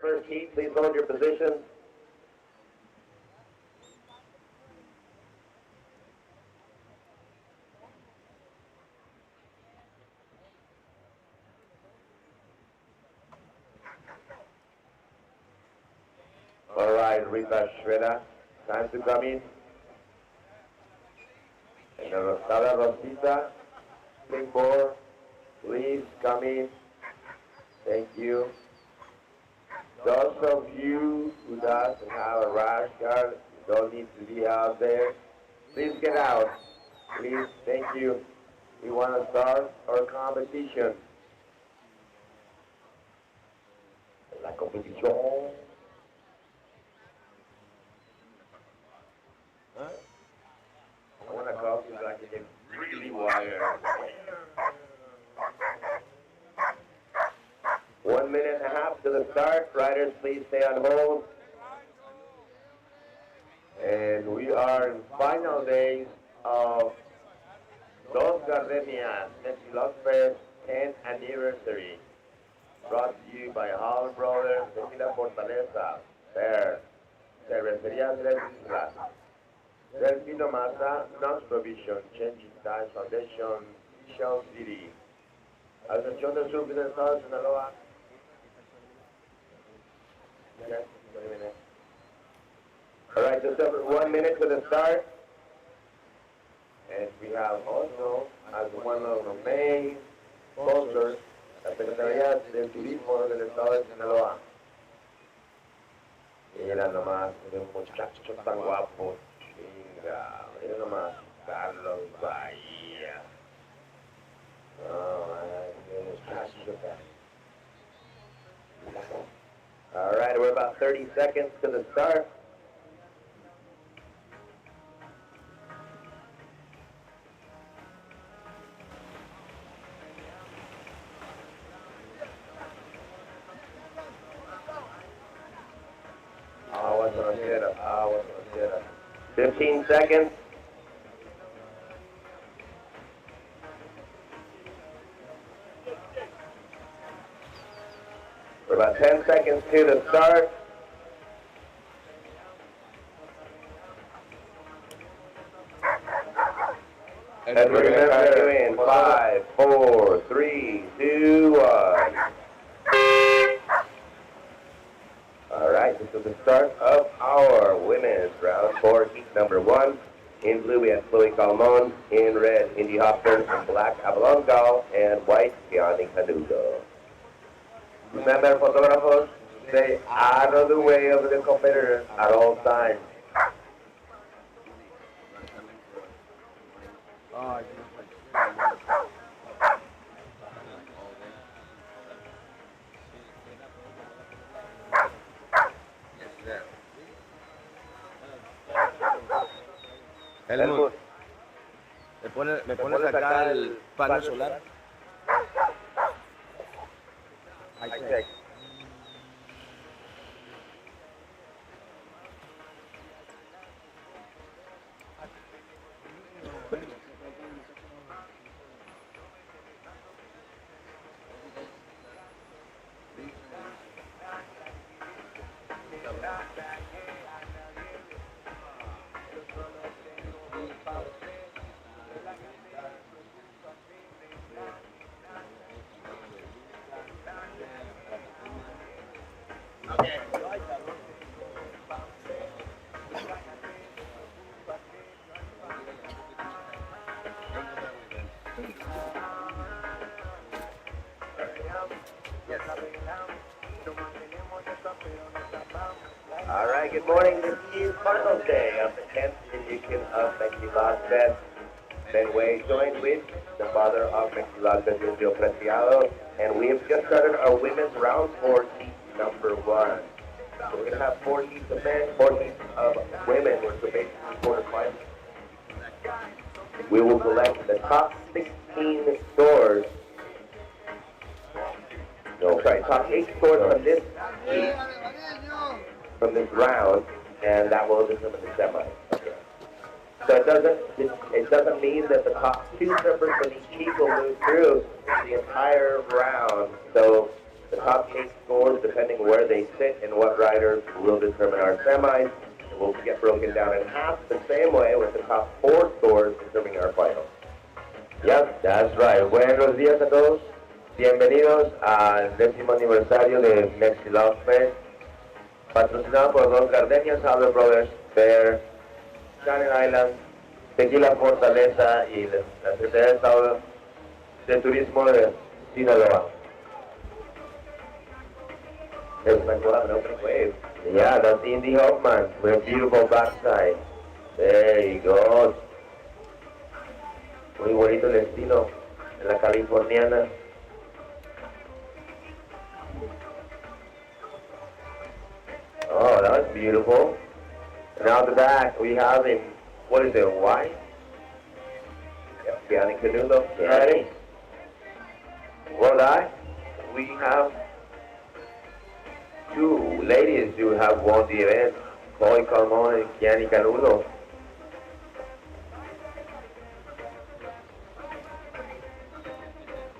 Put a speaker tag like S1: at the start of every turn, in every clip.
S1: First heat, please hold your position. All right, Rita Shveda, time to come in. And Rosada Rosita, spring four, please come in. Thank you. Those of you who doesn't have a rash guard, you don't need to be out there. Please get out. Please, thank you. We want to start our competition. La competition. Huh? I want to call you so I can get really wired. 1 minute and a half to the start. Riders, please stay on hold. And we are in final days of Dos Gardenias, Mexi Love Fest 10th anniversary. Brought to you by Hall Brothers, Tequila Fortaleza, Bear, Cervecería Tres Islas, Delfino Masa, Knox Provision, Changing Times Foundation, Shell City, Asociación del Sur del Estado de Sinaloa. Okay, wait a minute. All right, just over 1 minute to the start. And we have also, as one of the main sponsors, la Secretaría del Turismo del Estado de Sinaloa. Mira nomás, un muchacho tan guapo. Chinga, mira nomás, Carlos Bahía. Oh, muchacho. All right, we're about 30 seconds to the start. Aguas Rancheras, Aguas Rancheras. 15 seconds. We're about 10 seconds to the start. And we're going to start in 5, 4, 3, 2, 1. All right, this is the start of our women's round 4, heat number 1. In blue, we have Chloe Calmon. In red, Indy Hopper. In black, Avalon Gal. And white, Keani Canudo. Remember, photographers, stay out of the way of the competitors at all times.
S2: Helmut, ¿me pones acá el panel solar?
S1: I check. All right, good morning. This is final day of the 10th edition of Mexi Love Fest. Benway joined with the father of Mexi Love Fest, Julio Preciado, and we have just started our women's round 4 heat number 1. So we're going to have 4 heats of men, 4 heats of women, so basically quarterfinals. We will select the top 16 scores. No, sorry, top 8 scores from this heat, from this round, and that will determine the semi. Okay. So it doesn't mean that the top 2 members from each heat will move through the entire round. So The top 8 scores, depending where they sit and what riders, will determine our semis. It will get broken down in half the same way with the top 4 scores determining our final. Yep, that's right. Buenos días a todos. Bienvenidos al 10º aniversario de Mexi Love Fest, patrocinado por dos gardenias, Howler Brothers, Bear, Shannon Island, Tequila Fortaleza y la Secretaría de Estado de Turismo de Sinaloa. There's my glove and open wave. Yeah, that's Indy Hoffman with a beautiful backside. There you go. Muy bonito el estilo en la californiana. Oh, that was beautiful. And out the back, we have in, what is it, white? Yep, Gianni Canulo. Ready? Well, we have 2 ladies who have won the event, Chloe Carmon and Gianni Canulo.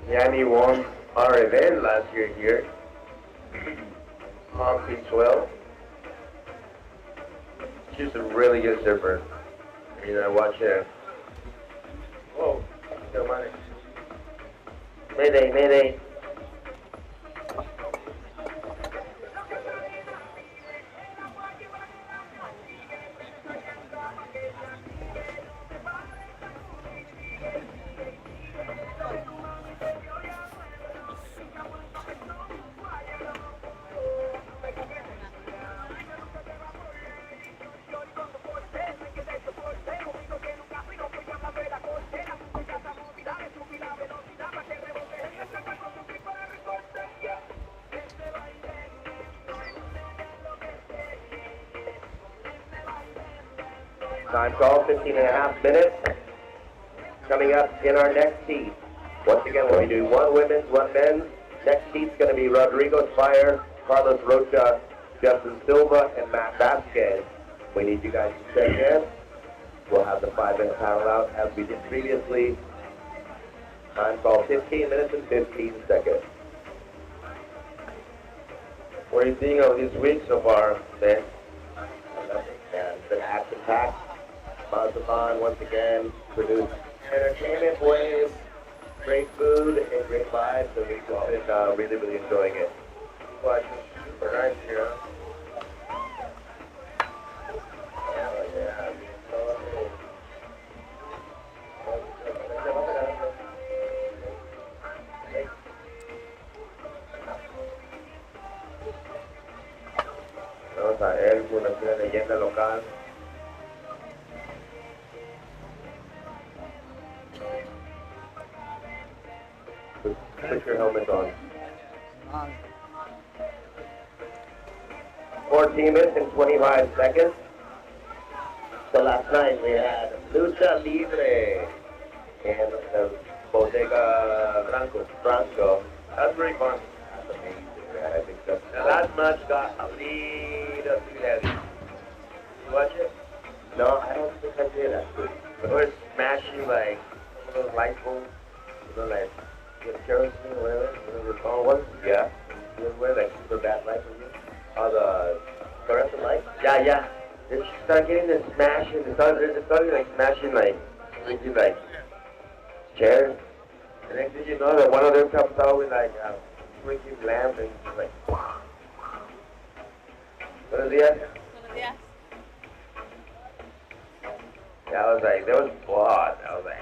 S1: Gianni won our event last year here. Palm Beach 12. She's a really good surfer. You know, watch her. Whoa, no money. Mayday, mayday. Time call, 15.5 minutes. Coming up in our next heat. Once again, we'll be doing 1 women's, 1 men's. Next heat's going to be Rodrigo Spire, Carlos Rocha, Justin Silva, and Matt Vasquez. We need you guys to check in. We'll have the 5-minute paddle out as we did previously. Time call, 15 minutes and 15 seconds. What are you seeing of this week so far, Ben? It's been action-packed. Mazapon, once again, produced entertainment waves, great food, and great vibes, so we've been really, really enjoying it. Well, it's super nice here. Oh, yeah. Vamos a ver una leyenda local. Put your helmet on. 14 minutes and 25 seconds. So last night we had Lucha Libre and Bodega Franco. That's pretty fun. That's amazing, man. I think that's... The last match got a little too heavy. You watch it? No, I don't think I did actually. But we're smashing like one of those light bulbs, you know, like with kerosene or whatever it's called. What? Yeah. You wear like super bad light for you? Oh, the fluorescent light? Yeah, yeah. They start getting this smashing. They started like smashing like freaking like chairs. And next thing you know, that one of them comes out with like a freaking lamp and just like. Buenos días.
S3: Buenos días.
S1: Yeah, I was like, there was blood. I was like,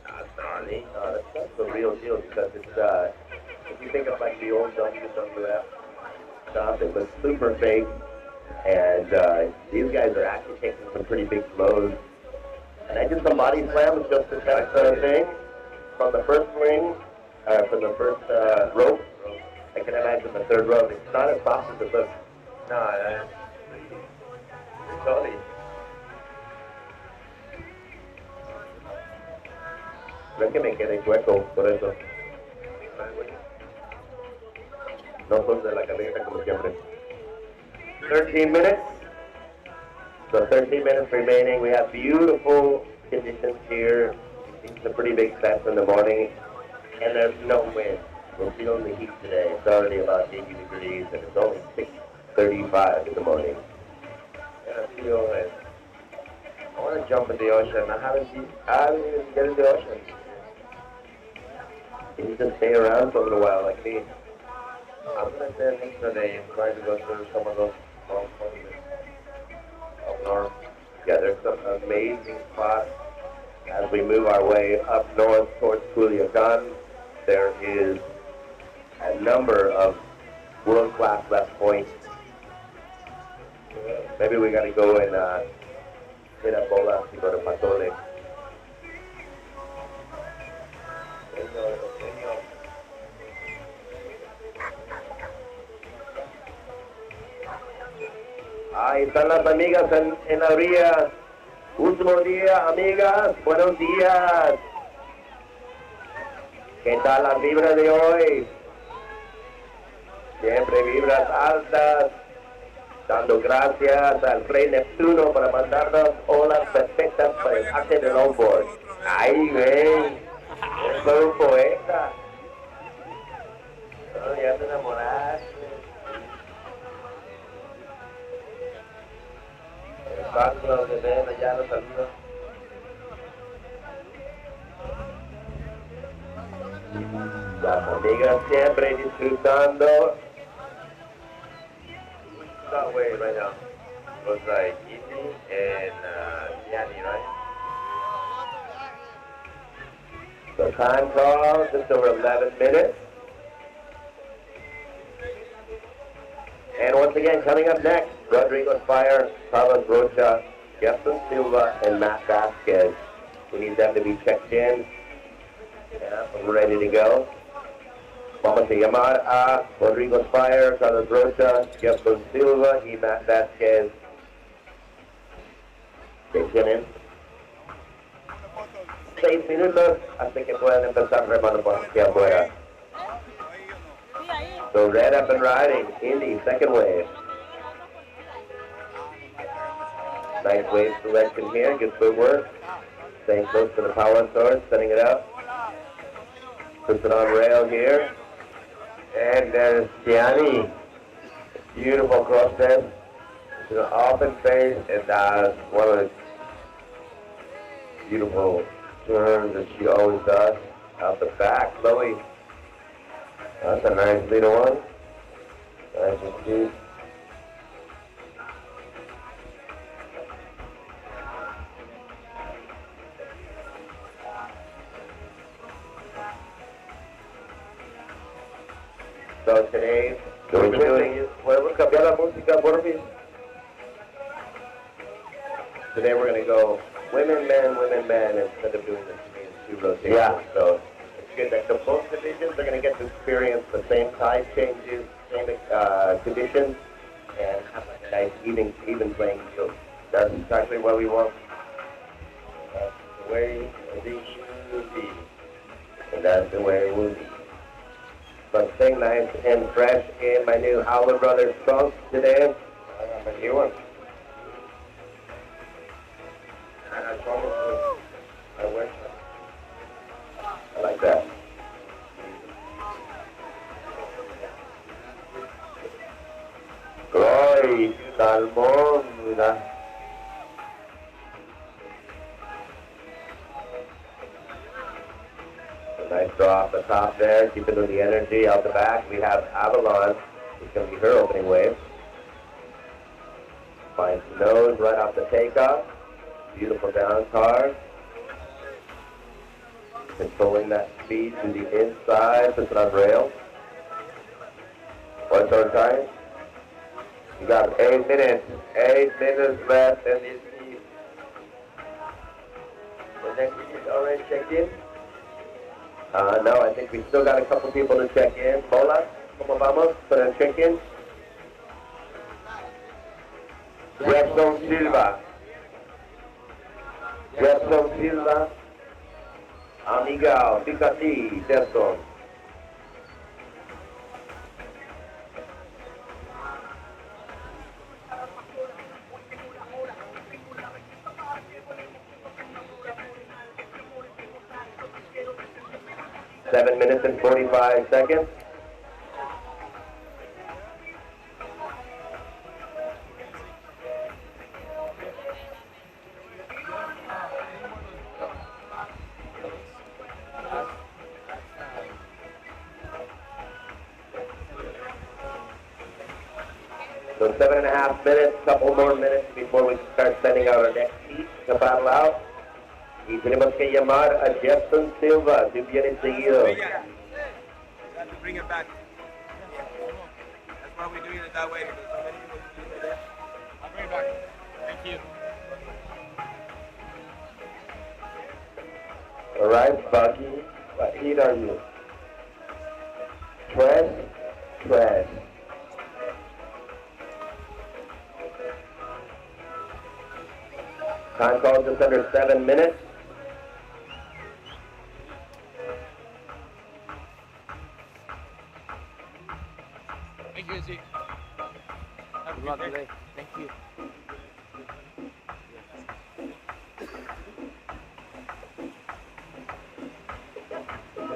S1: that's gnarly. That's the real deal because it's, if you think of like the old WWF stuff, it was super fake. And these guys are actually taking some pretty big blows. And I did some body slams just to test the thing from the first ring, from the first rope. I can imagine the third rope. It's not as soft as it looks. No, it's totally. No es que me quede chueco, por eso. No son de la carrera como siempre. 13 minutes. So 13 minutes remaining. We have beautiful conditions here. It's a pretty big fest in the morning. And there's no wind. We'll feel the heat today. It's already about 80 degrees and it's only 6:35 in the morning. And I feel it. I want to jump in the ocean. I haven't even been in the ocean. You need to stay around for a little while like me. I'm going to stay next today and try to go through some of those small places up north. Yeah, there's some amazing spots. As we move our way up north towards Culiacan, there is a number of world-class left points. Maybe we got to go and hit up Bola to go to Patole. Ahí están las amigas en la orilla. Último día, amigas. Buenos días. ¿Qué tal las vibras de hoy? Siempre vibras altas. Dando gracias al Rey Neptuno para mandarnos olas perfectas para el arte del longboard. ¡Ay, güey! Soy un poeta. Oh, ya te enamoraste. El Pablo de Ben allá los saluda. Las amigas siempre disfrutando. That way right now. Looks like Indy and Yanni, right? The time call, just over 11 minutes. And once again, coming up next, Rodrigo Fire, Carlos Rocha, Jefferson Silva, and Matt Vasquez. We need them to be checked in. Yeah, and ready to go. Vamos a llamar a Rodrigo Fire, Carlos Rocha, Jefferson Silva y Matt Vasquez. Que tienen 6 minutos hasta que puedan empezar remando por hacia afuera. So red up and riding, Indy, second wave. Nice wave selection here, good footwork. Staying close to the power source, setting it up. Puts it on rail here. And there's Gianni. Beautiful cross step. It's an open face and does one of the beautiful turns that she always does. Out the back, slowly. That's a nice little one. Nice and cute. So today, ¿podemos cambiar la música, por fin? Today we're going to go women, men, instead of doing this in 2 rotations. Yeah. So it's good that the both divisions are going to get to experience the same tide changes, same conditions, and have a nice even playing field. That's exactly what we want. That's the way it should be. And that's the way it will be. But staying nice and fresh in my new Howler Brothers trunk today. I got my new one. And I promise you, I wish I like that. Glory, salmón, mira. Nice draw off the top there, keeping the energy out the back. We have Avalon, it's going to be her opening wave. Finds the nose right off the takeoff. Beautiful down card. Controlling that speed to the inside, puts it on rail. What's our time? You got 8 minutes. 8 minutes left in this heat. The next is already checked in. No, I think we still got a couple people to check in. Bola, ¿cómo vamos para el check-in? Jefferson Silva. Jefferson Silva. Amigal, Picati, Jefferson. 7 minutes and 45 seconds. So 7.5 minutes, couple more minutes before we start sending out our next heat to battle out. Y tenemos que llamar a Jefferson Silva, si viene seguido.
S2: Bring it back. That's why we're doing it that way, because so many people use it there. I'll bring it back. Thank you.
S1: All right, Bucky, what heat are you? Tres. Time call just under 7 minutes.
S2: Thank you, Zeke. Have a good day. Thank you.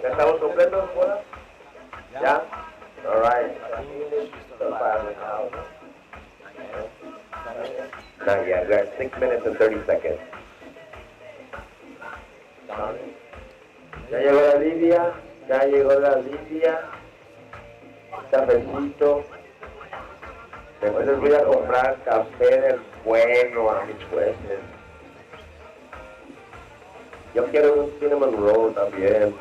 S1: ¿Ya estamos completos, Juan? ¿Ya? All right. Not yet. We got 6 minutes and 30 seconds. Ya llegó la Lidia. Cafecito. Después les voy a comprar café del bueno a mis jueces. Yo quiero un cinnamon roll también.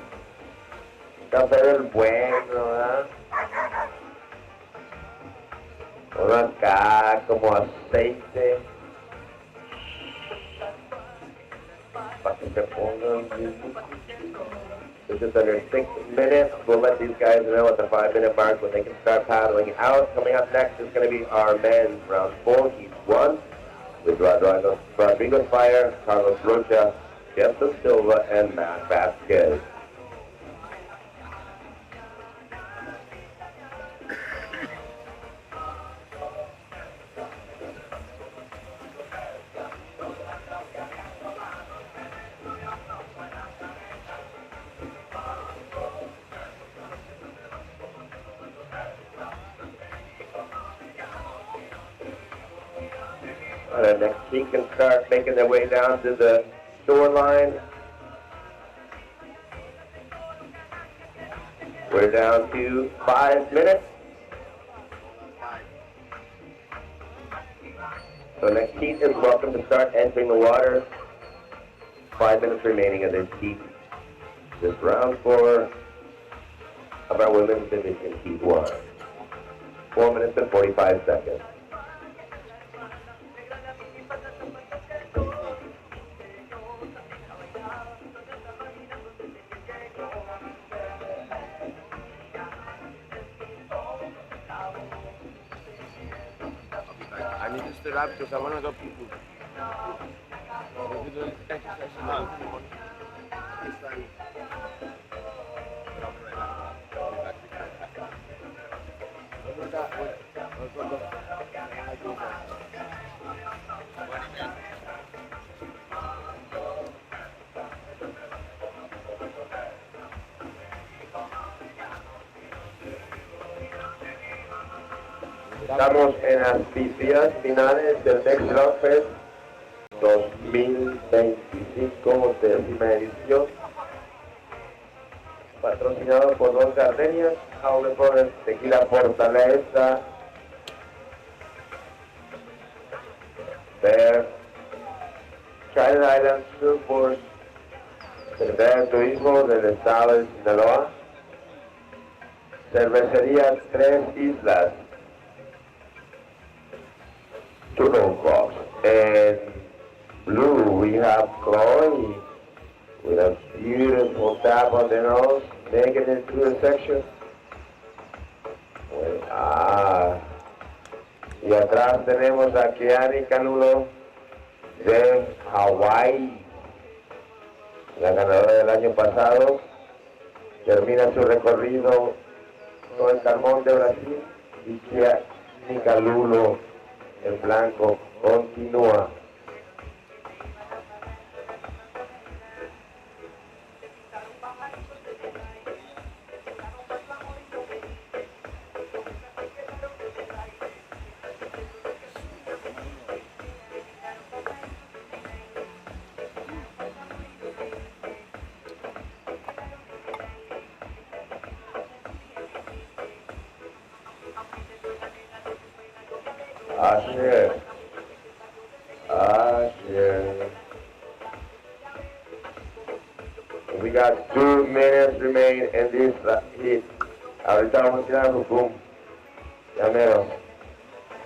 S1: Café del bueno, ¿verdad? Uno acá como aceite. Para que se pongan bien. This is under 6 minutes. We'll let these guys know at the 5-minute mark when they can start paddling out. Coming up next is going to be our men's round 4, heat 1, with Rodrigo Fire, Carlos Rocha, Jefferson Silva, and Matt Vasquez. The next team can start making their way down to the shoreline. We're down to 5 minutes. So next heat is welcome to start entering the water. 5 minutes remaining of this heat. This round 4 of our women's division, heat 1. 4 minutes and 45 seconds.
S2: I need to stay up because I want to go people. Maybe do exercise in the morning. This time. I'll be right back. I'll be back. What's that? What's
S1: Estamos en las días finales del Mexi Fest 2025, décima edición, patrocinado por dos gardenias, Jaule por Tequila Fortaleza, Bear, Trident Island Surfboard, Secretaría de Turismo del Estado de Sinaloa, Cervecería Tres Islas, Turtle Box, and blue we have Chloe with a beautiful tap on the nose, making it through the section. Y atrás tenemos a Kiani Canulo de Hawái, la ganadora del año pasado. Termina su recorrido con el Carmón de Brasil y Kiani Canulo en blanco continúa. Asher. Asher. We got 2 minutes remain in this hit. Ahorita vamos a tirar un boom. Ya mero.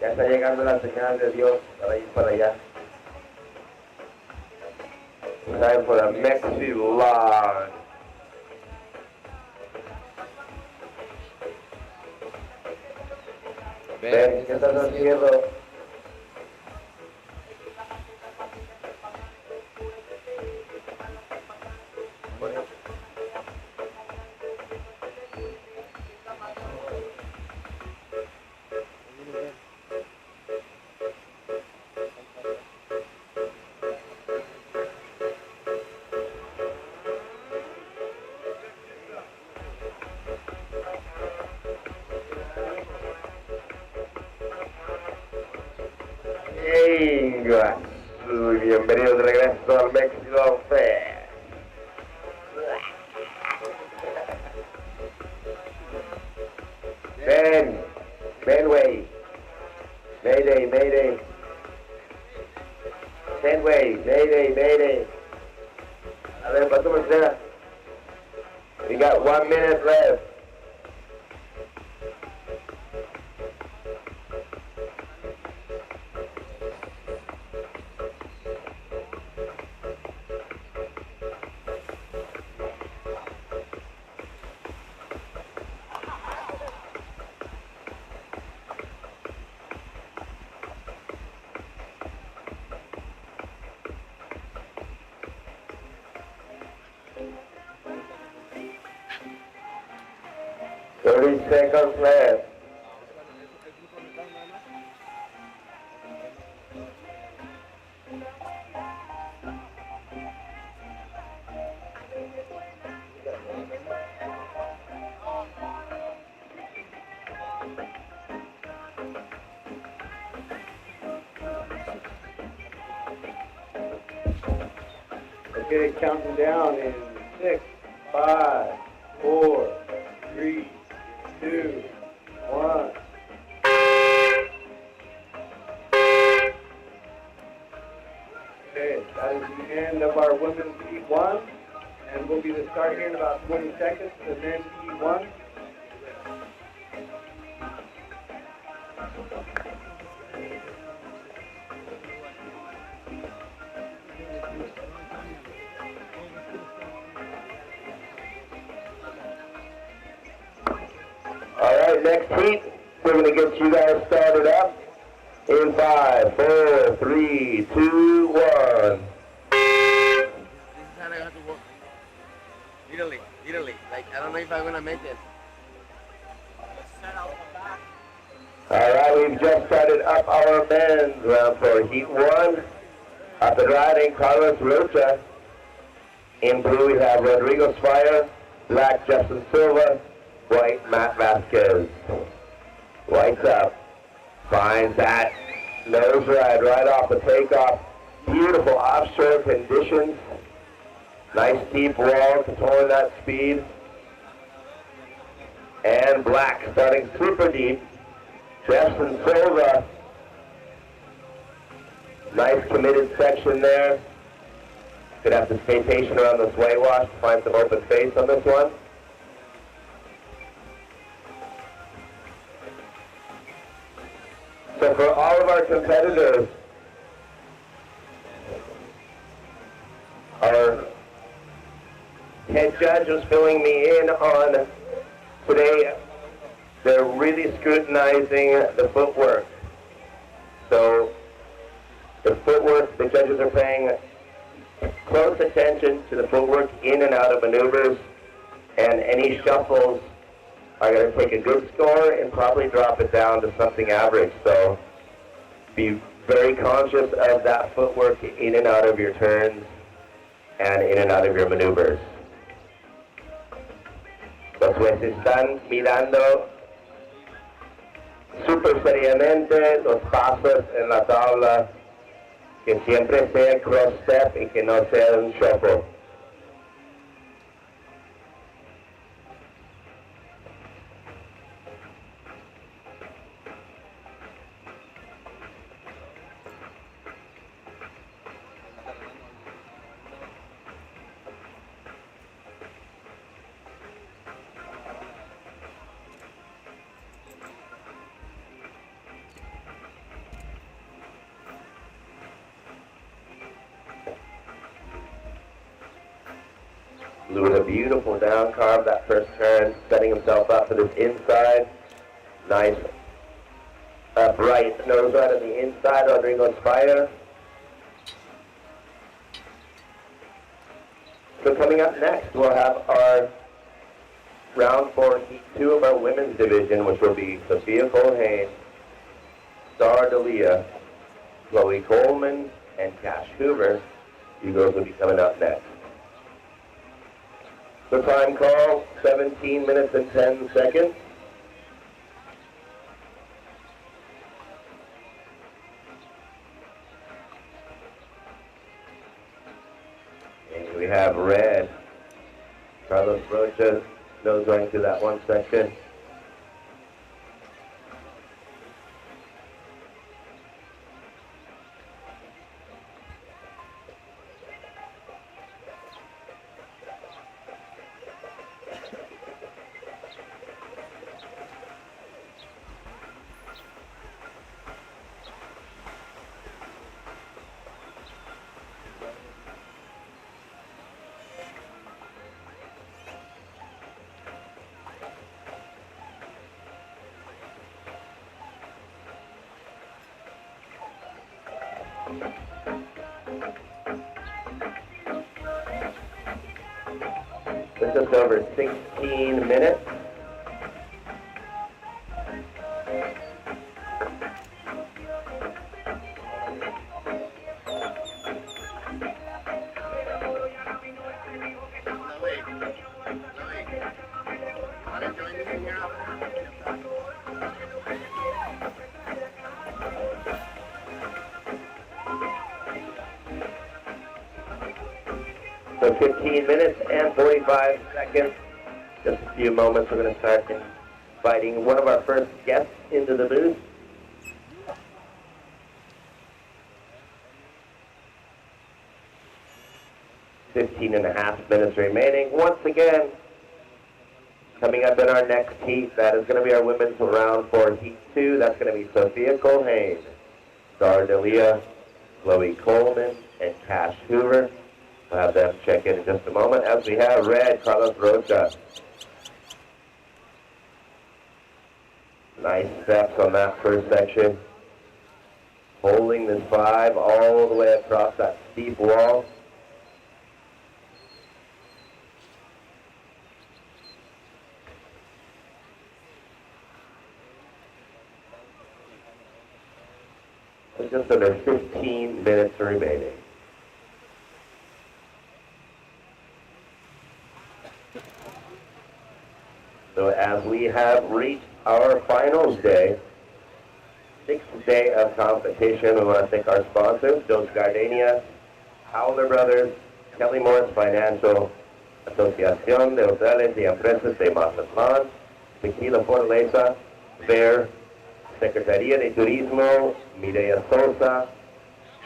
S1: Ya está llegando la señal de Dios para ir para allá. Time for the Mexi log. Ben, ¿qué estás haciendo? Venga, bienvenidos de regreso al México Fest. Ben way. Mayday, mayday. Way, mayday, mayday. A ver, ¿cuánto me queda? We got 1 minute left. Seconds left. Okay, counting down in 6, 5, 4, 3, 2, 1. Okay, that is the end of our women's E1, and we'll be the start here in about 20 seconds for the men's E1. All right, next heat, we're going to get you guys started up in 5, 4, 3, 2, 1.
S2: This is how I have to walk. Literally. Like, I don't know if I'm going to make it.
S1: All right, we've just started up our men's round for Heat 1. At the riding, Carlos Rocha. In blue, we have Rodrigo Spire. Black, Justin Silva. White, Matt Vasquez. White's up. Finds that nose ride right off the takeoff. Beautiful offshore conditions. Nice deep wall controlling that speed. And Black starting super deep. Justin Silva. Nice committed section there. Gonna have to stay patient around this whitewash to find some open space on this one. So for all of our competitors, our head judge was filling me in on today. They're really scrutinizing the footwork. So the footwork, the judges are paying close attention to the footwork in and out of maneuvers, and any shuffles are going to take a good score and probably drop it down to something average. So be very conscious of that footwork in and out of your turns and in and out of your maneuvers. Los jueces están mirando súper seriamente los pasos en la tabla, que siempre sea cross step y que no sea un shuffle. with a beautiful down carve that first turn, setting himself up for this inside. Nice upright nose right on the inside, Rodrigo Inspire. So coming up next, we'll have our round 4, heat 2 of our women's division, which will be Sophia Colhane, Star Dalia, Chloe Coleman, and Cash Hoover. You girls will be coming up next. The time call, 17 minutes and 10 seconds. And we have red. Carlos Rocha nose going through that one section. It's just over 16 minutes. So 15 minutes and 45 seconds. Just a few moments, we're going to start inviting one of our first guests into the booth. .5 minutes remaining. Once again, coming up in our next heat, that is going to be our women's round 4 heat 2. That's going to be Sophia Colhane, Star Dalia, Chloe Coleman, and Cash Hoover. We'll have them check in just a moment as we have red, Carlos Rocha. Nice steps on that first section. Holding this 5 all the way across that steep wall. With just under 15 minutes remaining. So as we have reached our finals day, 6th day of competition, we want to thank our sponsors, Dos Gardenias, Howler Brothers, Kelly Morris Financial, Asociación de Hoteles y Empresas de Mazatlán, Tequila Fortaleza, Bear, Secretaría de Turismo, Mireya Sosa,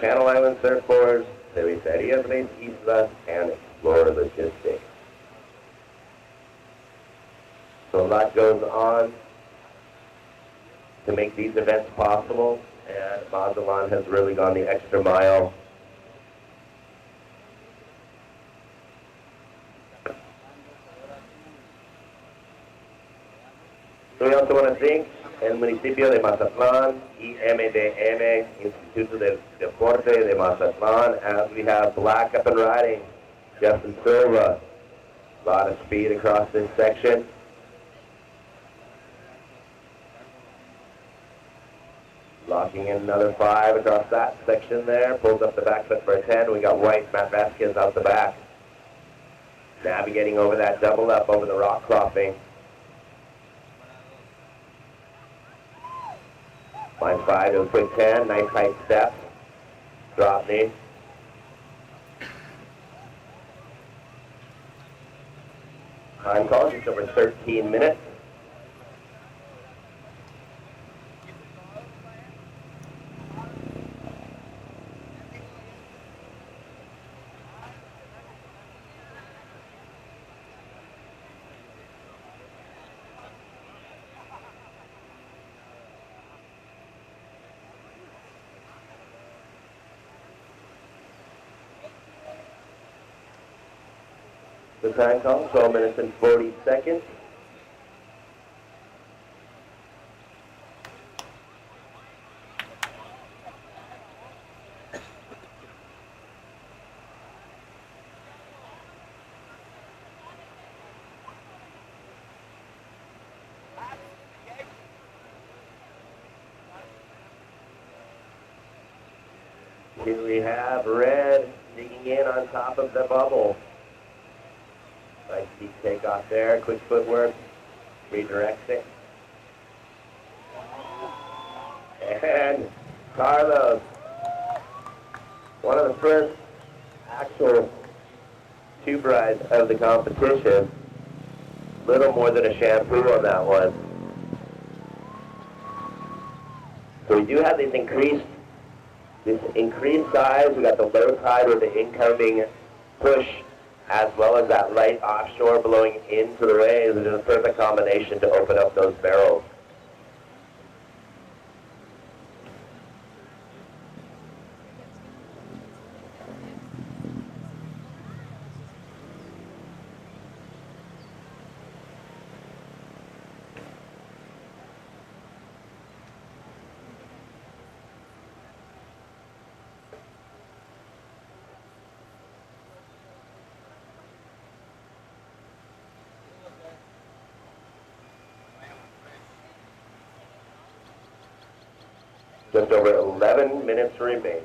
S1: Channel Island Surfboards, Cervecería Tres Islas, and Explorer Logistics. So a lot goes on to make these events possible, and Mazatlan has really gone the extra mile. So we also want to thank el municipio de Mazatlán, IMDM, Instituto del Deporte de Mazatlán, as we have black up and riding, Justin Silva. A lot of speed across this section. Locking in another 5 across that section there. Pulls up the back foot for a 10. We got white, Matt Vasquez out the back. Navigating over that double up over the rock cropping. Line 5 to a quick 10. Nice height steps. Drop knee. Time call just over 13 minutes. The time call, 12 minutes and 40 seconds. Here we have Red digging in on top of the bubble. Nice deep takeoff there, quick footwork, redirects it. And Carlos, one of the first actual tube rides of the competition. Little more than a shampoo on that one. So we do have this increased size. We got the low tide with the incoming push, as well as that light offshore blowing into the waves. It is a perfect combination to open up those barrels. Just over 11 minutes remaining.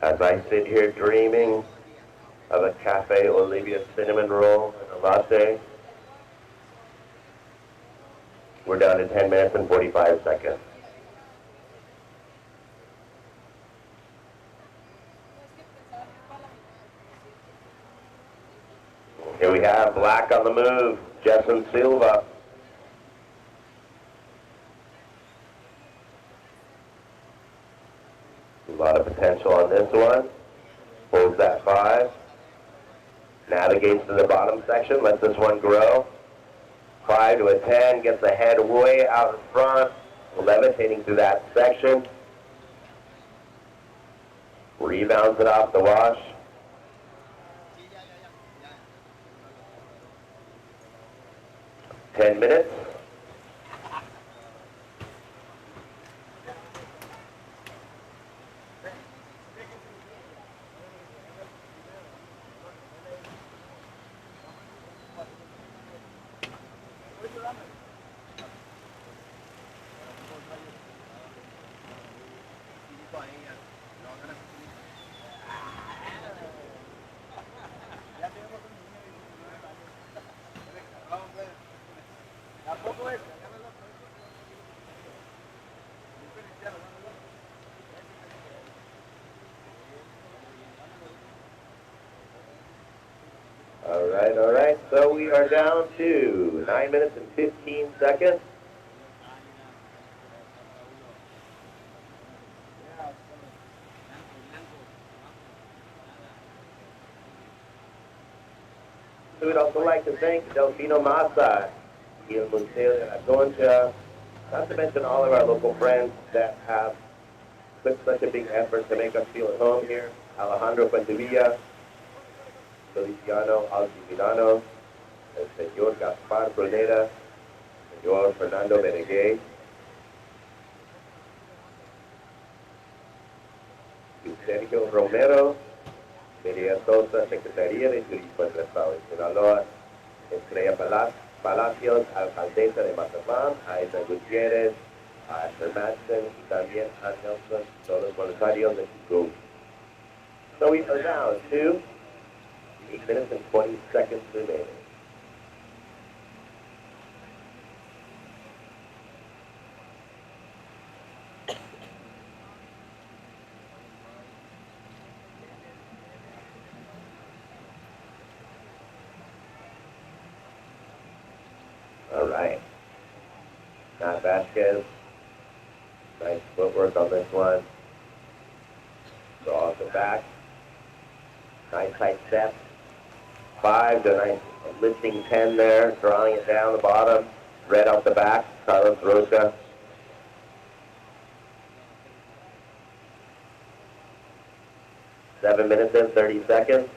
S1: As I sit here dreaming of a Cafe Olivia cinnamon roll and a latte, we're down to 10 minutes and 45 seconds. Here we have black on the move, Jessen Silva. A lot of potential on this one. Holds that 5. Navigates to the bottom section, lets this one grow. 5 to a 10, gets the head way out in front, levitating through that section. Rebounds it off the wash. 10 minutes. All right. So we are down to 9 minutes and 15 seconds. So we'd also like to thank Delfino Massa, El Museo de la Concha, not to mention all of our local friends that have put such a big effort to make us feel at home here. Alejandro Fuentevilla, Feliciano Altimilano, el señor Gaspar Brunera, señor Fernando Benegué, y Sergio Romero, María Sosa, Secretaría de Turismo del Estado de Sinaloa, Estrella Palacios, Alcaldesa de Mazatlán, a Aida Gutiérrez, a Asher Madsen, y también a Nelson, todos los voluntarios de Chico. So we are down to 8 minutes and 20 seconds remaining. All right. Matt Vasquez, nice footwork on this one. Go off the back. Nice tight step. 5 to nice lifting 10 there, drawing it down the bottom. Red out the back, Carlos Rocha. 7 minutes and 30 seconds.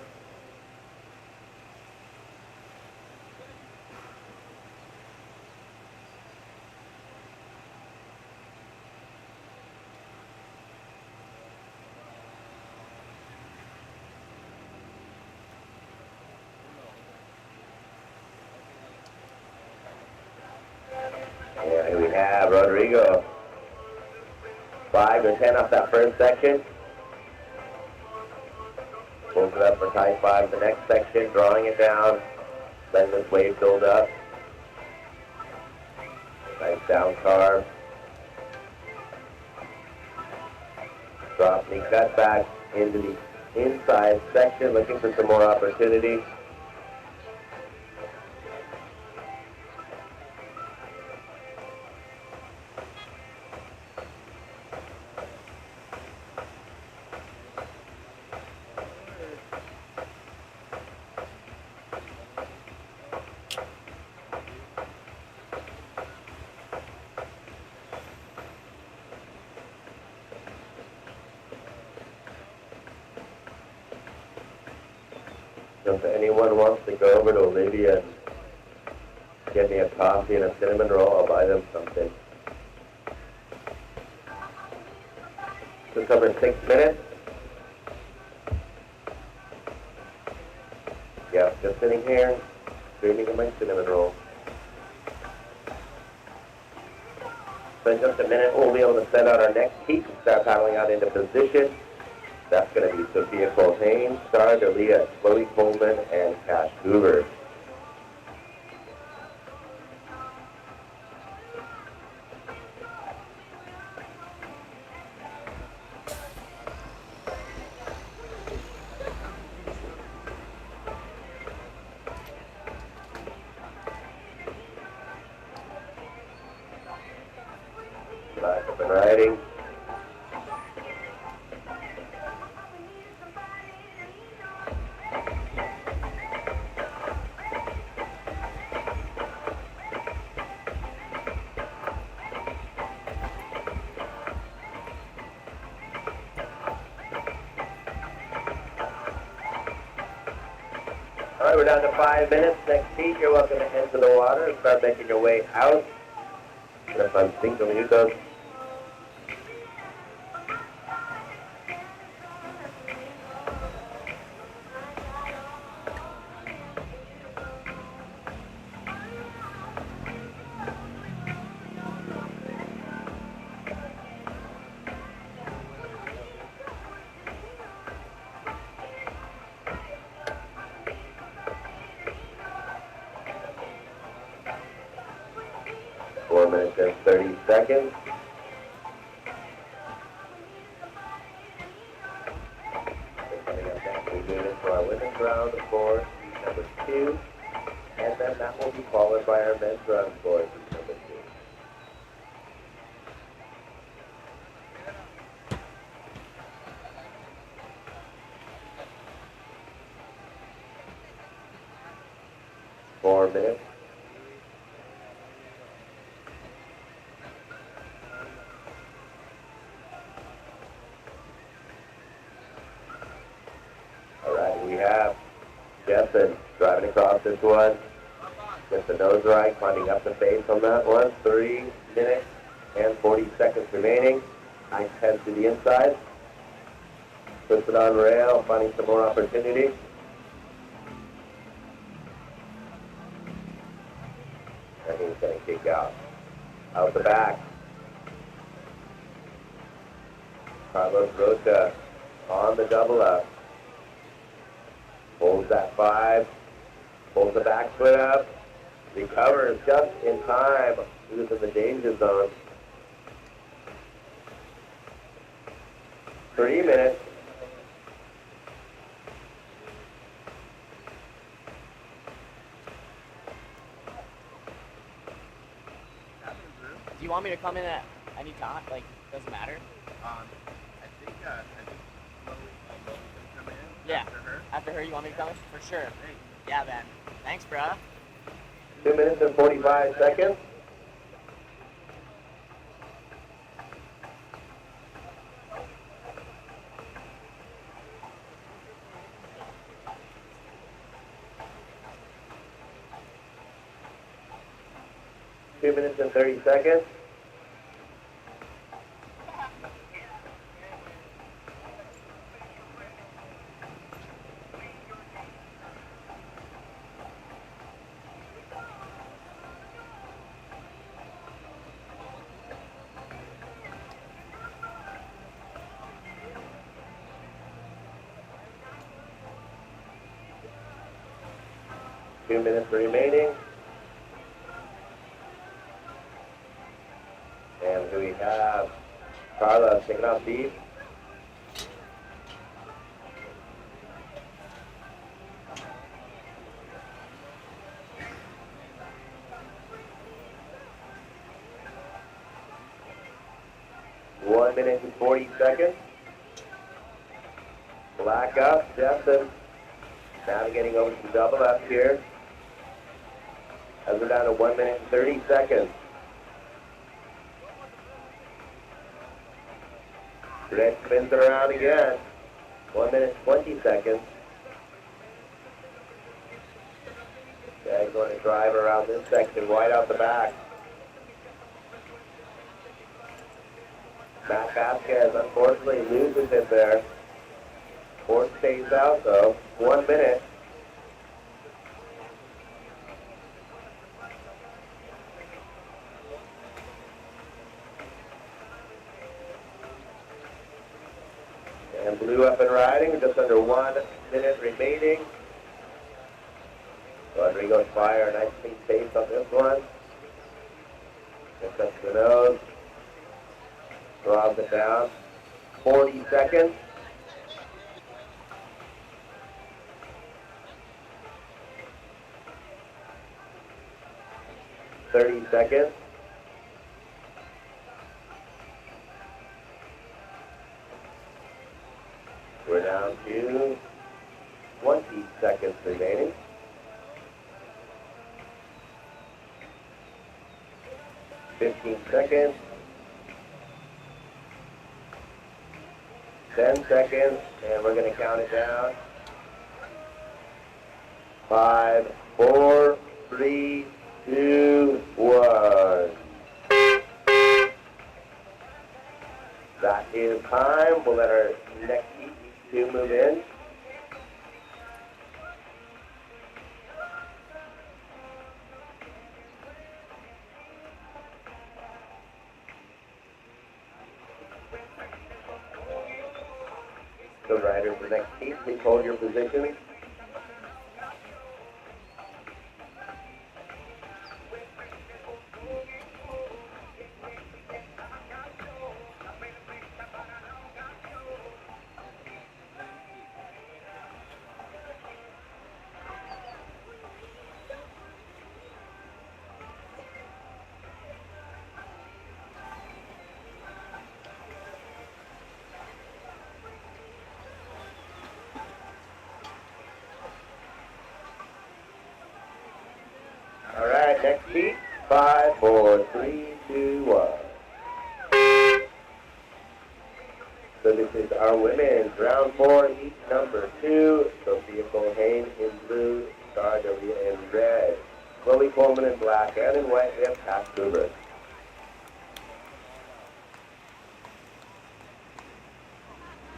S1: Yeah, here we have Rodrigo. 5 to 10 off that first section. Pulls it up for tie 5 the next section, drawing it down. Letting this wave build up. Nice down carve. Drops and he cuts back into the inside section, looking for some more opportunity. So if anyone wants to go over to Olivia and get me a coffee and a cinnamon roll, I'll buy them something. Just over 6 minutes. Yeah, just sitting here, dreaming of my cinnamon roll. So in just a minute, we'll be able to send out our next heat and start paddling out into position. That's going to be Sophia Colhane, Star Dalia, Chloe Coleman, and Cash Hoover. Back up and riding. All right, we're down to 5 minutes. Next heat, you're welcome to enter the water and start making your way out. Unas son 5 minutos. Four minutes and 30 seconds. Coming up next, we move into our women's round for heat number 2, and then that will be followed by our men's round for heat number 2. Four minutes. We have Jensen driving across this one. Gets the nose right, climbing up the face on that one. 3 minutes and 40 seconds remaining. Nice head to the inside. Puts it on rail, finding some more opportunity. And he's going to kick out. Out the back. Carlos Rocha on the double up. Holds that 5, pulls the back foot up, recovers just in time. He was in the danger zone. 3 minutes.
S3: Do you want me to come in at any time? Like, doesn't matter?
S2: I think Chloe can come in
S3: Yeah.
S2: after her.
S3: After her, you want me to come in? For sure. Yeah, man. Thanks, bruh.
S1: 2 minutes and 45 seconds. 2 minutes and 30 seconds. Two minutes remaining. And here we have Carla taking off deep. One minute and 40 seconds. Black up, Justin. Navigating over to double up here. As we're down to 1 minute and 30 seconds. Red spins it around again. 1 minute 20 seconds. Okay, going to drive around this section, wide out the back. Matt Vasquez unfortunately loses it there. Fourth stays out though. 1 minute. And blue up and riding, just under 1 minute remaining. Rodrigo's fire, nice clean pace on this one. Just up the nose. Draws it down. 40 seconds. $30 seconds. We're down to 20 seconds remaining. 15 seconds. 10 seconds, and we're going to count it down. 5, 4, 3, 2, 1. That is time. We'll let our next heat to move in. So riders, the next heat, please hold your position. All right, next heat, 5, 4, 3, 2, 1. So this is our women's round 4, heat number 2. Sophia Colhane in blue, Star Dalia in red. Chloe Coleman in black, and in white we have Pat Gruber.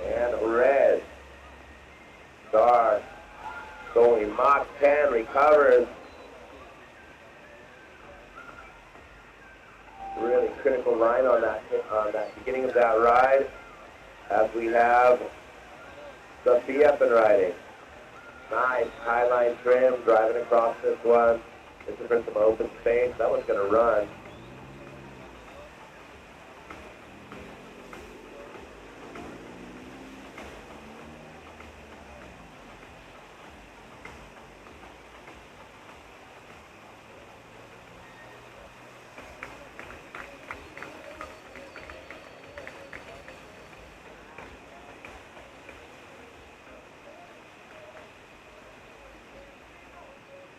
S1: And red, Star, going Mach 10, recovers. Really critical line on that beginning of that ride, as we have Sophia up and riding. Nice high line trim, driving across this one. This is for some open space. That one's going to run.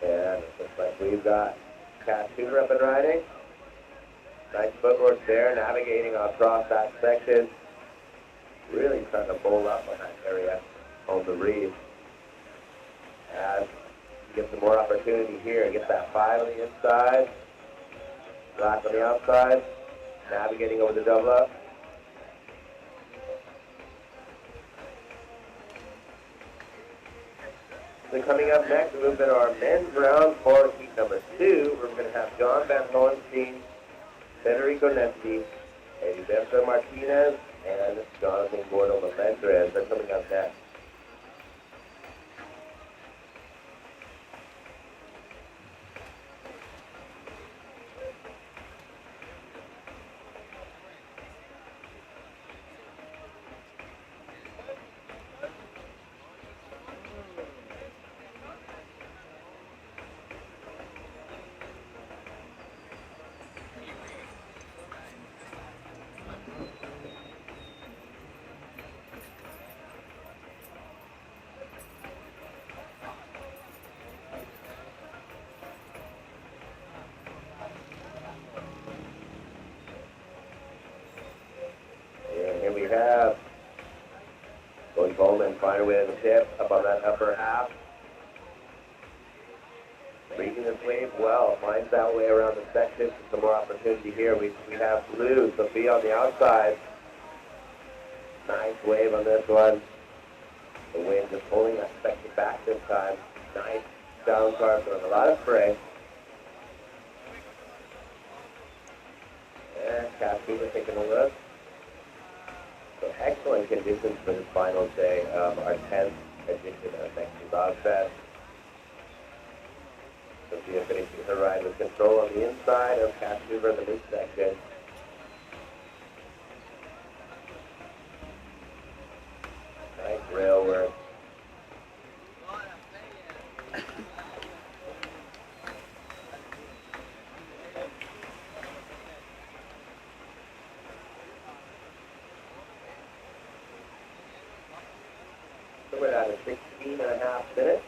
S1: And it looks like we've got Cat Tuner up and riding. Nice footwork there, navigating across that section. Really trying to bowl up on that area on the reef. And get some more opportunity here. Get that 5 on the inside. Black on the outside, navigating over the double up. So coming up next, we've got our men's round for heat number 2. We're going to have John Van Hohenstein, Federico Nessi, Heriberto Martinez, and Jonathan Gordo Melendrez. They're coming up next. And here we have Cody Bowman find away on the tip, up on that upper half. Reading this wave well, finds that way around the section. Some more opportunity here. We have blue, Sophia on the outside. Nice wave on this one. The wind just pulling that section back this time. Nice down car, throwing a lot of spray. And Cascade taking a look. So excellent conditions for this final day of our 10th edition of Mexi Love Fest. Sophia finishing her ride with control on the inside of Cascade in the midsection. Nice rail work. So we're at a 16.5 minutes.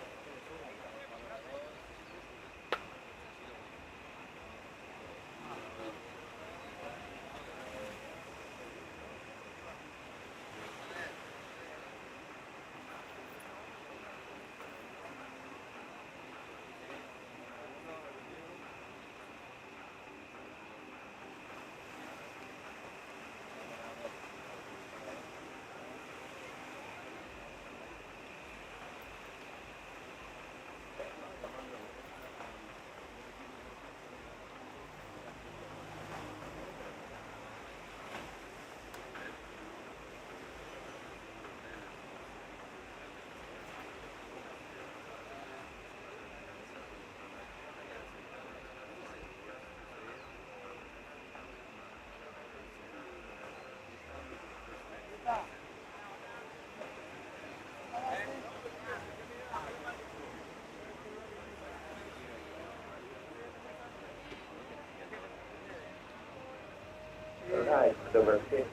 S1: Alright, so we're 15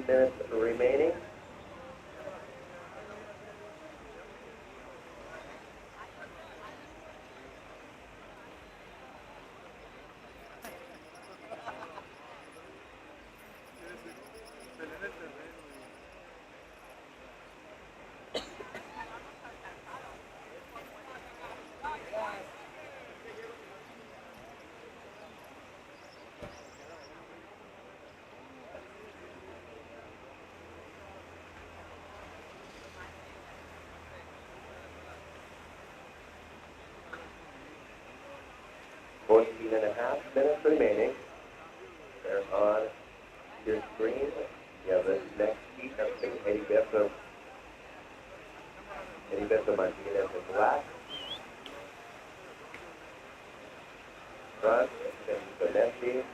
S1: minutes remaining. Fourteen and a half minutes remaining. They're on your screen. You have the next heat. I'm seeing Heriberto Martinez in black. Front, and Mexi.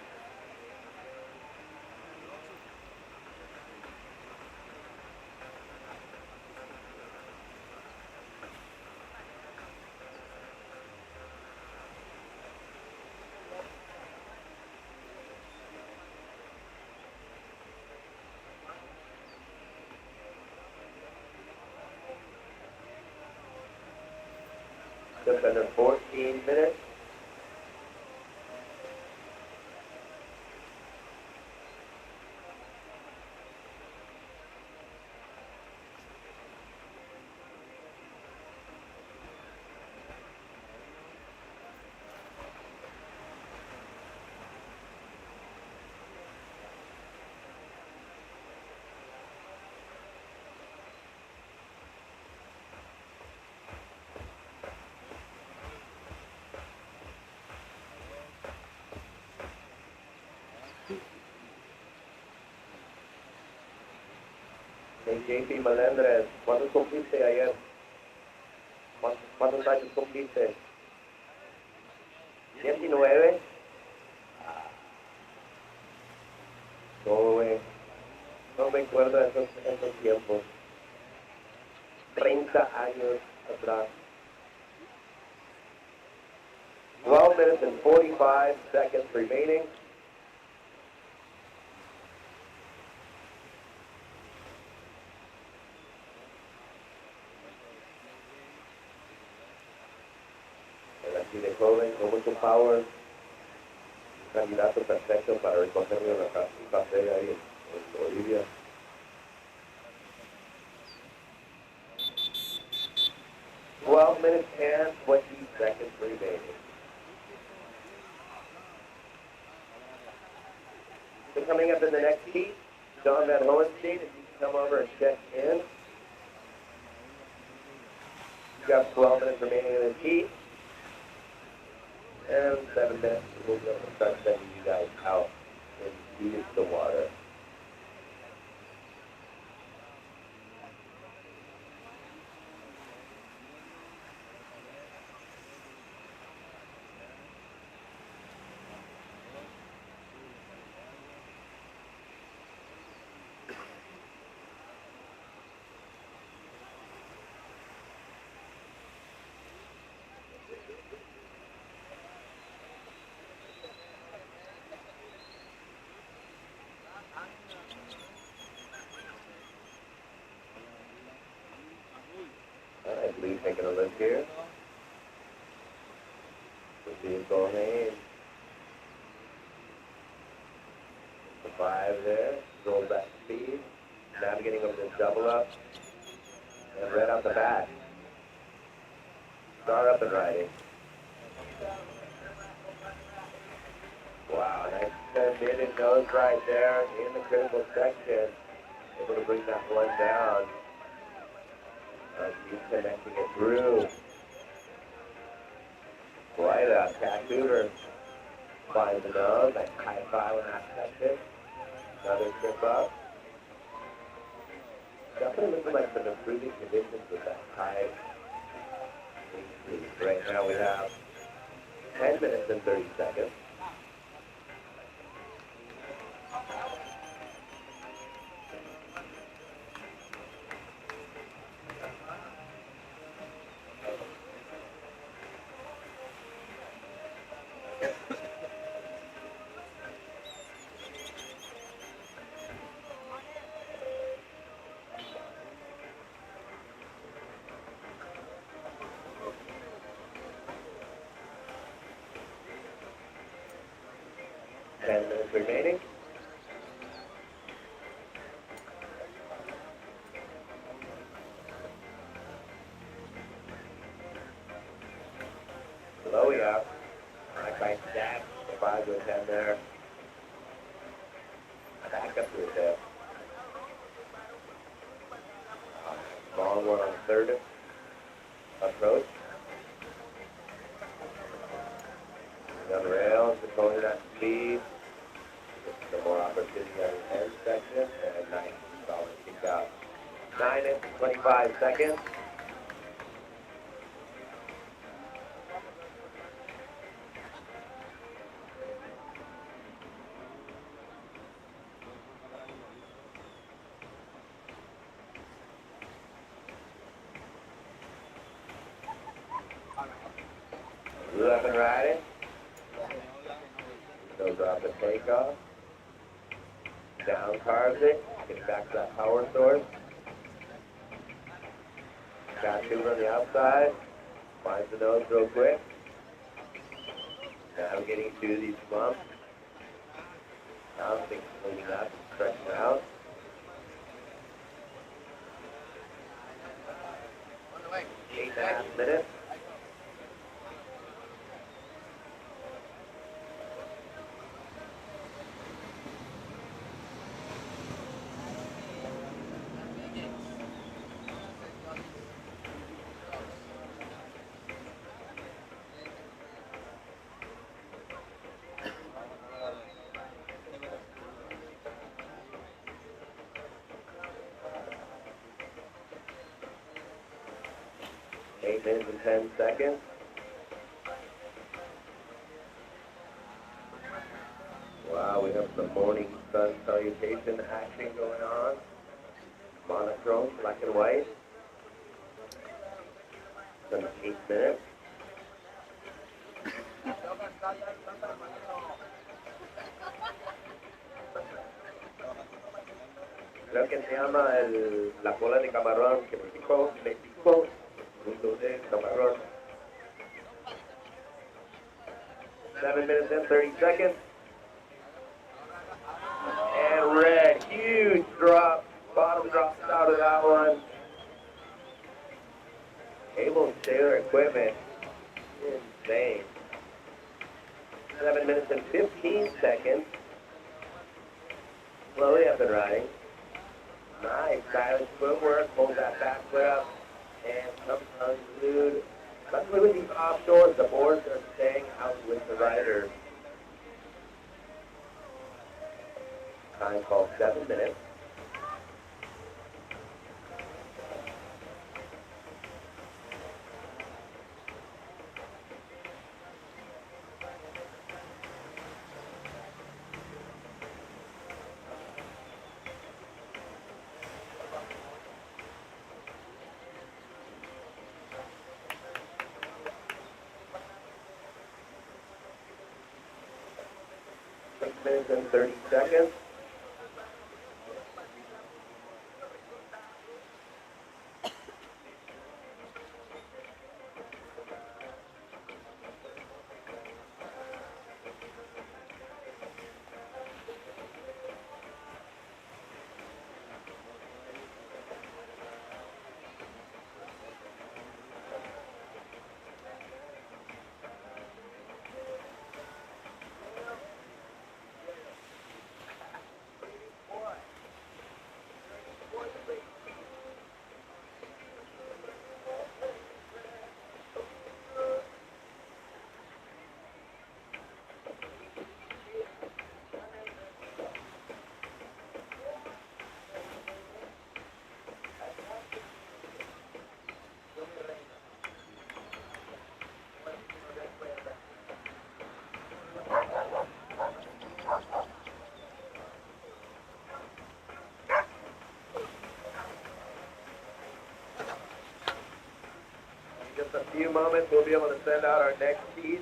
S1: Just under 14 minutes. JP Melendres, ¿cuántos cumpliste ayer? ¿Cuántos años cumpliste? 19. No me acuerdo de esos tiempos. 30 años atrás. 12 minutes and 45 seconds remaining. El así de joven, con mucho power. Candidato perfecto para recogerme un café ahí en Bolivia. Twelve minutes and 20 seconds remaining. So coming up in the next heat, John Van Hohenstein, if you can come over and check in. You've got 12 minutes remaining in this heat. And 7 minutes, we'll be able to start sending you guys out into the water. All right, Lee taking a look here. The vehicle name. The 5 there. Roll back speed. Navigating over this double up. And right out the back. Start up and riding. Wow, nice 10-minute nose right there in the critical section. Able to bring that one down. He's connecting it through. Quite a tattooer. Finds the nose, like high five on that section. Another trip up. Definitely looking like some improving conditions with that high increase. Right now we have 10 minutes and 30 seconds. Remaining. Below we have nice stack, the 5 to a 10 there. Back up to the tip. Long one on the third approach. Down the rails, controlling that speed. Some more opportunity on the end section, and nice solid kick out. 9 minutes, 25 seconds. Up and riding. Goes off the takeoff. Down carves it. Gets back to that power source. Got two on the outside. Finds the nose real quick. Navigating through these bumps. Now things cleaning up, stretching out. Eight and a half minutes. 8 minutes and 10 seconds. Wow, we have some morning sun salutation action going on. Monochrome, black and white. Some 8 minutes. Creo que se llama la cola de camarón que México, mundo de camarón. 7 minutes and 30 seconds. And red, huge drop. Bottom drops out of that one. Able Sailor equipment. Insane. 7 minutes and 15 seconds. Slowly up and riding. Nice, silent footwork, hold that back foot up, and sometimes unglued. Luckily with these offshores, the boards are staying out with the rider. Time called 7 minutes. Minutes and 30 seconds. In just a few moments, we'll be able to send out our next piece.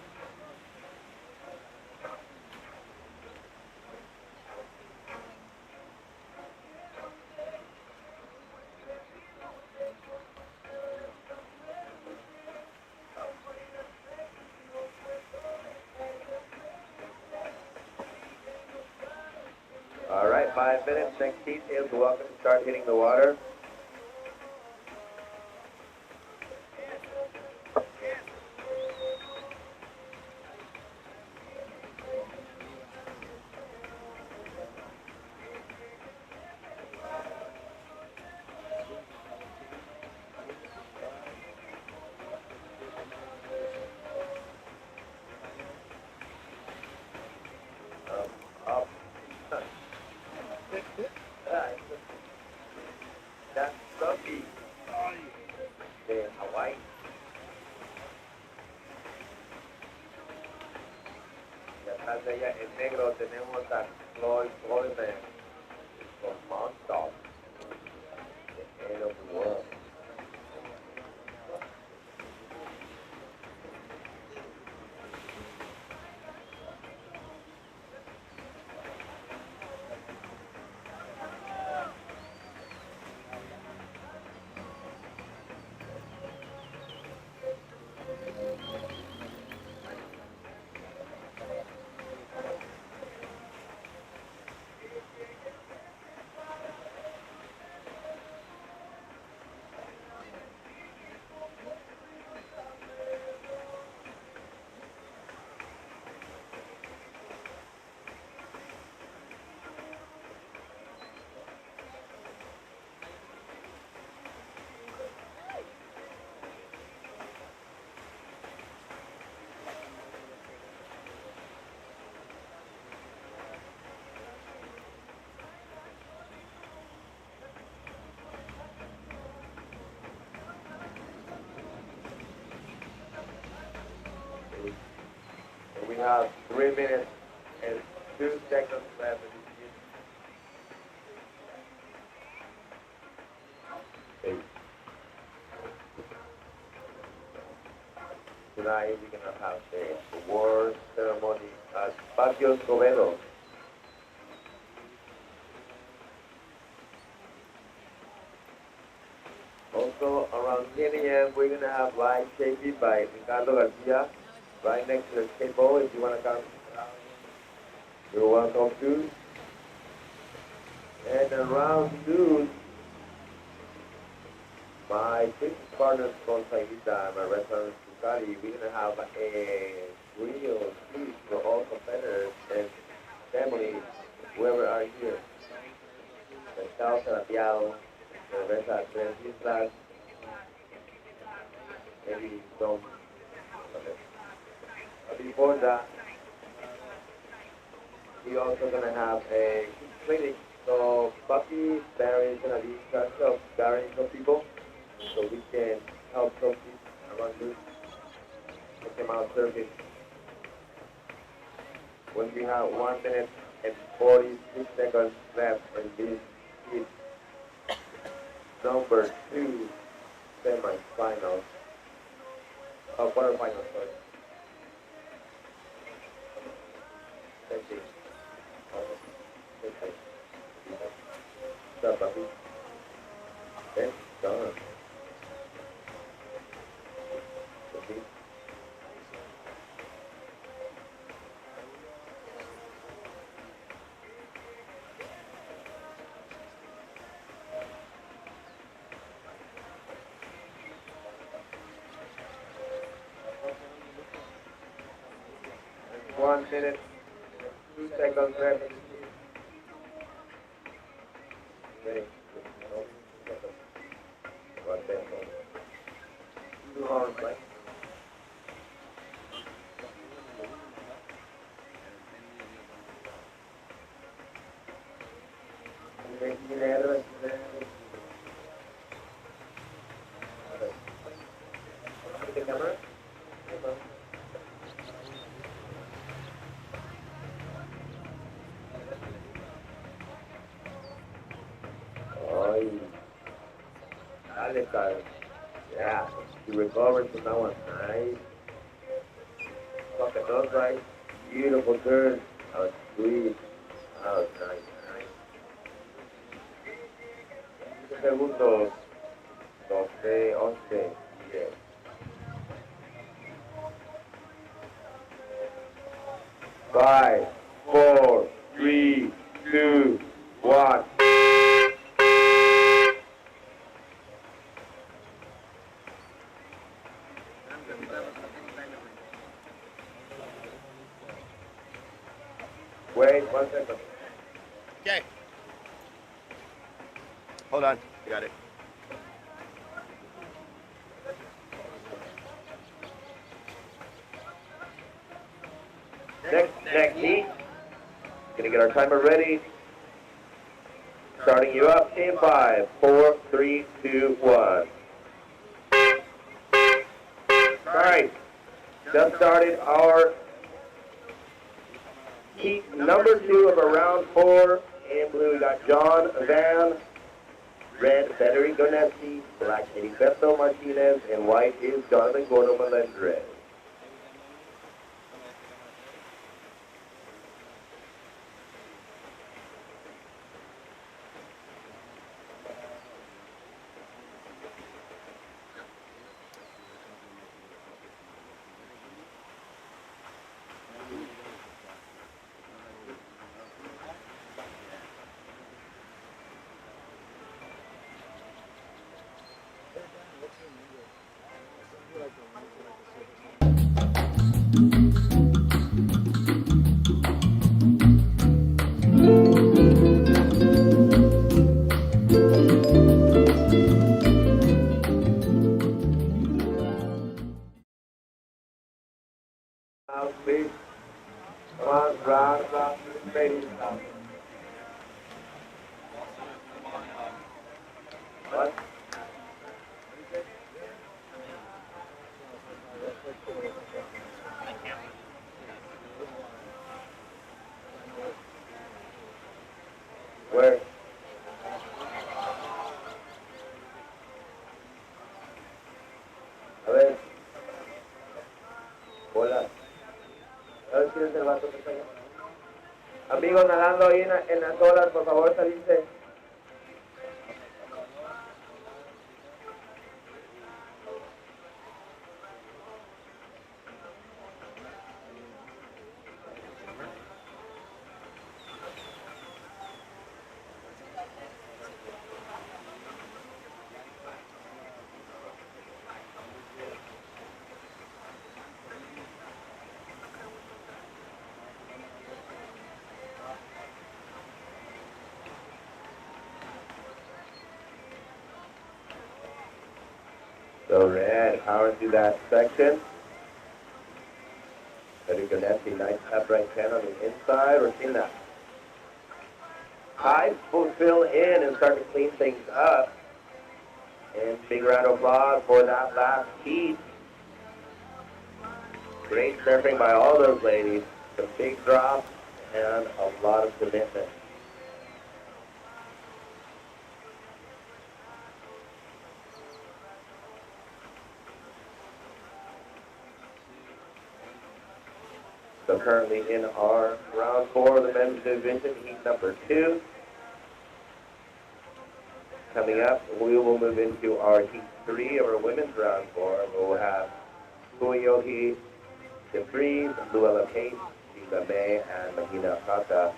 S1: All right, 5 minutes. Next piece is welcome to start hitting the water. Up. That's Sophie de Hawaii. Y atrás de ella en negro tenemos a Floyd Coleman con Monstop, the head of the world. We have 3 minutes and 2 seconds left in this game. Tonight we're gonna have the award ceremony at Patio Escobedo. Also around 10 a.m. we're gonna have live taping by Ricardo Garcia right next to the table. If you wanna come, you're welcome to. And around noon, my business partners from Saivita and my restaurant Ducati, we're gonna have a real treat for all competitors and families, whoever are here. Pescado Serapiado, cerveza Tres Islas, maybe some. But before that, we're also gonna have a clinic. So Bucky Barry is gonna be in charge of gathering some people, so we can help some people around this, take them out surfing. When we have 1 minute and 46 seconds left in this is number 2 semifinals. Quarterfinals, sorry. Same thing. Same thing. What's up, Buffy? Okay, done. Okay. There's 1 minute, 2 seconds left. Ready? Right there. 2 hours, right? The camera? Ay, dale, Kyle. Yeah, you recovered from that one. Nice. Fucking nose right. Beautiful turn. That was sweet. That was nice, nice. 15 segundos. 12, 11, 10. 5, 4, 3, 2, 1. Wait 1 second.
S2: Okay. Hold on. I got it.
S1: Next heat. Gonna get our timer ready. Starting you up in 5, 4, 3, 2, 1. Alright. Just started our heat number 2 of round 4. In blue we got John Van. Red, Federico Nessi. Black, Heriberto Martinez. And white is Jonathan Gordo Melendrez. Please, come on, round, ready, What? Where? A ver. Hola. A ver quién es el vato que está allá. Amigos nadando ahí en las olas, por favor, salirse. So red, power through that section. Mexi, nice upright 10 on the inside. We're seeing that high fill in and start to clean things up. And big round of applause for that last heat. Great surfing by all those ladies. Some big drops and a lot of commitment. So currently in our round 4 of the men's division, heat number 2. Coming up, we will move into our heat 3 of our women's round 4. We'll have Kuyohi, DeFries, Luella Pate, Gina May, and Mahina Kata.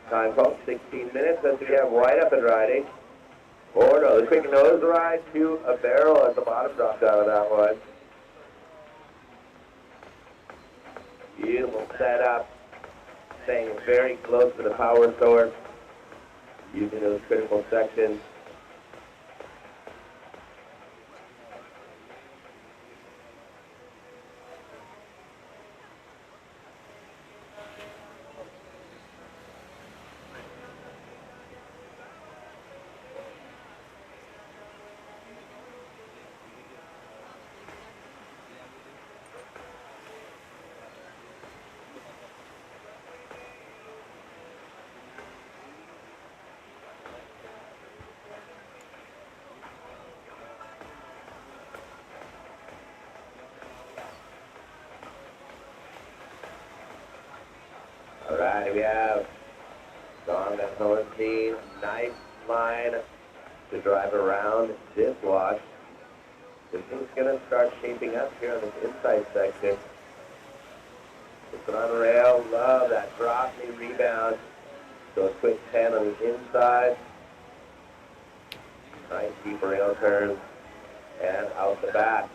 S1: Time called 16 minutes as we have White up and riding. Or no, the quick nose ride to a barrel at the bottom dropped out of that one. Beautiful setup. Staying very close to the power source. Using those critical sections. Alright, we have Song and Hornstein, nice line to drive around this wash. This thing's going to start shaping up here on this inside section. It's on the rail, love that drop knee rebound. So a quick 10 on the inside. Nice deep rail turn and out the back.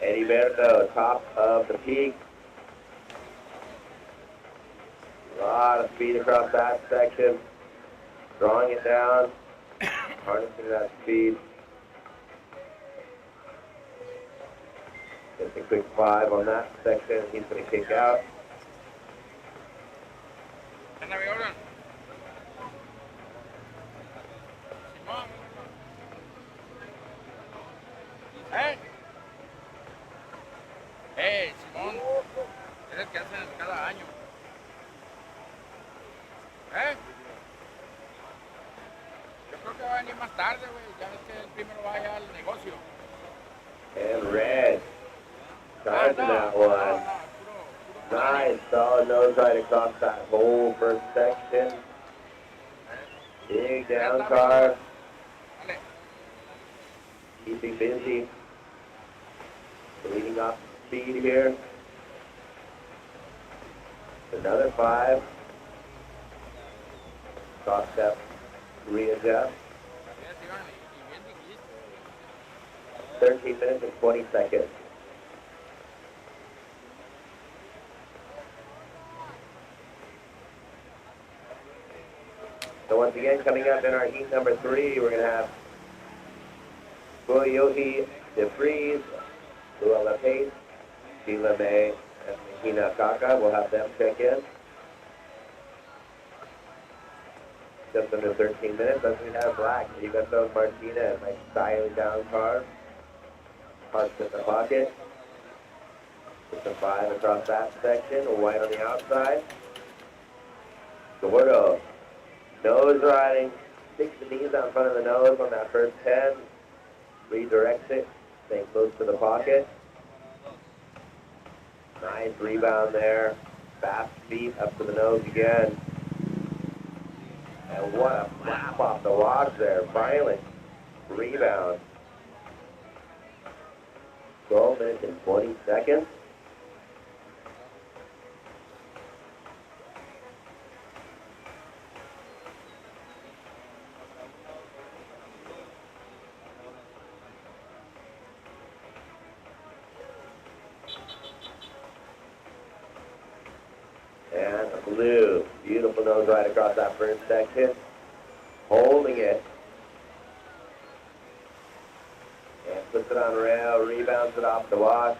S1: Eddie Berto, top of the peak. A lot of speed across that section. Drawing it down. Harnessing that speed. Gets a quick 5 on that section. He's going to kick out.
S2: ¿Eh? Simón, es el que hacen cada año. Yo creo que va a venir más tarde, güey. Ya ves que el primero vaya al negocio.
S1: And red. Charging that one. Nice, solid nose right across that whole first section. Big down carve. Keeping busy. Leading off speed here. Another 5. Cross step, readjust. 13 minutes and 20 seconds. So once again, coming up in our heat number 3, we're going to have Yohi DeFries, Lua LaPace, Sheila May, and Mahina Kaka. We'll have them check in. Just under 13 minutes. As we have black, Hugo Martina and Mike styling down cars. Parks in the pocket. With the 5 across that section. White on the outside. Gordo. Nose riding. Sticks the knees out in front of the nose on that first 10. Redirects it. Staying close to the pocket. Nice rebound there. Fast feet up to the nose again. And what a flap off the wash there. Violent rebound. 12 minutes and 20 seconds. And blue. Beautiful nose right across that first section. Holding it. And puts it on rail, rebounds it off the wash.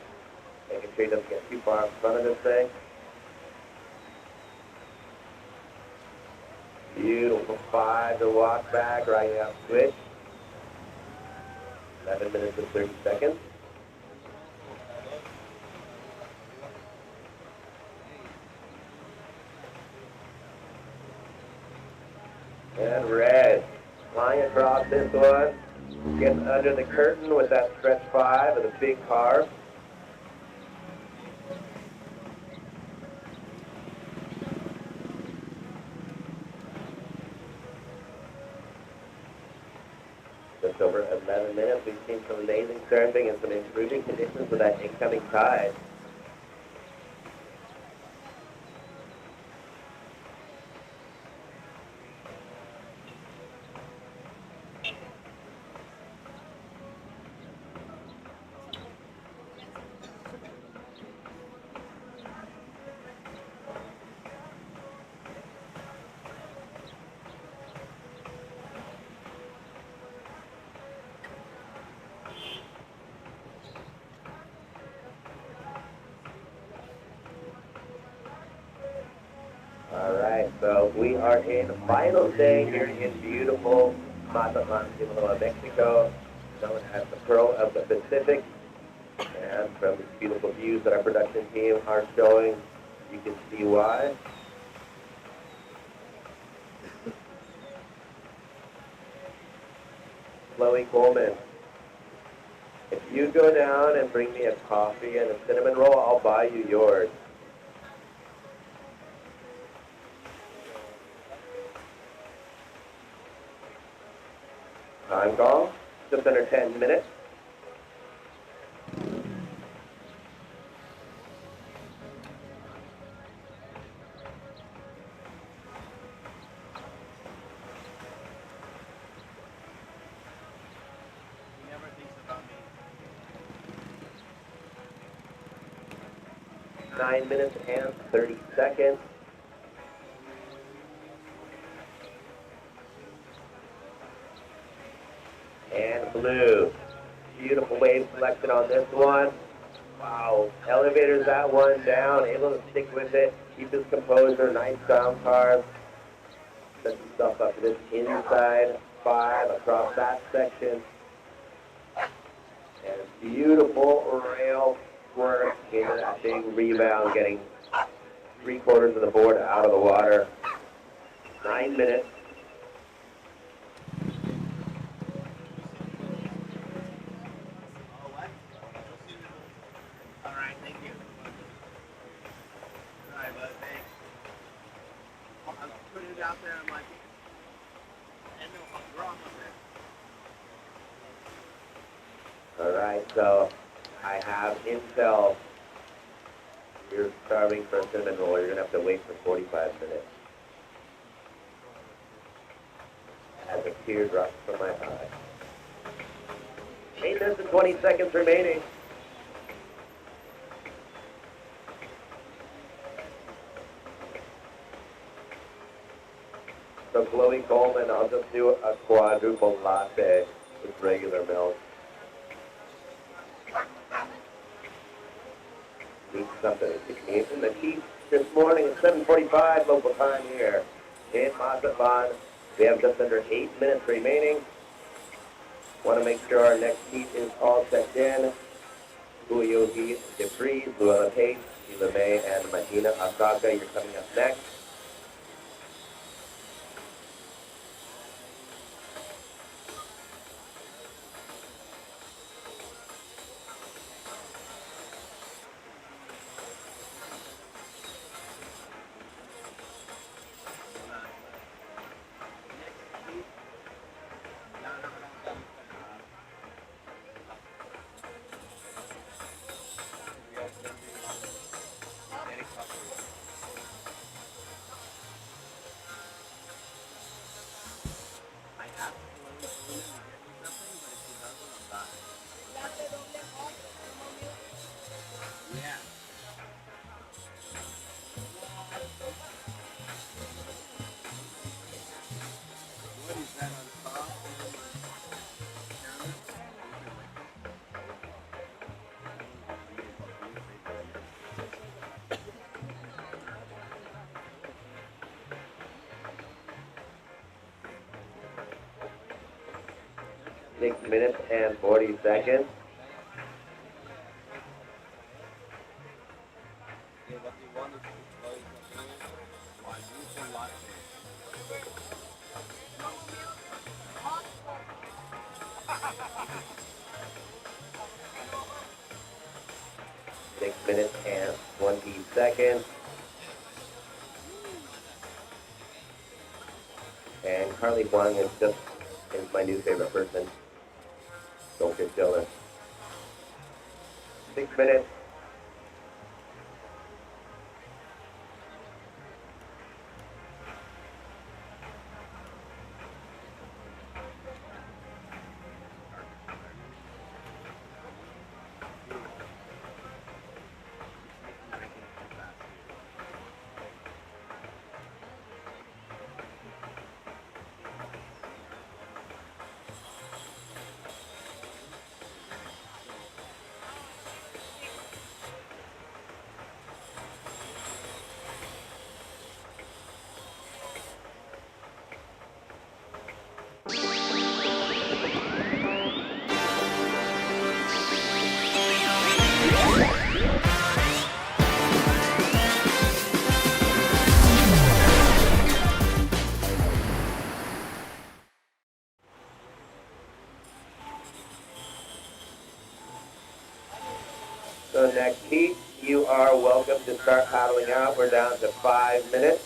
S1: Making sure he doesn't get too far in front of this thing. Beautiful 5 to walk back, right out switch. 11 minutes and 30 seconds. And red, flying across this one, gets under the curtain with that stretch 5 of the big car. Just over 11 minutes, we've seen some amazing surfing and some improving conditions with that incoming tide. All right, so we are in the final day here in beautiful Mazatlan, Mexico, known as the Pearl of the Pacific. And from these beautiful views that our production team are showing, you can see why. Chloe Coleman, if you go down and bring me a coffee and a cinnamon roll, I'll buy you yours. Time call, just under 10 minutes.
S2: He never thinks about me.
S1: 9 minutes and 30 seconds. And blue. Beautiful wave selection on this one. Wow. Elevators that one down, able to stick with it, keep his composure, nice down carve. Sets himself up to this inside 5 across that section. And beautiful rail work into that big rebound, getting 3/4 of the board out of the water. 9 minutes.
S2: Oh, what? All right, thank you. All right, bud, thanks. I was putting it out there, I'm like, and no, I'm wrong on that.
S1: All right, so I have intel. You're starving for a cinnamon roll. You're going to have to wait for 45 minutes. As a tear drops from my eye. 8 minutes and 20 seconds remaining. So Chloe Coleman, I'll just do a quadruple latte with regular milk. Need something to eat. In the heat this morning at 7:45 local time here in Mazatlan. We have just under 8 minutes remaining. Want to make sure our next heat is all checked in. Uyogi DeFries, Luella Pate, Sheila May, and Mahina Asaka, you're coming up next. Six minutes and 40 seconds. Six minutes and 20 seconds. And Carly Huang is my new favorite person. Don't get jealous. 6 minutes. So next heat, you are welcome to start paddling out. We're down to 5 minutes.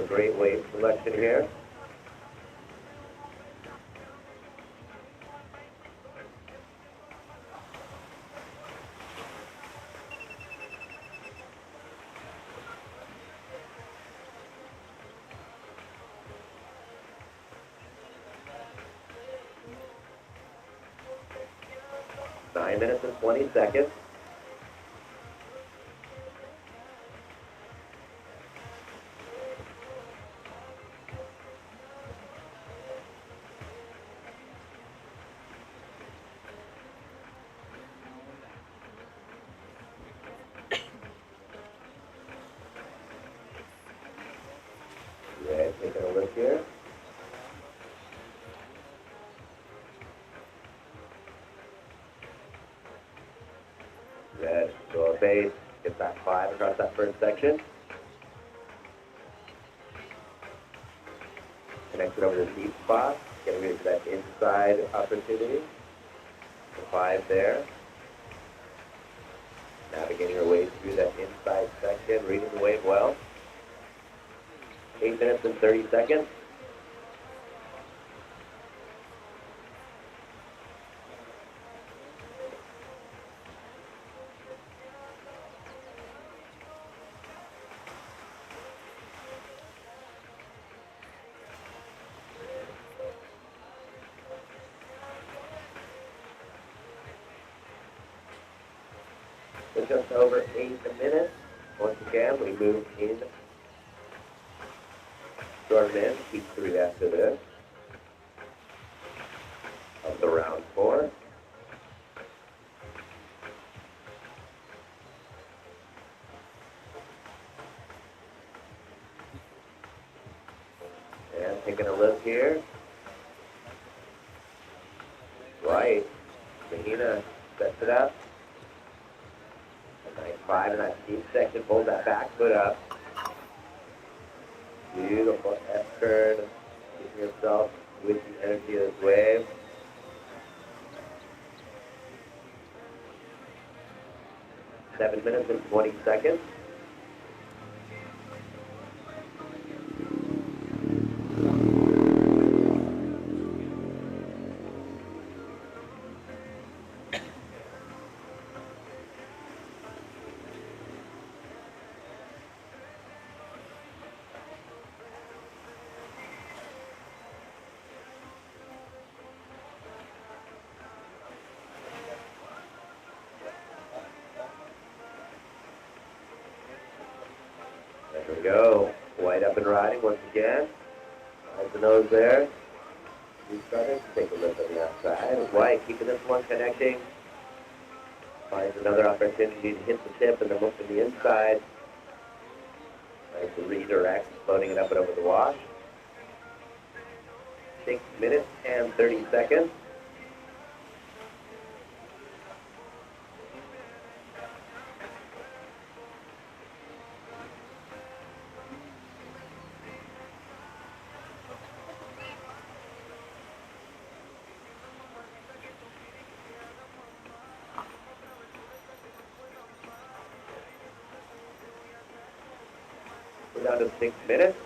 S1: a great weight selection here. Nine minutes and 20 seconds. Yeah, taking a look here. Red, go base, get that 5 across that first section. Connect it over to the deep spot, getting ready for that inside opportunity. The 5 there. Navigating our way through that inside section, reading the wave well. 8 minutes and 30 seconds. We're just over 8 minutes. Once again, we move in. Short in, keep 3 after this. Of the round 4. And taking a look here. Right. Mahina sets it up. A nice 5 in that deep section. Hold that back foot up. Beautiful S-turn. Keeping yourself with the energy of this wave. Seven minutes and 20 seconds. There we go. White up and riding once again. Eyes the nose there. We started to take a look on the outside. White keeping this one connecting. Finds another opportunity to hit the tip and then look to the inside. Nice redirect, floating it up and over the wash. 6 minutes and 30 seconds. We're down to 6 minutes.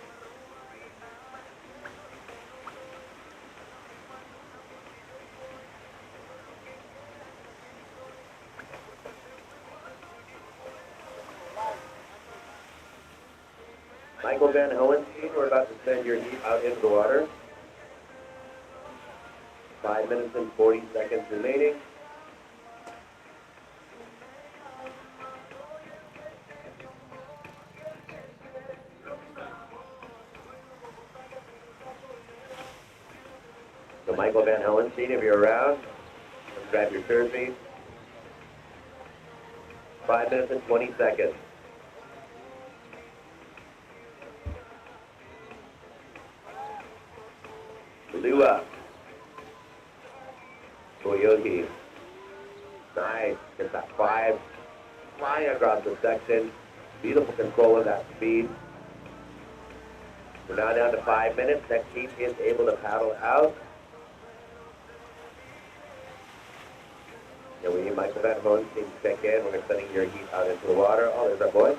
S1: Michael Van Hohenstein, we're about to send your heat out into the water. 5 minutes and 40 seconds remaining. So Michael Van Hohenstein, if you're around, let's grab your jersey. 5 minutes and 20 seconds. Blue up. Coyote. Nice. Get that 5. Flying across the section. Beautiful control of that speed. We're now down to 5 minutes. Next team is able to paddle out. And we need Michael Van Hohenstein to check in. We're sending your heat out into the water. Oh, there's our boy.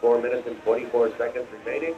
S1: 4 minutes and 24 seconds remaining.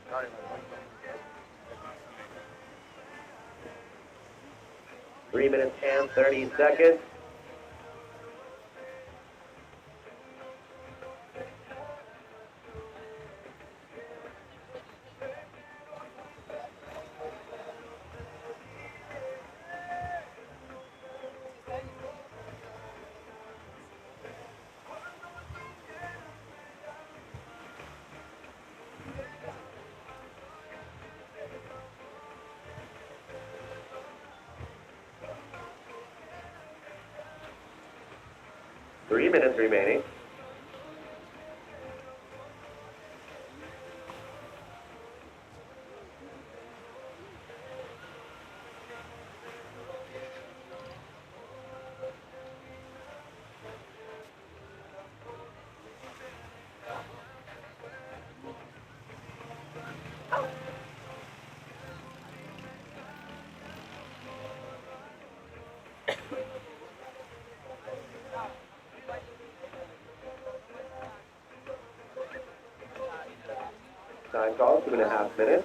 S2: Sorry.
S1: 3 minutes and 30 seconds. Three minutes remaining. Time call, 2.5 minutes.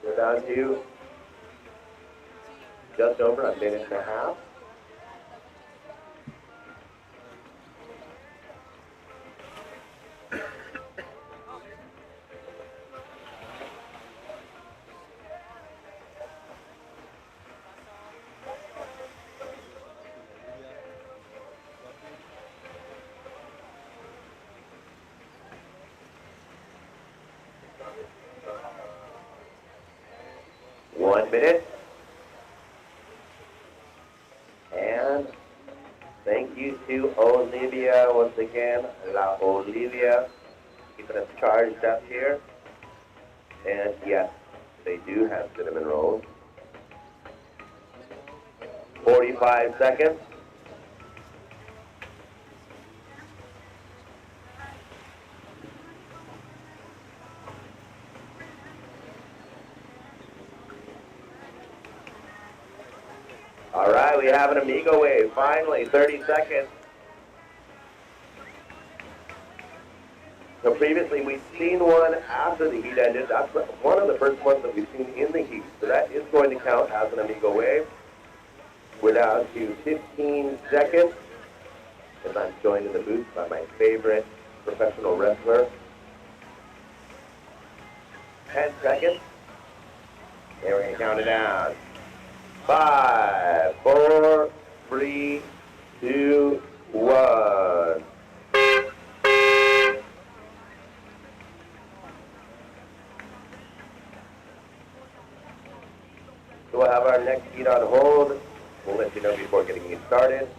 S1: We're down to just over a minute and a half. One minute. And thank you to Olivia once again, La Olivia, keeping us charged up here. And yes, they do have cinnamon rolls. 45 seconds. All right, we have an Amigo wave, finally, 30 seconds. So previously we'd seen one after the heat ended. That's one of the first ones that we've seen in the heat. So that is going to count as an Amigo wave. We're down to 15 seconds as I'm joined in the booth by my favorite professional wrestler. 10 seconds. And we're going to count it down. 5, 4, 3, 2, 1. So we'll have our next heat on hold. We'll let you know before getting it started.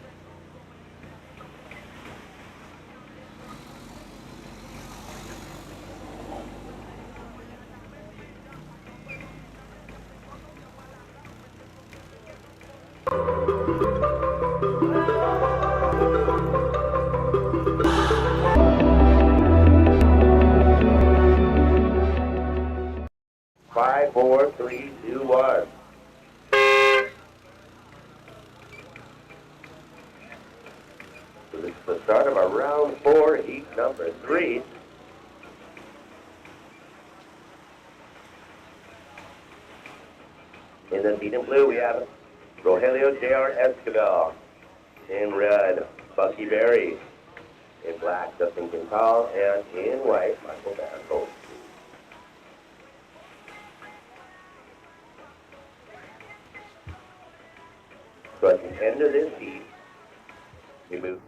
S1: Five, four, three, two, one. So this is the start of our round 4, heat number 3. In the heat in blue, we have Rogelio J.R. Escobar. In red, Bucky Berry. In black, Justin Quintal. And in white, Michael Barrow. So at the end of this heat, we move.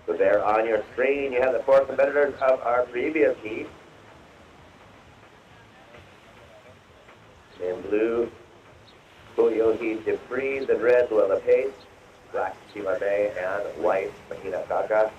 S1: So there on your screen, you have the 4 competitors of our previous heat. In blue, Julio Heat DeFreeze. In red, Luella Pace. Black, Sheila May. And white, Mahina Kaka.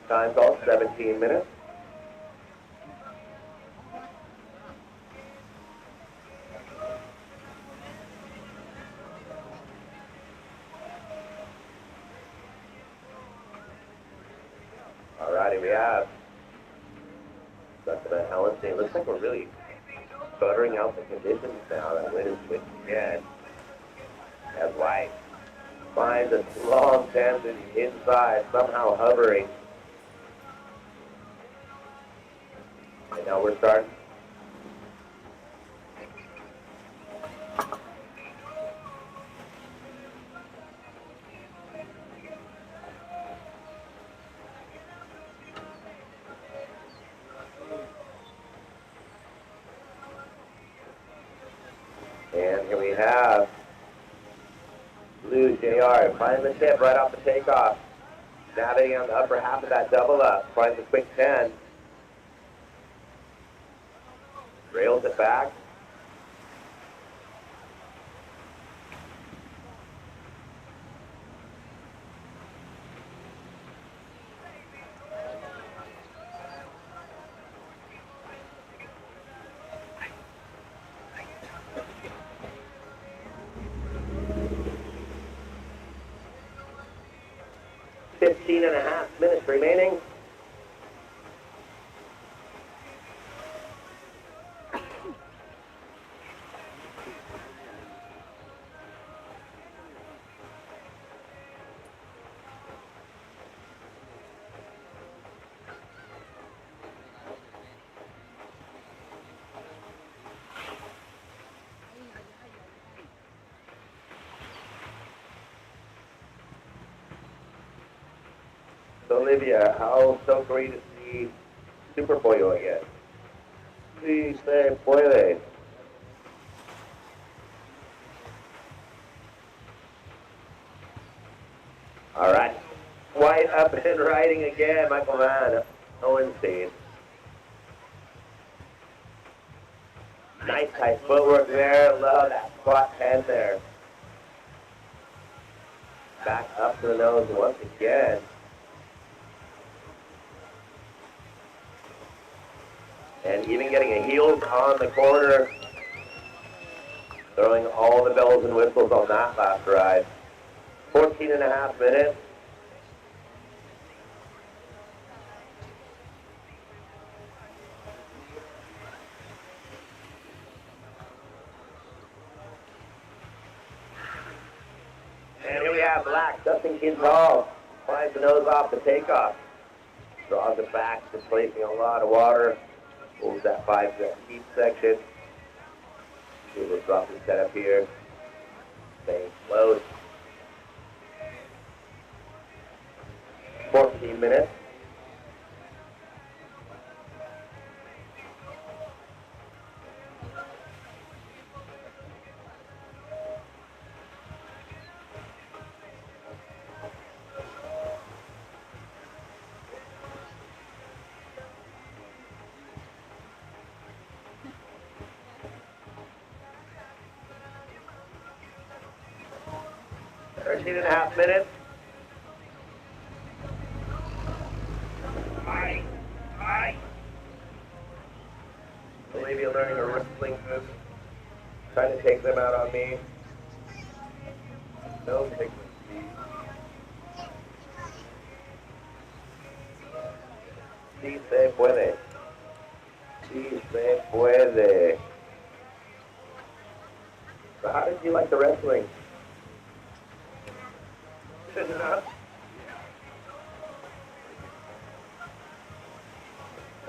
S1: Time call, 17 minutes. Alrighty, we have Dr. Helen saying, looks like we're really buttering out the conditions now. That wind is switching again. As White finds a long distance inside, somehow hovering. And now we're starting. And here we have Blue JR finds the tip right off the takeoff. Navigating on the upper half of that double up. Finds a quick 10. Rails it back. Fifteen and a half minutes remaining. Olivia, how stoked are you to see Super Pollo again? Sí se puede. All right. White up and riding again, Michael Van Hohenstein. Nice tight footwork there. Love that squat 10 there. Back up to the nose once again. And even getting a heels on the corner. Throwing all the bells and whistles on that last ride. 14 and a half minutes. And here we have Black, Dustin Quintal, finds the nose off the takeoff. Draws it back, displacing a lot of water. Pulls that 5 deep section. We'll drop the setup here. Staying close. 14 minutes. Thirteen and a half minutes. Olivia learning a wrestling move. Trying to take them out on me. No taking speed. Sí se puede. Sí se puede. So how did you like the wrestling? Good enough.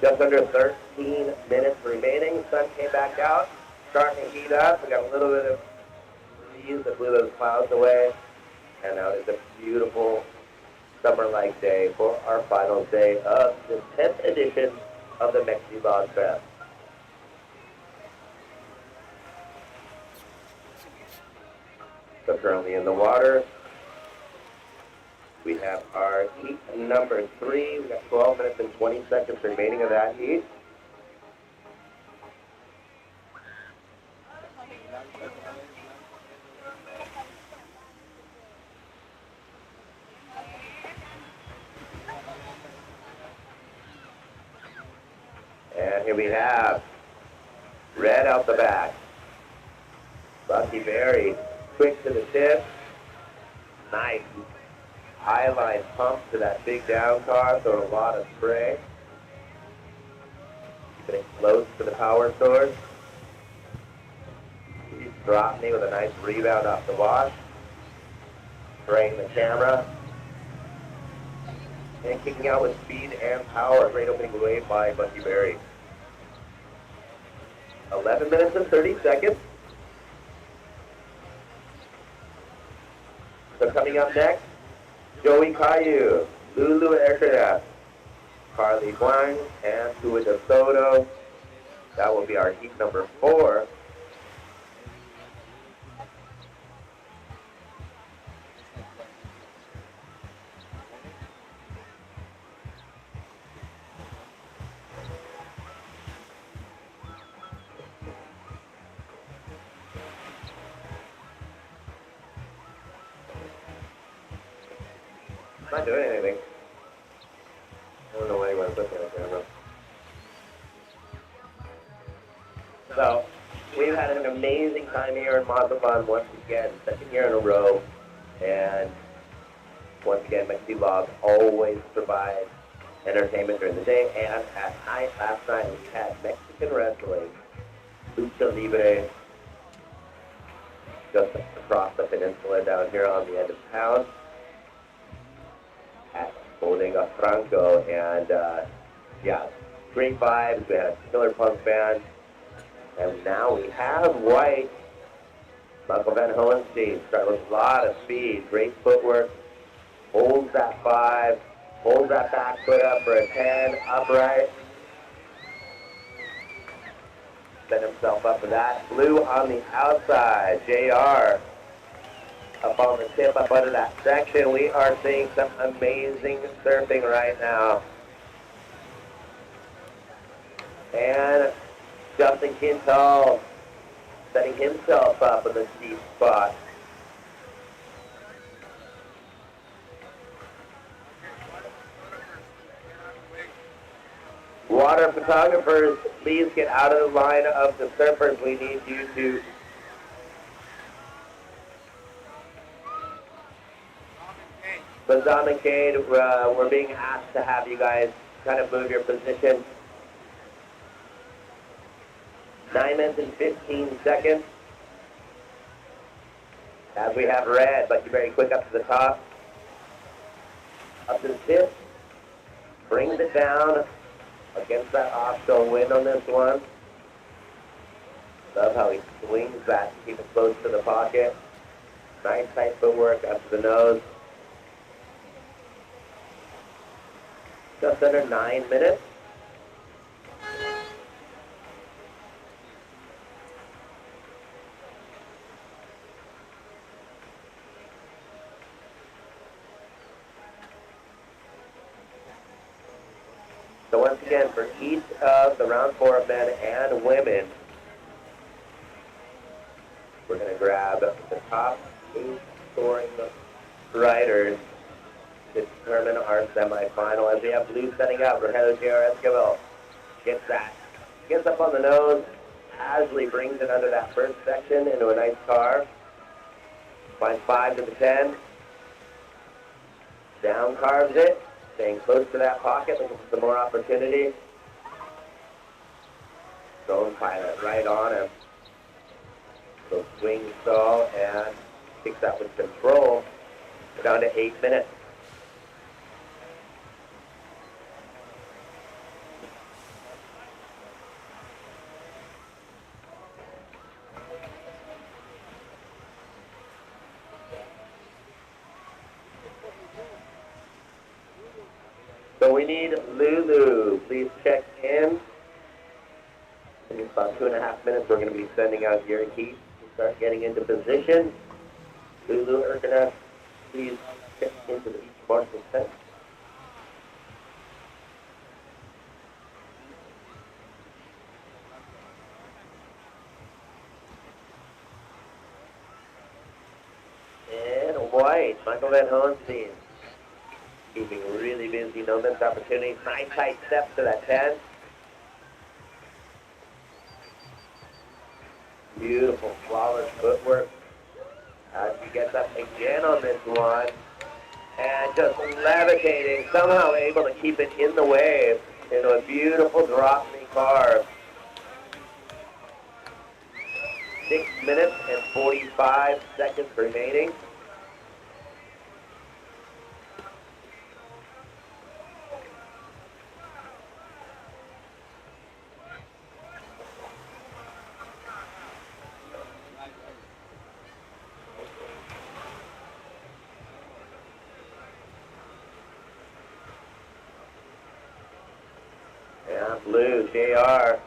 S1: Just under 13 minutes remaining. Sun came back out, starting to heat up. We got a little bit of breeze that blew those clouds away. And now it's a beautiful summer-like day for our final day of the 10th edition of the Mexi Log Fest. So currently in the water, we have our heat number 3. We got 12 minutes and 20 seconds remaining of that heat. And here we have red out the back. Lucky Berry, quick to the tip. Nice. High line pump to that big down car, so a lot of spray. Keeping it close to the power source. He's dropped me with a nice rebound off the wash. Spraying the camera. And kicking out with speed and power. Great opening wave by Lucky Berry. 11 minutes and 30 seconds. So coming up next, Joey Caillou, Lulu Ercada, Carly Huang, and Tua de Soto. That will be our heat number 4. Not doing anything. I don't know why anyone's looking at the camera. So, we've had an amazing time here in Mazatlan once again, second year in a row. And once again, Mexi Log always provides entertainment during the day. And at night, last night, we had Mexican wrestling, lucha libre, just across the peninsula down here on the end of town. At Bodega Franco, and yeah, great vibes. We had a killer punk band, and now we have White. Michael Van Hohenstein starting with a lot of speed, great footwork, holds that 5, Hold that back foot up for a 10, upright. Set himself up for that. Blue on the outside, JR. Up on the tip, up under that section. We are seeing some amazing surfing right now. And Justin Quintal setting himself up in the steep spot. Water photographers, please get out of the line of the surfers. We need you to Bazan and Cade, we're being asked to have you guys kind of move your position. 9 minutes and 15 seconds. As we have red, but you're very quick up to the top. Up to the tip. Brings it down against that offshore wind on this one. Love how he swings that to keep it close to the pocket. Nice tight footwork up to the nose. Just under 9 minutes. So once again, for each of the round 4 men and women, we're going to grab the top 8 scoring riders to determine our semifinal. As we have blue setting up, Rogelio J.R. Esquivel gets up on the nose. Asley brings it under that first section into a nice car. Finds 5 to the 10. Down carves it, staying close to that pocket, looking for some more opportunity. Drone pilot right on him. So swing stall and kicks that with control. We're down to 8 minutes. So we need Lulu. Please check in. In about 2.5 minutes, we're going to be sending out your keys to start getting into position. Lulu are going to please check into the beach marshal tent. And white, Michael Van Hoenstein. Keeping really busy, no missed opportunities. Nice tight steps to that 10. Beautiful, flawless footwork. As he gets up again on this one. And just levitating, somehow able to keep it in the wave into a beautiful drop knee carve. 6 minutes and 45 seconds remaining. Yeah, blue, JR.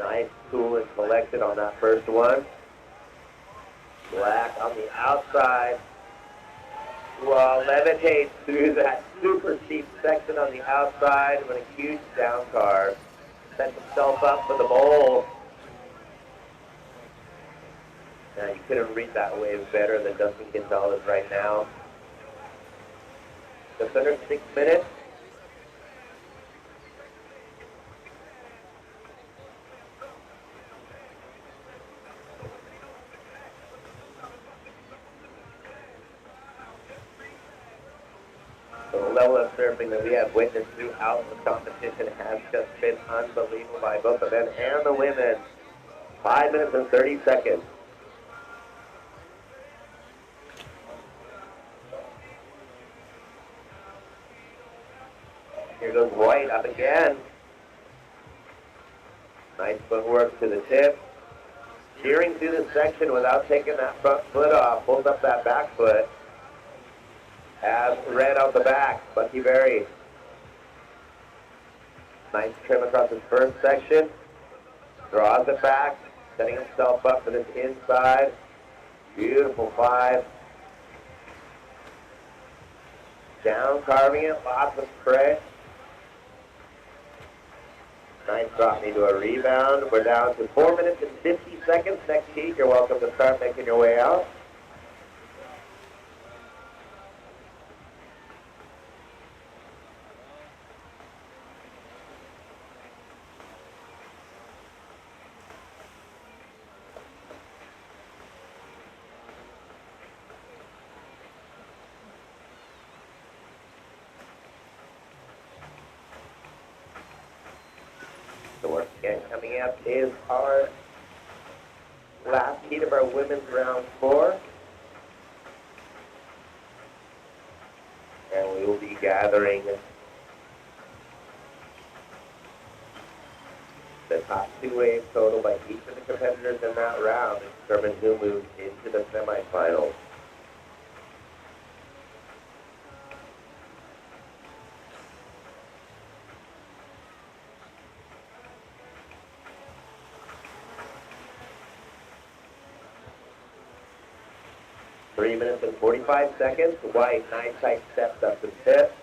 S1: Nice, cool, and collected on that first one. Black on the outside. Well, levitates through that super steep section on the outside with a huge down card. Sets himself up for the bowl. Now, you couldn't read that wave better than Justin Gonzalez right now. Just under 6 minutes. The level of surfing that we have witnessed throughout the competition has just been unbelievable by both the men and the women. 5 minutes and 30 seconds. Here goes White up again. Nice footwork to the tip. Steering through the section without taking that front foot off. Pulls up that back foot. Has red on the back, Bucky Berry. Nice trim across his first section. Draws it back, setting himself up for this inside. Beautiful 5. Down, carving it, lots of spray. Nice drop into a rebound. We're down to 4 minutes and 50 seconds. Next heat, you're welcome to start making your way out. So once again, coming up is our last heat of our women's round 4. And we will be gathering the top 2 waves total by each of the competitors in that round to determine who moves into the semifinals. Three minutes and 45 seconds. White, nice tight steps up to the tip.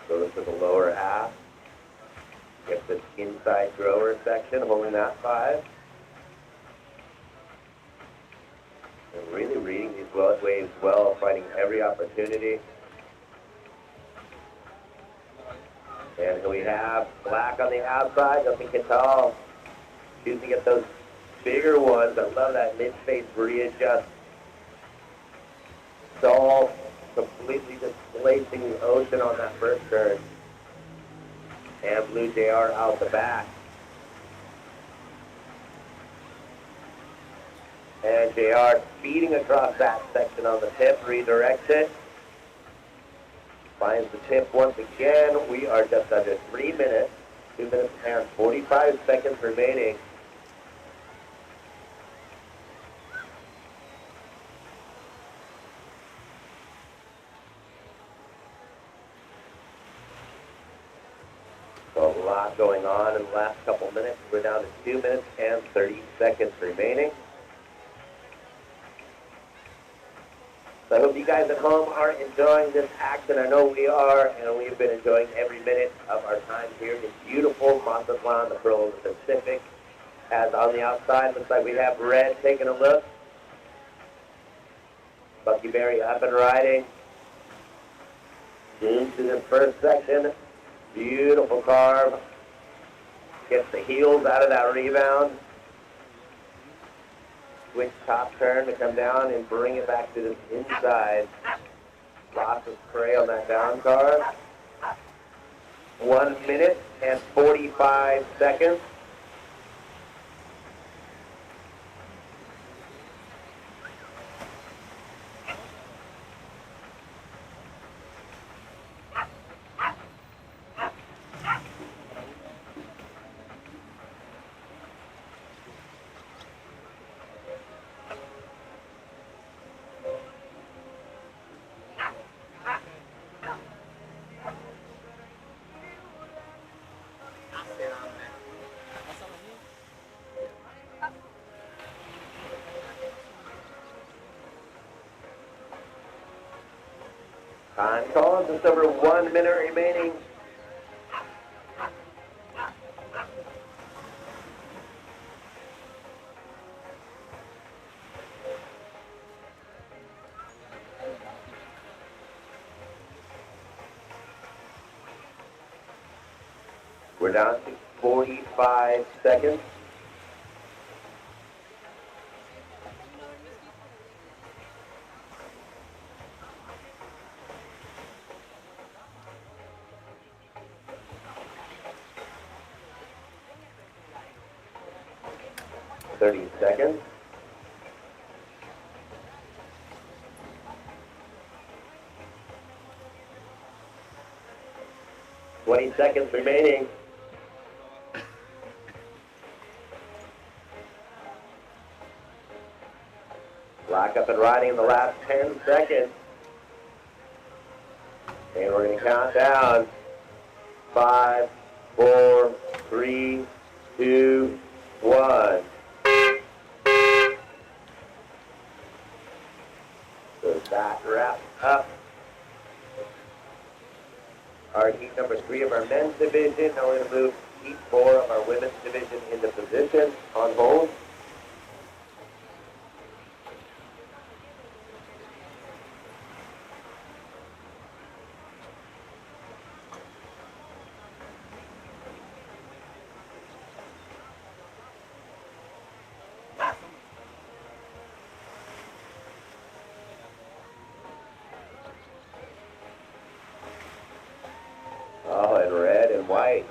S1: Goes to the lower half. Gets this inside grower section, holding that 5. And really reading these waves well, finding every opportunity. And we have black on the outside, nothing can tell. Choosing at those bigger ones. I love that mid-face readjust. Stall, completely displacing the ocean on that first turn. And Blue JR out the back. And JR speeding across that section on the tip, redirects it. Finds the tip once again. We are just under 3 minutes. 2 minutes and 45 seconds remaining. So a lot going on in the last couple minutes. We're down to 2 minutes and 30 seconds remaining. So I hope you guys at home are enjoying this action. I know we are, and we've been enjoying every minute of our time here in beautiful Mazatlan, the Pearl of the Pacific. As on the outside, looks like we have red taking a look. Bucky Berry up and riding. Into the first section. Beautiful carve. Gets the heels out of that rebound. Switch top turn to come down and bring it back to the inside. Lots of spray on that down carve. 1 minute and 45 seconds. Time call, just over 1 minute remaining. We're down to 45 seconds. Thirty seconds. Twenty seconds remaining. Lock up and riding in the last 10 seconds. And we're going to count down. 5, 4, 3, 2, 1. So that wraps up our heat number 3 of our men's division. Now we're going to move heat 4 of our women's division into position on hold. Oh, and red and white,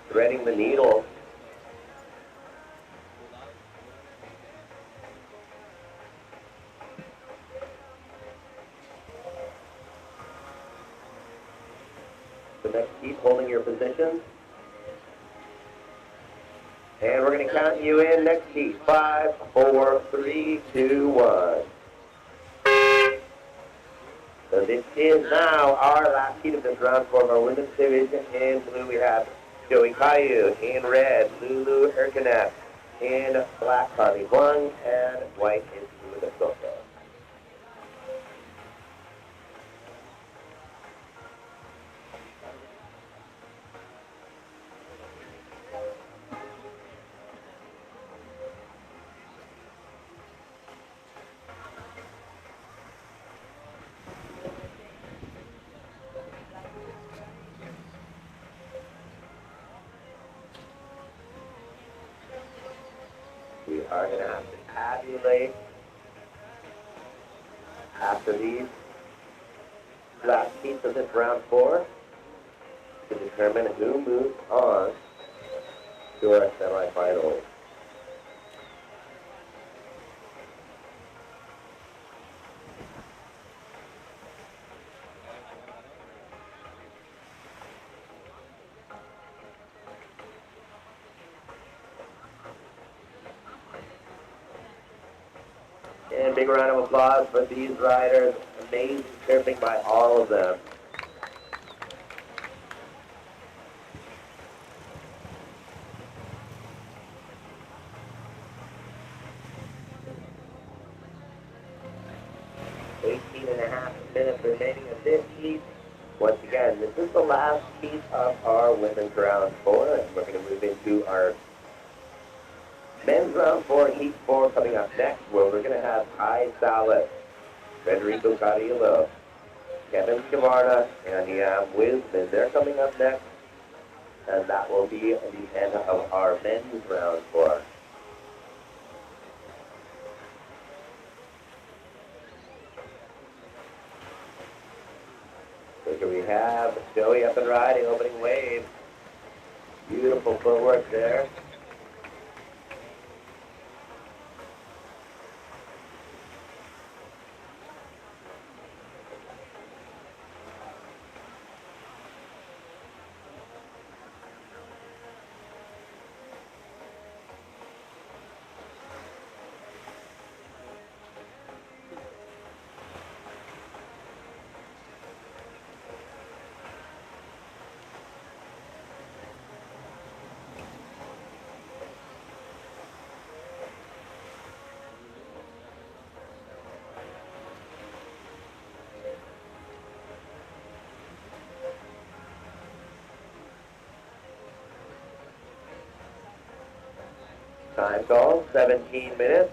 S1: threading the needle. So next, keep holding your position. And we're going to count you in next heat. 5, 4, 3, 2, 1. So this is now our last heat of this round for our women's division. In blue we have Joey Caillou. In red, Lulu Erkanev. In black, Carly Wang. And white is Lulu Soto. We are going to have to tabulate after these last heats of this round 4 to determine who moves on to our semifinals. And big round of applause for these riders. Amazing surfing by all of them. Minutes remaining of this heat. Once again, this is the last heat of our women's round 4, and we're going to move into our men's round 4, heat 4 coming up next, where we're going to have Ty Salas, Federico Carrillo, Kevin Cavarna, and Yam Wisman. They're coming up next, and that will be the end of our men's round 4. So here we have Joey up and riding, opening wave. Beautiful footwork there. Time call, 17 minutes.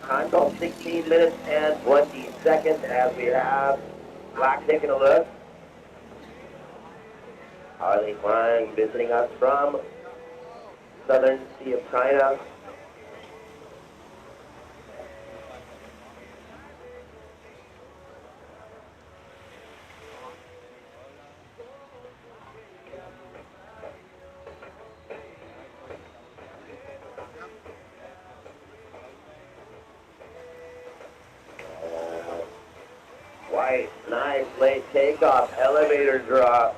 S1: Time call 16 minutes and 20 seconds as we have Black taking a look. Harley Huang visiting us from Southern Sea of China. White, nice late takeoff, elevator drop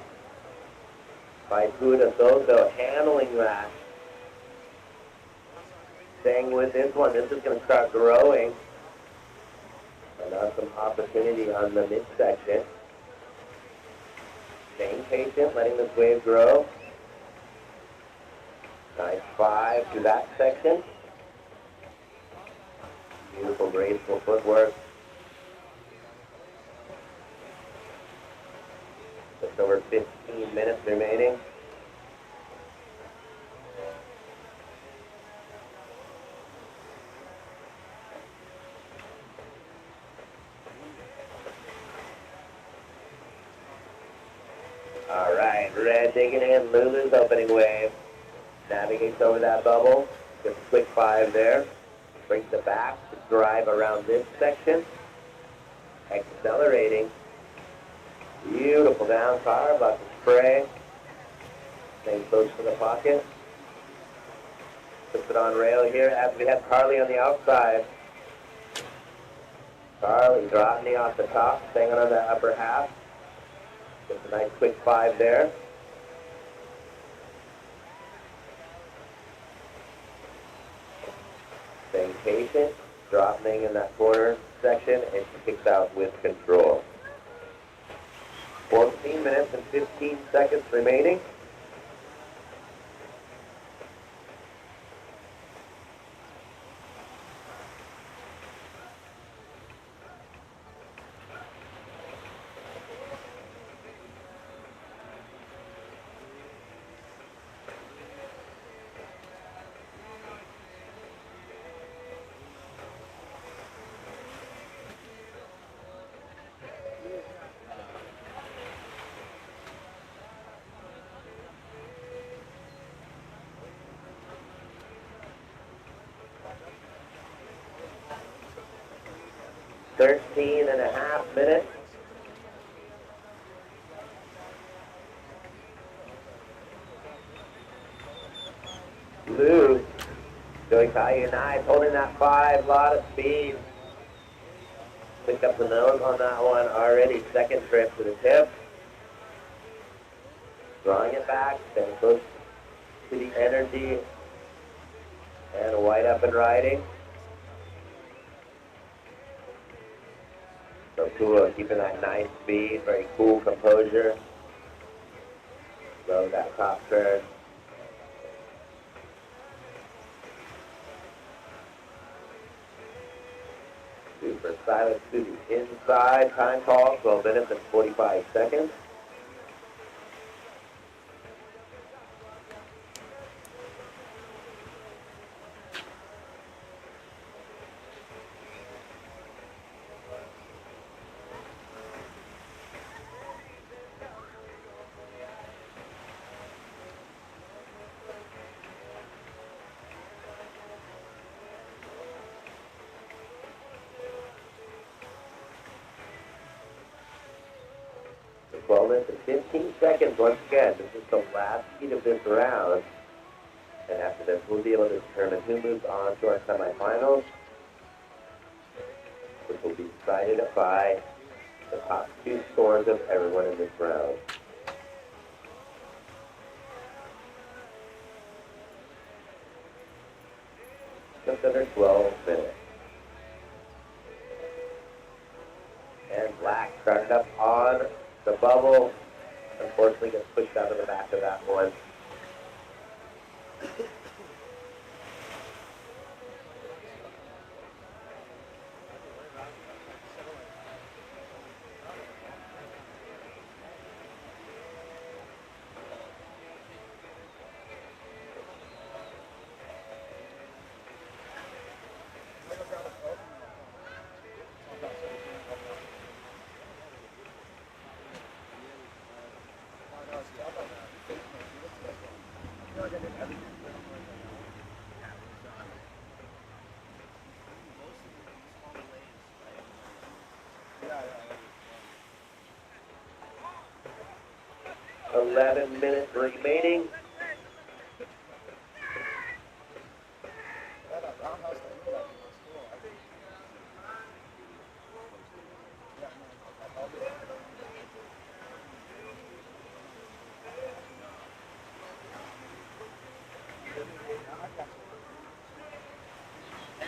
S1: by Buda Soto, handling that. Staying with this one, this is going to start growing. And have some opportunity on the midsection. Staying patient, letting this wave grow. Nice 5 to that section. Beautiful, graceful footwork. Just over 15 minutes remaining. All right, red digging in, Lulu's opening wave. Navigates over that bubble. Just a quick 5 there. Brings it back to drive around this section. Accelerating. Beautiful down car, about to spray. Staying close to the pocket. Puts it on rail here as we have Carly on the outside. Carly dropping off the top, staying on the upper half. Just a nice quick 5 there. Staying patient, dropping in that corner section, and she kicks out with control. 14 minutes and 15 seconds remaining. Thirteen and a half minutes. Lou doing value nice, holding that 5, lot of speed. Picked up the nose on that one already, second trip to the tip. Drawing it back, staying close to the energy. And White up and riding. So cool, keeping that nice speed, very cool composure. Love that top turn. Super silent to the inside. Time call, 12 minutes and 45 seconds. So 12 minutes and 15 seconds once again. This is the last heat of this round. And after this, we'll be able to determine who moves on to our semifinals, which will be decided by the top 2 scores of everyone in this round. Just under 12 minutes. And Black started up on the bubble. Unfortunately gets pushed out of the back of that one.
S2: Yeah.
S1: 11 minutes remaining.
S2: That roundhouse that you got was cool. Yeah,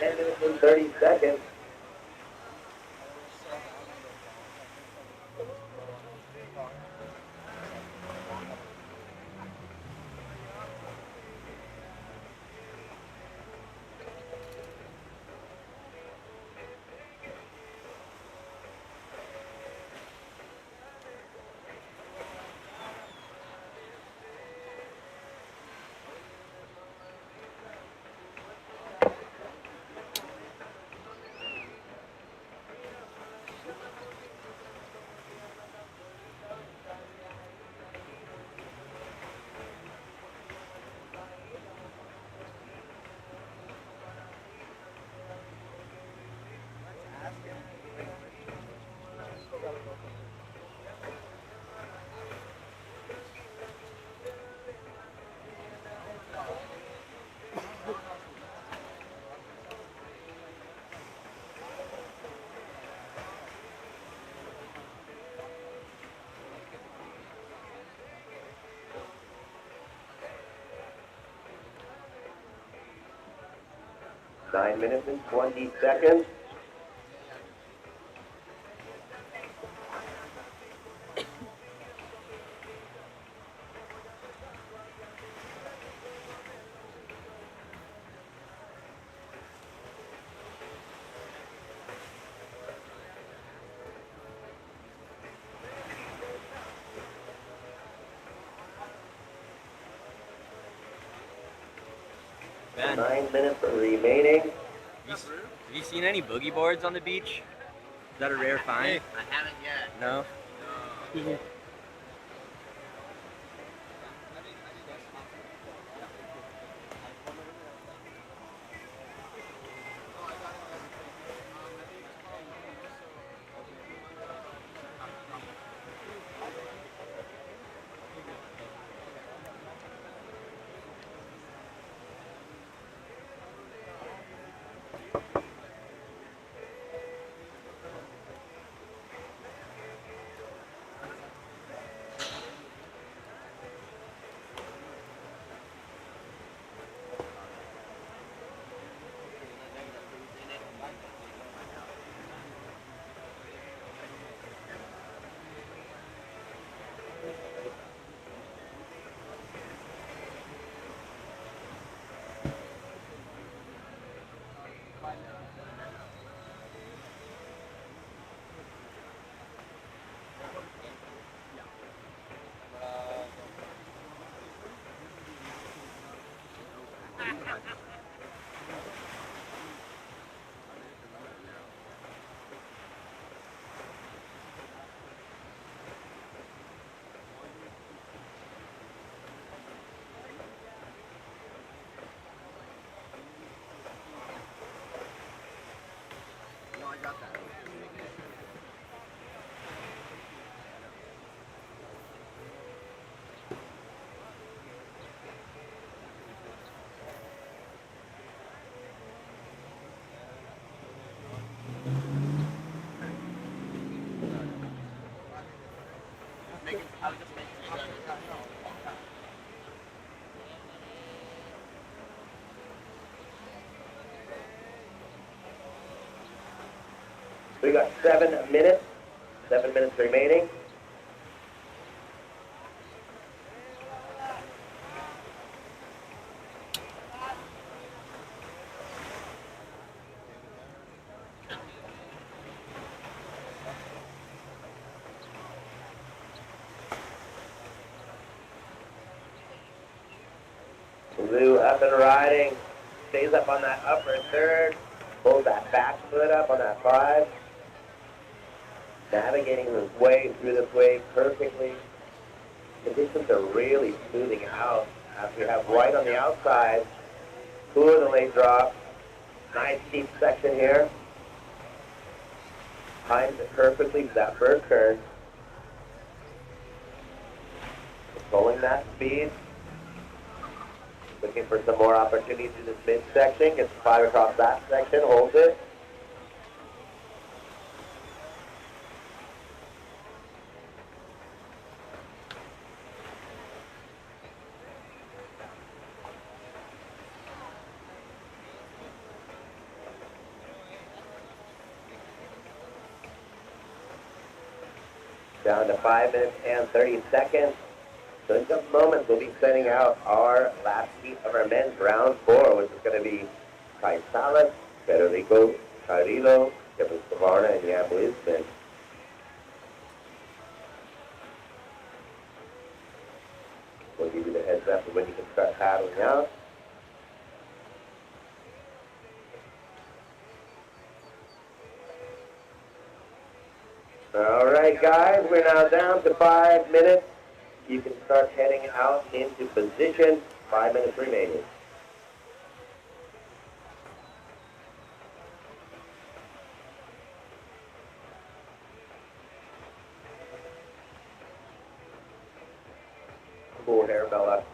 S2: no,
S1: 10 minutes and 30 seconds. Nine minutes and 20 seconds.
S3: Ben,
S1: 9 minutes remaining.
S3: have you seen any boogie boards on the beach? Is that a rare find?
S4: I haven't yet.
S3: No?
S4: No, I got that. I was just making
S1: We got 7 minutes. 7 minutes remaining. Lou up and riding. Stays up on that upper third. Pulls that back foot up on that 5. Navigating his way through this wave perfectly. Conditions are really smoothing out. As we have white on the outside, cool the late drop. Nice deep section here. Times it perfectly for that first turn. Controlling that speed. Looking for some more opportunities in this midsection. Gets 5 across that section, holds it. Down to 5 minutes and 30 seconds. So in just moments, we'll be sending out our last heat of our men's round 4, which is going to be Kai Salas, Federico Carrillo, Kevin Savarna, and Jan Lisbon. We'll give you the heads up of when you can start paddling out. All right, guys, we're now down to 5 minutes. You can start heading out into position. 5 minutes remaining. Cool hair, Bella.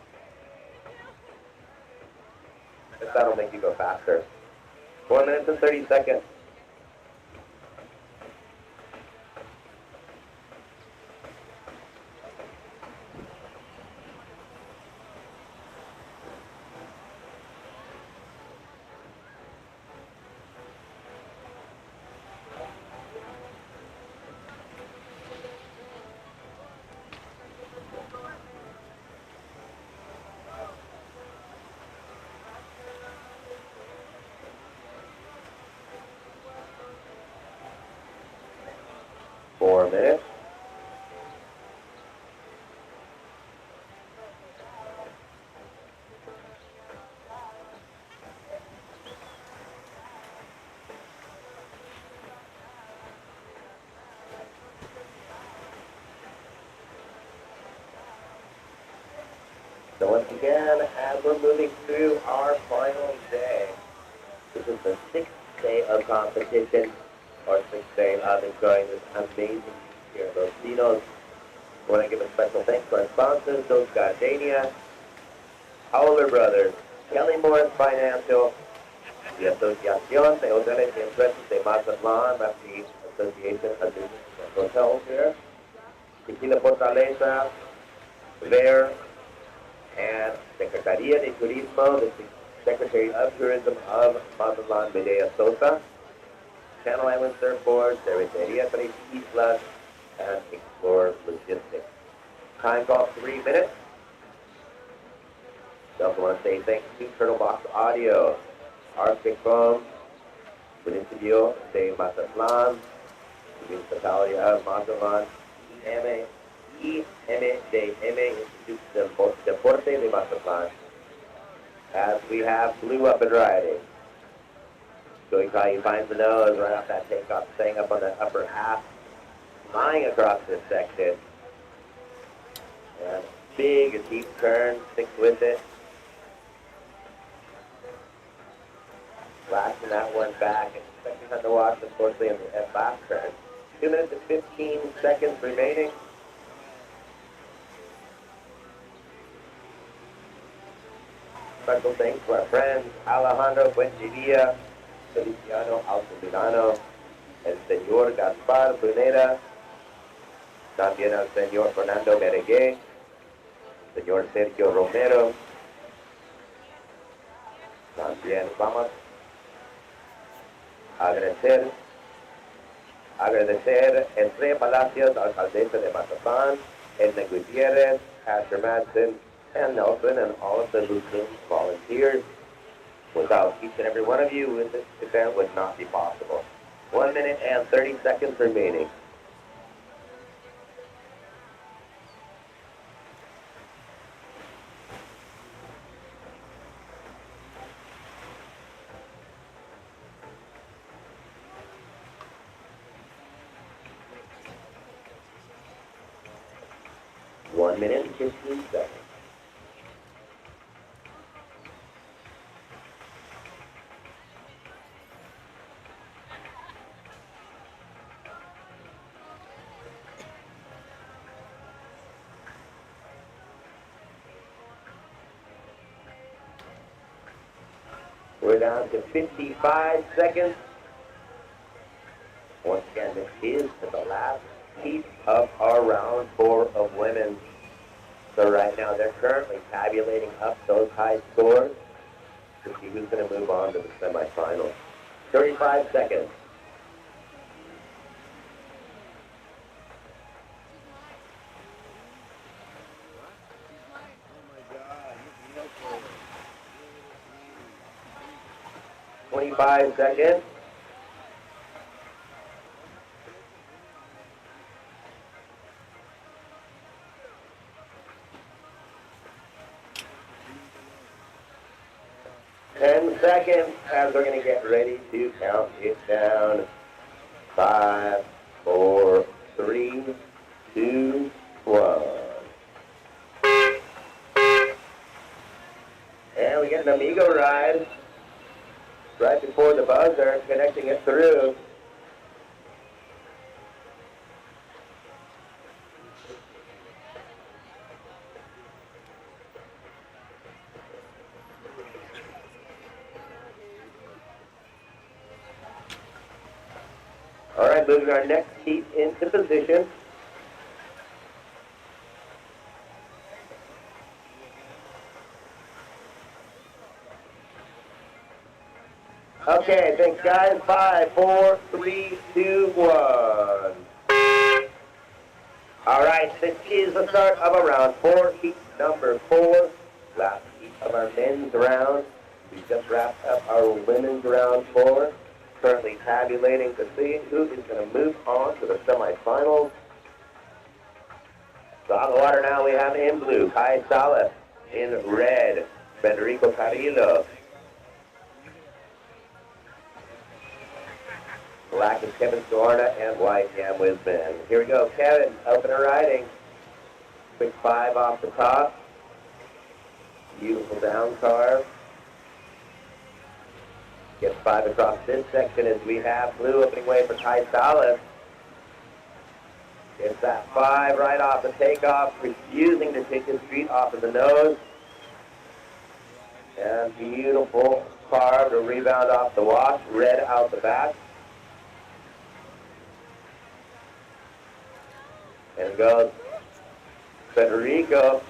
S1: That'll make you go faster. 4 minutes and 30 seconds. Minutes. So once again, as we're moving through our final day, this is the 6th day of competition, or 6th day of enjoying this amazing here. Los Dinos, I want to give a special thanks to our sponsors, Dos Gardenia, Howler Brothers, Kelly Morris Financial, the Asociación de Hoteles y Empresas de Mazatlán, that's the Association of Business and Hotels here, Tequila Fortaleza, Ver, and Secretaría de Turismo, the Secretary of Tourism of Mazatlan, Medea Sosa, Channel Island Surfboard, Cervecería Tres Islas, and Explore Logistics. Time call 3 minutes. I also want to say thanks to Turtle Box Audio, Arctic Foam, Municipio de Mazatlan, Municipality of Mazatlan, IMDM, Institute de Deporte de Mazatlan, as we have Blue Up and Riding. So you find the nose right off that takeoff, staying up on the upper half, flying across this section. And big, deep turn, sticks with it. Flashing that one back, expecting her to watch, unfortunately, in the last turn. 2 minutes and 15 seconds remaining. Special thanks to our friends Alejandro Fuenchivilla, Feliciano Altamirano, el señor Gaspar Brunera, también al señor Fernando Meregué, señor Sergio Romero. También vamos a agradecer Entre Palacios, alcaldesa de Mazatlán, Edna Gutierrez, Asher Madsen, and Nelson, and all of the Lutheran volunteers. Without each and every one of you, this event would not be possible. 1 minute and 30 seconds remaining. One minute and 15 seconds. We're down to 55 seconds. Once again, this is the last heat of our round 4 of women. So right now they're currently tabulating up those high scores to see who's going to move on to the semifinals. 35 seconds.
S4: Oh my God, you're beautiful.
S1: 25 seconds. Ten seconds as we're going to get ready to count it down. 5, 4, 3, 2, 1. And we get an Amigo ride right before the buzzer, connecting it through. All right, moving our next heat into position. Okay, thanks guys. 5, 4, 3, 2, 1. All right, this is the start of a round 4, heat number 4. Last heat of our men's round. We just wrapped up our women's round 4. Currently tabulating to see who is going to move on to the semifinals. So on the water now we have in blue, Kai Salas. In red, Federico Carrillo. Black is Kevin Sorna, and white Cam Wisman. Here we go, Kevin, opener riding. Quick 5 off the top. Beautiful down carve. Gets 5 across this section as we have blue opening way for Kai Salas. Gets that 5 right off the takeoff, refusing to take his feet off of the nose. And beautiful carve to rebound off the wash, red out the back. And it goes. Federico,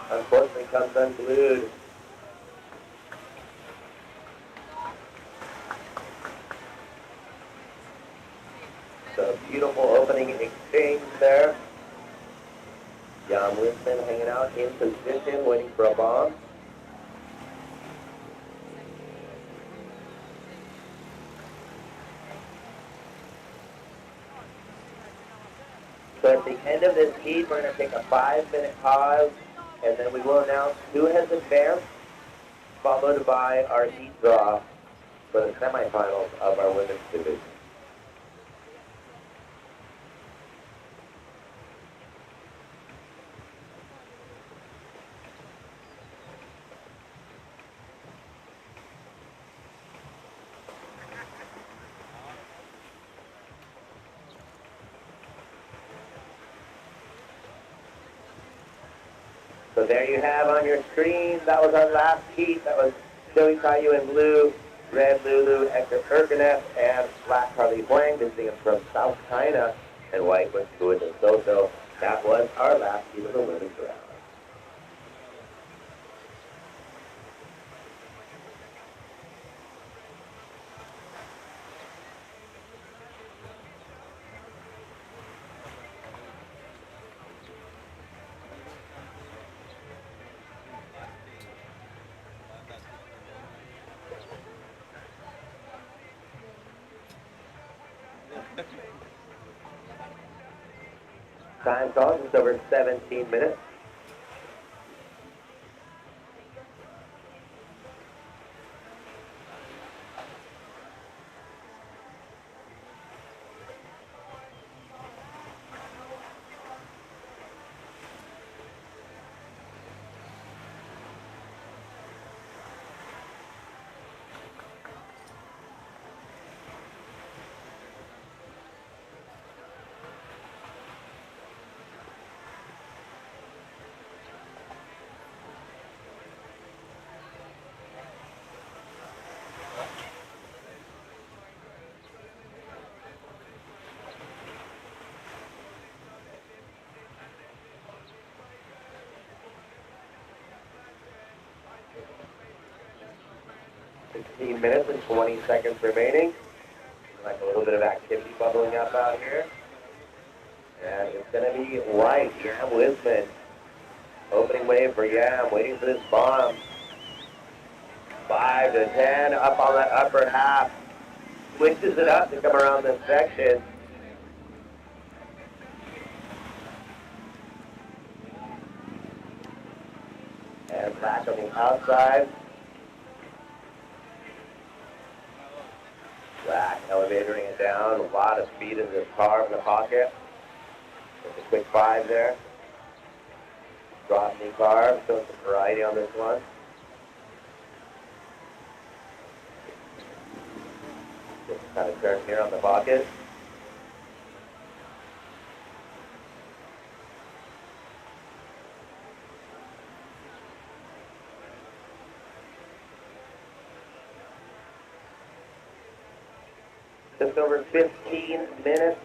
S1: unfortunately, comes unglued. So beautiful opening exchange there. Jan Wisman hanging out in position, waiting for a bomb. So at the end of this heat, we're going to take a 5-minute pause, and then we will announce who has advanced, followed by our heat draw for the semifinals of our women's division. So there you have on your screen, that was our last heat. That was Joey Caillou in blue, red Lulu, Hector Kirkeneff, and black Carly Huang, visiting us from South China, and white was Kuit and Soto. That was our last heat of the women's round. Time call just over 17 minutes. 16 minutes and 20 seconds remaining. Like a little bit of activity bubbling up out here. And it's going to be White, Yam Wisman. Opening wave for Yam, waiting for this bomb. 5 to 10, up on that upper half. Switches it up to come around this section. And back on the outside. Back, elevatoring it down. A lot of speed in this car in the pocket. Just a quick 5 there. Drop knee carb, showing some variety on this one. Just kind of turn here on the pocket. Just over 15 minutes.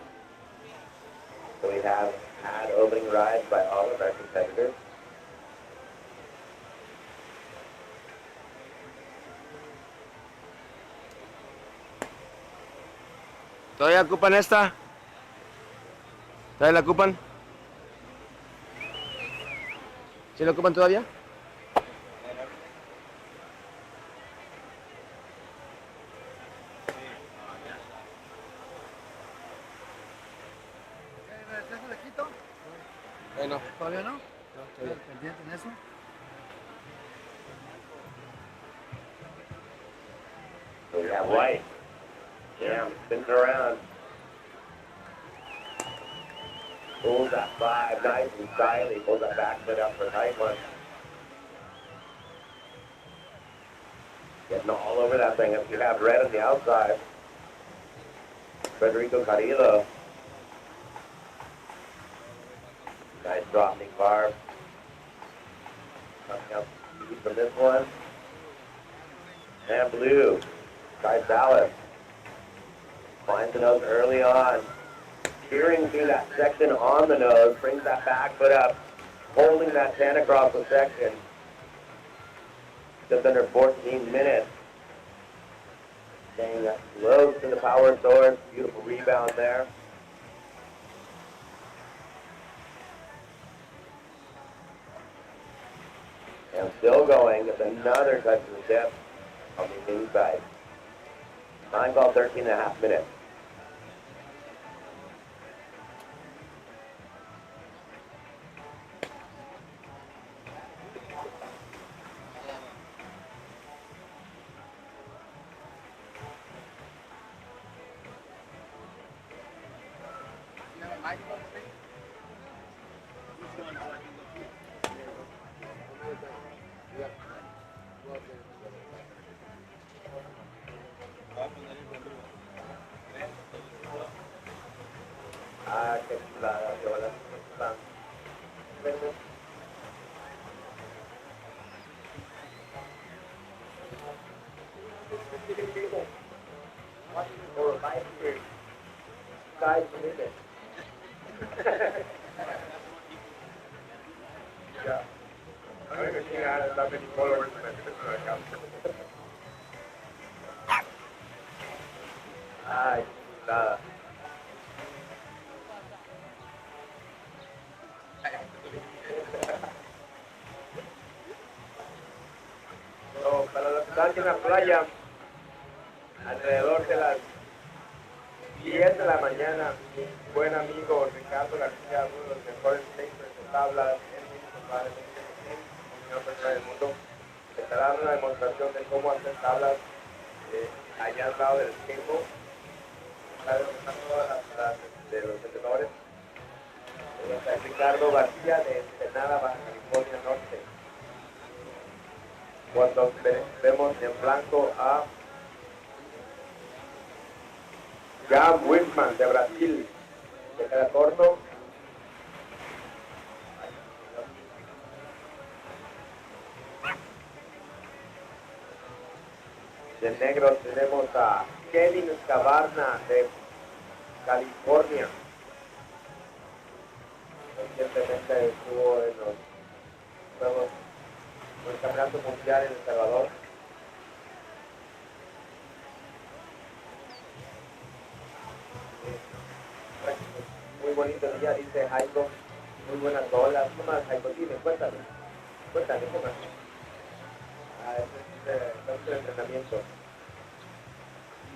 S1: So we have had opening rides by all of our competitors.
S2: ¿Todavía ocupan esta? ¿Todavía la ocupan? ¿Sí la ocupan todavía?
S4: ¿Eso le quito?
S2: Bueno.
S4: ¿Todavía no?
S2: No, todavía.
S4: ¿Pendiente en eso?
S1: So we have White. Yeah, spinning around. Pulls that 5, nice and stylish. Pulls that back foot up for a tight one. Getting all over that thing. If you have red on the outside. Federico Carrillo. Nice drop knee carb. Coming up speed from this one. And blue. Sky Salas. Finds the nose early on. Steering through that section on the nose. Brings that back foot up. Holding that 10 across the section. Just under 14 minutes. Staying that close to the power source. Beautiful rebound there. And still going. It's another touch of the tip on the inside. Time call 13.5 minutes. Ah, qué chulada, qué bolas. Sky's the limit. Yeah. I don't even think I had that many followers when I did it on account. Ay, nada. So, para los que están aquí en la playa, alrededor de las 10 de la mañana, mi buen amigo Ricardo García, uno de los mejores takers de tablas en México, probablemente en la persona del mundo, estará dando una demostración de cómo hacer tablas allá al lado del skateboard. Claro, están todas las de los entrenadores. Está Ricardo García de Ensenada, Baja California Norte. Cuando vemos en blanco a Jan Wilman de Brasil, de queda corto. De negro tenemos a Kevin Cabarna de California. Recientemente estuvo en los Juegos del Campeonato Mundial en El Salvador. bonito día, dice Jaiko. Muy buenas olas. ¿Qué más, Jaiko? Dime, cuéntame. Cuéntame, ¿qué más? Ese es el entrenamiento.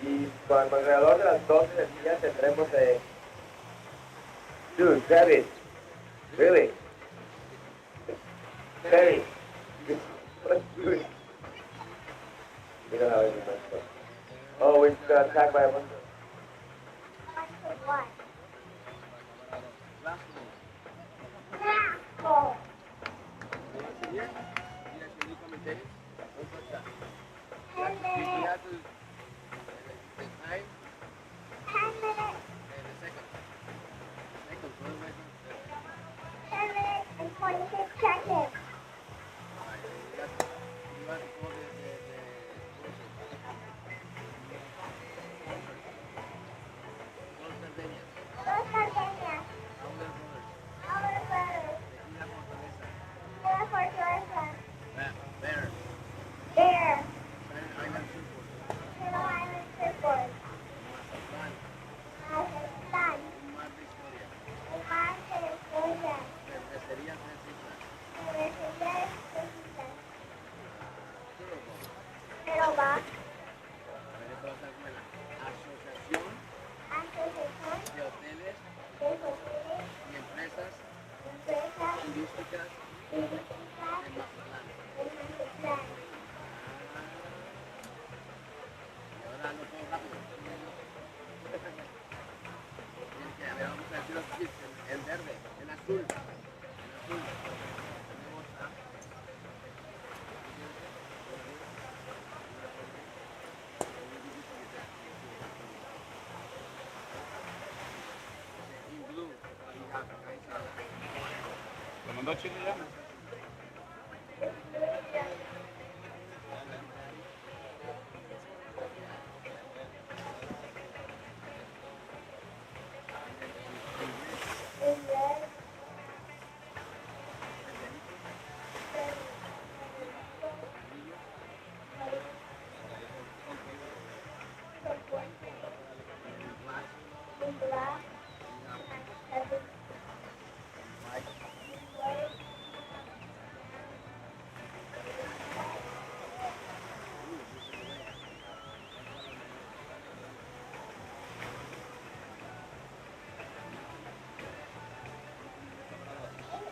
S1: Y cuando alrededor de las 12 del día tendremos Dude, David, really? Hey, let's do it. We don't have any much. Oh, it's attacked by a bunch of...
S5: What?
S2: Here, mira, si no commentaries, don't touch that. You have to, the time,
S5: 10 minutes,
S2: and the second. Second, so otherwise,
S5: 10 minutes and 26 seconds.
S2: you have to call Los Sardeñas,
S5: Los Sardeñas,
S2: Auler Brothers,
S5: Our Brothers,
S2: Tequila Fortaleza,
S5: La Fortaleza,
S2: Bear,
S5: Bear,
S2: Silent Island Surfboard,
S5: Little Island Surfboard,
S2: Mazatlán,
S5: Mazatlán,
S2: Un Mar de Historia,
S5: El Mar de Historia,
S2: Cervecería Tres Islas,
S5: Universidad de Texas,
S2: Turbo,
S5: Aerobox,
S2: Asociación
S5: Asociación
S2: de Hoteles
S5: de Hoteles,
S2: y Empresas
S5: Empresas
S2: Turísticas
S5: Turísticas
S2: en Mazatlán.
S5: de Mazatlán.
S2: Y ahora hazlo todo rápido. Tienes que, a ver, vamos a decir los chips en verde, en azul. En azul. Tenemos a... In blue, we have Kaisala.
S6: ¿Lo mandó Chile ya?
S5: In red, in black, and white.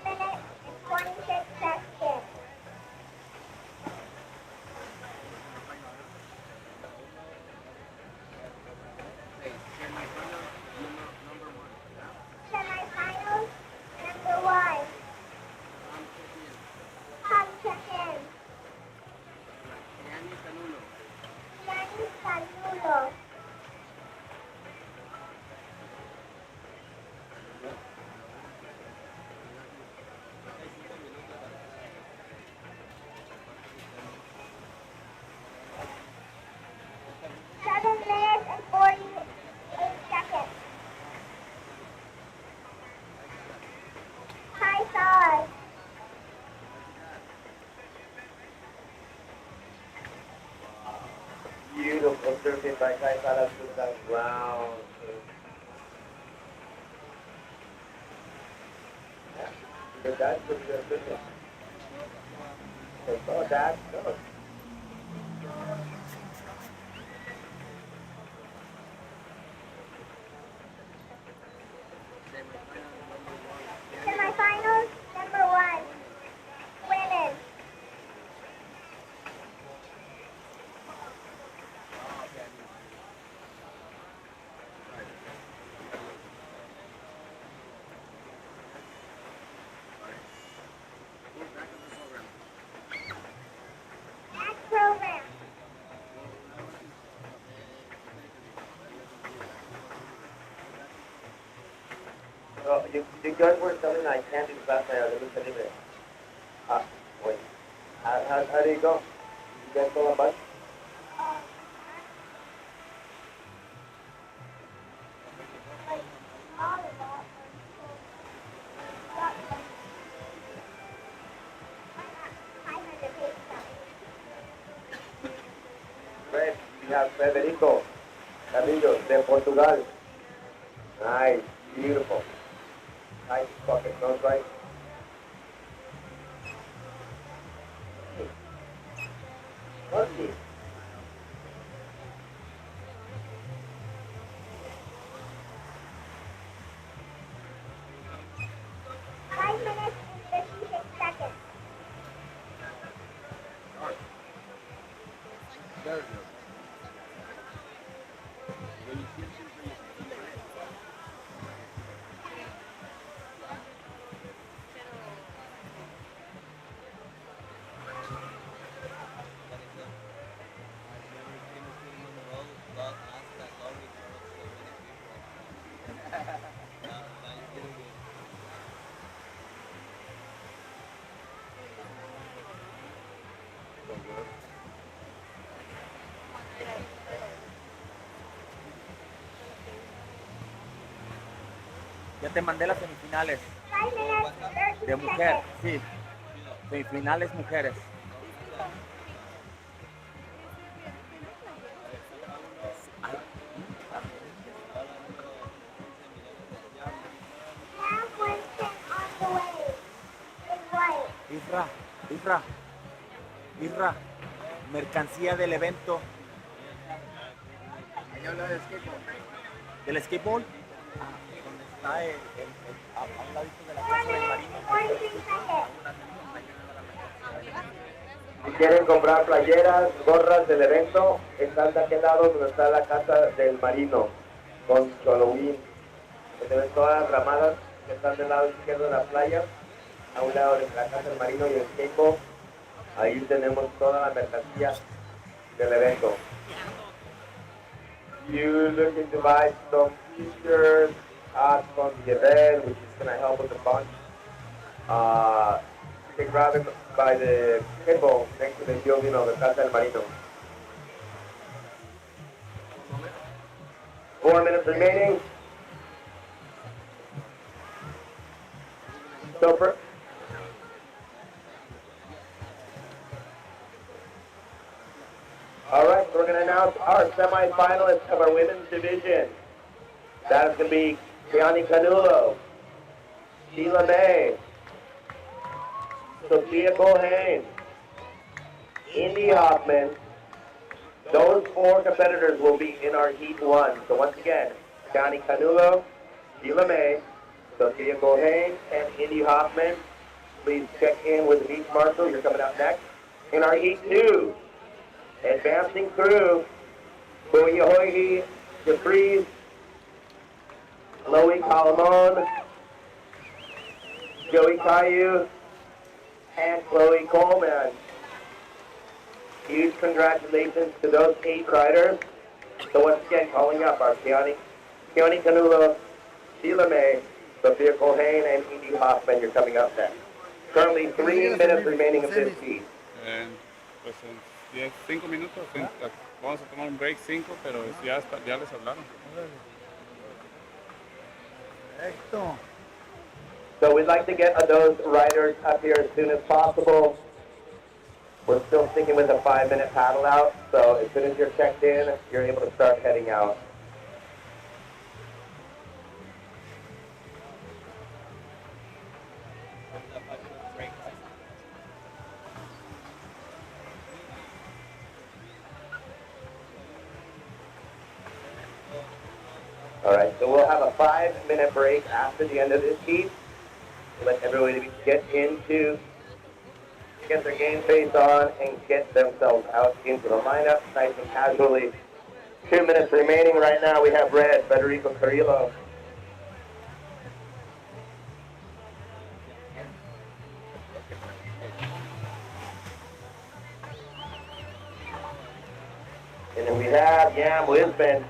S5: Minutes and 26 seconds.
S2: Okay, semifinal number one. Yeah?
S5: Semifinals, number 1.
S2: I'm checking.
S5: Come check in.
S2: Yanni Canulo.
S5: Gianni Canulo. Seven minutes and 48 seconds. High stars.
S1: Beautiful surfing by Kai Salas. Wow. Yeah, because that's what you're doing. Oh, that's good.
S5: Semifinals, number 1. Women. Next program.
S1: So you guys were selling like candy last night. Let me tell you this. Wait. How do you go? You guys go a bunch?
S5: Like, all of that. Got like 500 pages of it.
S1: Great. We have Federico Carrillo de Portugal. Nice. Beautiful. Nice fucking nose right. Monkey.
S5: 5 minutes and 56 seconds.
S3: Ya te mandé las semifinales
S5: 5 minutes and 30
S3: de mujer,
S5: seconds.
S3: sí. Semifinales mujeres.
S5: Have Winston on the way. In white.
S3: Isra, mercancía del evento.
S4: Ella habla de skateboard.
S3: ¿Del skateboard? Donde está a un ladito de la
S5: 4
S3: casa del
S5: minutes
S3: marino.
S5: and 43 seconds.
S1: Si quieren comprar playeras, gorras del evento, están de aquel lado donde está la casa del marino, con Halloween. Se ven todas las ramadas que están del lado izquierdo de la playa, a un lado de la casa del marino y el skateboard. Ahí tenemos toda la mercancía del evento. You looking to buy some t-shirts, hats from the event, which is going to help with the fund. You can grab it by the table next to the building of the Casa del Marino. 4 minutes remaining. Stopper. All right, so we're going to announce our semifinalists of our women's division. That is going to be Gianni Canulo, Sheila May, Sophia Bohane, Indy Hoffman. Those 4 competitors will be in our Heat 1. So once again, Gianni Canulo, Sheila May, Sophia Bohane, and Indy Hoffman. Please check in with the Beach Marshal. You're coming out next. In our Heat 2, advancing through Buyahohi, DeFries, Chloe Calamon, Joey Caillou, and Chloe Coleman. Huge congratulations to those 8 riders. So once again, calling up our Gianni Canulo, Sheila May, Sophia Colhane, and Indy Hoffman. You're coming up next. Currently 3 minutes remaining of this heat.
S6: Pues en 5 minutos, vamos a tomar un break 5, pero ya les hablaron.
S4: Perfecto.
S1: So we'd like to get those riders up here as soon as possible. We're still sticking with a 5-minute paddle out, so as soon as you're checked in, you're able to start heading out. All right, so we'll have a 5-minute break after the end of this heat. Let everybody get their game face on and get themselves out into the lineup nice and casually. 2 minutes remaining right now. We have red, Federico Carrillo. And then we have Yam Lisbon.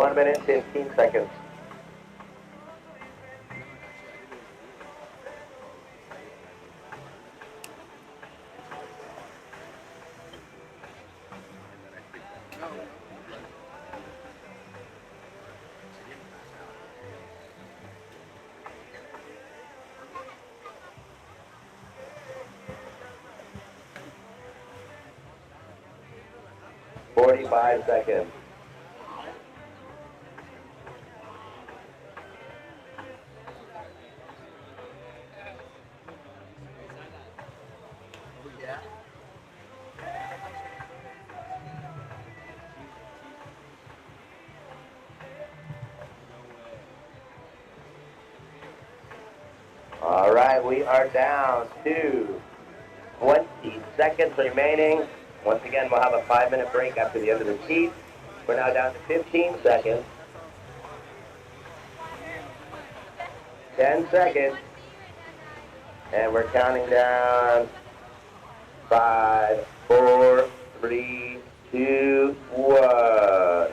S1: 1 minute, 15 seconds.
S4: No.
S1: 45 seconds.
S4: Oh, yeah?
S1: All right, we are down to 20 seconds remaining. Once again, we'll have a 5-minute break after the end of the heat. We're now down to 15 seconds. 10 seconds. And we're counting down. 5, 4, 3, 2, 1.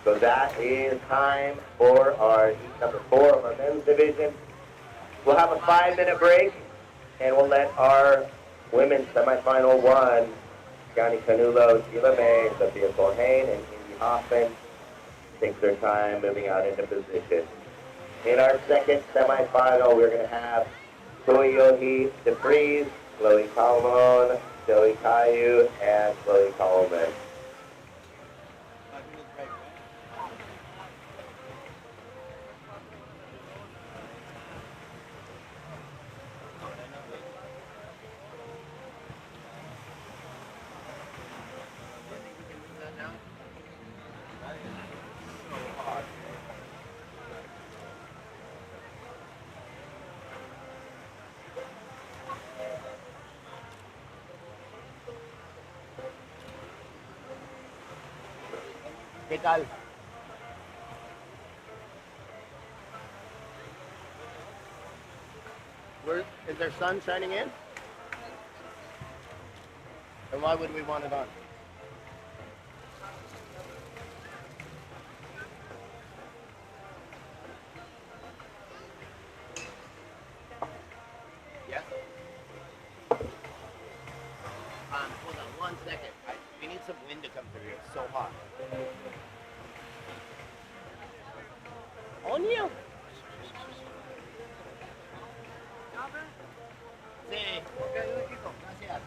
S1: So that is time for our heat number 4 of our men's division. We'll have a 5-minute break, and we'll let our women's semifinal 1, Johnny Canulo, Sheila May, Sophia Solheim, and Indy Hoffman, take their time moving out into position. In our second semifinal, we're going to have Toyohi DeFries, Chloe Calmon, Joey Caillou, and Chloe Coleman.
S3: ¿Qué tal? Where, is there sun shining in? And why would we want it on? Yes? Hold on 1 second. We need some wind to come through here. It's so hot. On you. Sí. Gracias.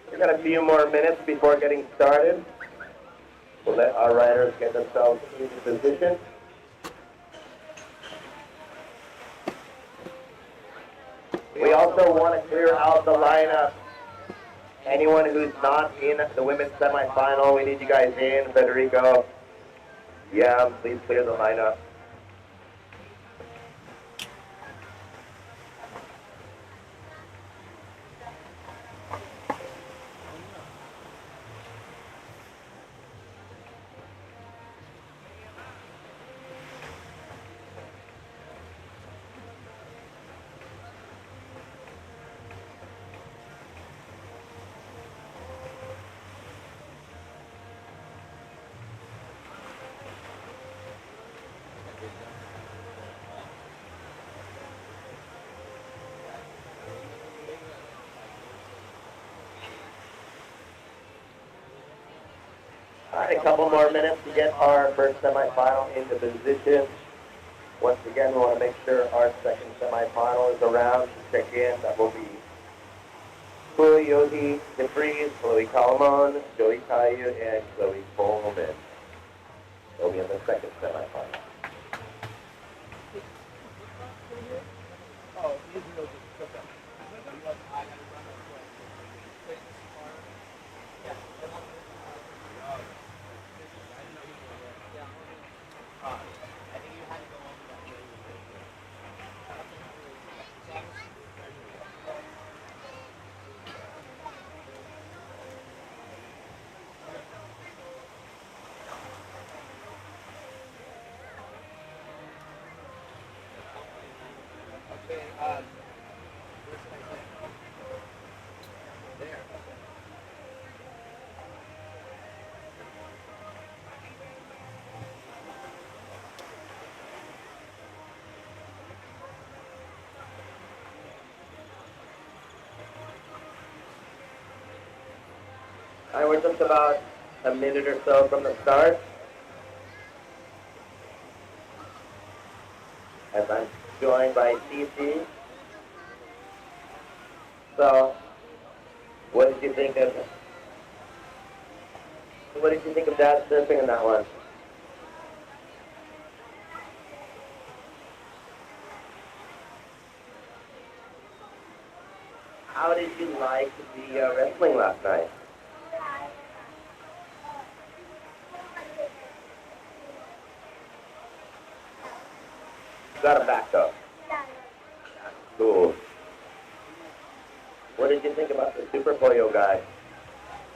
S1: We've got a few more minutes before getting started. We'll let our riders get themselves into position. We also want to clear out the lineup. Anyone who's not in the women's semifinal, we need you guys in. Federico, yeah, please clear the lineup. All right, a couple more minutes to get our first semifinal into position. Once again, we want to make sure our second semifinal is around to check in. That will be Toyohi DeFries, Chloe Calmon, Joey Caillou, and Chloe Coleman. They'll be in the second semifinal.
S3: Oh, he's no good.
S1: All right, we're just about a minute or so from the start. As I'm joined by CC. So, what did you think of Dad surfing in that one? How did you like the wrestling last night? Got him back up. Cool. What did you think about the Super Pollo guy?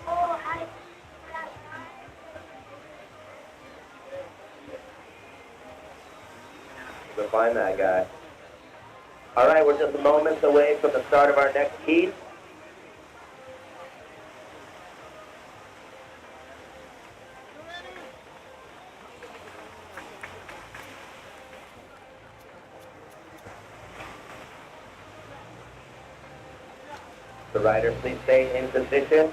S5: Oh, I
S1: Go find that guy. All right, we're just moments away from the start of our next heat. The riders, please stay in position.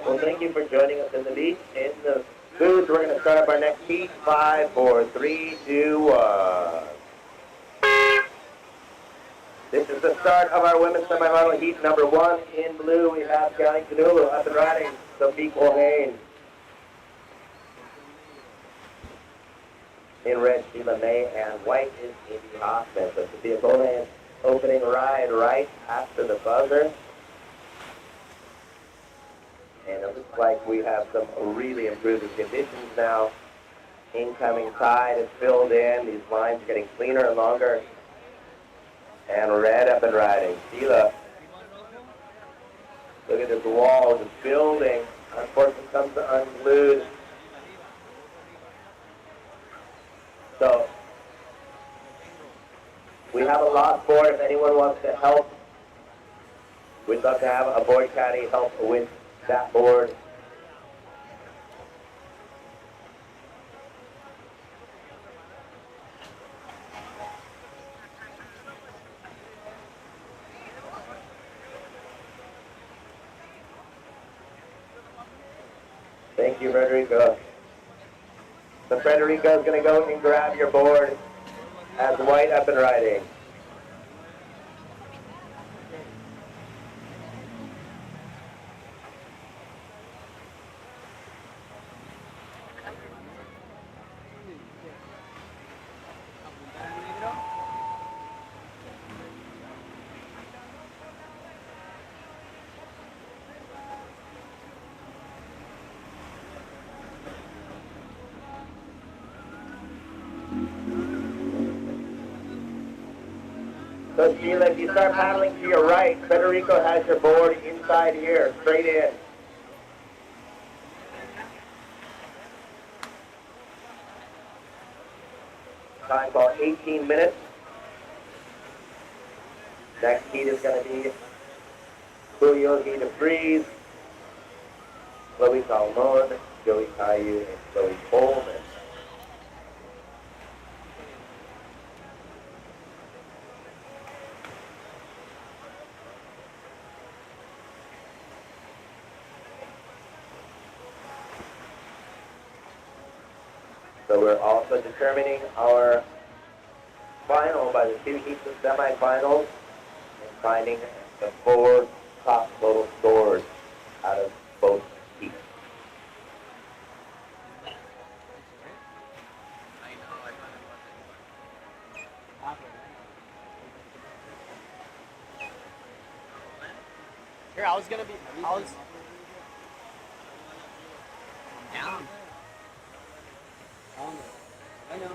S1: Well, thank you for joining us in the beach. In the booth, we're going to start up our next heat. 5, 4, 3, 2, 1. This is the start of our women's semifinal heat number 1. In blue, we have County Canulu up and riding. Sophie Colhane. In red, Sheila May, and white is Amy Hoffman. So Sophia Colhane opening ride right after the buzzer. And it looks like we have some really improved conditions now. Incoming tide is filled in. These lines are getting cleaner and longer. And red up and riding. Sheila, look at this wall just building. Unfortunately, comes unglued. So, we have a lost board. If anyone wants to help, we'd love to have a board caddy help with that board. Thank you, Frederico. So Frederico is going to go and grab your board as white up and riding. So Sheila, if you start paddling to your right, Federico has your board inside here, straight in. Time about 18 minutes. Next heat is going to be Julio Guida Freeze, Chloe Salmon, Joey Caillou, and Chloe Coleman. So we're also determining our final by the 2 heats of semifinals and finding the 4 top total scores out of both heats.
S3: Here, I was down. I know.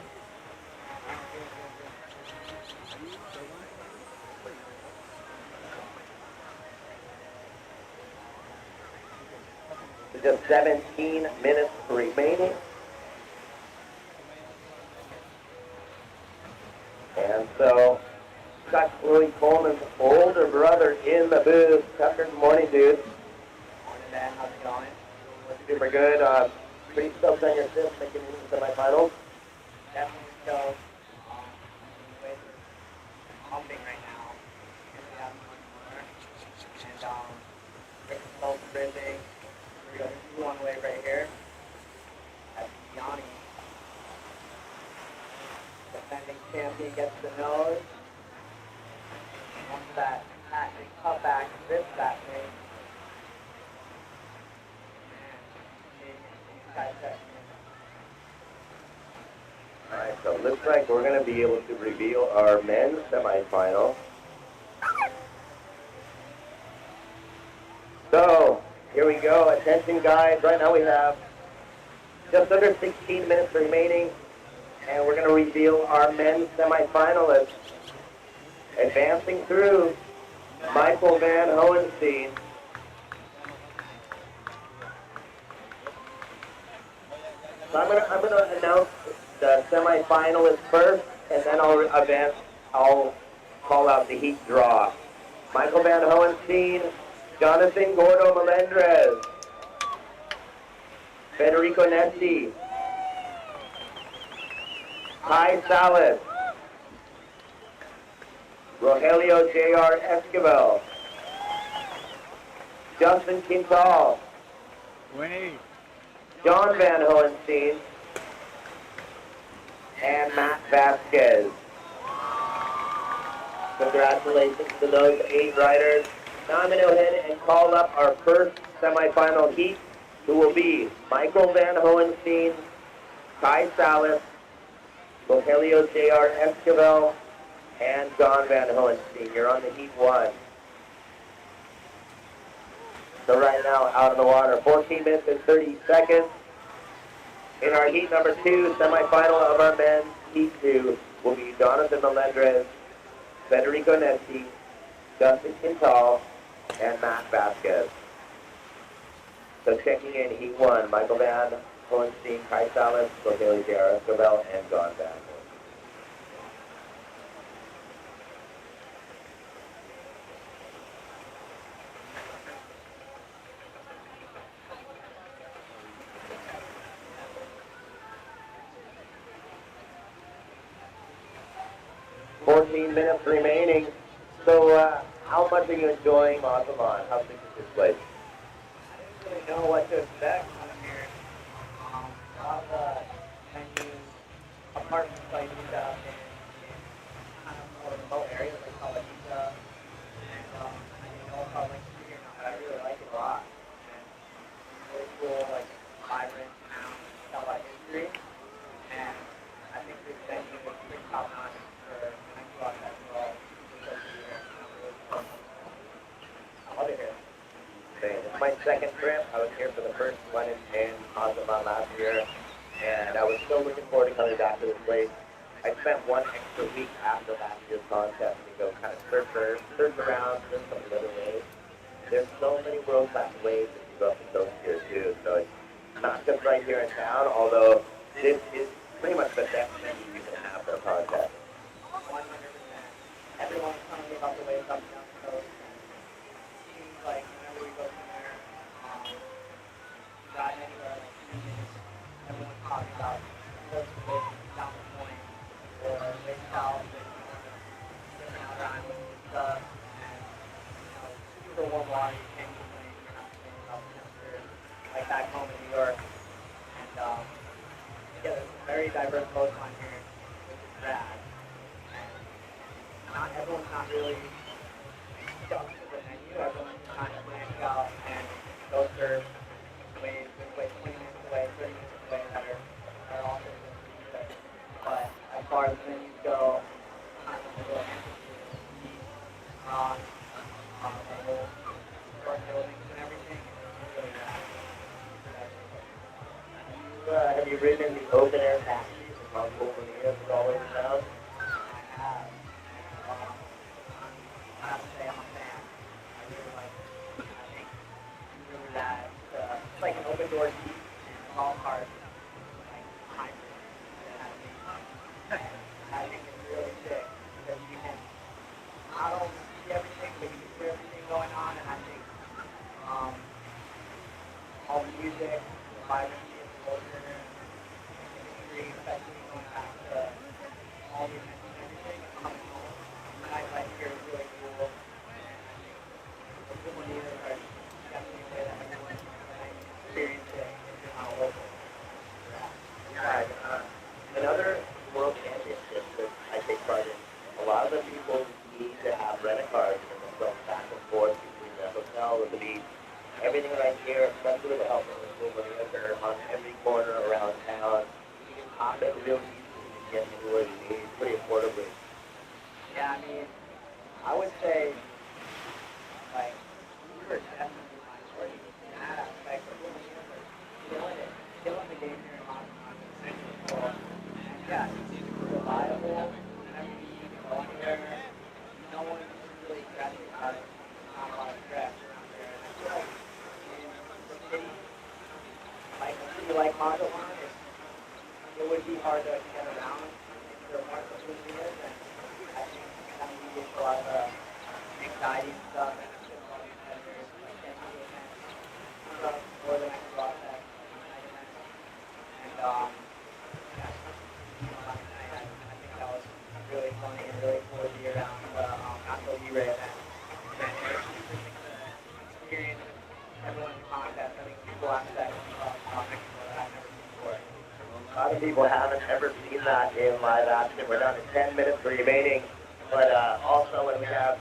S1: Just 17 minutes remaining. And so, got Chloe Coleman's older brother in the booth. Tucker, good morning, dude.
S3: Morning, man. How's it going?
S1: Super good. Pretty stoked on your fifth making it into the semifinals.
S3: definitely stoked. The waves are pumping right now. Can't really have much more. And we're both ripping. Here we go. This is one wave right here. That's Yanni. Defending champion gets the nose. Once that hat and cut back, rips that thing.
S1: Alright, so it looks like we're going to be able to reveal our men's semifinal. So, here we go. Attention guys, right now we have just under 16 minutes remaining, and we're going to reveal our men's semifinalists. Advancing through, Michael Van Hohenstein. So I'm gonna announce the semifinalists first, and then I'll call out the heat draw. Michael Van Hohenstein, Jonathan Gordo Melendrez, Federico Nesti, Kai Salas, Rogelio J.R. Esquivel, Justin Quintal, John Van Hohenstein, and Matt Vasquez. Congratulations to those 8 riders. Now I'm going to go ahead and call up our first semifinal heat, who will be Michael Van Hohenstein, Kai Salas, Rogelio J.R. Esquivel, and John Van Hohenstein. You're on the heat 1. So right now, out of the water, 14 minutes and 30 seconds. In our heat number 2, semifinal of our men's heat 2, will be Jonathan Melendrez, Federico Nesti, Justin Quintal, and Matt Vasquez. So checking in heat 1, Michael Van Hohenstein, Kai Salas, Rogelio J.R. Esquivel, and John Van Hohenstein. 14 minutes remaining. So, how much are you enjoying Mazatlan? How big is this place?
S3: I didn't really know what to expect when I'm here. A lot of the venues, apartment places up in kind of more remote areas like Calabita. And I didn't know how like here, but I really like it a lot. And it's really cool, like vibrant town, tell about history. And I think this venue is pretty top notch for Mexi Festival. I love it here.
S1: This is my second trip. I was here for the first one in Mazatlan last year, and I was so looking forward to coming back to this place. I spent one extra week after last year's contest to go kind of search around, search some of the other waves. There's so many world-class waves that you go up to those here too, so it's not just right here in town, although this is pretty much the best venue you can have for a contest.
S3: 100%. Everyone's telling me about the waves up and down the coast. It seems like whenever we go somewhere, driving anywhere like 2 minutes, everyone's talking about coast to waves down the point or way south and different outer islands and stuff. And super warm water, you can't complain. You're not complaining about the temperature like back home in New York. And yeah, there's a very diverse coastline here, which is rad. Not everyone's not really stuck to the menu. Everyone's kind of branching out and go surf waves. There's waves 20 minutes away, 30 minutes away that are also pretty good. But as far as menus go, kind of a little amphitheater, rock, the whole historic buildings and everything. It's really rad.
S1: Have you ridden in the open air taxis in Mount Bolinas all over town?
S3: I have. I have to say I'm a fan. I really like it. I think it's really rad. It's like an open door seat and all cars, like hybrid. I think it's really sick because you can not only see everything, but you can hear everything going on. And I think all the music, the vibrancy of the culture, and the imagery, especially going back to
S1: all of the beats. Everything right here, especially with the help of the school, they're on every corner around town. You can pop it real easily and get anywhere you need pretty affordably.
S3: Yeah, I mean, I would say, like, we were definitely minority in that aspect. But we were killing the game here in Montana. And yeah, it's reliable. Whenever you need to go anywhere, no one really stressing about it. Not a lot of stress around there. And I feel like in the city, like a city like Montalban, it would be hard to get around if there weren't facilities. And I think that alleviates a lot of the anxiety and stuff. And it's just a lot of competitors, like getting to events, more than I can go out that night event. And yeah, last night I think that was really funny and really cool to be around the Nacho Libre event. And it was just experience everyone in the contest. I think people aspect of Mexico that I've never seen before.
S1: A lot of people haven't ever seen that in live action. We're down to 10 minutes remaining. But also when we have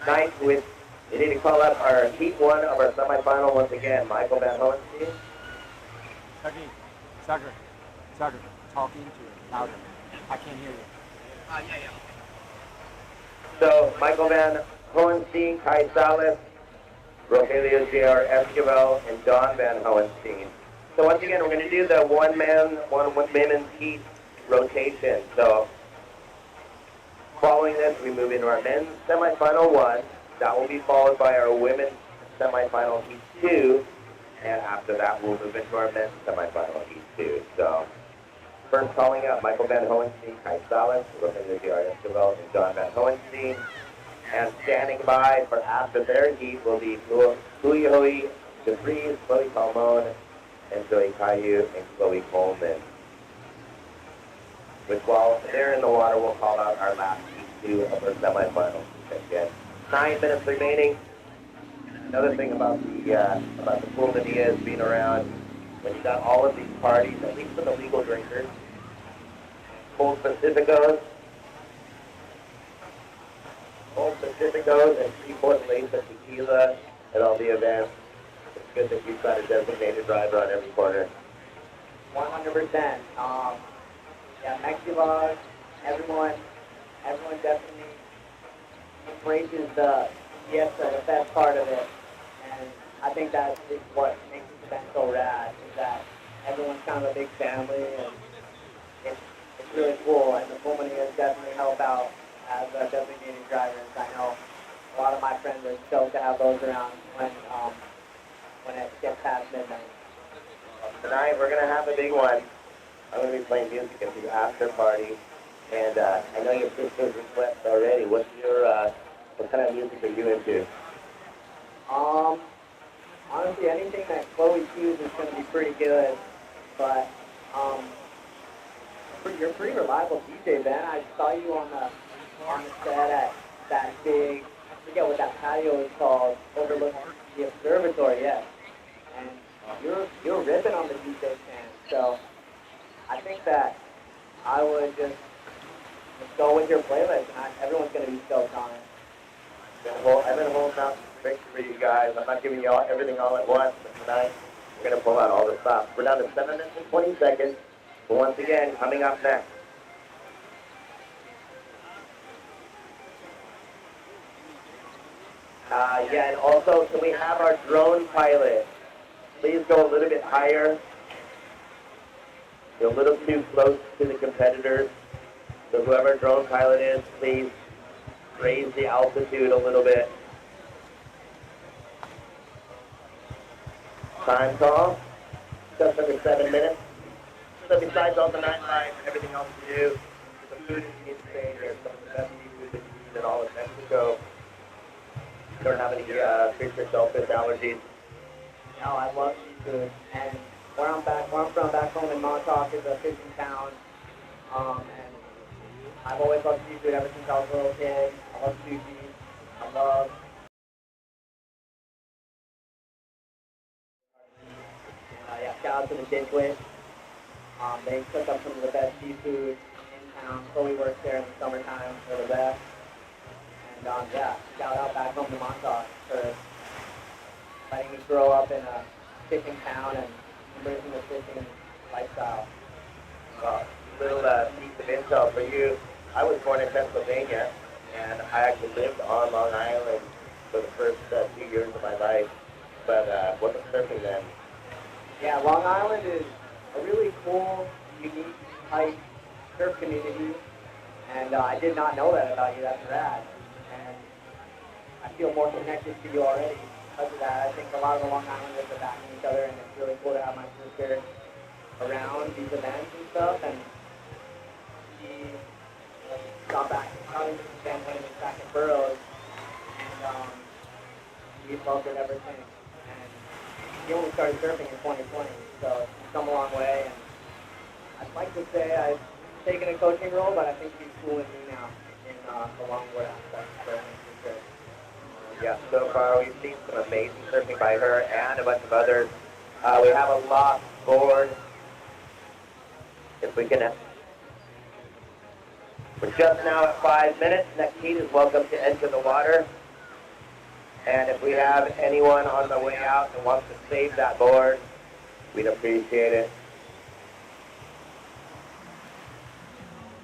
S1: night with, we need to call up our Heat 1 of our semifinal once again, Michael Van Hohenstein.
S7: Tucker, talking to you louder. I can't hear you.
S3: Yeah.
S1: So Michael Van Hohenstein, Kai Salas, Rogelio J.R. Esquivel, and Don Van Hohenstein. So once again, we're going to do the one women's heat rotation. So following this, we move into our men's semifinal 1. That will be followed by our women's semifinal heat 2. And after that, we'll move into our men's semifinal heat 2. So first calling up Michael Van Hohenstein, Kai Salas, Rogelio J.R. Esquivel, and Don Van Hohenstein. And standing by for after their heat will be Julioi DeVries, Chloe Calmon, and Joey Caillou, and Chloe Coleman. Which while they're in the water, we'll call out our last heat 2 of our semifinals. Again, 9 minutes remaining. Another thing about the pool media is being around when you got all of these parties, at least for the legal drinkers, Cold Pacificos, and Freeport Lace of Tequila at all the events. It's good that you've got a designated driver on every corner.
S3: 100%. Yeah, Mexi laws, everyone definitely embraces the fiesta, the best part of it. And I think that is what makes this event so rad, is that everyone's kind of a big family, and it's really cool. And the Pulmoneers definitely help out as designated drivers. I know a lot of my friends are stoked to have those around when it gets past midnight.
S1: Tonight we're going to have a big one. I'm going to be playing music at the after party, and I know your sister's request already. What kind of music are you into?
S3: Honestly, anything that Chloe chooses is going to be pretty good, but you're a pretty reliable DJ, Ben. I saw you on the set at that big, I forget what that patio is called, overlooking the observatory, yes. And you're ripping on the DJ stand, so I think that I would just go with your playlist, and everyone's going to be stoked on it.
S1: I've been holding out tricks for you guys. I'm not giving you everything all at once, but tonight we're going to pull out all the stops. We're down to 7 minutes and 20 seconds. But once again, coming up next. Yeah, and also, can we have our drone pilot please go a little bit higher? You're a little too close to the competitors. So whoever drone pilot is, please raise the altitude a little bit. Time call, just under 7 minutes. So besides all the nightlife and everything else we do, the food is insane here. Some of the best seafood that you eat in all of Mexico. You don't have any fish or shellfish allergies.
S3: No, I love seafood, and where I'm from back home in Montauk is a fishing town, and I've always loved seafood ever since I was a little kid. I love sushi. I love yeah, shout out to the Dish Wish. They cook up some of the best seafood in town. Chloe works there in the summertime for the best. And yeah, shout out back home to Montauk for grow up in a fishing town and embracing the fishing lifestyle.
S1: Little piece of intel for you. I was born in Pennsylvania, and I actually lived on Long Island for the first 2 years of my life, but wasn't surfing then.
S3: Yeah, Long Island is a really cool, unique type surf community, and I did not know that about you. That's rad, and I feel more connected to you already because of that. I think a lot of the Long Islanders are backing each other, and it's really cool to have my sister around these events and stuff, and she got back to college and standpoint and back in Burroughs, and we've loved it ever since. And she only started surfing in 2020, so she's come a long way. And I'd like to say I've taken a coaching role, but I think she's schooling me now in the longboard aspect of surfing for sure.
S1: Yeah, so far we've seen some amazing surfing by her and a bunch of others. We have a lost board. If we can, we're just now at 5 minutes. Next heat is welcome to enter the water. And if we have anyone on the way out that wants to save that board, we'd appreciate it.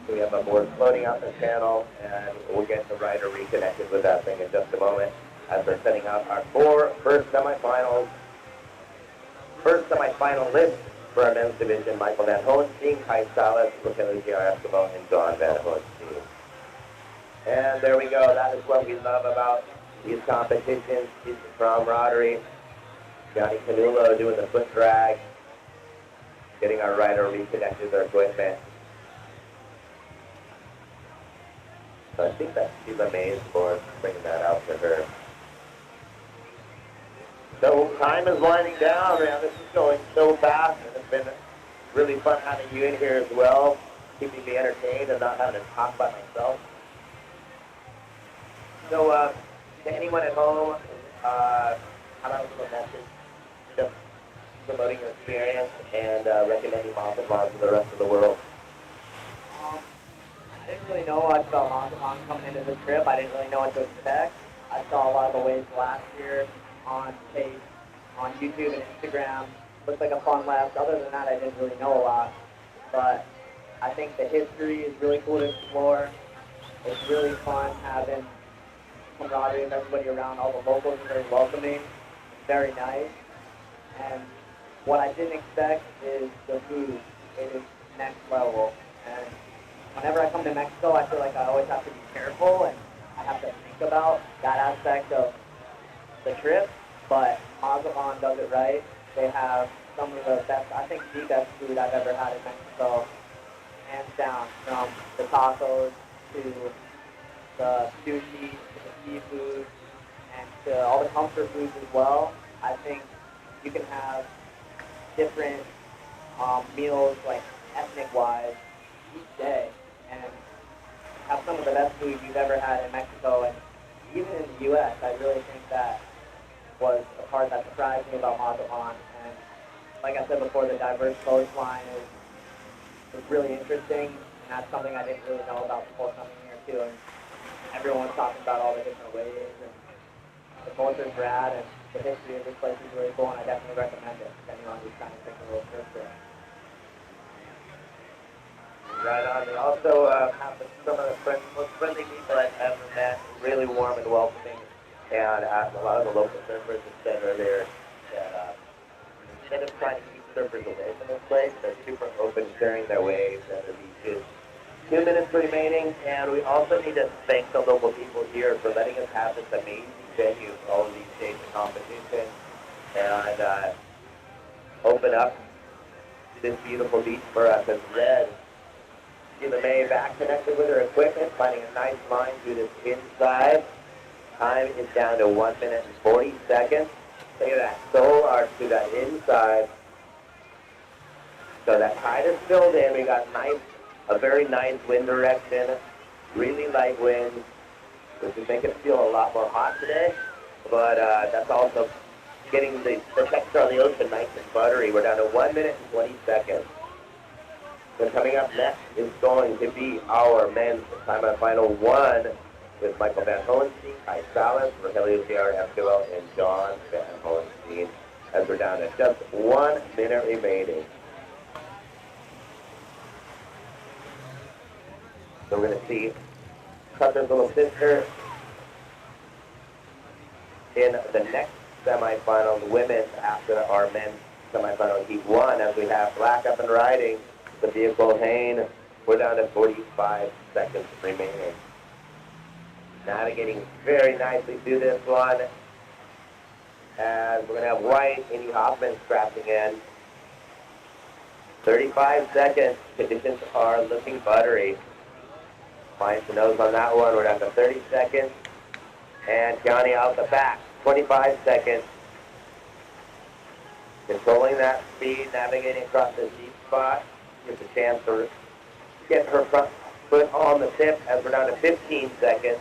S1: We have a board floating out the channel, and we'll get the rider reconnected with that thing in just a moment as we're setting out our first semifinals. First semifinalist for our men's division: Michael Van Hohenstein, Kai Salas, Rogelio Escobar, and John Van Hohenstein. And there we go. That is what we love about these competitions. It's camaraderie. Johnny Canulo doing the foot drag, getting our rider reconnected with their equipment. So I think that she's amazed for bringing that out to her. So time is winding down, man. This is going so fast, and it's been really fun having you in here as well, keeping me entertained and not having to talk by myself. So to anyone at home, how about a little message, just promoting your experience and recommending Mazatlan to the rest of the world?
S3: I didn't really know much about Mazatlan coming into the trip. I didn't really know what to expect. I saw a lot of the waves last year on tape, on YouTube and Instagram. Looked like a fun left. Other than that, I didn't really know a lot. But I think the history is really cool to explore. It's really fun having camaraderie with everybody around. All the locals are very welcoming. It's very nice. And what I didn't expect is the food. It is next level. And whenever I come to Mexico, I feel like I always have to be careful and I have to think about that aspect of the trip. But Mazatlan does it right. They have some of the best, I think the best food I've ever had in Mexico, hands down. From the tacos to the sushi, to the seafood, and to all the comfort foods as well. I think you can have different meals, like ethnic-wise, each day, and have some of the best food you've ever had in Mexico, and even in the U.S. I really think that was a part that surprised me about Mazatlan. And like I said before, the diverse coastline is really interesting, and that's something I didn't really know about before coming here too. And everyone was talking about all the different ways, and the culture's rad, and the history of this place is really cool, and I definitely recommend it to anyone who's trying to take a little trip there.
S1: Right on. They also have some of the most friendly people I've ever met, really warm and welcoming, and a lot of the local surfers have said earlier that instead of trying to keep surfers away from this place, they're super open, sharing their waves at the beaches. 2 minutes remaining, and we also need to thank the local people here for letting us have this amazing venue for all of these days of competition, and open up this beautiful beach for us as Red. Sheila May back connected with her equipment, finding a nice line through this inside. Time is down to 1 minute and 40 seconds. Look at that soul arch to that inside. So that tide is filled in. We got a very nice wind direction, really light winds, which is making it feel a lot more hot today. But that's also getting the texture on the ocean nice and buttery. We're down to 1 minute and 20 seconds. So coming up next is going to be our men's semifinal one with Michael Van Hohenstein, Kai Salas, Rogelio Escobar, and John Van Hohenstein. We're down to just 1 minute remaining. So we're going to see Tucker's little sister in the next semifinal, women's, after our men's semifinal heat 1, as we have Black up and riding the vehicle Hain. We're down to 45 seconds remaining. Navigating very nicely through this one, as we're going to have White, Indy Hoffman scrapping in. 35 seconds. Conditions are looking buttery. Finds the nose on that one. We're down to 30 seconds. And Johnny out the back. 25 seconds. Controlling that speed, navigating across this deep spot. Gives a chance to get her front foot on the tip as we're down to 15 seconds.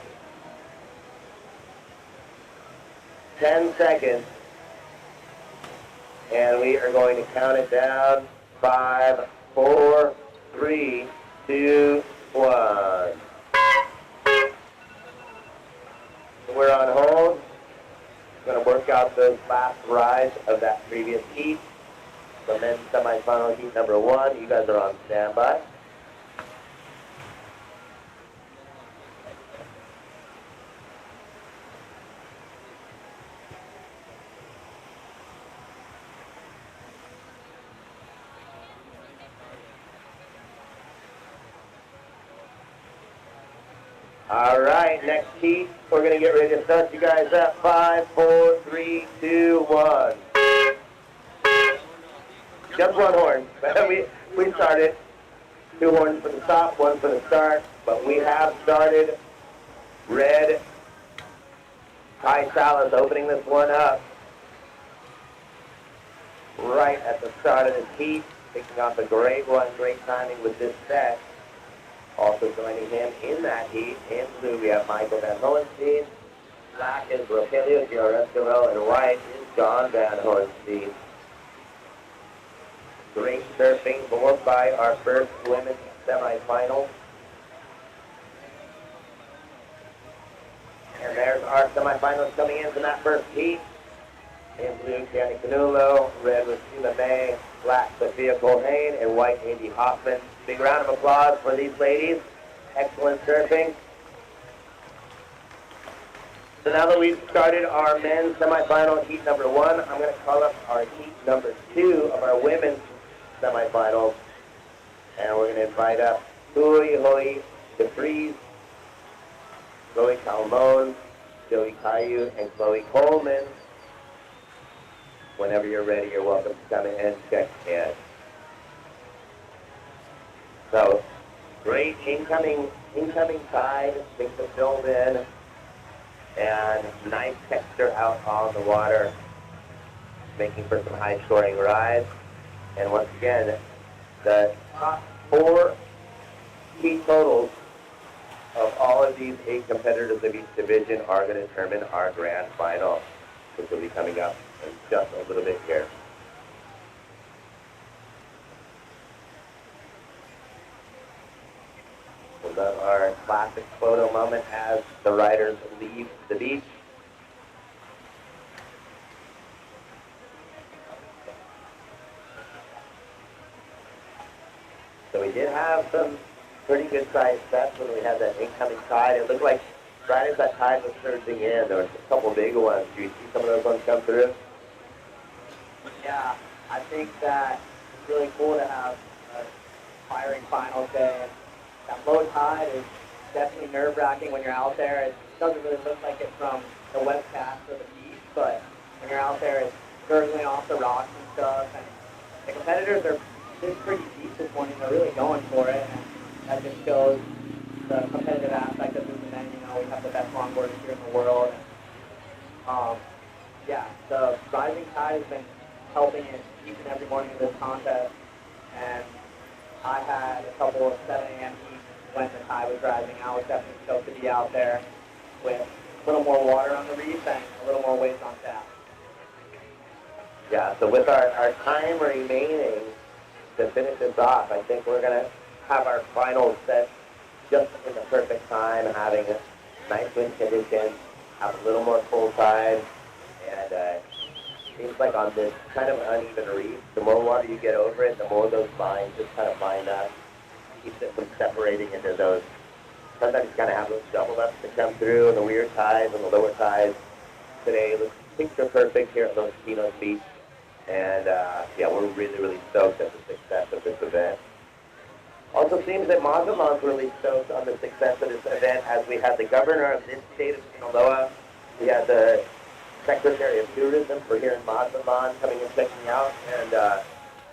S1: 10 seconds. And we are going to count it down. 5, 4, 3, 2, 1. We're on hold. We're going to work out those last rides of that previous heat. The men's semifinal heat number 1. You guys are on standby. All right, next heat. We're going to get ready to start you guys up. 5, 4, 3, 2, 1. Just one horn. we started. 2 horns for the stop, 1 for the start. But we have started. Red Ty Salas opening this one up right at the start of this heat. Picking off a great one, great timing with this set. Also joining him in that heat, in blue, we have Michael Van Hohenstein. Black is Rogelio Giorgio, and white is John Van Hohenstein. Great surfing, followed by our first women's semifinal. And there's our semifinals coming in from that first heat. In blue, Danny Canulo, red was Sheila May, black Sophia Colhane, and white Indy Hoffman. Big round of applause for these ladies. Excellent surfing. So now that we've started our men's semifinal heat number 1, I'm going to call up our heat number 2 of our women's semifinals. And we're going to invite up Hui Hoi DeFries, Chloe Calmon, Joey Caillou, and Chloe Coleman. Whenever you're ready, you're welcome to come in and check in. So, great incoming tide, things have filled in, and nice texture out on the water, making for some high-scoring rides. And once again, the top 4 heat totals of all of these 8 competitors of each division are going to determine our grand final, which will be coming up in just a little bit here. We'll have our classic photo moment as the riders leave the beach. So we did have some pretty good sized sets when we had that incoming tide. It looked like right as that tide was surging in, there were a couple big ones. Do you see some of those ones come through?
S3: Yeah, I think that it's really cool to have a firing finals day. And that low tide is definitely nerve-wracking when you're out there. It doesn't really look like it from the webcast or the beach, but when you're out there, it's gurgling off the rocks and stuff. And the competitors are pretty deep this morning. They're really going for it, and that just shows the competitive aspect of this event. You know, we have the best longboarders here in the world. And, yeah, the rising tide has been helping it each and every morning of this contest. And I had a couple of 7 a.m. heats when the tide was rising. I was definitely stoked to be out there with a little more water on the reef and a little more weight on tap.
S1: Yeah, so with our time remaining to finish this off, I think we're going to have our final set just in the perfect time, having a nice wind condition, have a little more full tide, and seems just like on this kind of uneven reef. The more water you get over it, the more those vines just kind of line up, keeps it from separating into those. Sometimes you kind of have those double ups that come through, and the weird tides and the lower tides. Today looks picture perfect here at Los Pinos Beach. And yeah, we're really, really stoked at the success of this event. Also seems that Mazatlan's really stoked on the success of this event, as we had the governor of this state of Sinaloa, we had the Secretary of Tourism for here in Mazatlan coming and checking out, and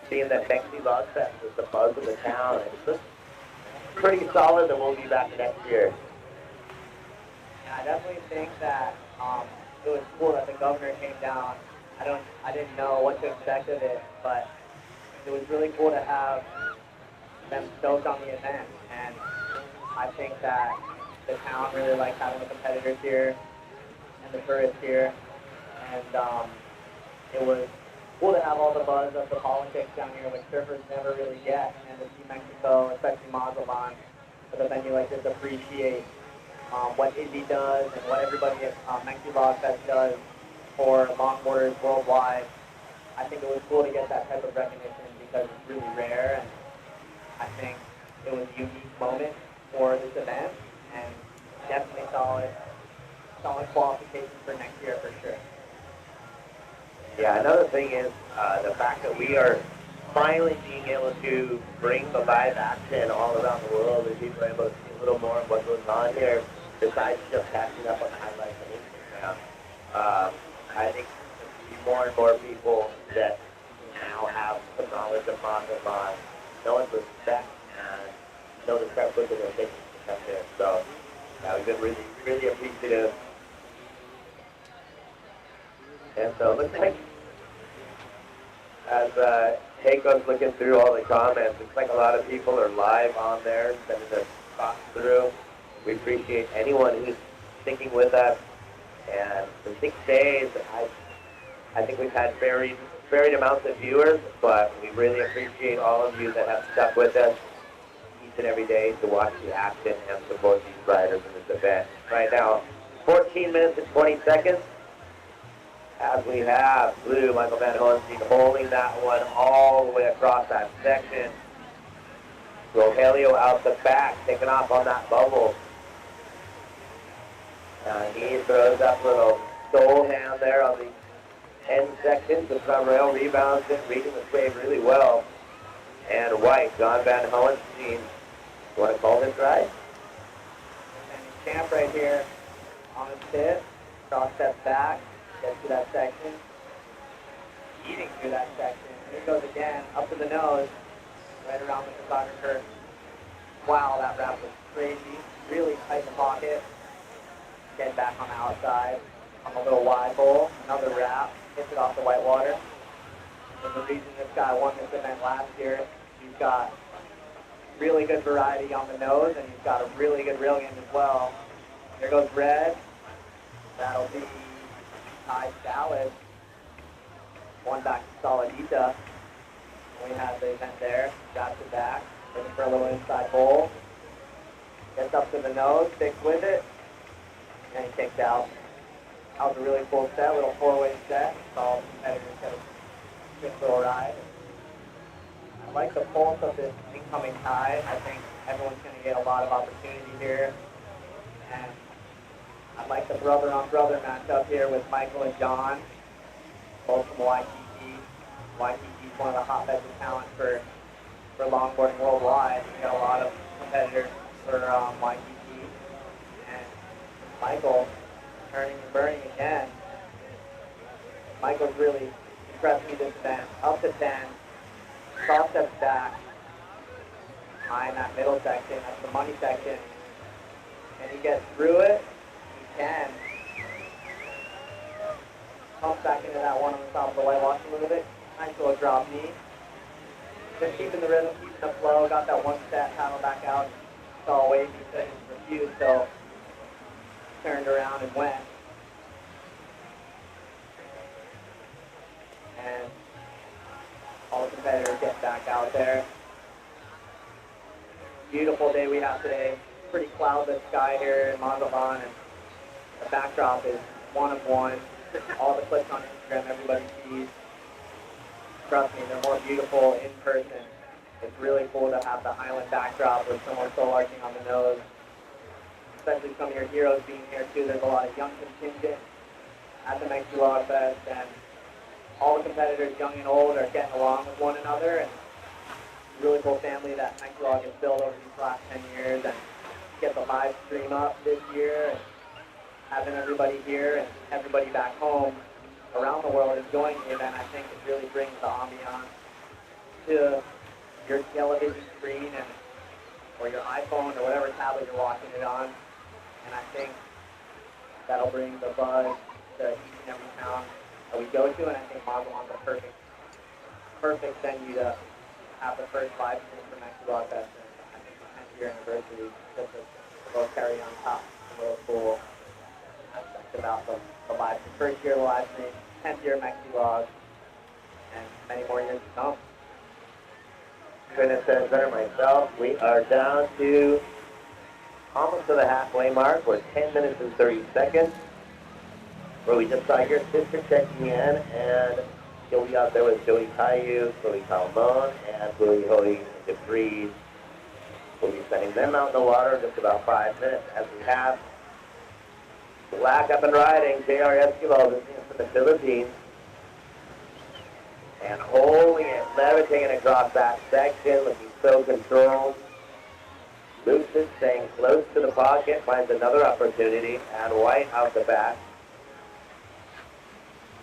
S1: seeing that Mexi Log Fest is the buzz of the town. It looks pretty solid that we'll be back next year.
S3: Yeah, I definitely think that it was cool that the governor came down. I didn't know what to expect of it, but it was really cool to have them stoked on the event, and I think that the town really likes having the competitors here and the tourists here, and it was cool to have all the buzz of the politics down here, which surfers never really get, and to see Mexico, especially Mazatlan, with a venue like this, appreciate what Indy does and what everybody at Mexi Log Fest does for longboarders worldwide. I think it was cool to get that type of recognition because it's really rare, and I think it was a unique moment for this event, and definitely solid qualification for next year for sure.
S1: Yeah, another thing is the fact that we are finally being able to bring the live action all around the world, and people are able to see a little more of what goes on here, besides just catching up on highlights on Instagram. I think there's be more and more people that now have the knowledge of Mazatlan, know its respect, and know the start putting their things to come there. So we've been really, really appreciative. And so it looks like, as Keiko's looking through all the comments, looks like a lot of people are live on there, sending their thoughts through. We appreciate anyone who's sticking with us. And for 6 days, I think we've had varied amounts of viewers, but we really appreciate all of you that have stuck with us each and every day to watch the action and support these riders in this event. Right now, 14 minutes and 20 seconds. As we have Blue, Michael Van Horenstein, holding that one all the way across that section. Rogelio out the back, taking off on that bubble. He throws up a little soul hand there on the end section. The front rail rebounds it, reading the wave really well. And White, John Van Horenstein. You want to call this ride?
S3: And Champ right here on his tip, cross steps back, gets to that section, eating through that section. And here goes again, up to the nose, right around the photographer. Wow, that wrap was crazy. Really tight in the pocket. Getting back on the outside, on the little wide bowl, another wrap, hits it off the white water. And the reason this guy won this event last year, he's got really good variety on the nose, and he's got a really good rail game as well. There goes red. That'll be Ty Salad. One back to Solidita. We had the event there. Got it back, looking for a little inside bowl. Gets up to the nose, sticks with it. And he kicked out. That was a really cool set, little four-way set. All competitors got a good little ride. I like the pulse of this incoming tide. I think everyone's going to get a lot of opportunity here. And I like the brother-on-brother matchup here with Michael and John, both from Waikiki. Waikiki's one of the hotbeds of talent for longboarding worldwide. We got a lot of competitors for Waikiki. Michael turning and burning again. Michael's really impressed me this event. Up to 10, cross steps back, high in that middle section, that's the money section. Can he get through it? He can. Pumps back into that one on the top of the whitewash a little bit. Nice little drop knee. Just keeping the rhythm, keeping the flow, got that one set, paddle back out. Saw wavy, couldn't refuse, so turned around and went. And all the competitors get back out there. Beautiful day we have today. Pretty cloudless sky here in Mazatlan, and the backdrop is one of one. all the clips on Instagram everybody sees, trust me, they're more beautiful in person. It's really cool to have the island backdrop with someone soul arching on the nose, especially some of your heroes being here too. There's a lot of young contingent at the Mexi Log Fest, and all the competitors, young and old, are getting along with one another, and it's a really cool family that Mexi Log has built over these last 10 years, and get the live stream up this year, and having everybody here and everybody back home around the world enjoying the event, I think it really brings the ambiance to your television screen and or your iPhone or whatever tablet you're watching it on. And I think that'll bring the buzz to each and every town that we go to. And I think Mazatlan's a perfect venue to have the first live stream for Mexi Log Fest. And I think the 10th year anniversary just to both carry on top. It's a little cool aspect about the live stream. First year live stream, 10th year Mexi Log, and many more years to come.
S1: Fitness Center, myself, we are down to almost to the halfway mark. We're 10 minutes and 30 seconds. Where we just saw your sister checking in, and she'll be out there with Joey Caillou, Chloe Calmon, and Louie Hoey and DeFries. We'll be sending them out in the water in just about 5 minutes, as we have Black up and riding, J.R. Esquivel, this is from the Philippines. And holding it, levitating across that section, looking so controlled. Lucid, staying close to the pocket, finds another opportunity, and White out the back.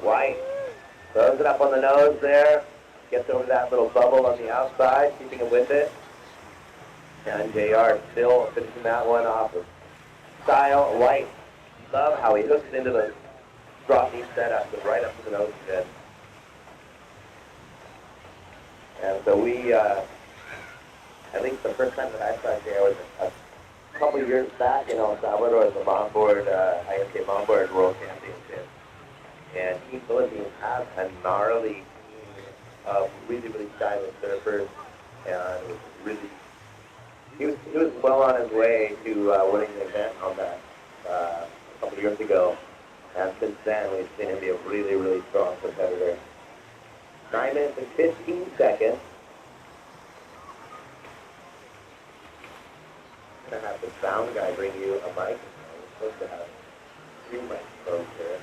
S1: White throws it up on the nose there, gets over that little bubble on the outside, keeping it with it. And JR still finishing that one off with style. White, love how he hooks into the drop knee setup, goes right up to the nose again. And so we, at least the first time that I saw JR was a couple years back in El Salvador at the Longboard, ISK Longboard World Championship. And Team Philippines has a gnarly team of really, really stylish surfers, and it was really, he was well on his way to winning the event on that a couple years ago. And since then, we've seen him be a really, really strong competitor. 9 minutes and 15 seconds. I'm going to have the sound guy bring you a microphone. We're supposed to have 3 microphones here.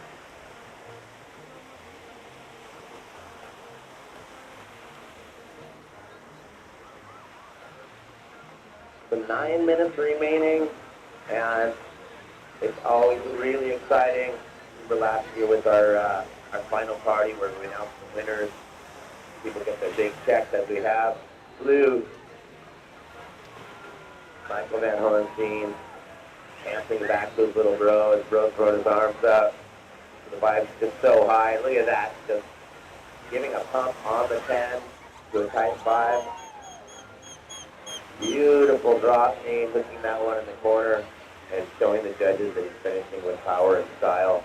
S1: So 9 minutes remaining, and it's always really exciting. Remember last year with our final party where we announced the winners. People get their big checks as we have. Blue, Michael Van Holenstein, dancing back to his little bro. His bro throwing his arms up. The vibe's just so high. Look at that, just giving a pump on the 10 to a tight 5. Beautiful drop knee, looking that one in the corner and showing the judges that he's finishing with power and style.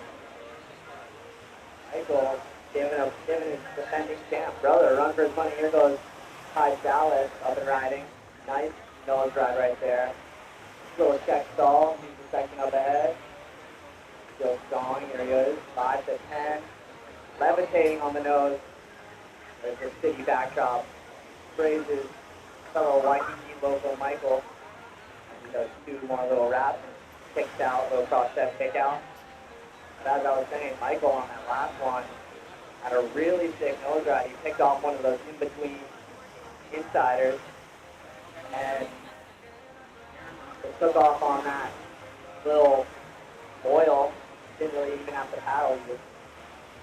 S3: Michael giving his defending champ brother a run for his money. Here goes Ty Dallas up and riding. Nice nose ride right there. Little check stall. He's the section up ahead. Still stalling. Here he is. 5 to 10. Levitating on the nose. There's your city backdrop. Praises fellow Waikiki local Michael. He does 2 more little wraps and kicks out, little cross step kick out. But as I was saying, Michael on that last one had a really sick nose ride. He picked off one of those in-between insiders, and it took off on that little oil. Didn't really even have to paddle. He just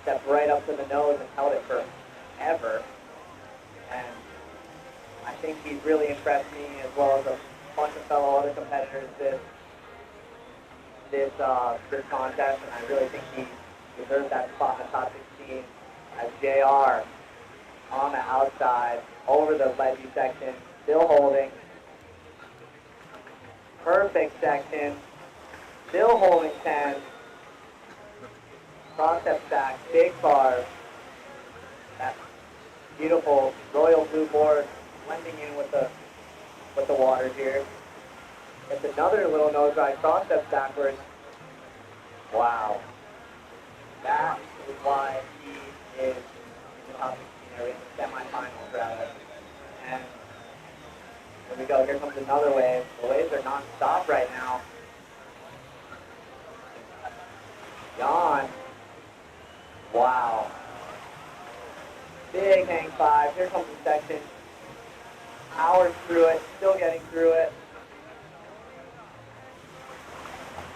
S3: stepped right up to the nose and held it forever. And I think he's really impressed me as well as a bunch of fellow other competitors this contest, and I really think he deserves that spot in the top 16 as JR on the outside over the ledgy section, still holding. Perfect section, still holding 10. Cross step stack, big bars. That beautiful royal blue board blending in with the water here. It's another little nose ride cross step backwards. Wow. That is why he is in the top 16 area, in the semifinals rather. And here we go. Here comes another wave. The waves are non-stop right now. Jan. Wow. Big hang five. Here comes the section. Powers through it. Still getting through it.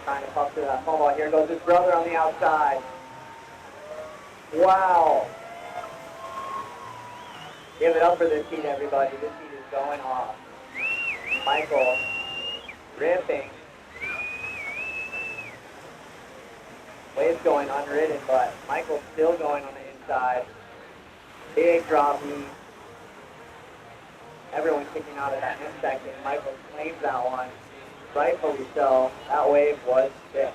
S3: Trying to puff to that phone ball. Here goes his brother on the outside. Wow. Give it up for this heat, everybody. This heat is going off. Michael ripping. Wave's going unridden, but Michael's still going on the inside. Big drop heat. Everyone kicking out of that end section. Michael claims that one. Rightfully so. That wave was sick.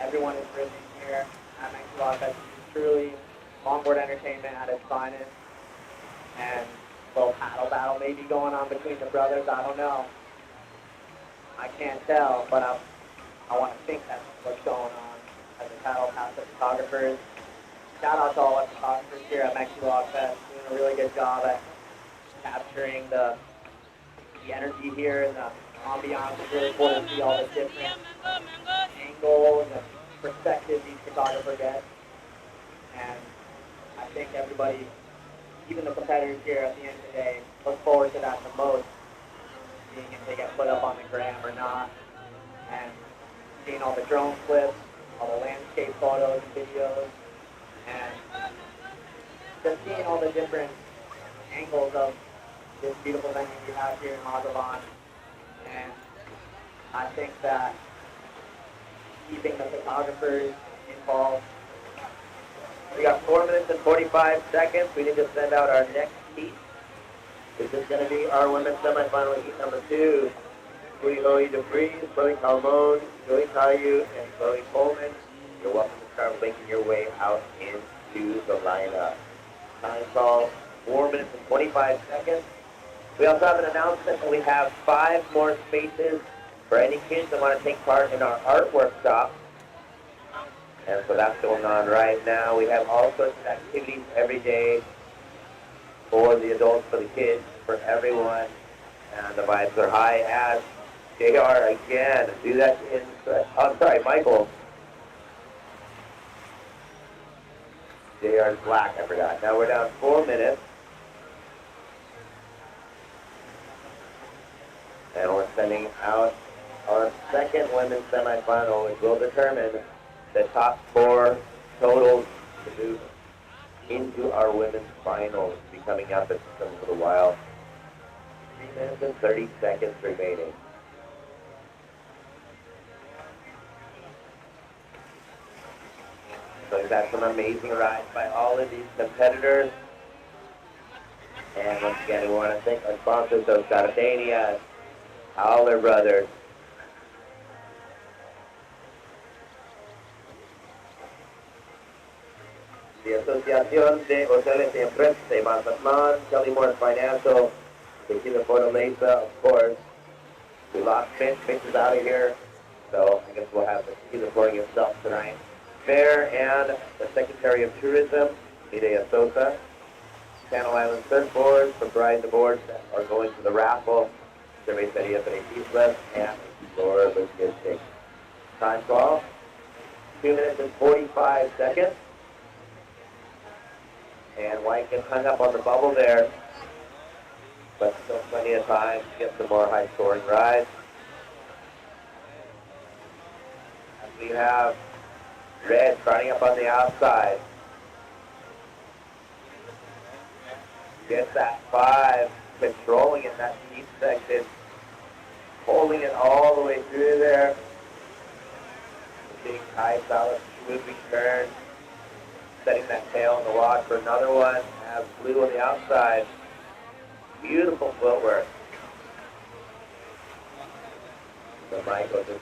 S3: Everyone is ripping here at Mexi. That's truly longboard entertainment at its finest. And a little paddle battle maybe going on between the brothers. I don't know. I can't tell, but I want to think that's what's going on as a paddle past the photographers. Shout out to all our photographers here at Mexi Log Fest, doing a really good job at capturing the energy here and the ambiance. It's really cool to see all the different angles and perspectives each photographer gets. And I think everybody, even the competitors here at the end of the day, look forward to that the most, seeing if they get put up on the gram or not, and seeing all the drone clips, all the landscape photos and videos, and just seeing all the different angles of this beautiful venue we have here in Mazatlan. And I think that keeping the photographers involved.
S1: We got 4 minutes and 45 seconds. We need to send out our next heat. This is going to be our women's semifinal heat number 2. Chloe DeVries, Chloe Calmon, Joey Caillou, and Chloe Coleman. You're welcome to start making your way out into the lineup. Time call, 4 minutes and 25 seconds. We also have an announcement that we have 5 more spaces for any kids that want to take part in our art workshop. And so that's going on right now. We have all sorts of activities every day for the adults, for the kids, for everyone. And the vibes are high as JR again. Do that in, I'm sorry, Michael. JR's black, I forgot. Now we're down 4 minutes. And we're sending out our second women's semifinal, which will determine the top 4 totals to move into our women's finals. Be coming up in just a little while. 3 minutes and 30 seconds remaining. So we've had some amazing rides by all of these competitors. And once again, we want to thank our sponsors, those Gardenias, Howler Brothers, the Asociación de Hoteles y Empresas de Mazatlan, Kelly Morris Financial, Tequila Fortaleza, of course. We lost Mitch. Mitch is out of here, so I guess we'll have the tequila pouring himself tonight. Fair and the Secretary of Tourism, Mireya Sosa. Channel Island Surfboards, providing the boards that are going to the raffle. Survey said he has an 8-piece left, and Laura Logistics. Time call, 2 minutes and 45 seconds. And White gets hung up on the bubble there, but still plenty of time to get some more high-scoring rides. As we have Red starting up on the outside. Gets that 5, controlling in that deep section, holding it all the way through there. Big high solid swooping turn, setting that tail in the wash for another one. Has Blue on the outside. Beautiful footwork. So Michael just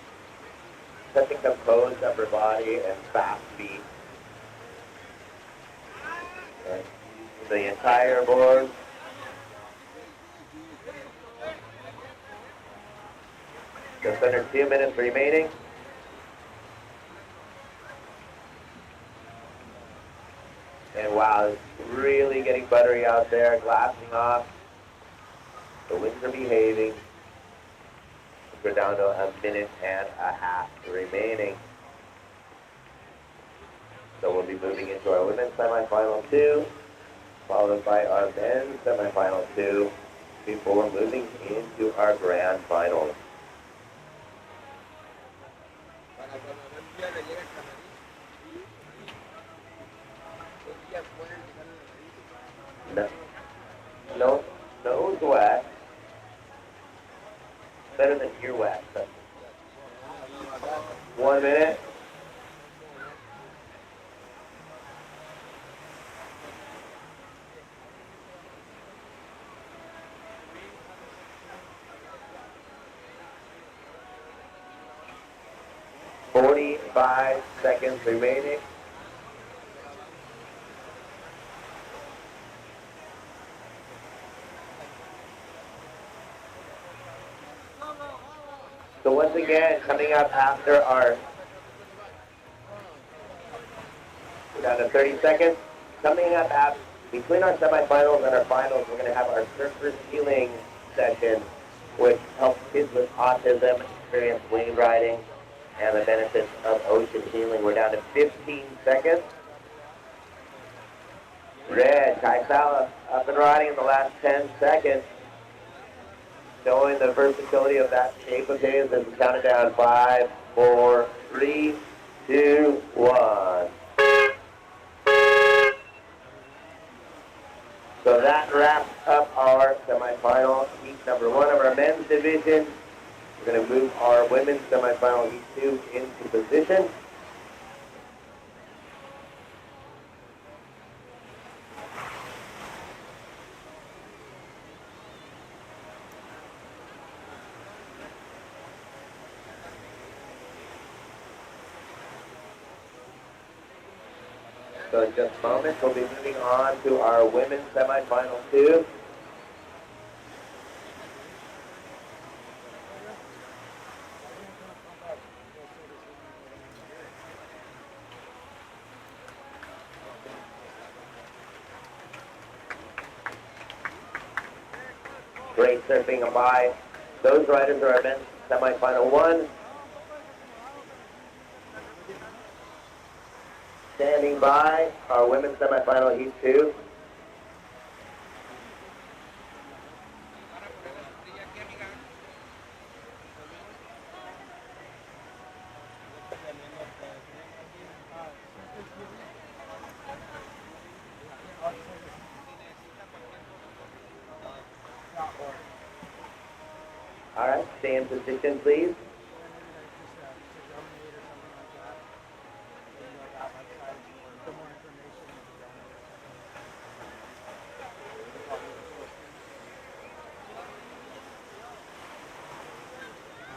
S1: such a composed upper body and fast feet. And the entire board. Just under 2 minutes remaining. And wow, it's really getting buttery out there, glassing off. The winds are behaving. We're down to a minute and a half remaining. So we'll be moving into our women's semifinal 2, followed by our men's semifinal 2, before moving into our grand finals.
S2: Para cuando el día le llegue el camarín, los días pueden llegar a la nariz.
S1: No, nose wax. Better than ear wax. 1 minute. "45 seconds remaining." So once again, coming up after our, we're down to 30 seconds. Coming up between our semifinals and our finals, we're going to have our surface healing session, which helps kids with autism experience wave riding and the benefits of ocean healing. We're down to 15 seconds. Red, Kaisala up and riding in the last 10 seconds. Showing the versatility of that shape of his as we count it down. 5, 4, 3, 2, 1. So that wraps up our semifinal heat number 1 of our men's division. We're going to move our women's semifinal heat 2 into position. So in just a moment, we'll be moving on to our women's semifinal 2. Great surfing by those riders are our men's semifinal 1. Standing by our women's semifinal heat 2. All right, stay in position, please.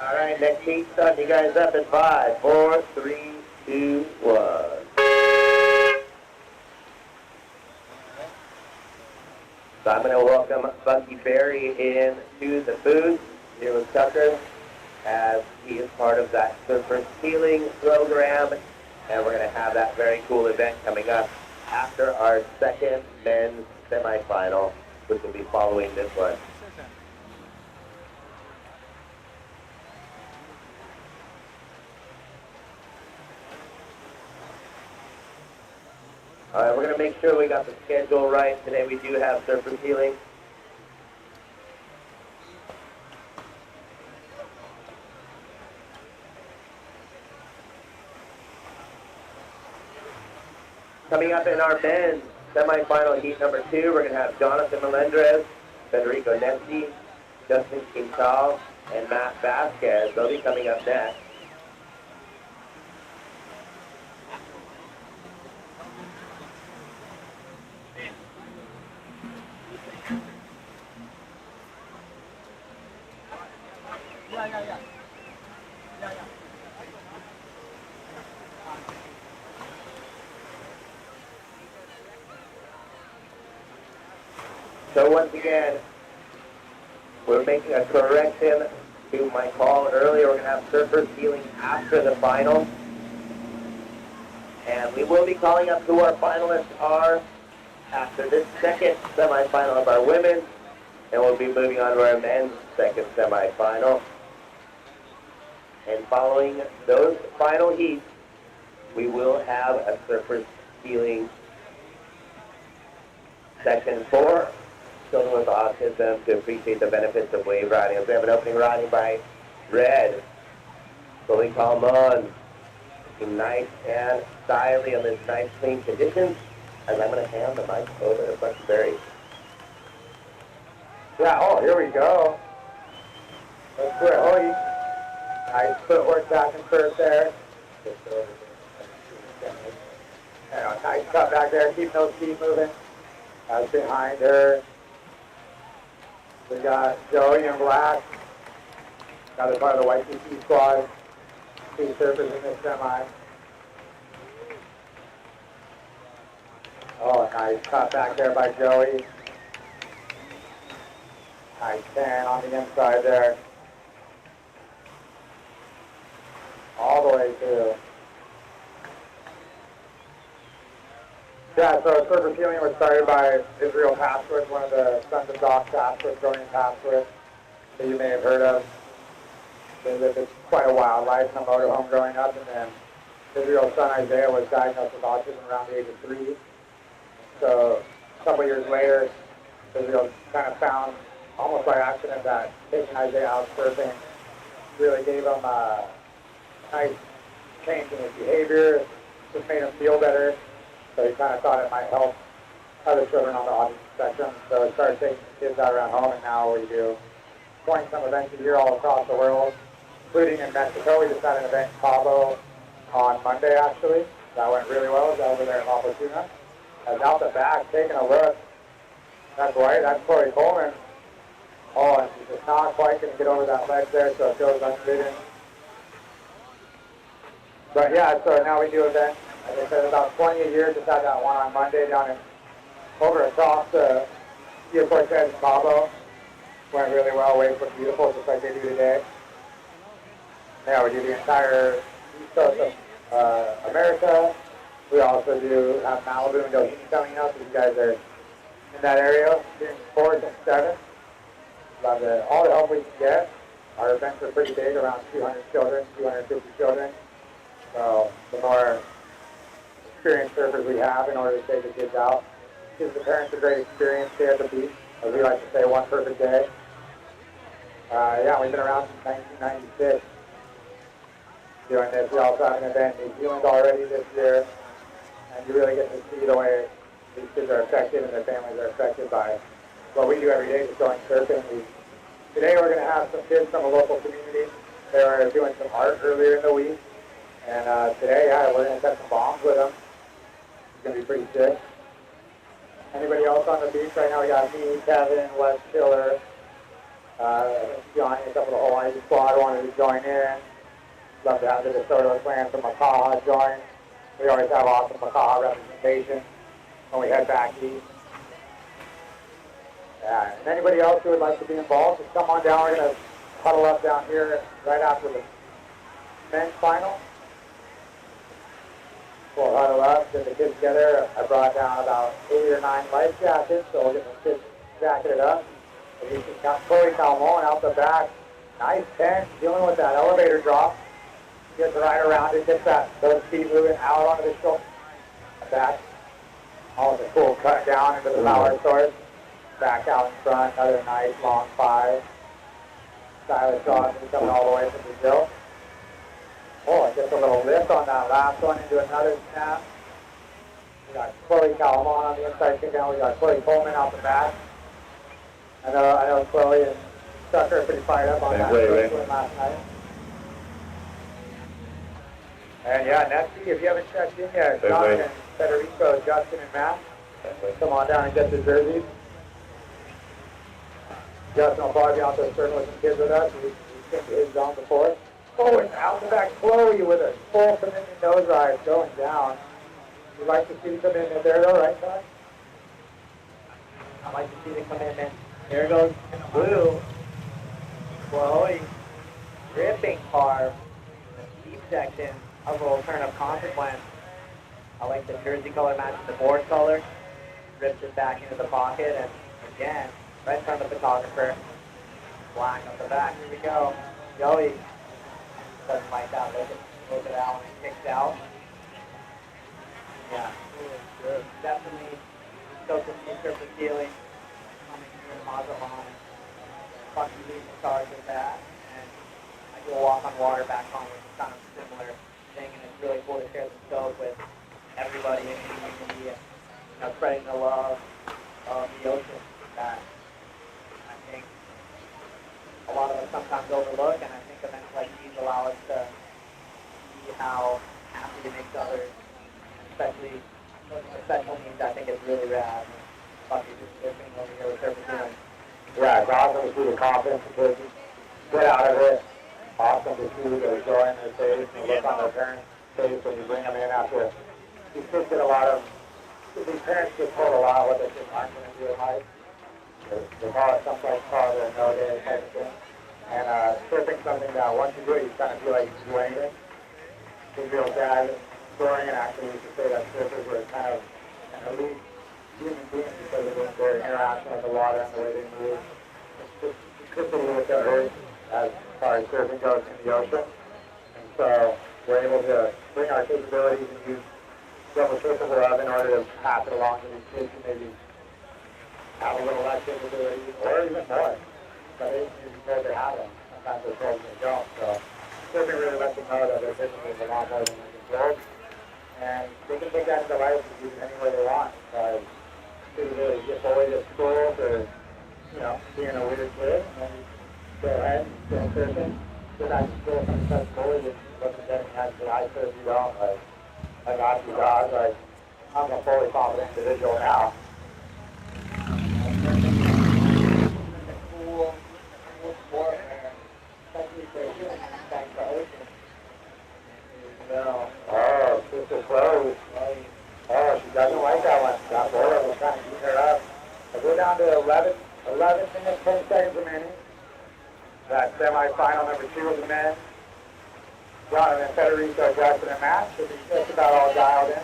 S1: All right, next heat, starting you guys up in 5, 4, 3, 2, 1. So I'm going to welcome Bucky Berry in to the booth here with Tucker, as he is part of that surfer healing program, and we're going to have that very cool event coming up after our second men's semifinal, which will be following this one. All right, we're going to make sure we got the schedule right. Today we do have surface healing. Coming up in our men's semifinal heat number 2, we're going to have Jonathan Melendrez, Federico Nessi, Justin Quintal, and Matt Vasquez. They'll be coming up next. So once again, we're making a correction to my call earlier. We're going to have surfers healing after the final. And we will be calling up who our finalists are after this second semifinal of our women, and we'll be moving on to our men's second semifinal. And following those final heats, we will have a surface healing section for children with autism to appreciate the benefits of wave riding. We have an opening riding by Red. Slowly calm on. Looking nice and stylish in this nice clean conditions. As I'm going to hand the mic over to Bucky Berry.
S8: Yeah, oh, here we go. Let's do it, Hoy. Nice footwork back and first there. Nice cut back there, keeping those feet moving. That's behind her. We got Joey in black. Another part of the white CC squad. Two surfers in this semi. Oh, nice cut back there by Joey. Nice 10 on the inside there. All the way through. Yeah, so surface healing was started by Israel Passworth, one of the sons of Doc Passworth, Dorian Passworth, that you may have heard of. They lived quite a wild life in a motorhome growing up, and then Israel's son Isaiah was diagnosed with autism around the age of 3. So a couple years later, Israel kind of found, almost by accident, that taking Isaiah out surfing really gave him a nice change in his behavior, just made him feel better. So he kind of thought it might help other children on the autism spectrum. So he started taking kids out around home, and now we do 20-some events a year all across the world, including in Mexico. We just had an event in Cabo on Monday, actually. That went really well. It was over there in La Fortuna. I was out the back taking a look. That's right, that's Chloe Coleman. Oh, and she's just not quite going to get over that ledge there, so it goes unbidden. But yeah, so now we do events. Like I said, about 20 a year. Just had that one on Monday down in over across the Rio Cortez in Cabo. Went really well. Waves look beautiful, just like they do today. Yeah, we do the entire east coast of America. We also do have Malibu and Doheny coming up. If you guys are in that area, June 4th and 7th. Love all the help we can get. Our events are pretty big, around 200 children, 250 children. So the more experienced surfers we have in order to take the kids out, gives the parents a great experience here at the beach. As we like to say, one perfect day. Yeah, we've been around since 1996 doing this. We also have an event in New Zealand already this year. And you really get to see the way these kids are affected and their families are affected by what we do every day, just going surfing. Today we're going to have some kids from a local community. They were doing some art earlier in the week. And today, yeah, we're going to set some bombs with them. It's going to be pretty sick. Anybody else on the beach right now? We got me, Kevin, Wes Killer, Johnny, a couple of the Hawaii squad wanted to join in. Love to have the DeSoto clan from Makaha join. We always have awesome Makaha representation when we head back east. Yeah, and anybody else who would like to be involved, just come on down. We're going to huddle up down here right after the men's final. We'll huddle up, get the kids together. I brought down about 8 or 9 life jackets, so we'll get the kids jacketed up. And you can count Chloe Calmon out the back. Nice 10, dealing with that elevator drop. Gets right around it, gets those feet moving out onto the shoulder. Back. Almost a cool cut down into the power source. Back out in front, another nice long 5. Stylish dog coming all the way from Brazil. Oh, just a little lift on that last one into another snap. We got Chloe Calmon on the inside kick down. We got Chloe Coleman out the back. I know Chloe and Tucker are pretty fired up on that swim last night. And yeah, Mexi, if you haven't checked in yet, John and Federico, Justin and Matt, come on down and get the jerseys. Justin will probably be out there surfing with some kids with us. We've been to his zone before. Oh, and out the back, Chloe with a full commitment nose ride going down. You'd like to see the commitment there though, right, Todd?
S3: I'd like to see the commitment. There goes blue. Chloe ripping hard. The deep section of a return of consequence. I like the jersey color matching the board color. Rips it back into the pocket, and again, right in front of the photographer. Flying up the back. Here we go. Joey doesn't like that. Look at that one. It kicks out. Yeah. Definitely soaked in the surface healing. Coming here in Mazatlan. Fucking leading the charge with that. And I do a walk on water back home, which is kind of a similar thing, and it's really cool to share the scope with everybody in the community and spreading the love of the ocean that I think a lot of us sometimes overlook, and I think events like these allow us to see how happy it makes others, especially those with special needs. I think it's really rad. Fuck you, just listening over here with Surface Healing.
S8: Yeah, it's awesome to see the confidence the kids get out of it. Awesome to see the joy in their face and the look on their parents' face when you bring them in after. These kids get a lot of, these parents get told a lot what their kids aren't going to do in life. They call it someplace called their no day type of thing. And surfing's something that once you do it, you kind of feel like you can do anything. His real dad, Dorian, actually used to say that surfers were kind of an elite human beings because of their interaction with the water and the way they move. It's just simply with the earth as far as surfing goes in the ocean. And so we're able to bring our capabilities and use what we're capable of in order to pass it along to these kids who maybe have a little less capability or even more. But they need to be told they have them. Sometimes they're told they don't. So surfing really lets them know that their capable is a lot more than they've been told. And they can take that into life and use it any way they want. People really get bullied at school for, being a weird kid, and then you go ahead and go surfing, go back to school, somebody starts bullying you, look at them and have to say, I serve you don't, I got you, dog, I'm a fully confident individual now. It's a cool sport where, especially for a human aspect, the ocean. Oh, Sister Chloe. Oh, she doesn't like that one. Got bored. We're trying to beat her up. We're down to 11 minutes, 10 seconds remaining. That semi-final number 2 of the men. Jonathan Federico, Jackson, and Matt should be just about all dialed in.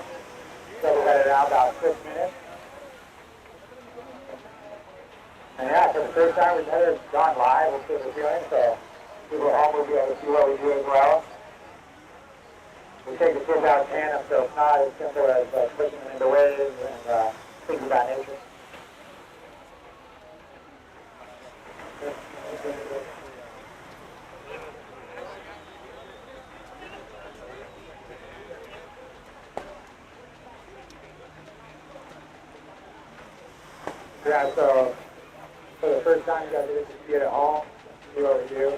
S8: So we're headed out about 6 minutes. And yeah, for the first time we've never gone live with Surface Healing, so people at home will be able to see what we do as well. We take the kids out tandem, so it's not as simple as pushing them into waves and things of that nature. Yeah, so for the first time you guys get to see it at home, see what we do.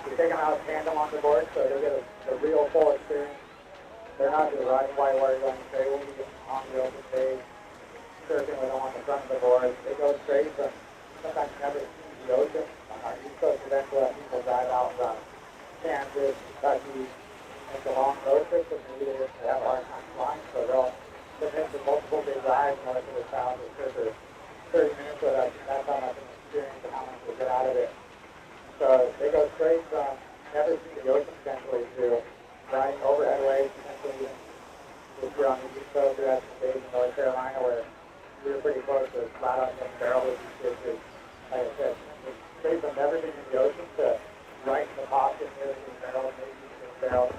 S8: We take them out tandem on the board, so they get a real full experience. They're not just riding whitewater on the tray. We'll be on the open stage, surfing with them on the front of the board. They go straight from sometimes never see the ocean. On our East Coast events, we'll have people drive out from Kansas, Kentucky, make a long road trip, and maybe they have a hard time flying, so they'll commit to multiple big rides in order for the child to surf for 30 minutes with us. That's how much an experience and how much they get out of it. So they go straight from never see the ocean potentially to riding overhead waves, potentially if you're on the East Coast or at the stage in North Carolina where we were pretty close to flat out getting barrel with these kids. Like I said, it's straight from never being in the ocean to right in the pocket near the barrel, maybe the barrel.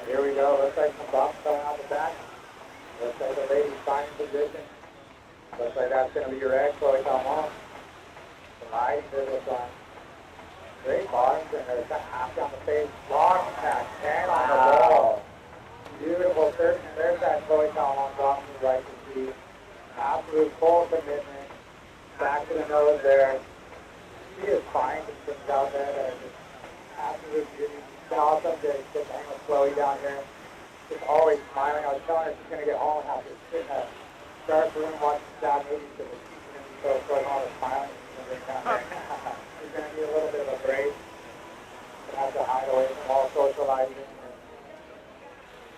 S8: Here we go. Looks like some bumps coming out the back. Looks like the lady's fine position. Looks like that's going to be your egg, Chloe Calmon. Sliding to this one. Great bottom center. It's got half down the face. Long attack. 10 on the ball. Beautiful surf. And there's that Chloe Calmon dropping the right to see. Absolute full commitment. Back to the nose there. She is fine. Just things out there that are just absolute beauty. It's been awesome to get to hang with Chloe down here. Just always smiling. I was telling her she's going to get home and have to sit in a dark room watching sad movies because she's going to be so all smiling. She's going to bring down there. She's going to need a little bit of a break. She's going to have to hide away from all socializing and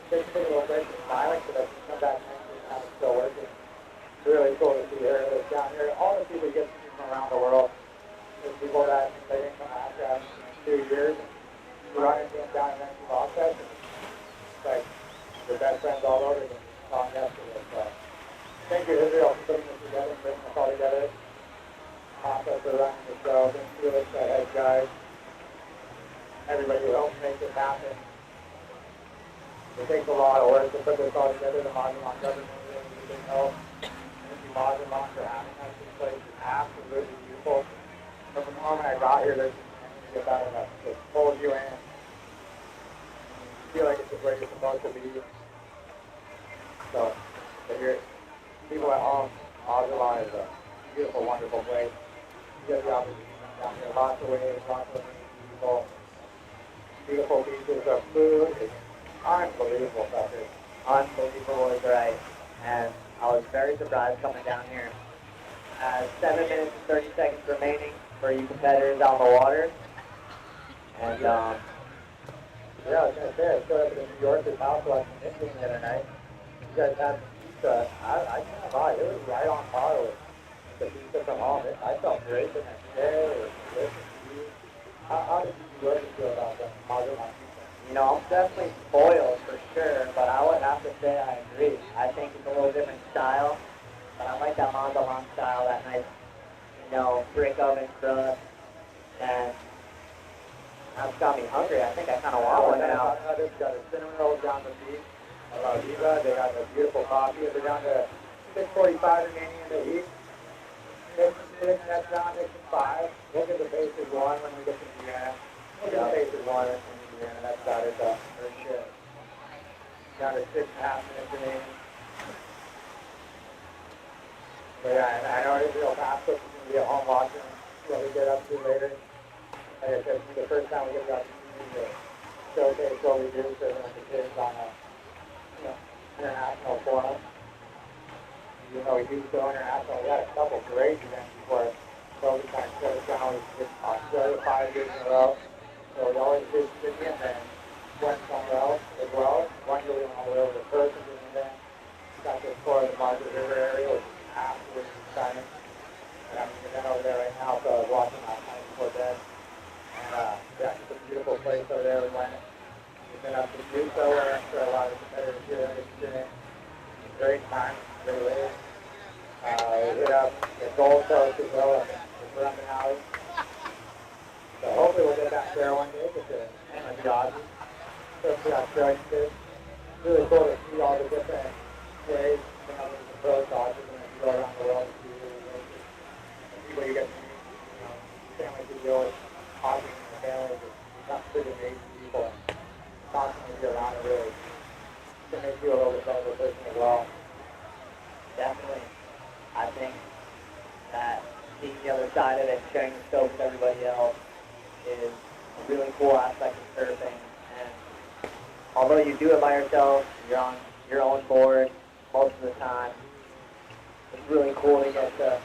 S8: take a little break from smiling so that she can come back next week and have it still working. It's really cool to see her together. Papa for running the show, Ben Felix, our head guys, everybody who helped make this happen. It takes a lot of work to put this all together. The Mazatlan government really needed help. Thank you, Mazatlan, for having us. This place is absolutely beautiful. But from the moment I got here, there's anything about it that just pulls you in. You feel like it's the place you're supposed to be. So, if you're people at home, Mazatlan is a beautiful, wonderful place. You get the opportunity to come down here. Lots of waves, lots of people. Beautiful beaches of food. It's unbelievable stuff here.
S3: Unbelievable is right. And I was very surprised coming down here. 7 minutes and 30 seconds remaining for you competitors on the water. And
S8: Yeah, I was going to say, I showed up at the New Yorker's house watching Michigan the other night. You guys had some pizza. I can't lie, it was right on par with the pizza from home. I felt great the next day. It was delicious food. How did you New Yorkers feel about the Mazatlan pizza?
S3: you know, I'm definitely spoiled for sure, but I would have to say I agree. I think it's a little different style, but I like that Mazatlan style, that nice, brick oven crust. And that's got me hungry. I think I kind of want one now.
S8: They've got a cinnamon roll down the beach. Viva, they got a beautiful coffee. They're down to 6:45 remaining in the heat. Nixon 6, that's down Nixon 5. Look at the bases 1 when we get to Indiana. Look at the bases 1 in Indiana. That's about it, for sure. Down to 6.5 minutes remaining. But yeah, and I know it's real fast, but you're going to be at home watching what we get up to later. Like I said, the first time we get the opportunity to showcase what we do for the kids on a international forum. You know, we do go international. We had a couple great events before COVID kind of shut us down. We did Australia 5 years in a row. So we always did Sydney and then went somewhere else as well. One year we went all the way over to Perth and did an event. Got to explore the Margaret River area, which is absolutely exciting. And I'm an event over there right now, so I was watching last night before bed. And yeah, it's a beautiful place over there. We went. We've been up to Duso, where I'm sure a lot of the competitors here have experienced. Great time, great waves. We hit up the Gold Coast as well, and the Brumman Alley. So hopefully we'll get back there one day, get to Emma Dodgers, especially Australian kids. It's really cool to see all the different ways, the pro Dodgers, and you go around the world and see really amazing. The people you get to meet, families who deal with hockey and their families, it's not pretty amazing people. Constantly be around it really can make you a little bit better of a person as well.
S3: Definitely. I think that seeing the other side of it, sharing the scope with everybody else, is a really cool aspect of surfing. And although you do it by yourself, you're on your own board most of the time, it's really cool to get to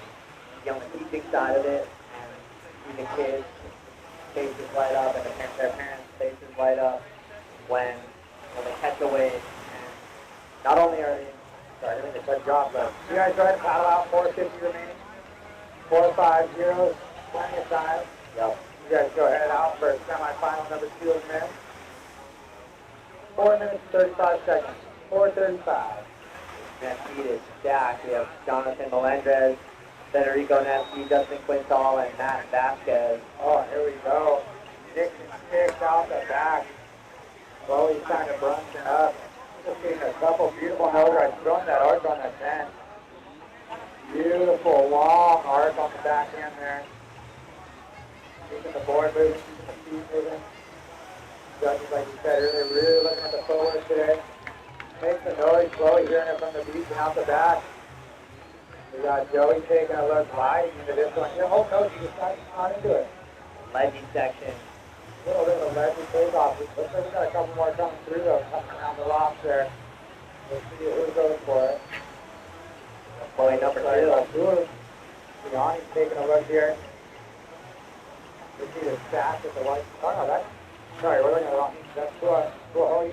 S3: be on the teaching side of it and see the kids' faces light up and their parents' faces light up when they catch a wave. And not only are they,
S8: Sorry, I didn't mean to cut you off, but you guys try to paddle out 4:50 remaining. 4:50, plenty of time.
S3: yep,
S8: You guys go ahead out for semifinal number 2 of men. 4 minutes, 35 seconds. 4:35.
S3: that feed is stacked. We have Jonathan Melendrez, Federico Nesky, Justin Quintal, and Matt Vasquez.
S8: Oh, here we go. Dixon sticks out the back. Chloe's kind of brunching up. Just getting a couple beautiful nose rides. Throwing that arc on that bend. Beautiful long arc on the back end there. Keeping the board moving, keeping the feet moving. Judges, like you said earlier, really looking at the forward today. Makes the noise, Chloe hearing it from the beach and out the back. We got Joey taking a look gliding into this one. Your whole coach just not into it.
S3: Ledgy section.
S8: A little bit of a ledgy takeoff. Looks like we got a couple more coming through though, coming around the rocks there. We'll see who goes for it.
S3: Boy, number 2.
S8: Gianni's taking a look here. We see the stack with the white. Oh no, that's. Sorry, we're looking at the wrong. That's Hoy.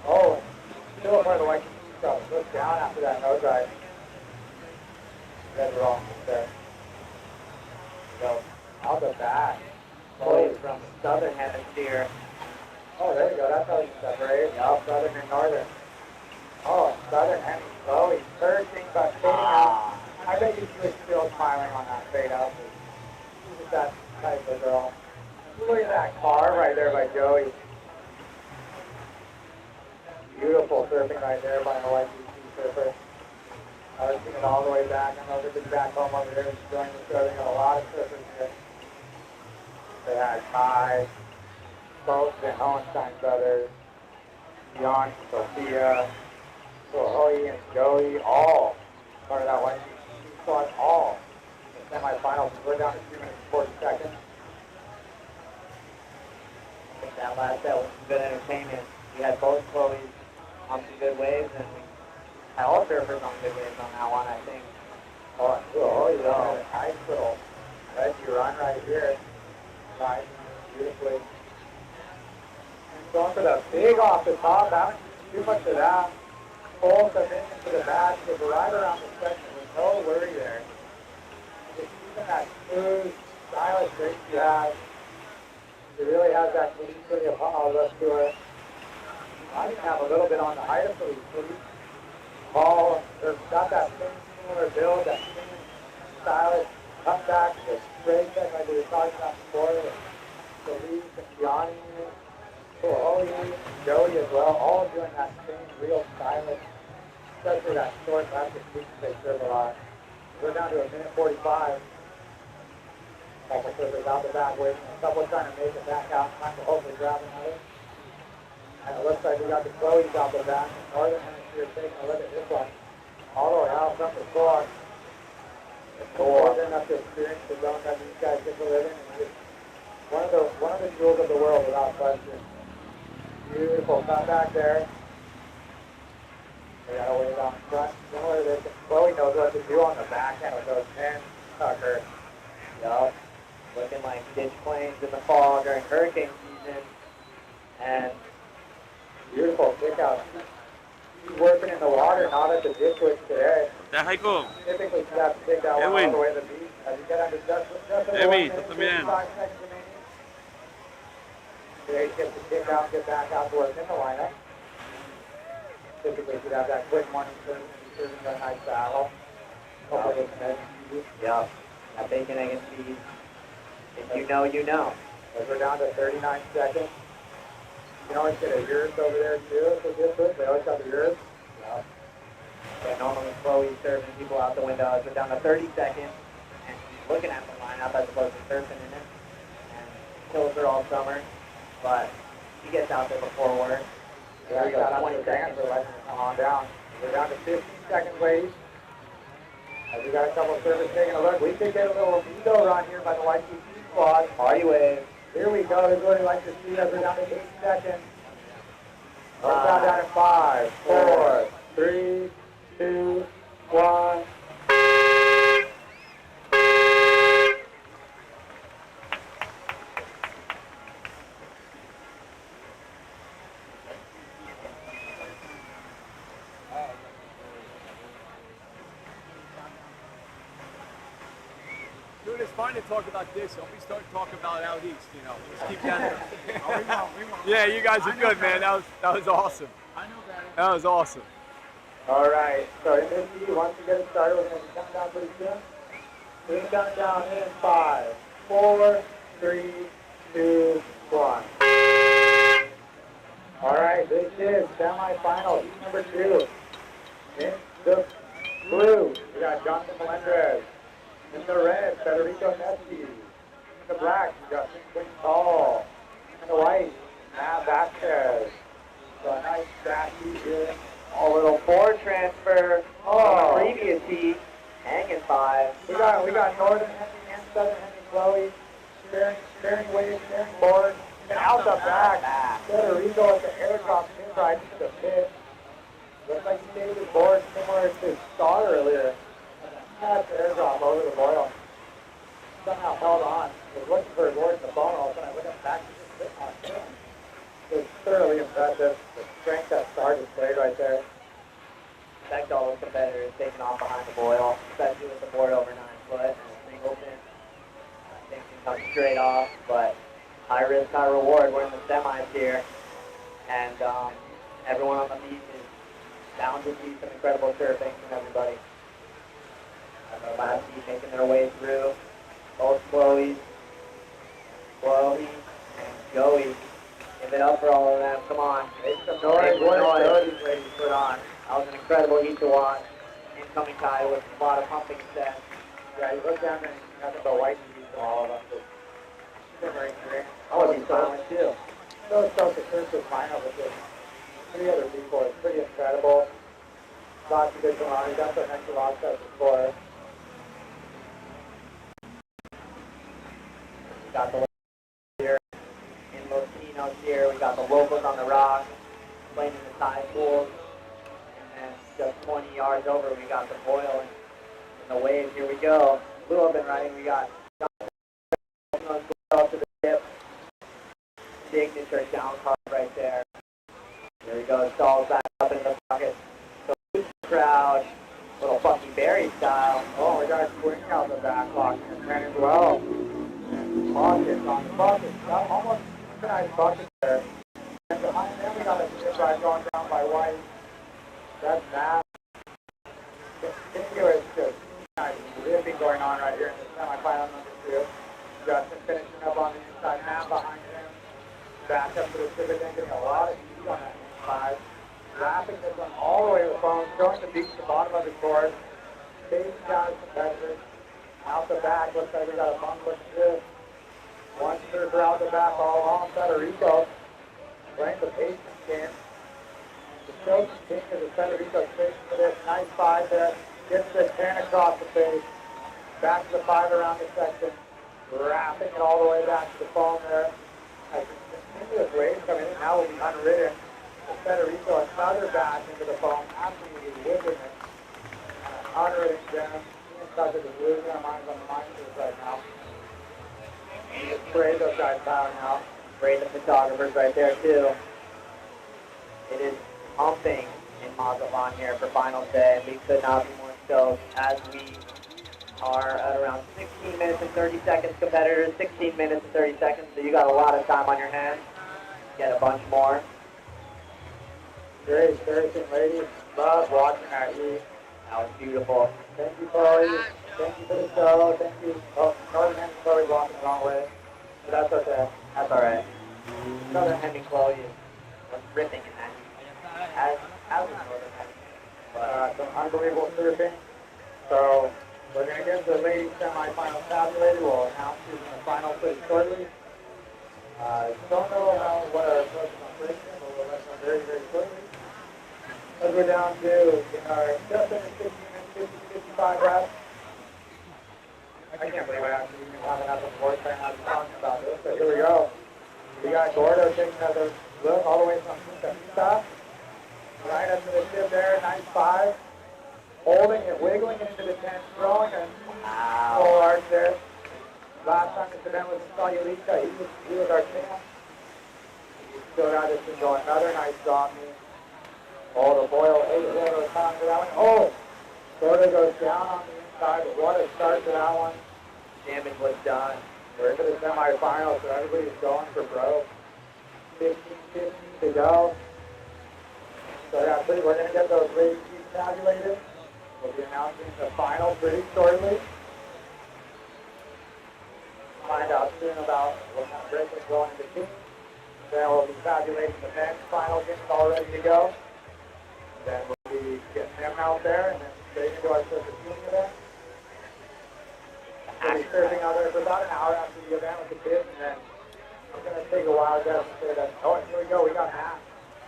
S8: Oh, still part of the white stuff. Look down after that nose ride. That's wrong there. So, out the back.
S3: Boy from the southern hemisphere.
S8: Oh, there we go. That's how you separate. Southern and northern. Oh, southern and Chloe searching but fading out. I bet you she was still smiling on that fade out. She's just that type of girl. Look at that car right there by Joey. Beautiful surfing right there by a YGC surfer. I was seeing it all the way back. I know they've been back home over there enjoying the show. They got a lot of surfers here. They had Kai, both the Hohenstein brothers, Jan, Sophia, Sohoy, and Joey, all part of that YGC squad, all in the semifinals. We're down to 2 minutes and 40 seconds.
S3: I think that last set was some good entertainment. We had both Chloe's on some good waves, and we had all surfers on good waves on that one, I think.
S8: Oh, you know, nice little edgy run right here. Nice, beautifully. And going for the big off the top, haven't too much of that. Full submission to the back, was right around the section with no worry there. Just even that smooth, stylish grace she has. She really has that clean of look to her. I can have a little bit on the height of these sleeves. Paul, got that same similar build, that same stylish cutback, the straight set like we were talking about before, the Lee, and Gianni, Sohoy, Joey as well, all doing that same real stylish, especially that short plastic piece they serve a lot. We're down to 1:45. Couple surfers out the back waiting, a couple trying to make it back out, trying to hopefully grab another. And it looks like we got the Chloe's out the back. Northern Hemisphere taking a look at this one. All the way out from the floor. More enough to experience the zone that these guys get to live in. And just one of the jewels of the world without question. Beautiful cut back there. They got a wave out in front. Similar to this. Chloe knows what to do on the backhand with those pins. Tucker.
S3: Yup. Looking like ditch planes in the fall during hurricane season. And
S8: beautiful kick out. She's working in the water, not at the ditch switch today. Typically, she has to take that one all the way to the beach. As you get under just
S6: Edwin, tú también.
S8: 55 seconds remaining. Today, she gets to kick out and get back out to what's in the lineup. Typically, she'd have that quick morning serving and be serving a nice battle. Hopefully, it's an edge.
S3: yup, that bacon, egg, and cheese. If you know, you know.
S8: As we're down to 39 seconds. You can always get a yurts over there too, for distance. They always have the yurts.
S3: Yup. Yeah, normally Chloe's surfing people out the window. As we're down to 30 seconds, and she's looking at the lineup as opposed to surfing in it. And kills her all summer, but she gets out there before work.
S8: Yeah,
S3: We got
S8: 20 seconds. We're letting it come on down. We're down to 15 seconds, ladies. As we got a couple of surfers taking a look, we could get a little veto run here by the YTC squad.
S3: Party wave.
S8: Here we go. This is what we like to see as we're down to 8 seconds. Let's count down in 5, 4, 3, 2, 1.
S7: Dude, it's fine to talk about this. Don't we start talking about out east, you know? Let's keep that. Yeah, you guys are good, man. That was awesome. I know better. That was awesome.
S8: All right. So in this heat, once we get it started, we're going to count down pretty soon. We're going to count down in 5, 4, 3, 2, 1. All right. This is semifinal, heat number 2. In the blue, we got Jonathan Melendrez. In the red, Federico Mexi. In the black, we got Quinn Tall. In the white, Matt Vasquez. So a nice sassy here.
S3: A little forward transfer from the previous heat. Hanging 5.
S8: We got Northern Henry and Southern Henry Chloe sharing waves, sharing boards. And out the back, Federico at the airdrop pin right into the pit. Looks like he made his board similar to Star earlier. That's the airdrop over the boil. Somehow held on. Was looking for his board in the phone all of a sudden. I went up back to the pit on him. It was thoroughly impressive. The strength that Star displayed right there.
S3: Expect all those competitors taking off behind the boil, especially with the board over 9 foot and a single pin. I think he comes straight off, but high risk, high reward. We're in the semis here, and everyone on the beach is bound to see some incredible surfing from everybody. Last seat making their way through. Both Chloe and Joey. Give it up for all of them. Come on.
S8: Make some noise. What a show these ladies put on.
S3: That was an incredible heat to watch. Incoming Kai with a lot of pumping sets.
S8: Yeah, you look down there and you nothing but white shoes from all of them. So, they're very great.
S3: I would be silent too.
S8: So stoked to finish this final with this. 3 other people. It's pretty incredible. Lots of good going on. We got the Mexi lost us before.
S3: We got the here in Los Pinos here. We got the locals on the rock playing in the tide pools. And then just 20 yards over, we got the boil in the wave. Here we go. Blue up and running. We got up to the tip. Signature down card right there. There we go. Stalls back up in the pocket. So crowd, little Funky Berry style.
S8: Oh, we got Swing out the back, locking his man as well. Buckets on the bucket. Got almost a nice bucket there. And behind them, we got a tip ride going down by White. That's that. Continuous, just nice ripping going on right here in the semifinal number 2. Justin finishing up on the inside man behind him. Back up to the tip again, getting a lot of heat on that inside. Wrapping this one all the way to the phone, showing the beach at the bottom of the court. Chasing down his competitors. Out the back, looks like we got a bunk with this. One surfer out the back all along Federico. Playing the patience game. The show continues as Federico chasing for this. Nice 5 there. Gets the 10 across the face. Back to the 5 around the section. Wrapping it all the way back to the phone there. As the continuous wave coming in, now will be unridden. Federico another back into the phone, absolutely whipping it. Unridden gem. He and Tucker just losing their minds on the mindset right now. He just sprayed those guys down now.
S3: Sprayed the photographers right there too. It is pumping in Mazatlan here for finals day. We could not be more stoked as we are at around 16 minutes and 30 seconds. Competitors, 16 minutes and 30 seconds. So you got a lot of time on your hands. Get a bunch more.
S8: Great, Thursday ladies. Love watching that heat.
S3: That was beautiful.
S8: Thank you, Chloe. Thank you for the show. Thank you. Oh, Northern Hand Chloe walking the wrong way. But that's okay.
S3: That's alright. Northern Hemic Chloe was ripping in that heat. As was Northern Hemic.
S8: Some unbelievable surfing. So we're going to get the ladies semifinals tabulated. We'll announce who's in the final pretty shortly. Don't know what our approach is on prediction, but we'll let them very, very quickly. Let's go down to our just under 15 minutes, 55 reps. I can't believe I actually even have enough of voice right now to talk about this, but here we go. We got Gordo taking another look all the way from Pizza. Right up to the tip there, nice 5. Holding it, wiggling it into the 10, throwing a full arch there. Last time this event was in Sayulita, he was our champ. He still got this thing going. Another nice drop knee. Oh, the boil 8 goes down to that one. Oh, Gordo goes down on the inside, but what a start to that one.
S3: Damage was done.
S8: We're into the semifinals, so everybody's going for broke. 15 to go. So yeah, we're going to get those ladies tabulated. We'll be announcing the final pretty shortly. Find out soon about what kind of break is going into teams. Then we'll be tabulating the men's final games all ready to go. Then we'll be getting them out there and then straight into our surface shooting event. We'll be surfing out there for about an hour after the event with the kids, and then I'm going to take a wild guess and say that, oh, here we go, we got Matt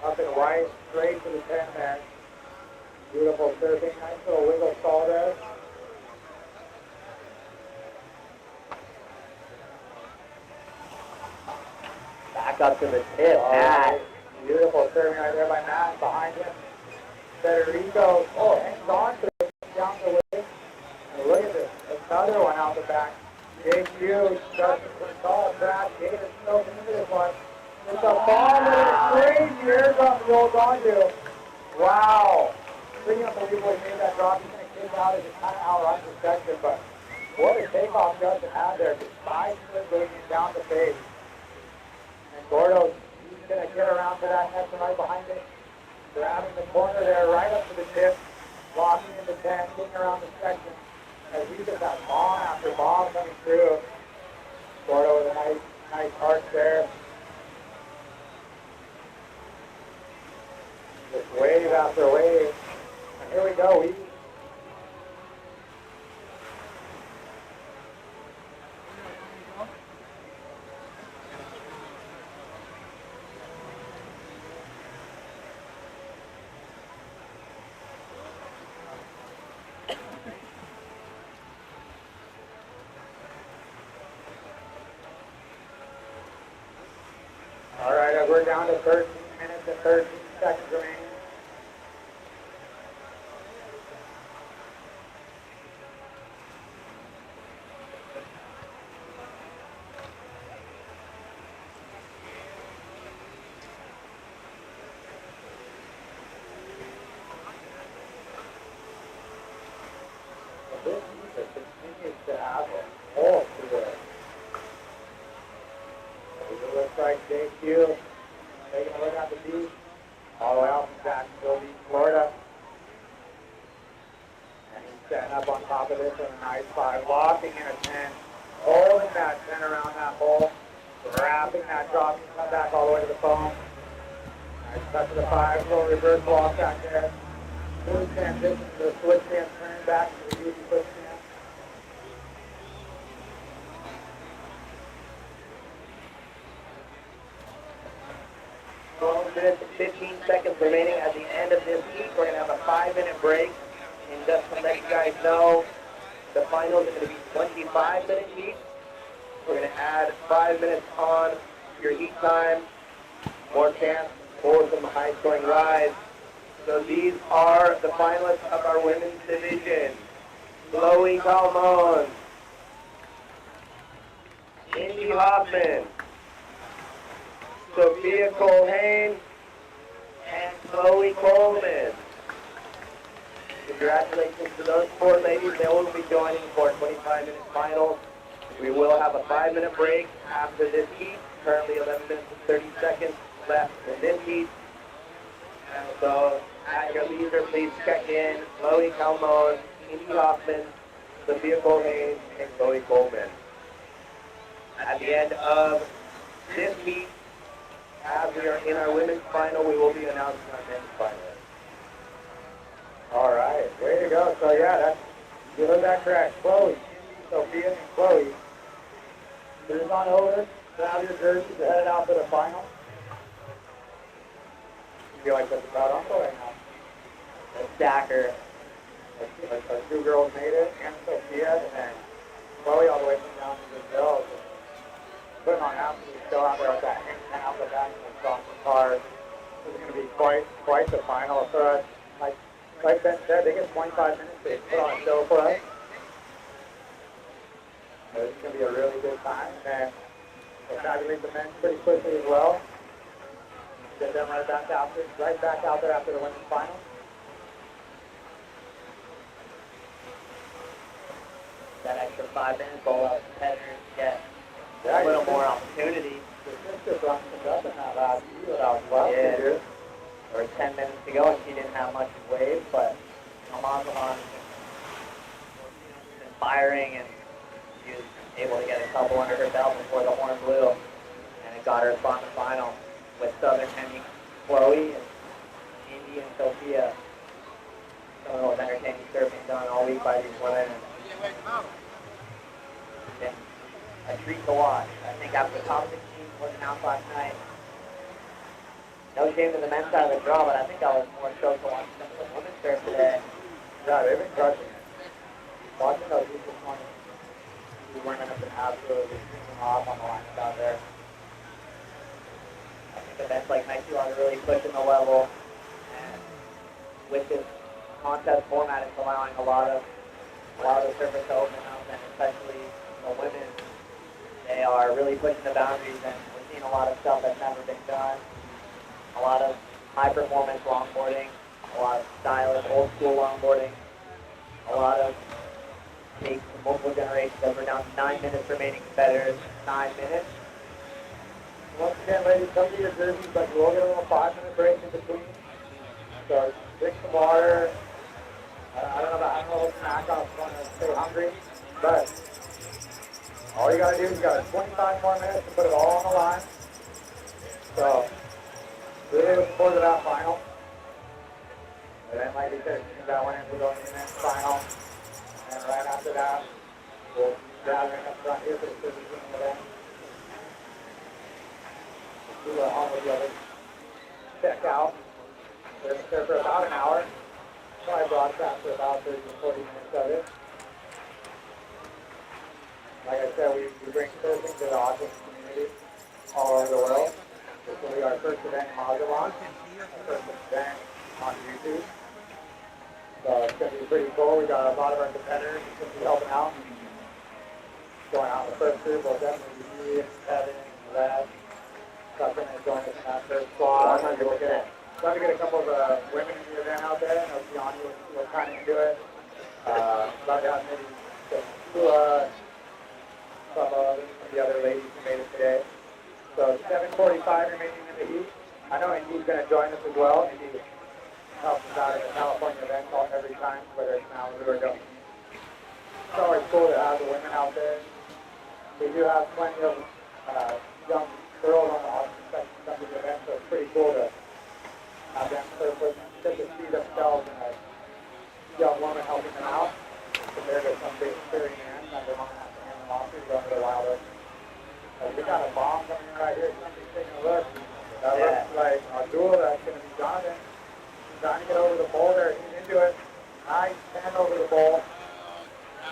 S8: up in white, straight to the 10 there. Beautiful surfing, nice little wiggle stall there.
S3: Back up to the tip, Matt.
S8: Beautiful serving right there by Matt. Behind him, Federico. Oh, hangs on to it down the way. And look at this. Another one out the back. Jake Hughes, Justin Gonzalez, Brad Gator smoking into this one. It's a ball with a crazy air drop he holds on to. Wow. Pretty unbelievable he made that drop. He's going to kick out as a kind of out unprotected, but what a takeoff Justin had there. Just 5 foot going down the face. And Gordo, he's going to get around to that net right behind it. Grabbing the corner there right up to the tip. Locking in the 10, getting around the section. as we just have bomb after bomb coming through. Florida with a nice arc there. Just wave after wave. And here we go. All right, we're down to 13 minutes and 13 seconds remaining. This defense continues to have a hold to it. It looks like JQ taking a look at the beach, all the way out from Jacksonville Beach, Florida. And he's setting up on top of this with a nice 5, locking in a 10, holding that 10 around that hole, wrapping that drop, come back all the way to the foam. Nice touch of the 5, little reverse walk back there. Smooth transition to the switch stand, turn back to the easy switch stand.
S1: 12 minutes and 15 seconds remaining at the end of this heat. We're going to have a 5-minute break. And just to let you guys know, the finals are going to be 25-minute heats. We're going to add 5 minutes on your heat time. More chance for some high-scoring rides. So these are the finalists of our women's division. Chloe Calmon, Indy Hoffman, Sophia Colhane, and Chloe Coleman. Congratulations to those 4 ladies. They will be joining for 25-minute finals. We will have a 5-minute break after this heat. Currently 11 minutes and 30 seconds left in this heat. So at your leisure, please check in Chloe Calmon, Indy Hoffman, Sophia Colhane, and Chloe Coleman. At the end of this heat, as we are in our women's final, we will be announcing our men's final.
S8: All right, way to go. So yeah, you heard that correct. Chloe, Sophia, and Chloe. Here's on over. Grab your jerseys, headed out to the final. You feel like that's a proud uncle right now.
S3: The stacker.
S8: Our 2 girls made it, and Sophia, and Chloe all the way from down to Brazil. Putting on absolute show out there with that hanging out the back and the soft cars. This is going to be quite the final for us. Like Ben said, they get 25 minutes to put on a show for us. So it's going to be a really good time. And we'll tabulate the men pretty quickly as well. Get them right back out there after the women's final.
S3: That extra 5 minutes will allow competitors to get
S8: Yeah,
S3: a little more opportunity.
S8: The sister brought us up in that last year that I was last year.
S3: There were 10 minutes to go, and she didn't have much of wave, but Almanzan was inspiring, and she was able to get a couple under her belt before the horn blew, and it got her a spot in the final with Southern Henry, Chloe, and Indy, and Sophia. Some of those entertaining surfing done all week by these women. And a treat to watch. I think after the top 16 was announced last night, no shame to the men's side of the draw, but I think that was more show to watch than the women's surf today.
S8: Yeah, they've been crushing it. Watching those people this these women have been absolutely shooting off on the lineup out there.
S3: I think events like Mexi are really pushing the level, and with this contest format, it's allowing a lot of the surfers to open up, and especially the women. They are really pushing the boundaries, and we're seeing a lot of stuff that's never been done. A lot of high-performance longboarding, a lot of stylish, old-school longboarding, a lot of takes from multiple generations. As we're down to 9 minutes remaining competitors. 9 minutes.
S8: Once again, ladies, come to your jerseys, but you will get a little 5-minute break in between. So drink some water, I don't know about having a little snack on if to stay hungry, but all you gotta do is you got 25 more minutes to put it all on the line. So, really looking forward to that final. And then, like we said, that went into the men's final. And right after that, we'll be gathering up front here for the Super Team event. We go home with the others. Check out. They're there for about an hour. Probably broadcast for about 30 to 40 minutes of it. Like I said, we bring surfing to the audience community all over the world. This will be our first event in Mazatlan, our first event on YouTube. So it's going to be pretty cool. We got a lot of our competitors who's going to be helping out. Going out in the first group will definitely be me, Kevin, Les. Tucker and join us in that first squad. 100%. Trying to get a couple of women in the event out there. I know Gianni was kind of into it. Love to have maybe some of the other ladies who made it today. So 7:45 remaining in the heat. I know Indy's going to join us as well. Indy helps us out in the California event every time, whether it's now or don't. It's always cool to have the women out there. We do have plenty of young girls on the opposite section of the event, so it's pretty cool to have them surf with them, just to see themselves and a young woman helping them out compared to some big scary man that they want to have to hand them off to go into the wild ocean. We got a bomb coming in right here. Somebody's taking a look. That looks like a duel that's going to be Jonathan. Trying to get over the bowl there. He's into it. Nice hand over the bowl.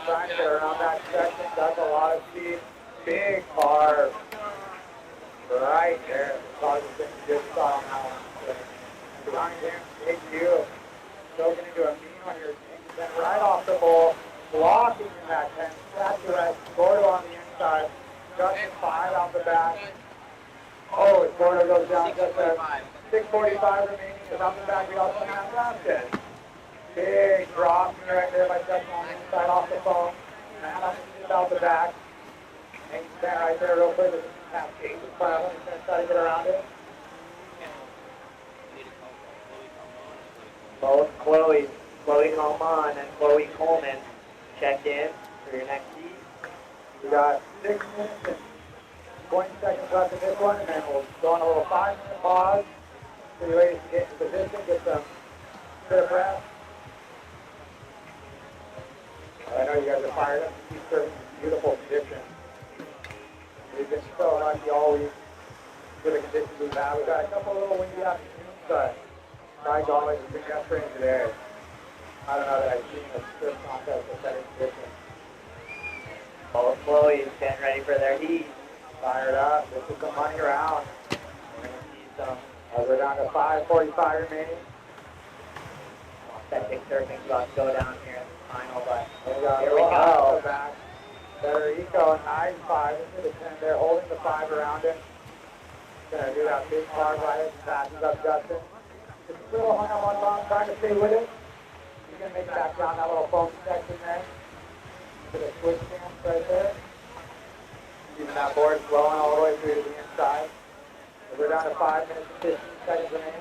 S8: Trying to get around that section. That's a lot of speed. Big carve. Right there. Causes a good shot on that one. Johnny James, big you. Still going to do a mean on your team. Then right off the bowl. Blocking in that 10. Statuette. Gordo on the inside. Justin 5 out the back. Oh, as Gordo goes down just there. 6:45 remaining. Is out the back. We also have Justin. Big drop right there by Justin on the inside off the phone. And just out the back. And you stand right there real quick. Have Jake in front of him. He's going to try to get around it.
S3: Both Chloe Coleman and Chloe Coleman check in for your next heat.
S8: We got 6 minutes and 20 seconds left in this one, and then we'll go on a little 5-minute pause for you ladies to get in position, get some bit of breath. I know you guys are fired up to keep serving beautiful conditions. We've been so lucky all week with the conditions we've had. We've got a couple little windy afternoons, but my God, it's been yesterday and today. I don't know that I've seen a surf contest with better conditions.
S3: Both Chloe's getting ready for their heat.
S8: Fired up. This is the money round.
S3: We're going to see some
S8: We're down to 5:45 remaining.
S3: authentic surfing about to go down here in the final, but
S8: We got
S3: here we go.
S8: Back. Federico, 9-5 into the 10 there, holding the 5 around him. Gonna do that big hard right as he passes up Justin. Just a little hung up on bottom, trying to stay with it. He's gonna make it back down that little foam section there. To the switch stance right there. Keeping that board flowing all the way through to the inside. So we're down to 5 minutes and 15 seconds remaining.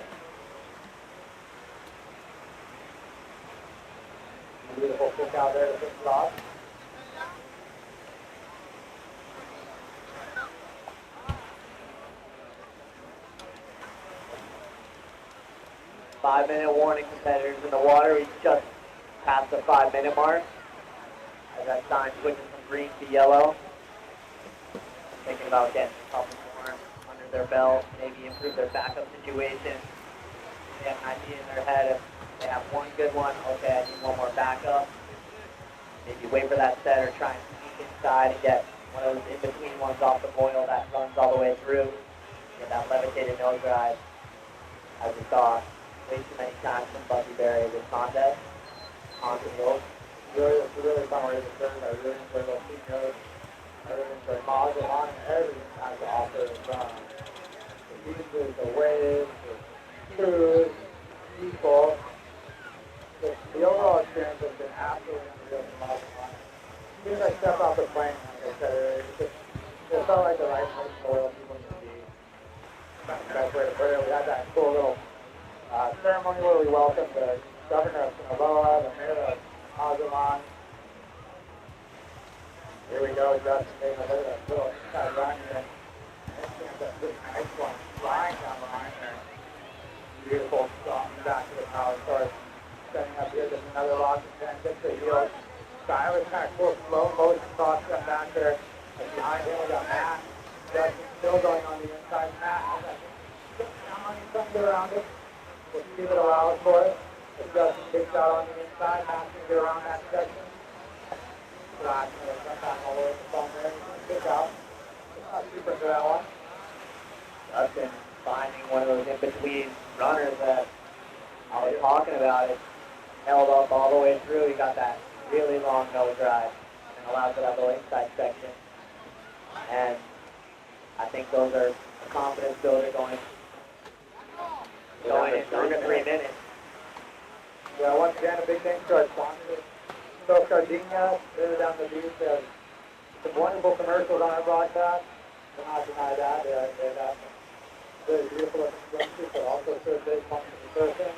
S8: Beautiful kick out there to finish it off.
S3: Five-minute warning, competitors in the water. We just passed the 5-minute mark. As that sign switches from green to yellow. Thinking about getting something more under their belt, maybe improve their backup situation. They have an idea in their head if they have one good one, okay, I need one more backup. Maybe wait for that set or try and sneak inside and get one of those in-between ones off the boil that runs all the way through. Get that levitated nose drive, as we saw way too many times from Bucky Berry this contest. On the field.
S8: Really fun way to serve. I really enjoy those females. I really enjoy Mazatlan and everything has to offer from the beaches, the waves, the food, people. The overall experience has been absolutely unreal in Mazatlan. As soon as I stepped off the plane, like I said, it felt like the right place for oil people to be. That's the best way to put it. We had that cool little ceremony where we welcomed the Governor of Sinaloa, the mayor of Azalan. Here we go, Justin taking a look at that little inside run here. That's a nice one, flying down the line there. Beautiful strong back to the power source. Setting up here, just another loss of 10, gets the heel. Silas kind of cool, slow motion cross step back there. And behind him we got Matt. Justin still going on the inside. Matt has that down on the inside, get around it. We'll see if it allows for it. If Justin kicks out on the inside, Matt's going to get around that section. Flash, sometime all the way to the phone there. He's going to kick out. It's not super for that one.
S3: Justin finding one of those in-between runners that I was talking about. It held up all the way through. He got that really long nose drive and allowed for that little inside section. And I think those are a confidence builder going into 3 minutes.
S8: Yeah, once again, a big thanks to our sponsors. So Sardinia, they're down the beach. They have some wonderful commercials on our broadcast. Do not deny that. They got some really beautiful looking swimsuits, but also serve big functions of surfing.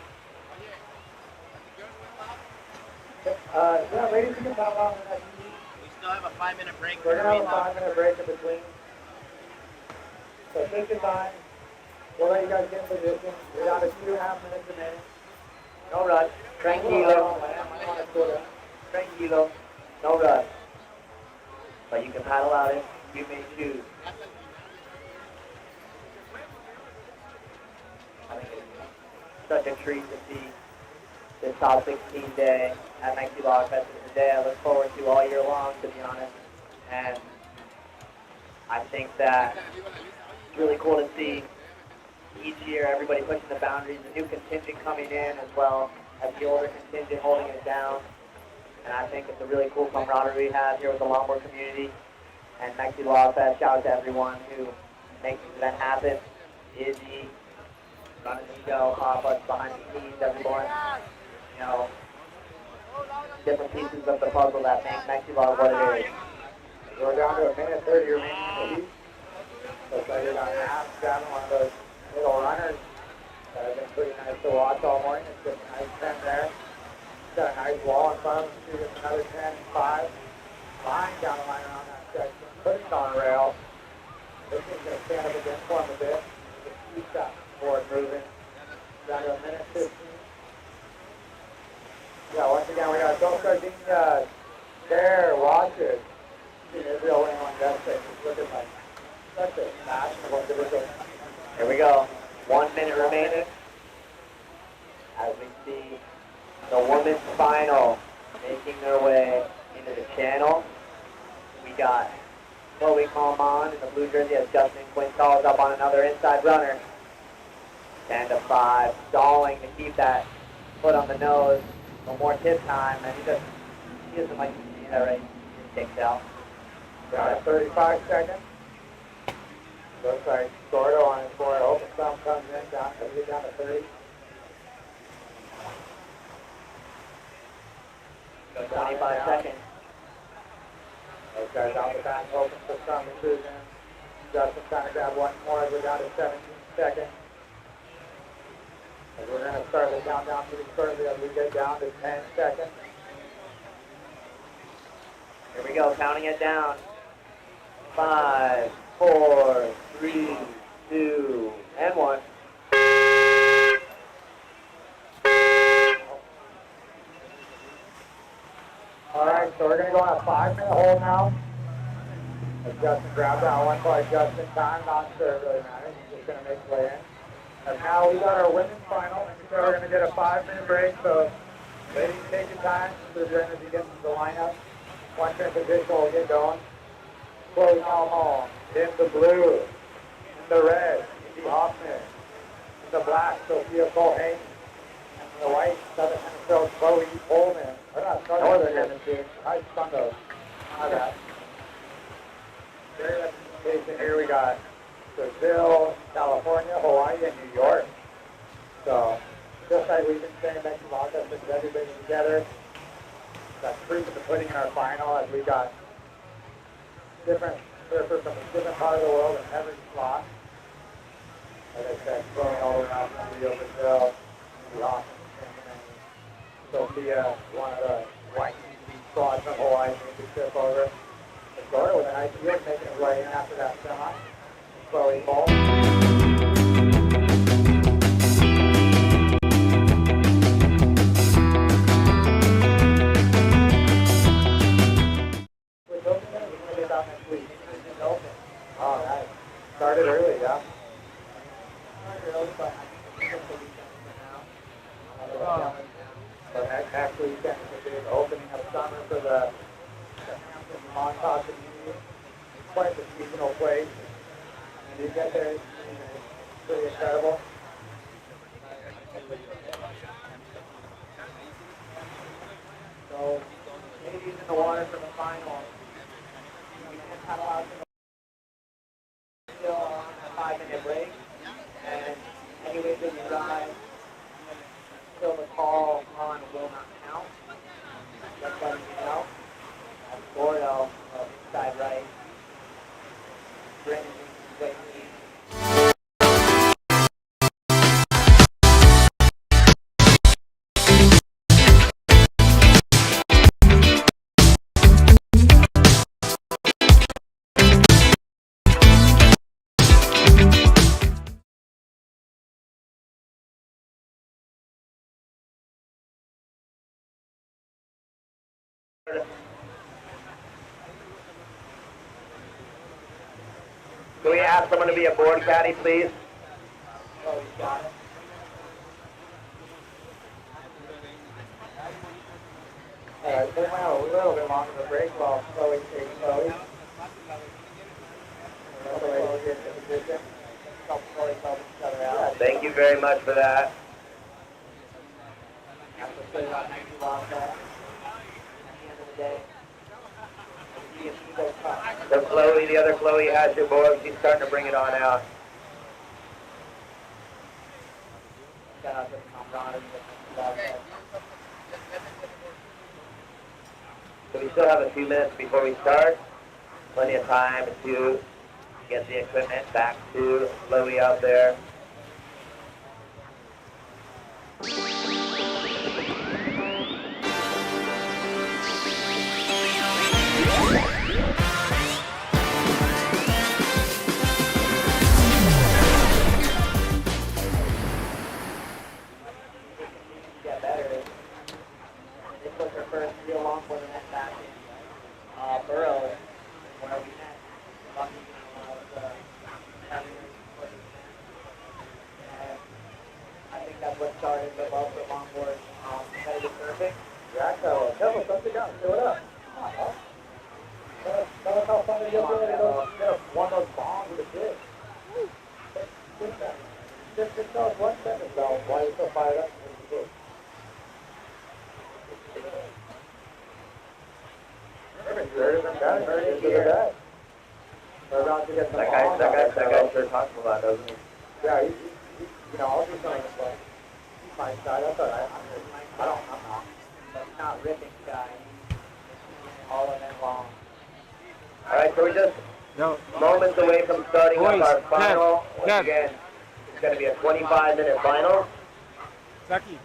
S8: Yeah, ladies, you can talk about the next week.
S3: We still have a 5-minute break.
S8: We're going to have a 5-minute break in between. So take your time. We'll let you guys get in position. We got a 2.5 minutes remaining.
S3: No rush. Tranquilo. Tranquilo. No rush. But you can paddle out it. You may choose. I think it's such a treat to see this top 16 day at Mexi Log Fest. It's a day I look forward to all year long, to be honest. And I think that it's really cool to see each year everybody pushing the boundaries, the new contingent coming in as well as the older contingent holding it down. And I think it's a really cool camaraderie we have here with the longboard community and Mexi Log Fest. Shout out to everyone who makes this event happen. Izzy, running the show, Papa behind the scenes, everyone. You know, different pieces of the puzzle that make Mexi Log what it is.
S8: We're down to a minute 30 remaining in the heat. Looks like we got Matt grabbing one of those little runners that have been pretty nice to watch all morning. It's just a nice 10 there. Got a nice wall in front of him. Shooting another 10, 5. Flying down the line around that section. Putting it on a rail. This thing's going to stand up against for him a bit. Just keep that board moving. Down to a minute 15. Yeah, once again, we got Don't Sardinia there. Watch it. Israel winning on yesterday. It's looking like such a fashionable division.
S3: Here we go. 1 minute remaining as we see the women's final making their way into the channel. We got Chloe Coleman in the blue jersey as Justin Quintal is up on another inside runner. 10 to 5, stalling to keep that foot on the nose. No more tip time, and he doesn't like to see that, right? He kicks out.
S8: Got 35 seconds. Looks like Gordo on his board. Open thumb comes in, down to 30.
S3: Go 25 seconds.
S8: Those guys out the back, open for some cruising. Justin trying to grab one more as we're down to 17 seconds. And we're going to start the countdown pretty shortly as we get down to 10 seconds.
S3: Here we go, counting it down. 5, 4, 3, 2, and 1.
S8: All right, so we're going to go on a 5-minute hold now. As Justin grabs that one by just in time, not sure it really matters. He's just going to make his way in. And now we got our women's final. So we're going to get a 5-minute break. So ladies, take your time. So as you get into the lineup. Once you're in position, we'll get going. Chloe Malmholm in the blue. In the red, Indy Hoffman. In the black, Sophia Colhane. And in the white, Southern Hemisphere, Chloe Coleman. Or not, Northern Hemisphere. I spun those. My bad. Very representation here. We got Brazil, California, Hawaii, and New York. So, just like we've been saying, Mexi Log Fest brings everybody together. That's proof of the pudding in our final as we got different surfers from a different part of the world in every slot. As I said, flowing all around from Rio, Brazil, the Austin, Sophia, one of the white squad from Hawaii, made the trip over to Florida with a nice field, making his way in after that semi. Chloe Ball. We're building it, we're going to be about next week. It's open. All right. Started early, yeah. Started early, but I think it's the weekend for now. So next weekend is a big opening of summer for the Hampton Montauk community. It's quite the seasonal place. And you get there, it's pretty incredible. So, ladies in the water for the final. Still on a 5-minute break. And anyway that you drive, still the call on will not count. Just letting you know. At Florida, side right. Brandon Wait.
S1: Can we ask someone to be a board caddy, please?
S8: Oh, you got it. They went a little bit longer to break while Chloe takes Chloe. Chloe gets the position. Chloe helps each other out.
S1: Thank you very much for that.
S8: That's what put it on 90 lost that. At the end of the day, the ego cut.
S1: So Chloe, the other Chloe has your board. She's starting to bring it on out.
S8: Shout out to the camaraderie that lost that.
S1: So we still have a few minutes before we start. Plenty of time to get the equipment back to Chloe out there.
S8: Get better. This was her first real long one and went back in Burrow where we met. Lucky and I think that's what started the love for longboard competitive surfing. Yeah, so tell us something down. Show it up. Come on, huh? Tell us how fun it is to get one of those bombs with a kid. Just tell us one sentence about why you're so fired up with the kid.
S1: That guy sure talks a lot, doesn't he?
S8: Yeah, I'll do something like he's my guy. That's all right. I'm not. But he's not ripping guy. All event long.
S1: All right, so we're just moments away from starting up our final. Once again, it's going to be a 25-minute final.
S7: Zaki,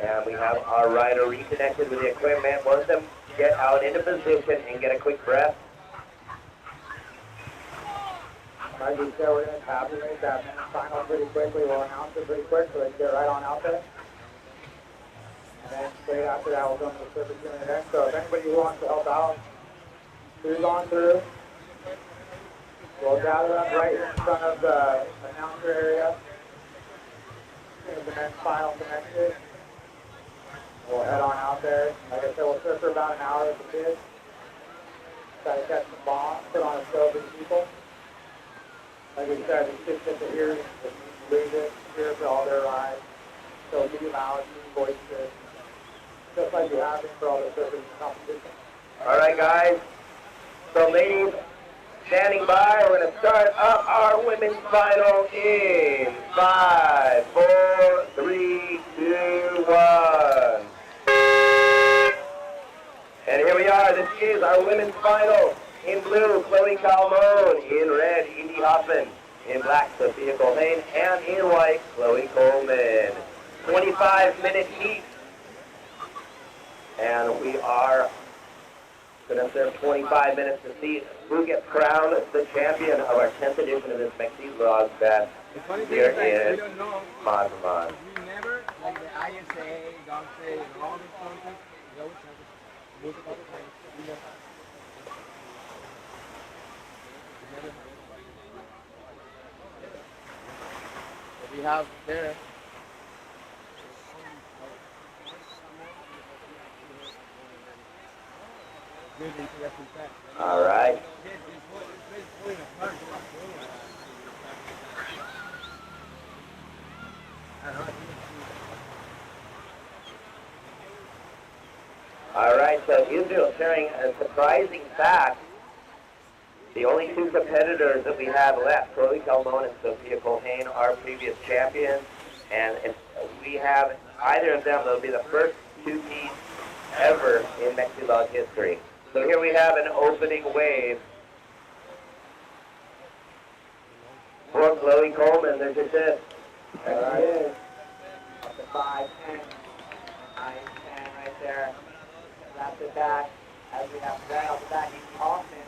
S1: And we have our rider reconnected with the equipment. Once them get out into position and get a quick breath.
S8: Like we said, we're going to tabulate that minute final pretty quickly. We'll announce it pretty quick so they can get right on out there. And then straight after that, we'll go into the service unit event. So if anybody who wants to help out, who's on through, we'll gather up right in front of the announcer area. The men's final connected. We'll head on out there. Like I said, we'll surf for about an hour with the kids. Try to catch some bombs, put on a show for the people. Like we said, the kids get to hear the music, hear for all their rides. So be loud, be boisterous. Just like you have been for all the surfing competition.
S1: All right, guys. So ladies, standing by. We're going to start up our women's final in 5, 4, 3, 2, 1. And here we are. This is our women's final. In blue, Chloe Calmon. In red, Indy Hoffman. In black, Sophia Colhane. And in white, Chloe Coleman. 25-minute heat. And we are going to serve 25 minutes to see who gets crowned the champion of our 10th edition of this Mexi Vlog Fest
S2: The funny thing
S1: here
S2: is, like, we
S1: in
S2: don't know.
S1: Mazatlan.
S2: We never, like the ISA, Dante, and all these contests, they always have this multiple times. We never have it. What we have there. Really interesting fact.
S1: All right. All right, so Israel sharing a surprising fact. The only two competitors that we have left, Chloe Calmon and Sophia Colhane, are previous champions. And if we have either of them, they'll be the first two-piece ever in Mexilog history. So here we have an opening wave for Chloe Coleman. There's just this.
S3: There it is. Up to 5, 10. 9, 10 right there. Wrapped it back. As we have right off the bat, Nikki Hoffman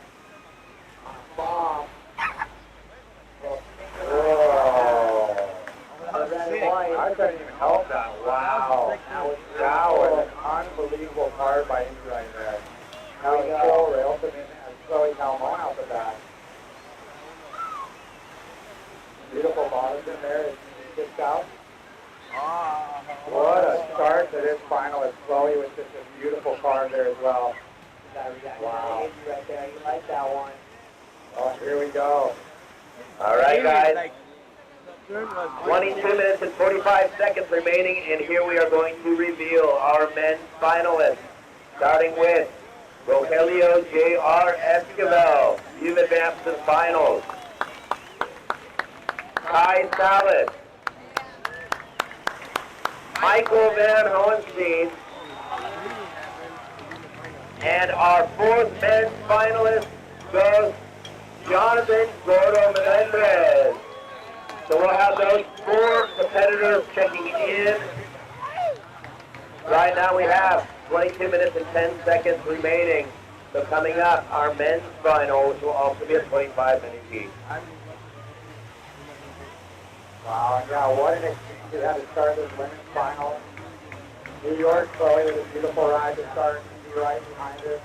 S3: on a bomb.
S1: Whoa.
S8: I couldn't even help that. Wow. That was an unbelievable card by Indy right there. That was full rail to me and Chloe Calmon out the back. Beautiful bottoms in there as she kicks out. What a start to this final as Chloe with just a beautiful card there as well.
S3: Wow. Right there. You like that one.
S8: Oh, here we go.
S1: All right, guys.
S2: Like,
S1: 22 minutes and 45 seconds remaining, and here we are going to reveal our men's finalists, starting with Rogelio J.R. Esquivel. You've advanced to the finals. Kai Salas. Michael Van Hohenstein. And our fourth men's finalist goes Jonathan Gordo Melendrez. So we'll have those four competitors checking in. Right now we have 22 minutes and 10 seconds remaining. So coming up, our men's final, which will also be a 25-minute piece.
S8: Wow, yeah, what an exchange we had to start this women's final. New York, Chloe with a beautiful ride to start, Indy right behind her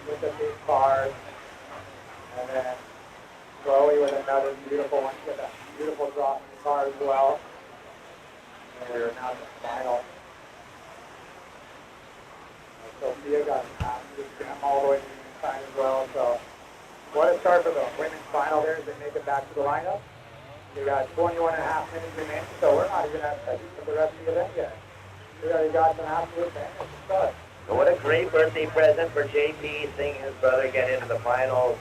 S8: with the big cars. And then Chloe with another beautiful one, with a beautiful drop in the car as well. And we're now in the final. And Sophia got an absolute gem all the way to the inside as well. So what a start for the women's final there as they make it back to the lineup. We got 21 and a half minutes remaining, so we're not even at the rest of the event yet. We already got some absolute bangers to start.
S1: So what a great birthday present for JP, seeing his brother get into the finals.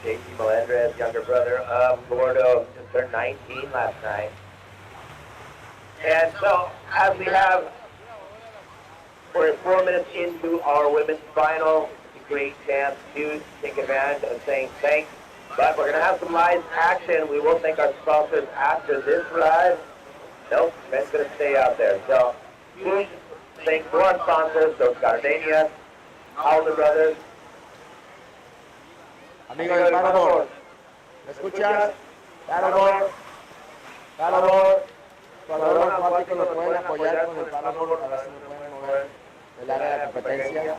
S1: JP Melendrez, younger brother of Gordo, just turned 19 last night. And so, as we have, we're 4 minutes into our women's final. It's a great chance to take advantage of saying thanks. But we're going to have some live action. We will thank our sponsors after this ride. Nope, Ben's going to stay out there. So, huge thanks to our sponsors, so Gardenia, Alder Brothers.
S2: amigo del Parador, ¿me escuchas? Parador, Parador, Parador acuático lo pueden apoyar con el Parador, a ver si me pueden mover del área de la competencia.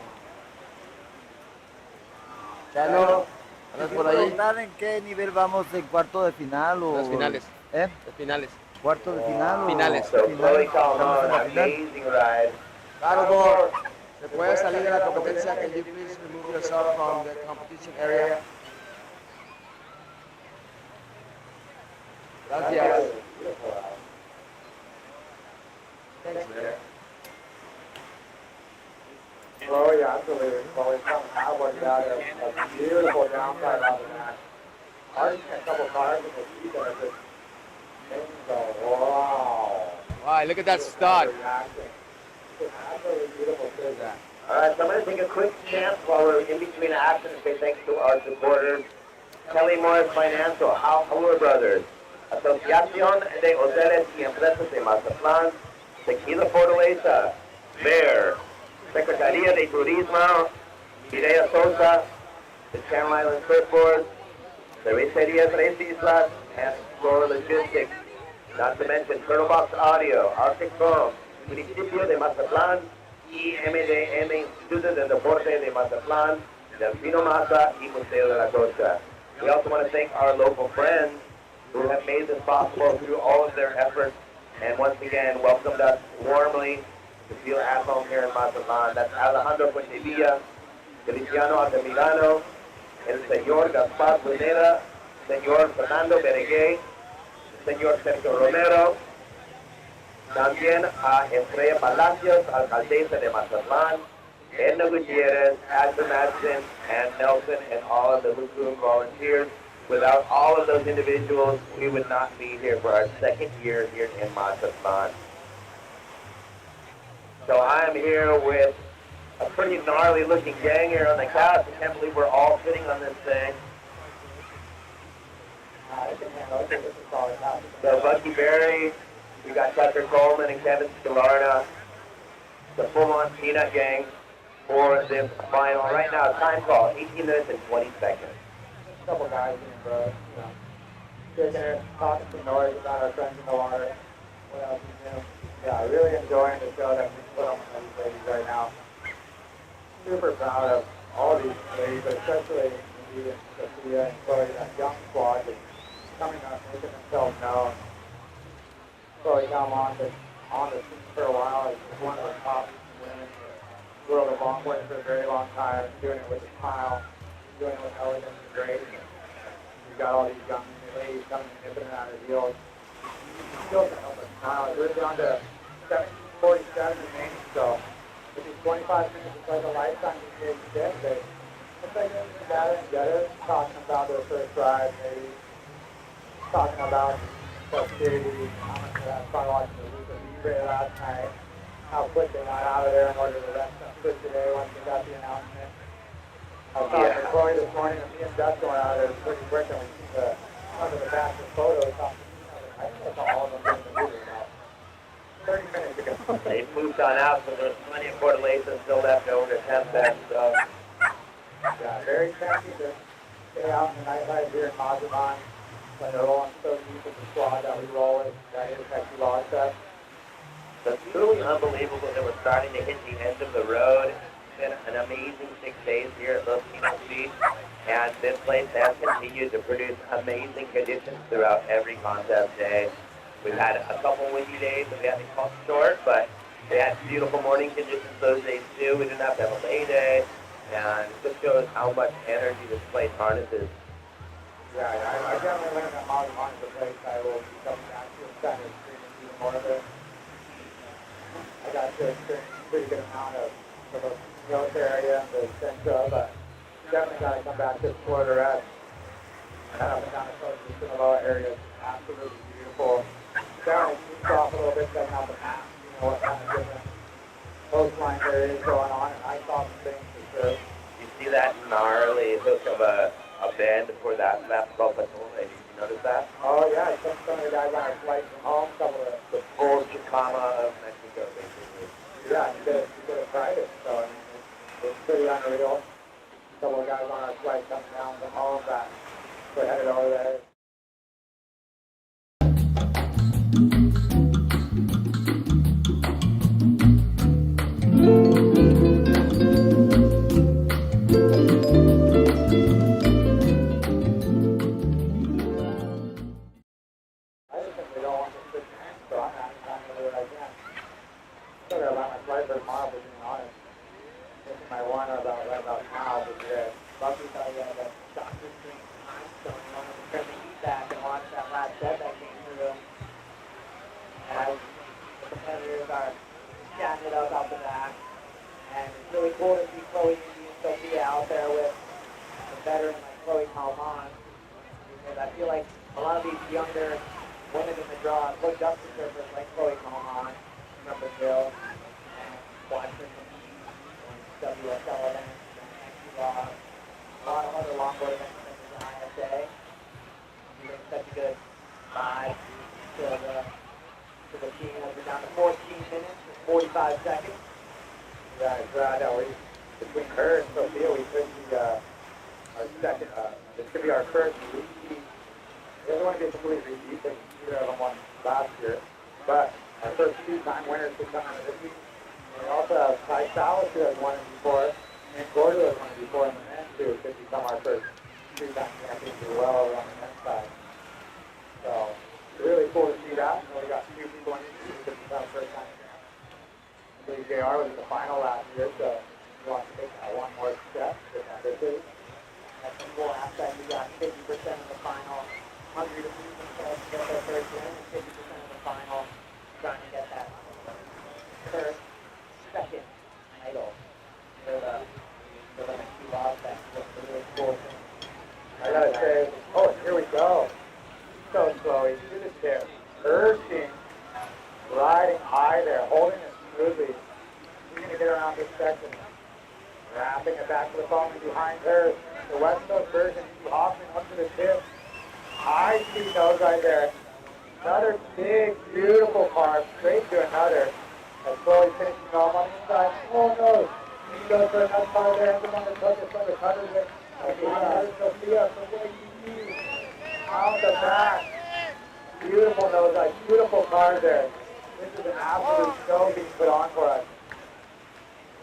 S2: Chano, ¿andas por ahí?
S9: ¿En qué nivel vamos? ¿En cuarto de final o...?
S2: Las finales.
S9: ¿Eh?
S2: Las finales.
S9: ¿Cuarto de final o...?
S2: Finales.
S1: So, Chloe Calmon, amazing ride.
S2: Parador, ¿se puede salir de la competencia? Can you please remove yourself from the competition area? Gracias. Thanks, man.
S8: Chloe, absolutely. Chloe's coming out one down a beautiful downside off the mat. Arching a couple cars in the seat that are just making go, wow.
S2: Wow, look at that stud.
S8: It's an absolutely beautiful figure.
S1: All right, so I'm going to take a quick chance while we're in between actions to say thanks to our supporters. Kelly Morris Financial, Howler Brothers, Asociación de Hoteles y Empresas de Mazatlán, Tequila Fortaleza, Bear, Secretaría de Turismo, Mireya Sosa, the Channel Island Surfboard, Cervecería Tres Islas, and Explorer Logistics. Not to mention Turtle Box Audio, Arctic Foam, Municipio de Mazatlán, y MDM Instituto de Deporte de Mazatlán, Delfino Maza, y Museo de la Costa. We also want to thank our local friends who have made this possible through all of their efforts, and once again welcomed us warmly to feel at home here in Mazatlan. That's Alejandro Fuentevilla, Feliciano Altamirano, el señor Gaspar Lunera, señor Fernando Beregué, señor Sergio Romero, también a Estrella Palacios, alcaldesa de Mazatlán, Edna Gutierrez, Asher Madsen, and Nelson, and all of the Lukum volunteers. Without all of those individuals, we would not be here for our second year here in Mazatlan. So I am here with a pretty gnarly looking gang here on the couch. I can't believe we're all sitting on this thing. So Bucky Berry, we got Tucker Coleman and Kevin Scalarna, the full-on peanut gang for this final. Right now, time call, 18 minutes and 20 seconds.
S8: A couple guys in the, kicking it, talking some noise about our friends in the water. What else is new? Yeah, really enjoying the show that we put on with these ladies right now. Super proud of all these ladies, but especially me and Sophia and Chloe, that young squad that's coming up, making themselves known. Chloe Calmon has been on the scene for a while, is one of the top women in the world of longboarding for a very long time, doing it with a smile, doing it with elegance and grace. You've got all these young ladies coming and nipping it out of heels. Still can help us smile. We're down to 17:47 remaining, so if it's 25 minutes, it's like a lifetime you get sick. It's like getting together and get it, talking about their first ride, maybe talking about festivities, how much of that fun watching the Luca Libre last night, how quick they got out of there in order to rest up for today once they got the announcement. I was talking to Chloe this morning, and me and Dutch going out of there pretty quick, and we see the under the back of the photos. I think all of them getting the movie about 30 minutes ago.
S1: They moved on out, so there's plenty of Fortaleza still left over to tempt them. So
S8: yeah, very tempting to stay out in the nightlife here in Mazatlan when they're rolling so deep with the squad that we roll with. That is Mexi Log Fest.
S1: it's truly unbelievable that we're starting to hit the end of the road. It's been an amazing 6 days here at Los Pinos Beach, and this place has continued to produce amazing conditions throughout every contest day. We've had a couple windy days that we had to come short, but we had beautiful morning conditions those days too. We didn't have to have a lay day, and it just shows how much energy this place harnesses.
S8: Yeah, I definitely learned that Mazatlan is a place I will be coming back to and kind of experience even more of it. I got to experience a pretty good amount of the military area and the Central, but definitely got to come back to explore the rest. Up and down the coast of the Sinaloa area is absolutely beautiful. Definitely keeps off a little bit, checking out the map, what kind of different coastlines there is going on, and I saw some things for sure.
S1: You see that gnarly hook of a bend for that's called Patole. Did you notice that?
S8: Oh yeah, some of the guys on our flight from home, some of
S1: The full Chicama of Mexico, basically.
S8: yeah, you could have tried it, so I mean, it's pretty unreal. A couple of guys on our flight coming down from home that we're headed over there. I just simply don't want to sit there, so I'm not trying to do what I can. Still gotta buy my flight for tomorrow, for being honest. This is my one about right about now, but yeah.
S3: Bucky thought he had a doctor's drink time, so he wanted to turn the heat back and watch that last set that came through. And the competitors are chatting it up out the back. And it's really cool to see Chloe and Sophia out there with a veteran like Chloe Calmon. Because I feel like a lot of these younger women in the draw looked up to surfers like Chloe Calmon from Brazil and Watson and WSL events and Mexi Log. A lot of other longboard events such as ISA. You bring such a good vibe to the team as we're down to 14 minutes and 45 seconds.
S8: Yeah, it's between her and Sophia, we could be our second. This could be our first repeat. It doesn't want to be a complete repeat because neither of them won last year, but our first two-time winners could come out of this week. And we also have Ty Salas, who has won it before, and Gordo has won it before, and the men too could become our first two-time champions as well over on the men's side. So it's really cool to see that. We got two people in this who could become first-time champions. I believe JR was in the final last year, so he wants to take that one more step with that victory.
S3: That's a cool aspect. We got 50% of the final hungry to prove themselves to get their first win, and 50% of the final trying to get that first, second title for the Mexi Love Fest. That's a really cool thing.
S8: I gotta say, oh, here we go. So slow, he's through the tip. Bursting, riding high there, holding it smoothly. He's gonna get around this section. Wrapping it back to the phone behind her. The West Coast version, Hoffman up to the tip. High speed nose right there. Another big, beautiful carve, straight to another. And slowly finishing off on the inside. Oh no! He goes for another carve there, ends up on the hook, it's on the cutter there. Sophia, from where you see, out the back. Beautiful nose eye, beautiful carve there. This is an absolute show being put on for us.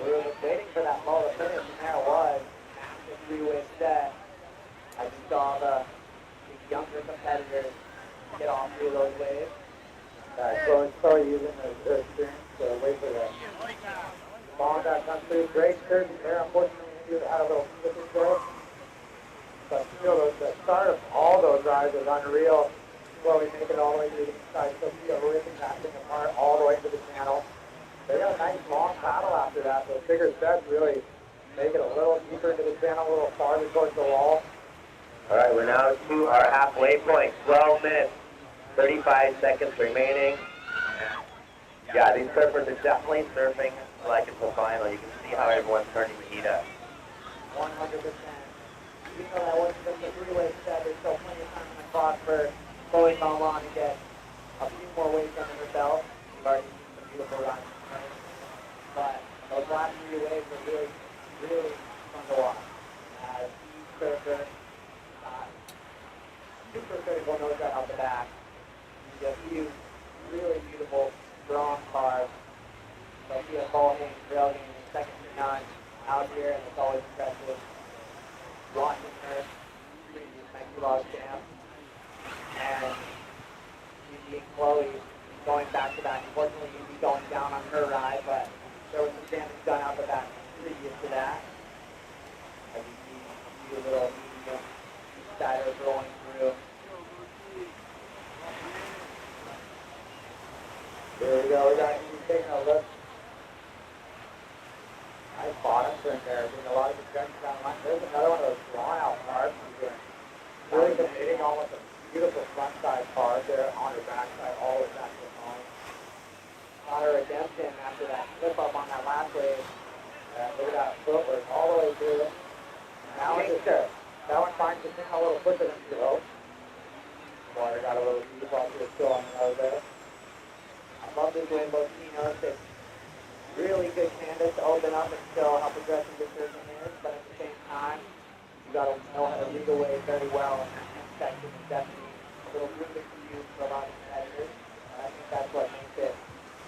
S3: We were waiting for that ball to finish, and there it was. Massive three-way set. As you saw the younger competitors get all three of those waves.
S8: Chloe using her experience to wait for that. Ball that comes through. Great surgery there. Unfortunately, he had a little slippage there. But still, the start of all those rides was unreal. Chloe making it all the way to the inside. Sophia ripping that thing apart all the way to the channel. They got a nice long paddle after that. So bigger sets really make it a little deeper into the channel, a little farther towards the wall.
S1: All right, we're now to our halfway point. 12 minutes, 35 seconds remaining. Yeah, these surfers are definitely surfing like it's the final. You can see how everyone's turning the heat up.
S3: 100%. Even though that wasn't just a three-way set, there's still plenty of time in the clock for Chloe Belmont to get a few more waves under her belt. We've already seen some beautiful rides. But those last three waves were really, really fun to watch. As each surfer got super critical nose right out the back. You a few really beautiful, strong cars. Sophia Colhane, Brilliant, second to none out here, and it's always impressive watching her, previous Mexi Love champ, and Yuji and Chloe going back to back. Unfortunately, Yuji going down on her ride, but there was some damage done out the back previous to that. As you see a little medium sider rolling through.
S8: There we go. We got you taking a look. Nice bottom turn there. Doing a lot of defense down the line. There's another one of those drawn out cars she's doing. Really been hitting on with a beautiful front side car there on her back side, all the way back to the phone.
S3: On her redemption after that slip up on that last wave.
S8: Look at that footwork all the way through. That one finds the thing a little quicker than she hoped. Water got a little deep while she was still on the nose there.
S3: I love this wave both Tinos. It's really good canvas to open up and still how progressive your surfing is, but at the same time, you got to know how to read the wave very well, and that end section is definitely a little rooted for you for a lot of competitors. And I think that's what makes it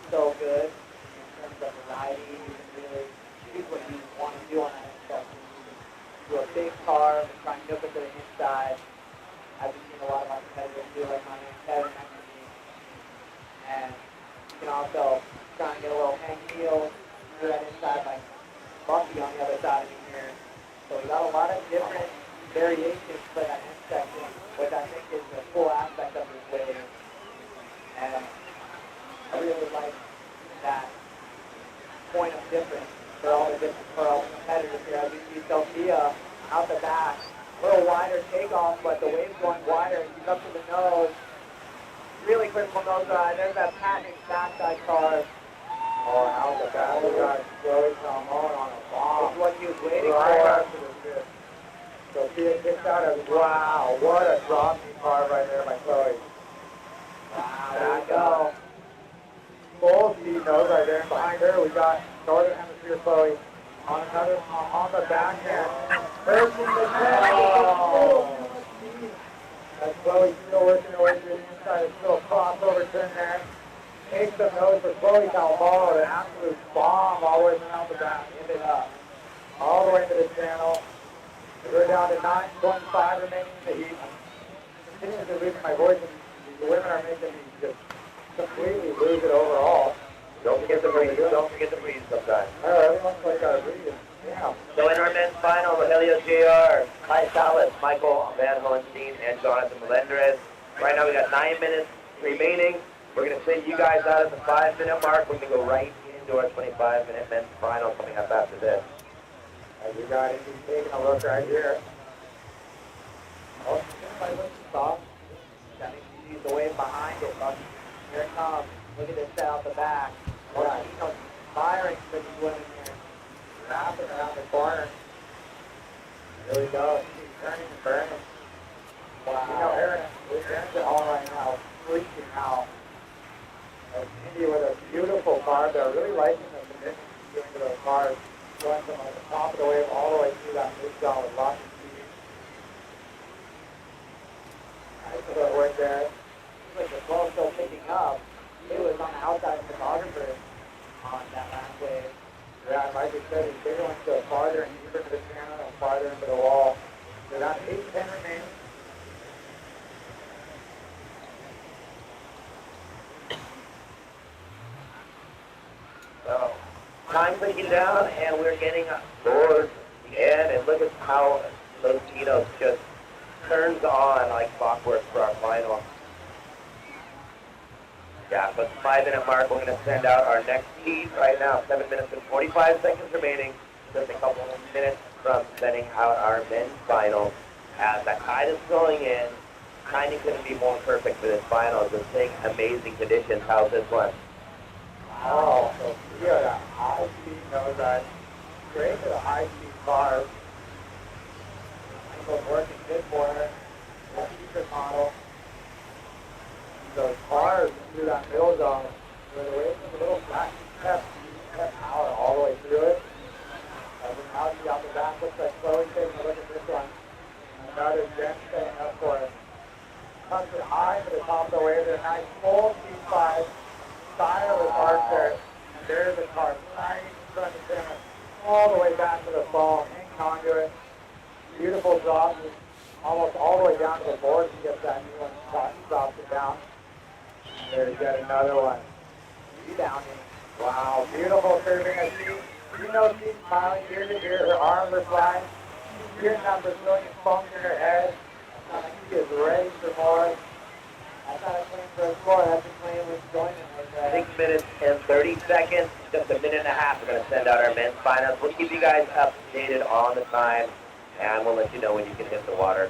S3: so good in terms of variety. You can really choose what you want to do on that end section. You can do a big carve and try and nip it to the inside. I've seen a lot of my competitors do, like my man Kevin next to me. And you can also try and get a little hang heel to that inside like Bucky on the other side of me here. So we got a lot of different variations for that end section, which I think is the full aspect of this wave. And I really like that point of difference for all the competitors here. As you see Sophia out the back, a little wider takeoff, but the wave's going wider, and she's up to the nose. Really critical nose ride. There's that patented backside carve.
S8: Oh, and out the back, we got Chloe Calmon on a bomb.
S3: That's what he was waiting
S8: Right
S3: for.
S8: after the fifth. Sophia kicks out as, wow, what a drop knee carve right there by Chloe.
S3: Wow, there we go.
S8: Full speed nose right there. And behind her, we got Northern Hemisphere here, Chloe. On another, on the backhand. First in the net. Oh. As Chloe's still working her way through the inside. There's still a crossover turn there. Takes the nose for Chloe Calvaro. An absolute bomb all the way around the back. Ended up all the way into the channel. We're down to 9:25 remaining in the heat. I'm continuing to lose my voice, and the women are making me just completely lose it overall.
S1: Don't forget to breathe. Don't forget to breathe sometimes.
S8: Everyone's like gotta breathe. Damn.
S1: So in our men's final, Rogelio Jr., Kai Salas, Michael Van Holenstein, and Jonathan Melendrez. Right now we got 9 minutes remaining. We're going to send you guys out at the 5-minute mark. We're going to go right into our 25-minute men's final coming up after this.
S8: As we got it, he's taking a look right here. Oh, somebody looks to stop.
S3: That means he's the way behind it, Bucky. Here it comes. Look at this set out the back.
S8: Yeah.
S3: You know, firing for these women here.
S8: Wrapping around the corner. There we go. She's turning and burning.
S3: Wow.
S8: You know, Aaron's at home right now, freaking out. Indy with a beautiful card there. Really liking the commitment she's doing to those cards. Going from like the top of the wave all the way through that mid-shot with lots of speed. Nice little work there.
S3: Looks like the flow still picking up. He was on the outside photographer on that last wave.
S8: Yeah, and like we said, these bigger ones go farther and deeper into the channel and farther into the wall. They're got 8-10 remaining.
S1: So, time clicking down, and we're getting towards the end, and look at how those Tito's just turns on like clockwork for our final. Yeah, but 5-minute mark, we're going to send out our next heat right now. 7 minutes and 45 seconds remaining. Just a couple of minutes from sending out our men's final. As that tide is flowing in, timing couldn't be more perfect for this final. Just seeing amazing conditions. How's this one?
S8: Oh, so we are that high-speed nosedive. Straight to the high-speed cars. Michael's working good for her. The secret model. Those cars through that middle zone, where the wave was a little flat, kept power all the way through it. As we now see out the back, looks like Chloe taking a look at this one. Another Jen setting up for it. Comes it high to the top of the wave. There's a nice full C5 style archer. And there's the car right in front of him, all the way back to the fall, in conduit. Beautiful drop, almost all the way down to the board. He gets that new one, drops it down. There's yet another one. Rebounding. Wow, beautiful serving. I see, you know she's smiling ear to ear. Her arms are flying. She's hearing that Brazilian funk in her head. She is ready for more.
S3: That's not a claim for a score. That's a claim with joining right there.
S1: 6 minutes and 30 seconds. Just a minute and a half. We're going to send out our men's finals. We'll keep you guys updated on the time, and we'll let you know when you can hit the water.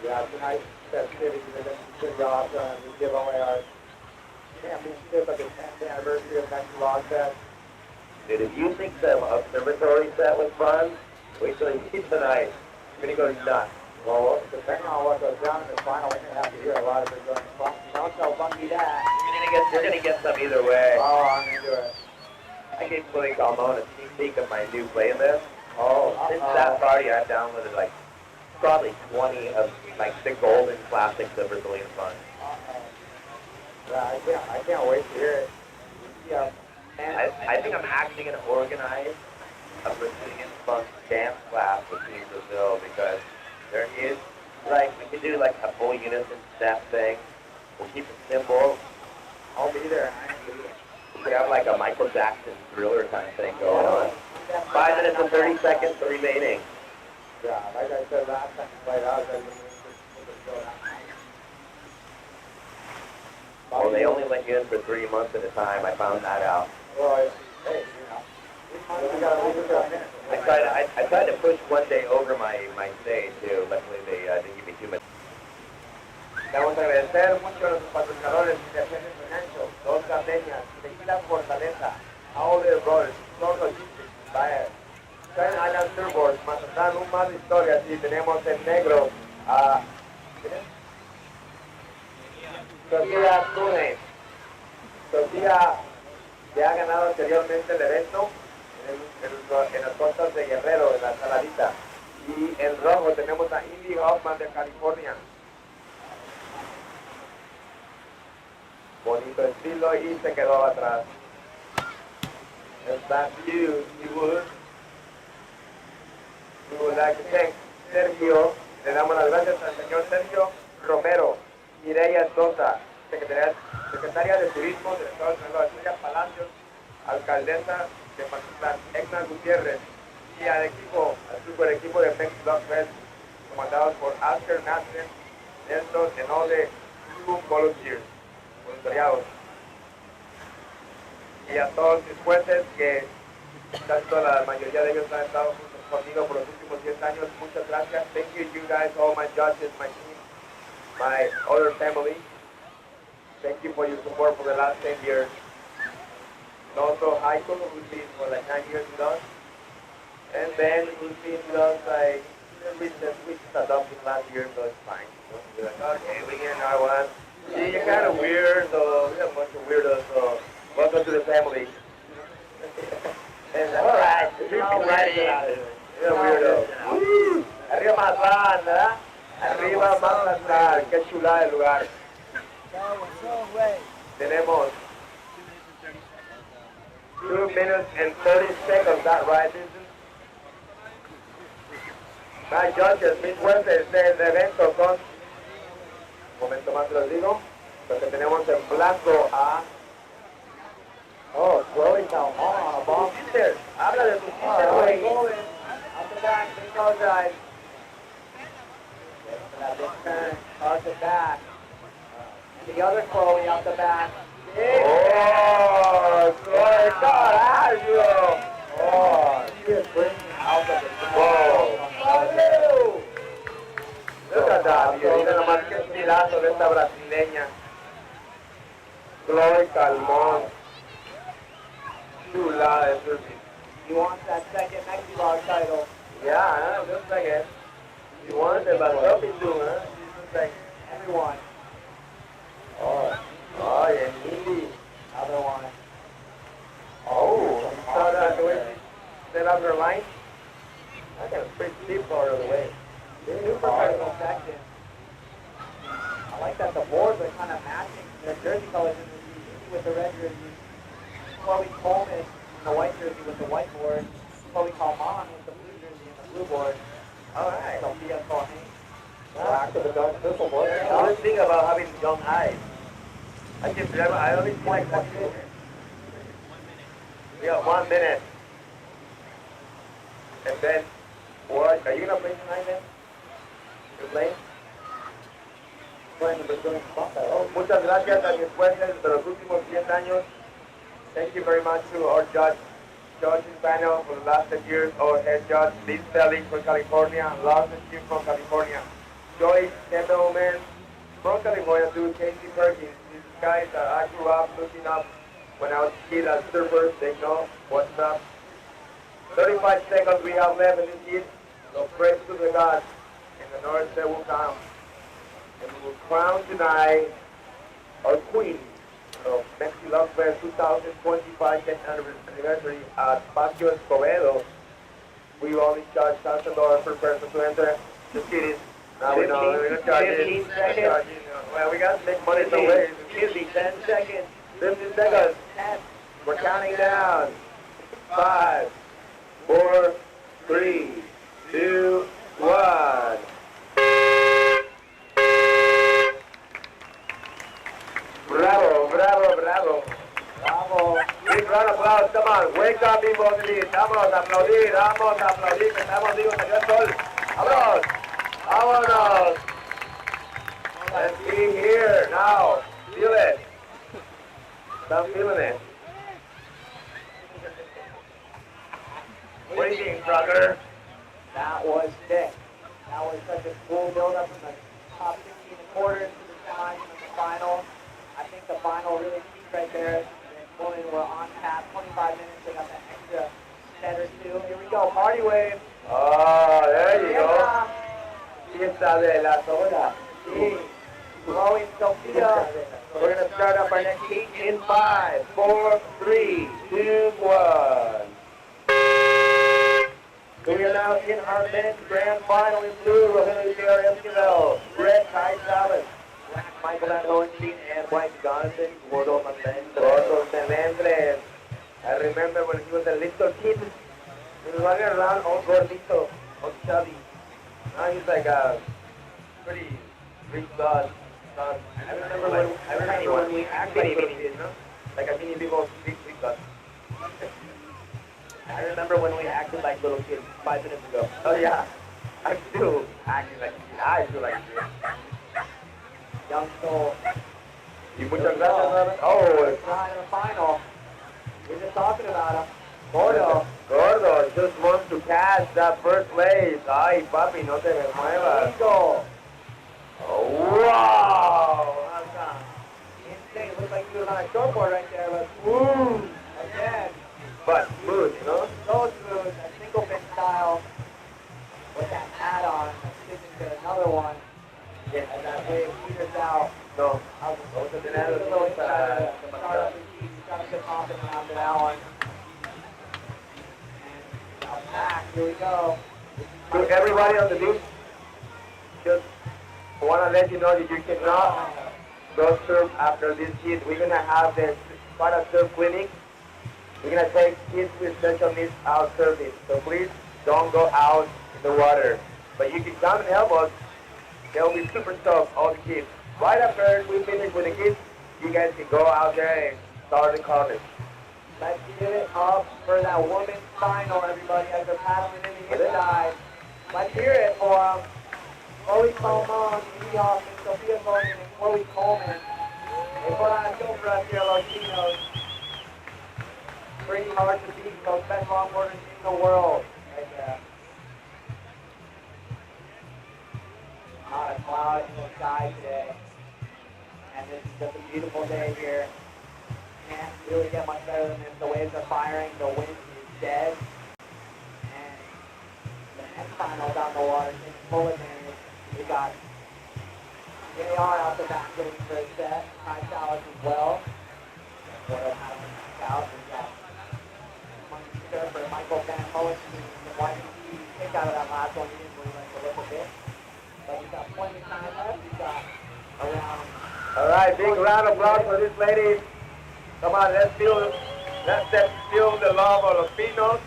S8: Yeah, tonight's festivities are going to be pretty awesome. We give away our championship at the 10th anniversary of Mexi Log Fest.
S1: Dude, if you think the observatory set was fun, wait till you see tonight. You're going to go nuts.
S8: Well, depending on what goes down in the final, we're going to have to hear a lot of Brazilian funk.
S3: Don't tell Bunky that.
S1: You're gonna get some either way.
S8: Oh, I'm into it.
S1: I gave Chloe Calmon a sneak peek of my new playlist. Oh, since that party, I've downloaded like probably 20 of like the golden classics of Brazilian funk.
S8: Yeah, I can't wait to hear it. Yeah.
S1: I think I'm actually gonna organize a Brazilian funk dance class between Brazil because there is like we could do like a full unison step thing. We'll keep it simple.
S8: I'll be there.
S1: We could have like a Michael Jackson Thriller kind of thing going on. 5 minutes and 30 seconds remaining.
S8: Yeah, like I said last time we played out,
S1: Well, they only let you in for 3 months at a time. I found that out.
S8: well, hey, you know, we gotta leave it a minute.
S1: I tried to push one day over my stay too. Luckily, they didn't give me too much.
S8: Queremos agradecer mucho a los patrocinadores de Acciones Financial, Dos Gardenias, Tequila Fortaleza, Older Brothers, Floor Logistics, Bayer, Ten Island Surfboards, Mazatlán, un más de historias y tenemos en negro a
S1: Sofía Túnez.
S8: Sofía, que ha ganado anteriormente el evento, en
S1: en las costas de Guerrero, en la Saladita. Y en rojo tenemos a Indy Hoffman de California. Bonito estilo y se quedó atrás. And back to you, we would like to thank Sergio, le damos las gracias al señor Sergio Romero, Mireya Sosa, secretaria de Turismo del Estado de Sinaloa, Silvia Palacios, alcaldesa de Mazatlán, Egna Gutiérrez, y al super equipo de Mexi Love Fest, comandados por Oscar Nasser, Nelson, and all the crew volunteers, voluntariados. Y a todos mis jueces que tanto la mayoría de ellos han estado juntos conmigo por los últimos 10 años. Muchas gracias. Thank you, you guys, all my judges, my team, my other family. Thank you for your support for the last 10 years. And also Heiko, who's been for like 9 years with us. And Ben, who's been with us like, we just adopted last year, so it's fine. We're like, okay, we get another one. See, you're kind of weird, so we have a bunch of weirdos, so welcome to the family. And all right, right in. You're weirdo. Arriba Mazatlán, ¿verdad? Arriba Mazatlán, qué chulada el lugar. Tenemos 2 minutes and 30 seconds, that right, Vincent? My judges, mis jueces del evento son, un momento más los digo, porque tenemos en blanco a Chloe Calmon, Bob Sister. Habla de tu sister, güey. Out the back, please apologize. That big turn, out the back. And the other Chloe out the back. Oh, Chloe, carajo! Oh, she is bringing out the whoa. Look at that, mira nomás que estilazo de esta brasileña. Chloe Calmon. Chulada de surfing.
S3: He wants that second Mexi Log title.
S1: Yeah, just like it. He wants it, but something too, huh? Just like
S3: Everyone.
S1: oh, yeah, Indy.
S3: Other one.
S1: Oh, you saw that the way she set up her line? I got a pretty steep part of the way.
S3: Super professional section. I like that the boards are kind of matching their jersey colors in the with the red jersey. Chloe Coleman in the white jersey with the white board. Chloe Calmon with the blue jersey and the blue board.
S1: Alright.
S3: Sophia Cohen.
S1: Back to the dark purple boy. I was thinking about having young eyes. I only see like 1 minute. We got 1 minute. And then, what? Are you gonna play tonight then? You're playing? Bueno, pues muchas gracias a mis jueces de los últimos 10 años. Thank you very much to our judging panel for the last 10 years, our head judge, Liz Selling from California, Lawson Kim from California, Joyce Kendallman from California, too, Casey Perkins. These guys that I grew up looking up when I was a kid as surfers, they know what's up. 35 seconds we have left in this heat, so praise to the gods, and the North they will come. And we will crown tonight our queen of Mexi Love Fest 2025 10th anniversary at Patio Escobedo. We only charge $1,000 per person to enter. Just kidding. Now we know we're going to charge it.
S3: 15 seconds.
S1: Well, we got to make money some way.
S3: 10 seconds.
S1: 15 seconds.
S3: 10.
S1: We're counting down. 5, 4, 3, 2, 1. Bravo, bravo, bravo.
S3: Bravo.
S1: Big round of applause, come on. Wake up, people of the league. Vamos a aplaudir, que estamos vivos, salió el sol. Vámonos, vámonos. Let's be here now. Feel it. I'm feeling it. What do you think, Trucker?
S3: That was sick. That was such a cool build-up from the top 16 quarters to the semi and the final. I think the final really peaked right there. When we're on tap, 25 minutes, they got that extra set or two. Here we go, party wave.
S1: Oh, there you go. Fiesta de las horas.
S3: Sí. Chloe and Sophia.
S1: We're going to start up our next heat in 5, 4, 3, 2, 1. So we are now in our men's grand final in blue, Rogelio J.R. Esquivel, red, Kai Salas, black, Michael Van Hohenstein, and white, Jonathan Gordo Melendres. I remember when he was a little kid, he was running around all gordito, all chubby. Now he's like a pretty big god. I remember when we actually little kids, no? Like a mini big god. I remember when we acted like little kids 5 minutes ago. Oh yeah, I'm still acting like a kid. I feel like a kid.
S3: Young soul.
S1: Y muchas gracias, brother. Oh,
S3: It's not in the final. We're just talking about him.
S1: Gordo just wants to catch that first place. Ay, papi, no te me muevas.
S3: Eagle.
S1: Oh, wow.
S3: Insane. Looks like he was on a shortboard right there, but woo! Again.
S1: But smooth, you know?
S3: So smooth. That single fin style with that add-on that into another one.
S1: Yeah.
S3: And that wave peters out.
S1: No.
S3: I was a little excited to start up the team, trying to get confident after that one. And now back, here we go.
S1: To everybody on the beach, just want to let you know that you cannot go surf after this heat. We're going to have the Sparta Surf Clinic. We're going to take kids with special needs out surfing. So please don't go out in the water. But you can come and help us. They'll be super stoked, all the kids. Right after we finish with the kids, you guys can go out there and start the college.
S3: Let's give it up for that women's final, everybody, as they're paddling in the inside. Let's hear it for Chloe Coleman, Evie Hoffman, Sophia Logan, and Chloe Coleman. They put on a show for us here, Latinos. Pretty hard to beat those best longboarders in the world. Right there. Not a cloud in the sky today. And this is just a beautiful day here. Can't really get much better than this. The waves are firing, the wind is dead. And the next final down the water is full advantage. We got JR out the back getting for a set. High Salas as well. What else have we back out? We got Monkey Surfer, Michael Van Hohenstein, the YPC kick out of that last one. He didn't really like to look a bit. But we got plenty of time left. We got around.
S1: All right, big round of applause for this lady. Come on, let's feel the love of los pinos.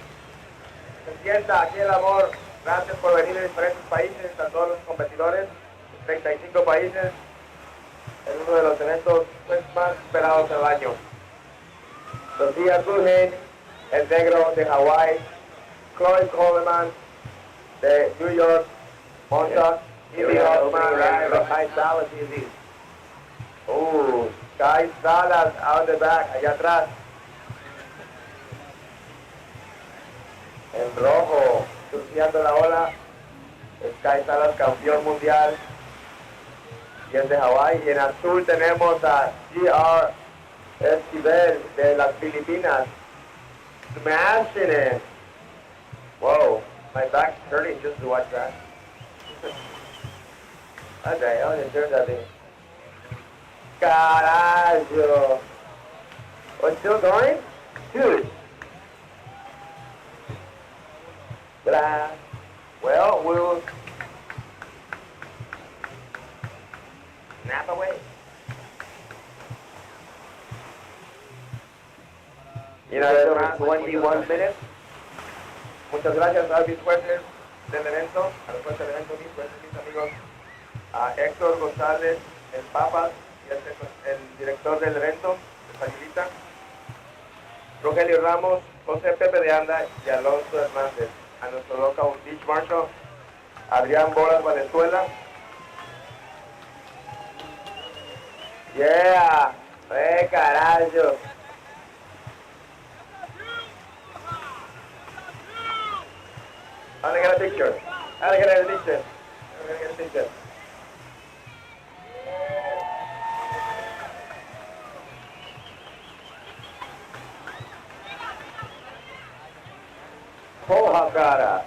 S1: Se sienta aquí el amor. Gracias por venir de diferentes países, a todos los competidores, 35 países. Es uno de los eventos pues, más esperados del año. Sofía Cullen, el negro de Hawái, Chloe Coleman de New York, Montauk, Evie Hoffman, de Kai Salas, Easy. Kai Salas out the back, allá atrás. En rojo, surfeando la ola, es Kai Salas, campeón mundial. Y es de Hawái. Y en azul tenemos a G.R. Esquivel de las Filipinas. Smashing it. Whoa, my back's hurting just to watch that. Okay, I'll just turn that in. Carajo. What's still going? Dude. Well, we'll snap away. You know, there's around 21 minutes. Muchas gracias a mis jueces del evento, a los jueces del evento, mis amigos, a Héctor González, el Papas, y el director del evento, el facilita, Rogelio Ramos, José Pepe de Anda y Alonso Hernández, a nuestro local beach marshal, Adrián Boras Valenzuela. Yeah, carajo. I'm gonna get a picture. Poha cara.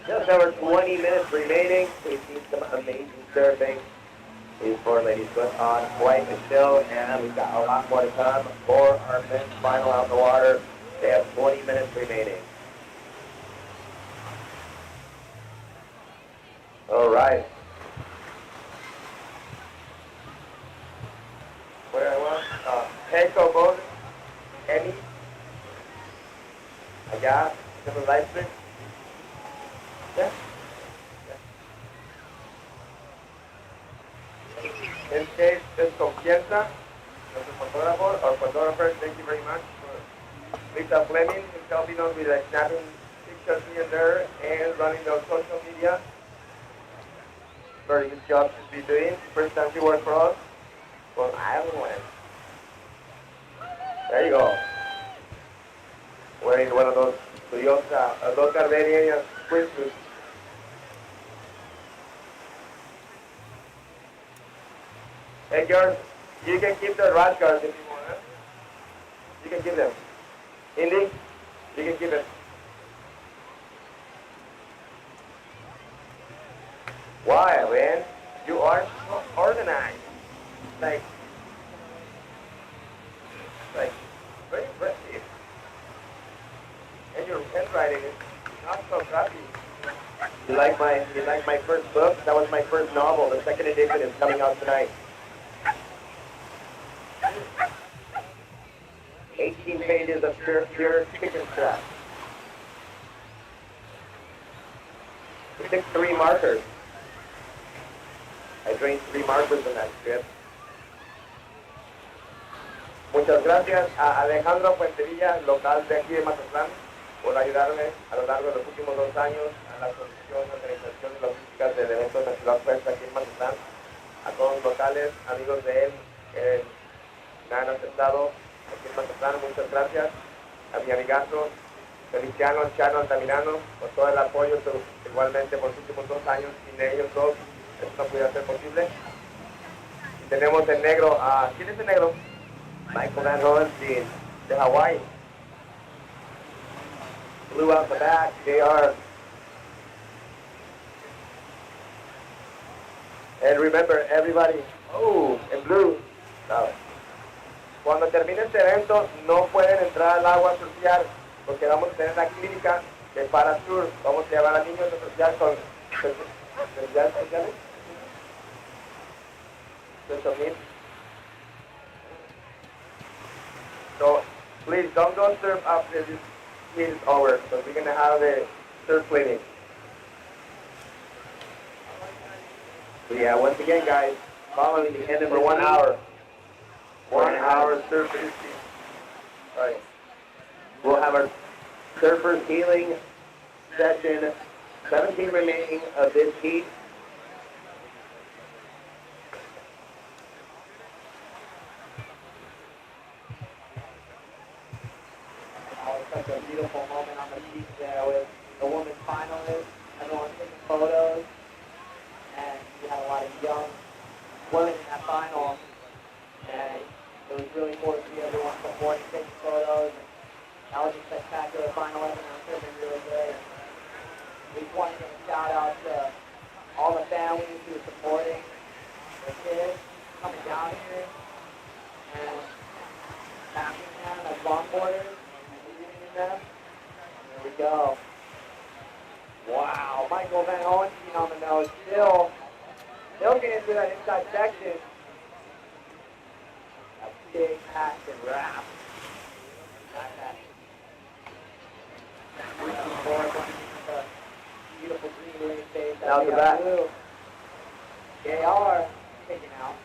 S1: Just over 20 minutes remaining. We've seen some amazing surfing. These four ladies put on quite a show, and we've got a lot more to come for our men's final out in the water. They have 20 minutes remaining. All right. Where I was? Heco Gold, Emmy, allá, en el live stream. Yeah. In case there's confianza, nuestro fotógrafo or photographer, thank you very much for Lisa Fleming, who's helping us with snapping pictures here and there and running the social media. Very good job she's been doing. First time she worked for us. Well, I don't know when. There you go. Wearing one of those Toyota, those Gardenian swimsuits. Hey girls, you can keep the rash guards if you want, huh? You can keep them. Indy, you can keep it. Why, man? You are so organized. Like very impressive. And your handwriting is not so crappy. You like my first book? That was my first novel. The second edition is coming out tonight. 18 pages of pure chicken scratch. It took 3 markers. I drained 3 markers in that script. Muchas gracias a Alejandro Fuenterilla, local de aquí de Mazatlán, por ayudarme a lo largo de los últimos 2 años a la solución, organización y logística del evento Nacional Fest aquí en Mazatlán. A todos los locales, amigos de él, que me han aceptado aquí en Mazatlán, muchas gracias. A mi amigazo Feliciano, Chano, Altamirano, por todo el apoyo, igualmente por los últimos 2 años. Sin ellos dos, esto no pudiera ser posible. Y tenemos el negro, ¿quién es el negro? Michael Van Horenstein, de Hawaii. Blue out the back, JR. And remember, everybody, in blue. No. Cuando termine este evento, no pueden entrar al agua a surfear, porque vamos a tener la clínica de Parasur. Vamos a llevar a niños a surfear con necesidades especiales. So please don't go surf after this meet is over, because we're going to have a surf clinic. So yeah, once again, guys, following the end for 1 hour. 1 hour surfing. All right. We'll have our surfers healing session. 17 remaining of this heat. Such a beautiful moment on the beach there with the women's finalists, everyone taking photos, and we had a lot of young women in that final, and it was really cool to see everyone supporting, taking photos, and that was a spectacular final. Everyone was really, really good. We just want to give a shout out to all the families who are supporting their kids coming down here, and backing them as longboarders. There we go. Wow, Michael Van Horenstein on the nose. Still getting through that inside section. A big action wrap. Beautiful green lane face. Now the back. JR taking out.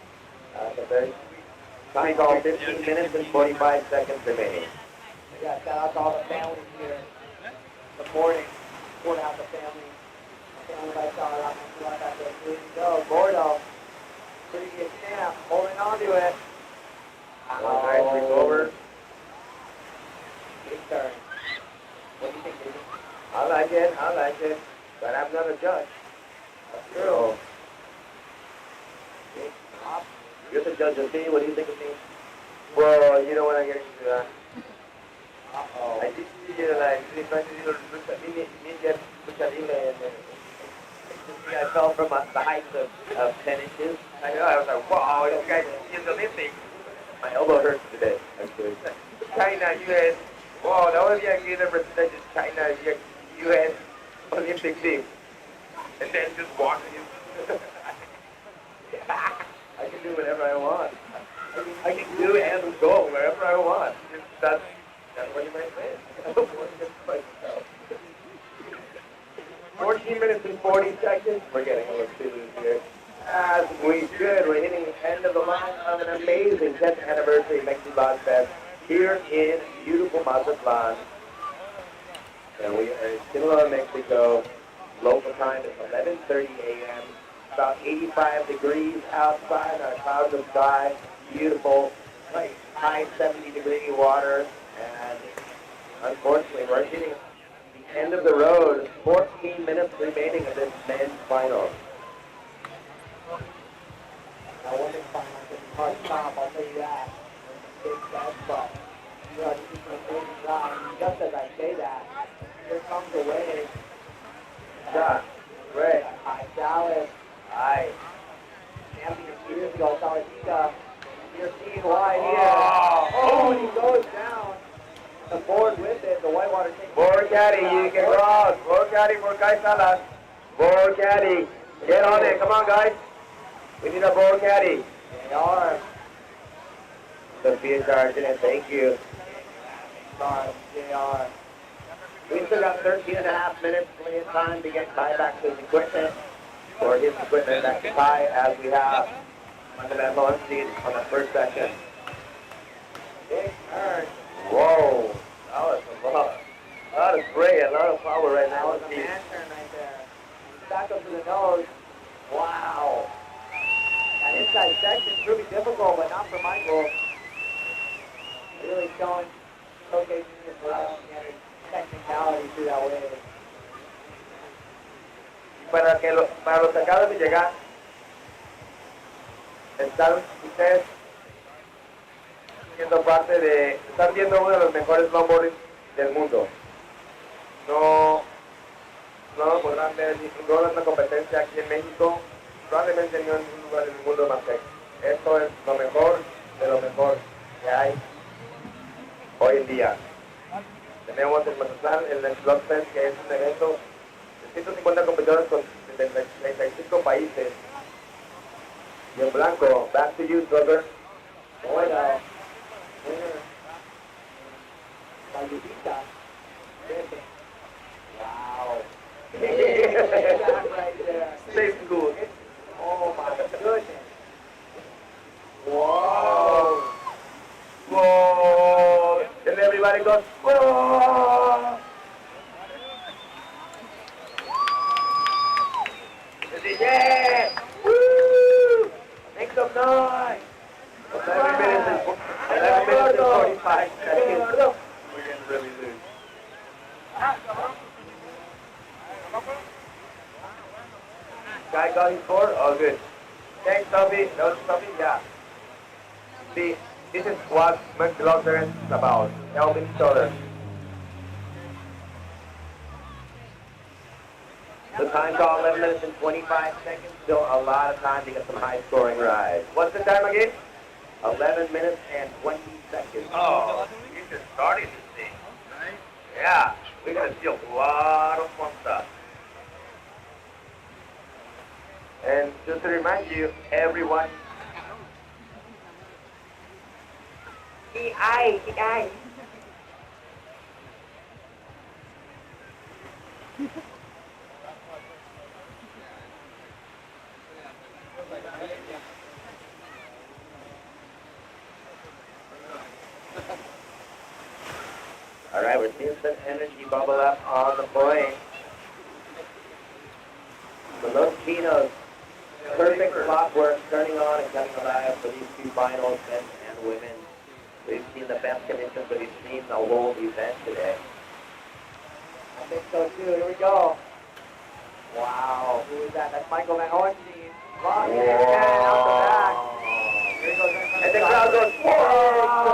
S1: Time call 15 minutes and 45 seconds remaining. Yeah, shout out to all the families here supporting out the family. Family lifestyle out there. Here we go. Gordo. Pretty good snap. Holding on to it. Nice reach over. Big turn. What do you think, David? I like it. But I'm not a judge. That's true. You're the judge of me. What do you think of me? Well, you don't want to get into that. I did see I fell from the height of 10 inches. I was like, wow, this guy's in the Olympics. My elbow hurts today, actually. China, US, Wow, that was the again represented China, the U.S. Olympic team. And then just walking you. I can do whatever I want. I can do and go wherever I want. That's what you might say. 14 minutes and 40 seconds. We're getting a little too loose here. As we should. We're hitting the end of the line of an amazing 10th anniversary Mexi Fest here in beautiful Mazatlan. And we are in Sinaloa, Mexico. Local time is 11:30 a.m. About 85 degrees outside, our clouds of sky, beautiful, like high 70-degree water, and unfortunately we're hitting the end of the road. 14 minutes remaining of this men's final.
S3: I women's final is hard to stop, I'll tell you that. Big best, but you know, this is an amazing ride. And just as I say that, here comes the wave.
S1: Yeah, great.
S3: Hi, Dallas.
S1: Hi.
S3: Champion years ago, Saladita. You're seeing why here. Oh, and he goes down. The board with it, the Whitewater takes
S1: Board caddy, you can cross. Board caddy for Kai Salas. Board caddy. Get on it. Come on, guys. We need a board caddy.
S3: They are.
S1: Sophia Sargent, thank you.
S3: They are.
S1: We still got 13 and a half minutes, plenty of time to get Kai back to his equipment, or his equipment back to Kai, as we have fundamental unseen on the first section.
S3: Big turn.
S1: Whoa, that was a lot of spray, a lot of power right
S3: That
S1: now.
S3: was a man turn right there. Back up to the nose. Wow. That inside section is really difficult, but not for Michael. Really showcasing his technicality through that wave.
S1: Para los que acaban de llegar, están ustedes están viendo uno de los mejores snowboarders del mundo. No lo podrán ver ni en otra competencia aquí en México, probablemente ni en ningún lugar del mundo más que esto es lo mejor de lo mejor que hay hoy en día. Tenemos en Mazatlán el Slot Fest, que es un evento de 150 competidores con 35 países. Y en blanco, back to you, Trevor.
S3: Bueno, Saludita. Wow. Right there.
S1: Safe school.
S3: Oh my goodness.
S1: Whoa. Whoa. And everybody goes, whoa. Yeah. Woo. Make some noise. 11 minutes and 45 seconds. We're getting really loose. Guy got his score? Oh, good. Thanks, Toby. That was Toby? Yeah. See, this is what McLaughlin is about. Helping each other. The time call 11 minutes and 25 seconds. Still a lot of time to get some high-scoring rides. What's the time again? 11 minutes and 20 seconds. Oh, it's just starting this thing. Right? Yeah, we're going to see a lot of fun stuff. And just to remind you, everyone. EI. All right, we're seeing some energy bubble up on the point. The Los Chinos, perfect clockwork turning on and coming alive for these two finals, men and women. We've seen the best conditions that we've seen the whole event today.
S3: I think so too. Here we go. Wow. Who is that? That's Michael Van Ornstein. Long in out the back. Here he goes.
S1: And the crowd goes, whoa!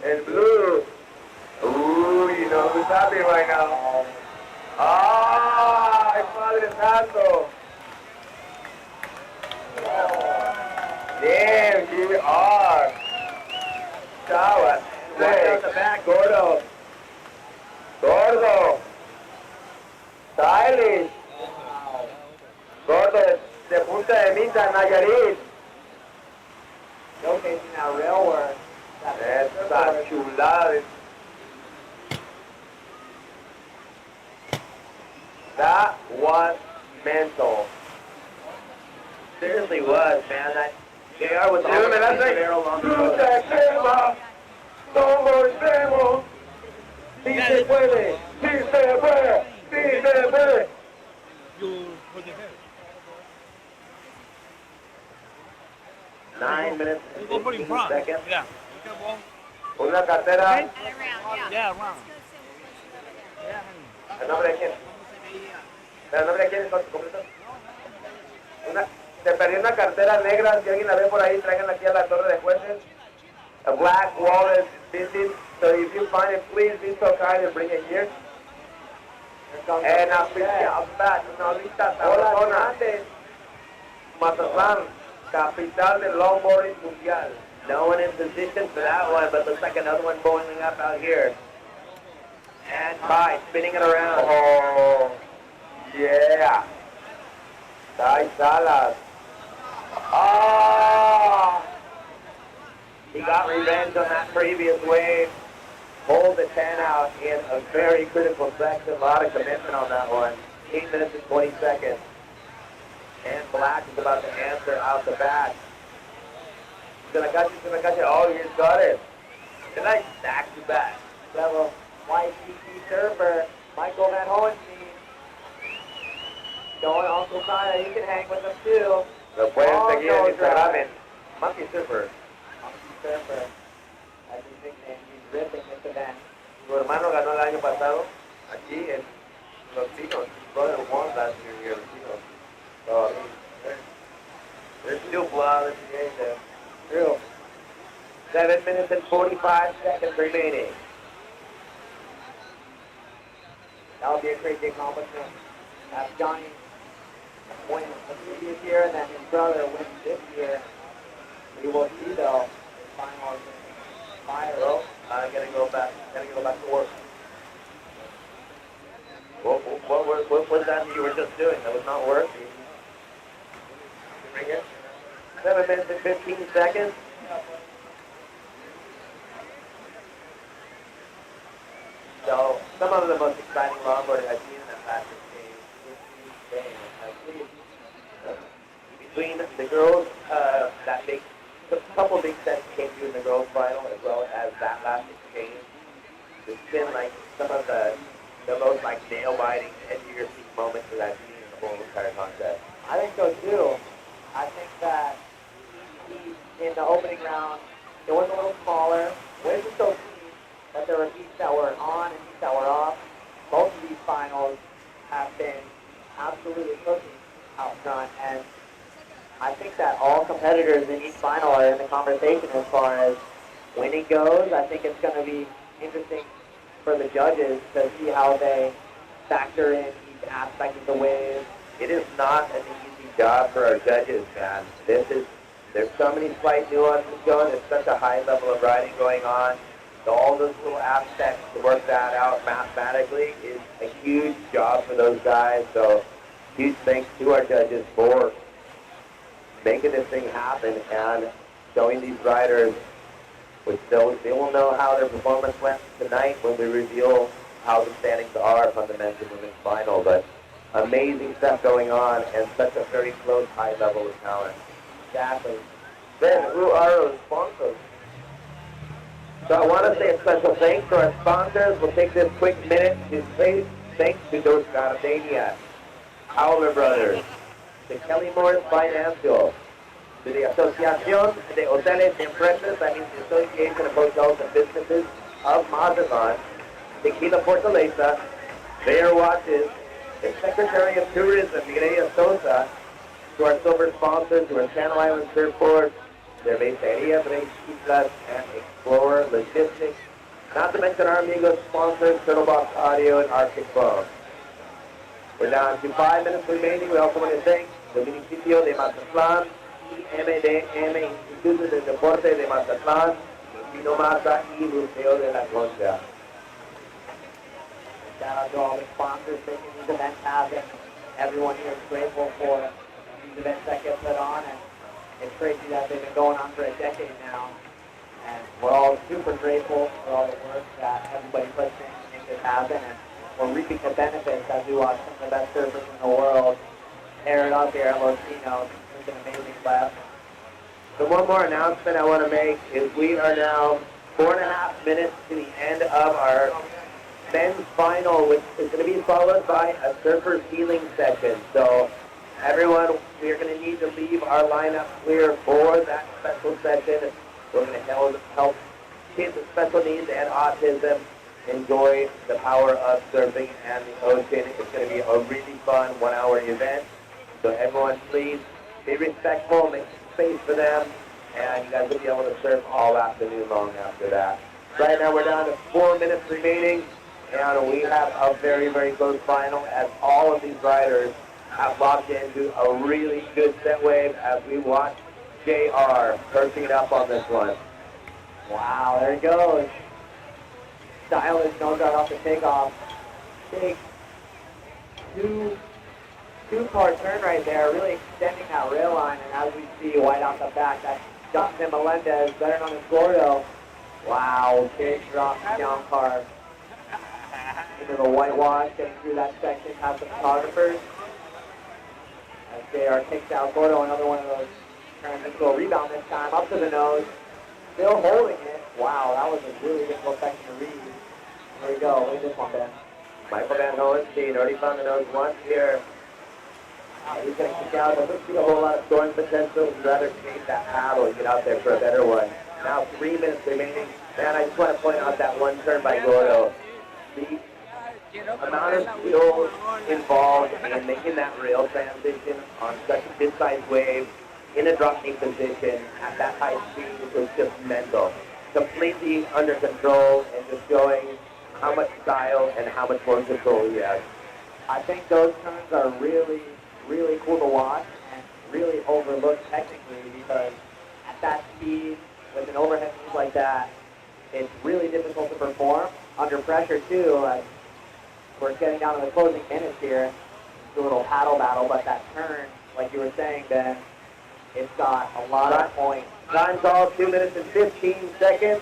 S1: And blue. Ooh, you know who's happy right now. ¡Ay, Padre Santo! Damn, here we are. Chava.
S3: Watch out the back.
S1: Gordo. Gordo. Stylish. Gordo de Punta de Mita, Nayarit.
S3: Showcasing that rail work.
S1: Esa chulada. That was mental.
S3: Seriously was, man. That JR was
S1: Dude, man, that's like, lucha quema, no volvemos. Sí se puede, sí se puede, sí se puede. Nine minutes and 15 seconds.
S7: Yeah.
S1: Una cartera.
S7: Yeah, around.
S1: ¿El nombre de quién? ¿El nombre de quién es completo? Se perdió una cartera negra. Si alguien la ve por ahí, tráiganla aquí a la torre de jueces. A black wallet missing. So if you find it, please be so kind and bring it here. En ahorita Arizona, Mazatlán, capital del longboarding mundial.
S3: no one in position for that one, but looks like another one boiling up out here. And Kai spinning it around.
S1: Oh, yeah. Ty Salas. Ah!
S3: He got revenge on that previous wave.
S1: Pulled the 10 out in a very critical section. A lot of commitment on that one. 8 minutes and 20 seconds. And Black is about to answer out the back. Sinakachi. Oh, he's got it.
S3: Tonight, back to back. Level YCC surfer, Michael Van Hohenstein. Going Uncle China, he can hang with them too.
S1: Lo pueden
S3: Oh,
S1: seguir
S3: no,
S1: en Instagram
S3: drive.
S1: en Monkey Surfer.
S3: Monkey surfer. That's his nickname. He's ripping this event.
S1: Su hermano ganó el año pasado aquí en Los Pinos. His brother won last year here in Los Pinos. So, I mean, there's still blood in the game there.
S3: True.
S1: 7 minutes and 45 seconds remaining.
S3: That would be a crazy accomplishment. Have Johnny win the previous year and then his brother win this year. We will see though. Finals fire.
S1: Well, I'm gonna go back to work. What was that you were just doing? That was not work? Bring it. 7 minutes and 15 seconds. So, some of the most exciting longboarding I've seen in that fastest game between the girls, a couple big sets came through in the girls' final, as well as that last exchange. It's been like some of the most like nail-biting, edge-of-your-seat moments that I've seen in the whole entire contest.
S3: I think so too. I think that in the opening round, it was a little smaller. Waves were so clean that there were heats that were on and heats that were off. Both of these finals have been absolutely cooking out front, and I think that all competitors in each final are in the conversation as far as winning goes. I think it's going to be interesting for the judges to see how they factor in each aspect of the wave.
S1: It is not an easy job for our judges, man. There's so many slight nuances going. There's such a high level of riding going on. So all those little aspects to work that out mathematically is a huge job for those guys. So huge thanks to our judges for making this thing happen and showing these riders, which they will know how their performance went tonight when we reveal how the standings are from the men's and women's final. But amazing stuff going on and such a very close high level of talent.
S3: Exactly.
S1: Then, who are our sponsors? So I want to say a special thanks to our sponsors. We'll take this quick minute to say thanks to Dos Gardenias, Howler Brothers, to Kelly Morris Financial, to the Asociación de Hoteles y Empresas, that means the Association of Hotels and Businesses of Mazatlan, Tequila Fortaleza, Bear Watches, the Secretary of Tourism, Mireya Sosa, to our silver sponsors, to our Channel Islands Airport, Cerveceria Tres Islas, and Explorer Logistics, not to mention our amigos sponsors, Turtlebox Audio and Arctic Phone. We're down to 5 minutes remaining. We also want to thank the municipio de Mazatlán, IMDM, Instituto de Deporte de Mazatlán, Pino Mata y Buceo de la Concha.
S3: Shout out to all the sponsors making these events happen. Everyone here is grateful for these events that get put on, and it's crazy that they've been going on for a decade now. And we're all super grateful for all the work that everybody puts in to make this happen, and we're reaping the benefits as we watch some of the best surfers in the world tear it up here at Los Pinos. It's an amazing class.
S1: So one more announcement I want to make is we are now 4.5 minutes to the end of our men's final, which is going to be followed by a surfer healing session. So everyone, we are going to need to leave our lineup clear for that special session. We're going to help kids with special needs and autism enjoy the power of surfing and the ocean. It's going to be a really fun 1-hour event. So everyone, please be respectful, make space for them, and you guys will be able to surf all afternoon long after that. Right now we're down to 4 minutes remaining, and we have a very, very close final as all of these riders have locked into a really good set wave as we watch JR pushing it up on this one.
S3: Wow, there he goes. Stylish nose right off the takeoff. Big two-car turn right there, really extending that rail line, and as we see white out the back, that's Justin Melendez, better known as Gordo. Wow, big drop down car into the whitewash, getting through that section past the photographers. As JR takes out Gordo, another one of those turns into a rebound this time, up to the nose, still holding it. Wow, that was a really difficult section to read. Here we go, look at this one, Ben.
S1: Michael Van Hohenstein already found the nose once here. He's going to kick out. Doesn't see a whole lot of scoring potential. He'd rather take that paddle and get out there for a better one. Now 3 minutes remaining. Man, I just want to point out that one turn by Gordo. The amount of skill involved in making that rail transition on such a good-sized wave in a dropping position at that high speed was just mental. Completely under control and just showing how much style and how much more control he has.
S3: I think those turns are really cool to watch and really overlooked technically because at that speed, with an overhead move like that, it's really difficult to perform under pressure too. As we're getting down to the closing minutes here, it's a little paddle battle, but that turn, like you were saying, Ben, it's got a lot of points.
S1: Time call, 2 minutes and 15 seconds.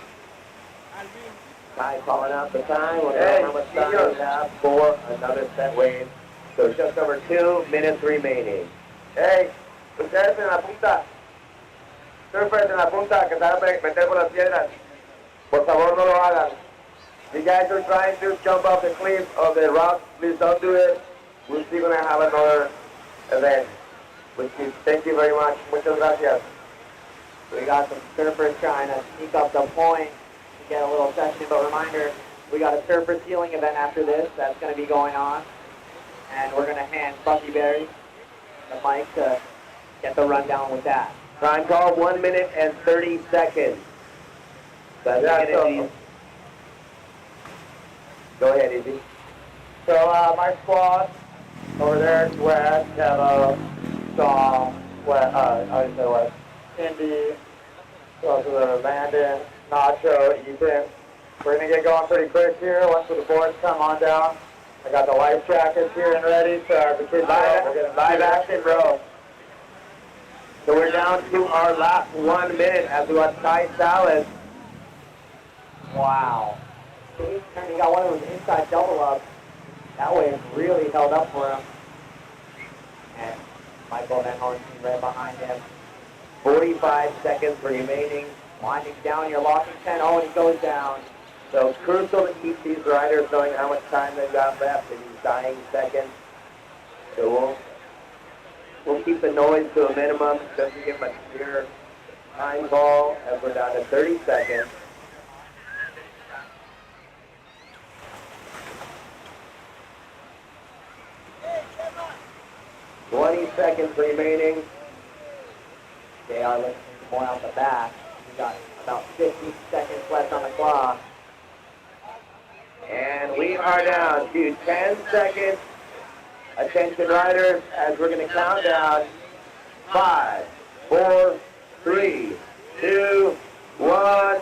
S1: Ty calling out the time. We'll know how much time we have for another set wave. So just over 2 minutes remaining. Hey, ustedes en la punta. Surfers en la punta que están a meter por las piedras. Por favor, no lo hagan. You guys are trying to jump off the cliff of the rock. Please don't do it. We're still going to have another event. Thank you very much. Muchas gracias.
S3: We got some surfers trying to sneak up the point to get a little session, but reminder, we got a surfer healing event after this that's going to be going on. And we're going to hand Bucky Berry the mic to get the rundown with that.
S1: Time call, 1 minute and 30 seconds. Go ahead, Izzy.
S8: So my squad over there is West, Kevo, Saul, West, Indy, also Landon, Nacho, Ethan. We're going to get going pretty quick here once the boards come on down. I got the life jackets here and ready, so the kids
S1: Live action, bro. So we're down to our last 1 minute as we watch Ty Salas.
S3: Wow. He got one of those inside double ups. That wave really held up for him. And Michael Van Horenstein right behind him.
S1: 45 seconds remaining.
S3: Winding down, you're locking 10. Oh, and he goes down.
S1: So crucial to keep these riders knowing how much time they've got left in these dying seconds. So we'll keep the noise to a minimum just to give them a clear time call as we're down to 30 seconds. $20 seconds remaining.
S3: They are looking more out the back. We got about 50 seconds left on the clock.
S1: And we are down to 10 seconds. Attention riders, as we're going to count down. 5, 4, 3, 2, 1.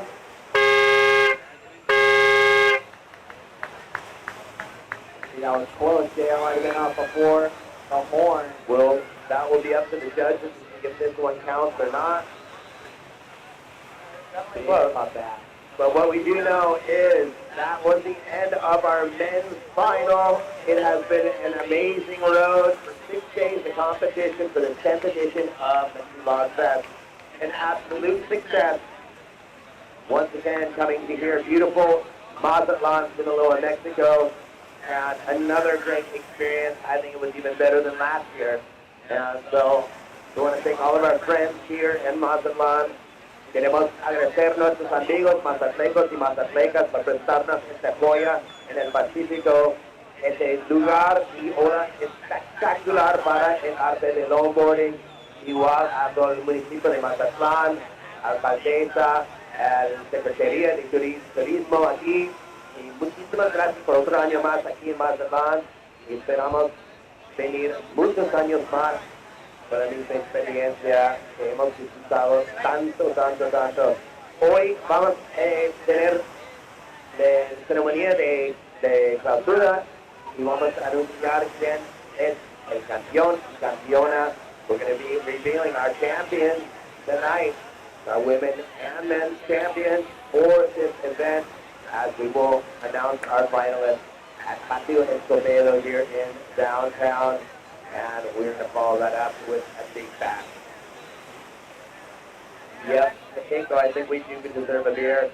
S3: that was close. JR might have been up before the horn.
S1: Well, that will be up to the judges to see if this one counts or not.
S3: Definitely
S1: Close.
S3: about that.
S1: But what we do know is that was the end of our men's final. It has been an amazing road for 6 days of competition for the 10th edition of Mexi Log Fest. An absolute success. Once again, coming to here, beautiful Mazatlan, Sinaloa, Mexico. And another great experience. I think it was even better than last year. And so we want to thank all of our friends here in Mazatlan. Queremos agradecer a nuestros amigos mazatlecos y mazatlecas por prestarnos esta joya en el Pacífico, este lugar y hora espectacular para el arte del longboarding. Igual a todo el municipio de Mazatlán, alcaldesa, la Secretaría de Turismo aquí. Y muchísimas gracias por otro año más aquí en Mazatlán. Y esperamos venir muchos años más para mi experiencia que hemos disfrutado tanto. Hoy vamos a tener la ceremonia de clausura y vamos a anunciar quién es el campeón y campeona. We're going to be revealing our champions tonight, our women and men's champions for this event, as we will announce our finalists at Patio Escobedo here in downtown. And we're going to follow that up with a big bash. Yep, I think we do deserve a beer.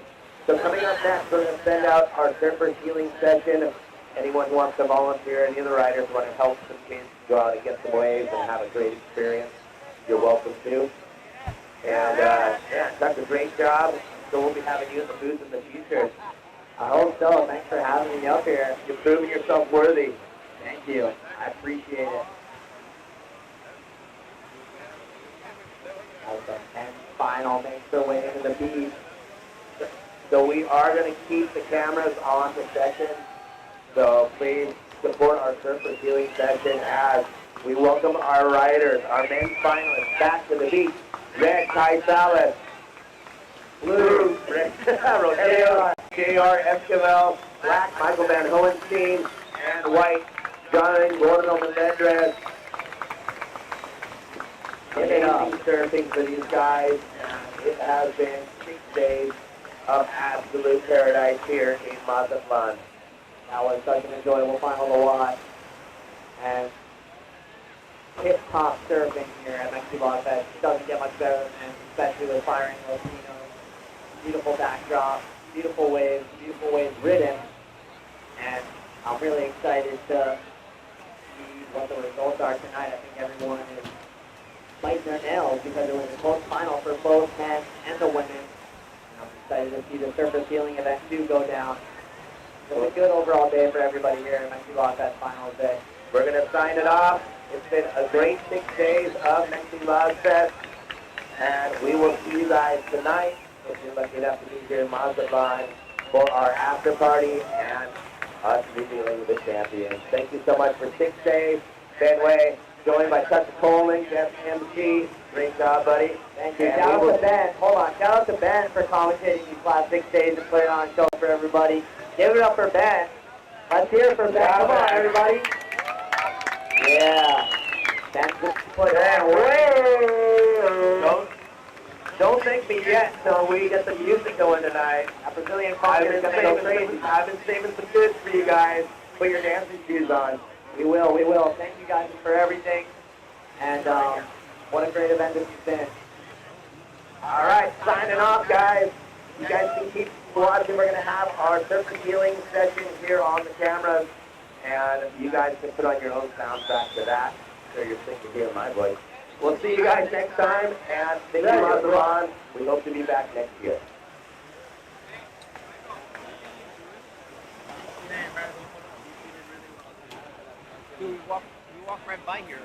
S1: So coming up next, we're going to send out our surfer healing session. Anyone who wants to volunteer, any of the riders who want to help some kids go out and get some waves and have a great experience, you're welcome to. And that's a great job. So we'll be having you in the booth in the future.
S3: I hope so. Thanks for having me up here.
S1: You're proving yourself worthy.
S3: Thank you. I appreciate it. As the 10th final makes their way into the beach.
S1: So we are going to keep the cameras on the session. So please support our surfer healing session as we welcome our riders, our men's finalists back to the beach. Red, Kai Salas. Blue, Rodeo, J.R. Esquivel. Black, Michael Van Hohenstein. And white, John Gordo Melendrez. Amazing surfing for these guys. And it has been 6 days of absolute paradise here in Mazatlan.
S3: That was such an enjoyable final to watch. And hip-hop surfing here at Mexi Log Fest doesn't get much better than this, especially with firing Latinos. Beautiful backdrop, beautiful waves ridden. And I'm really excited to see what the results are tonight. I think everyone is biting their nails because it was a close final for both men and the women. And I'm excited to see the surface healing event too go down. It was a good overall day for everybody here at Mexi Log Fest Finals Day.
S1: We're going to sign it off. It's been a great 6 days of Mexi Log Fest. And we will see you guys tonight, if you're lucky enough to be here in Mazatlan, for our after party and us revealing the champions. Thank you so much for 6 days. Benway, joined by Tucker Coleman, guest MC. Great job, buddy.
S3: Thank you. Shout out to Ben. Hold on. Shout out to Ben for commentating these last 6 days and putting on a show for everybody. Give it up for Ben. Let's hear it for Ben. Come on, everybody. Yeah. Ben's put
S1: Don't thank me yet until we get the music going tonight.
S3: That Brazilian funk is going to go crazy.
S1: I've been saving some goods for you guys. Put your dancing shoes on.
S3: We will. Thank you guys for everything. And what a great event this has been.
S1: All right, signing off, guys. You guys can keep watching. We're going to have our surface healing session here on the cameras. And you guys can put on your own soundtrack to that, so you're sick of hearing my voice. We'll see you guys next time, and thank you, Mazatlan. We hope to be back next year.
S4: You walk right by here.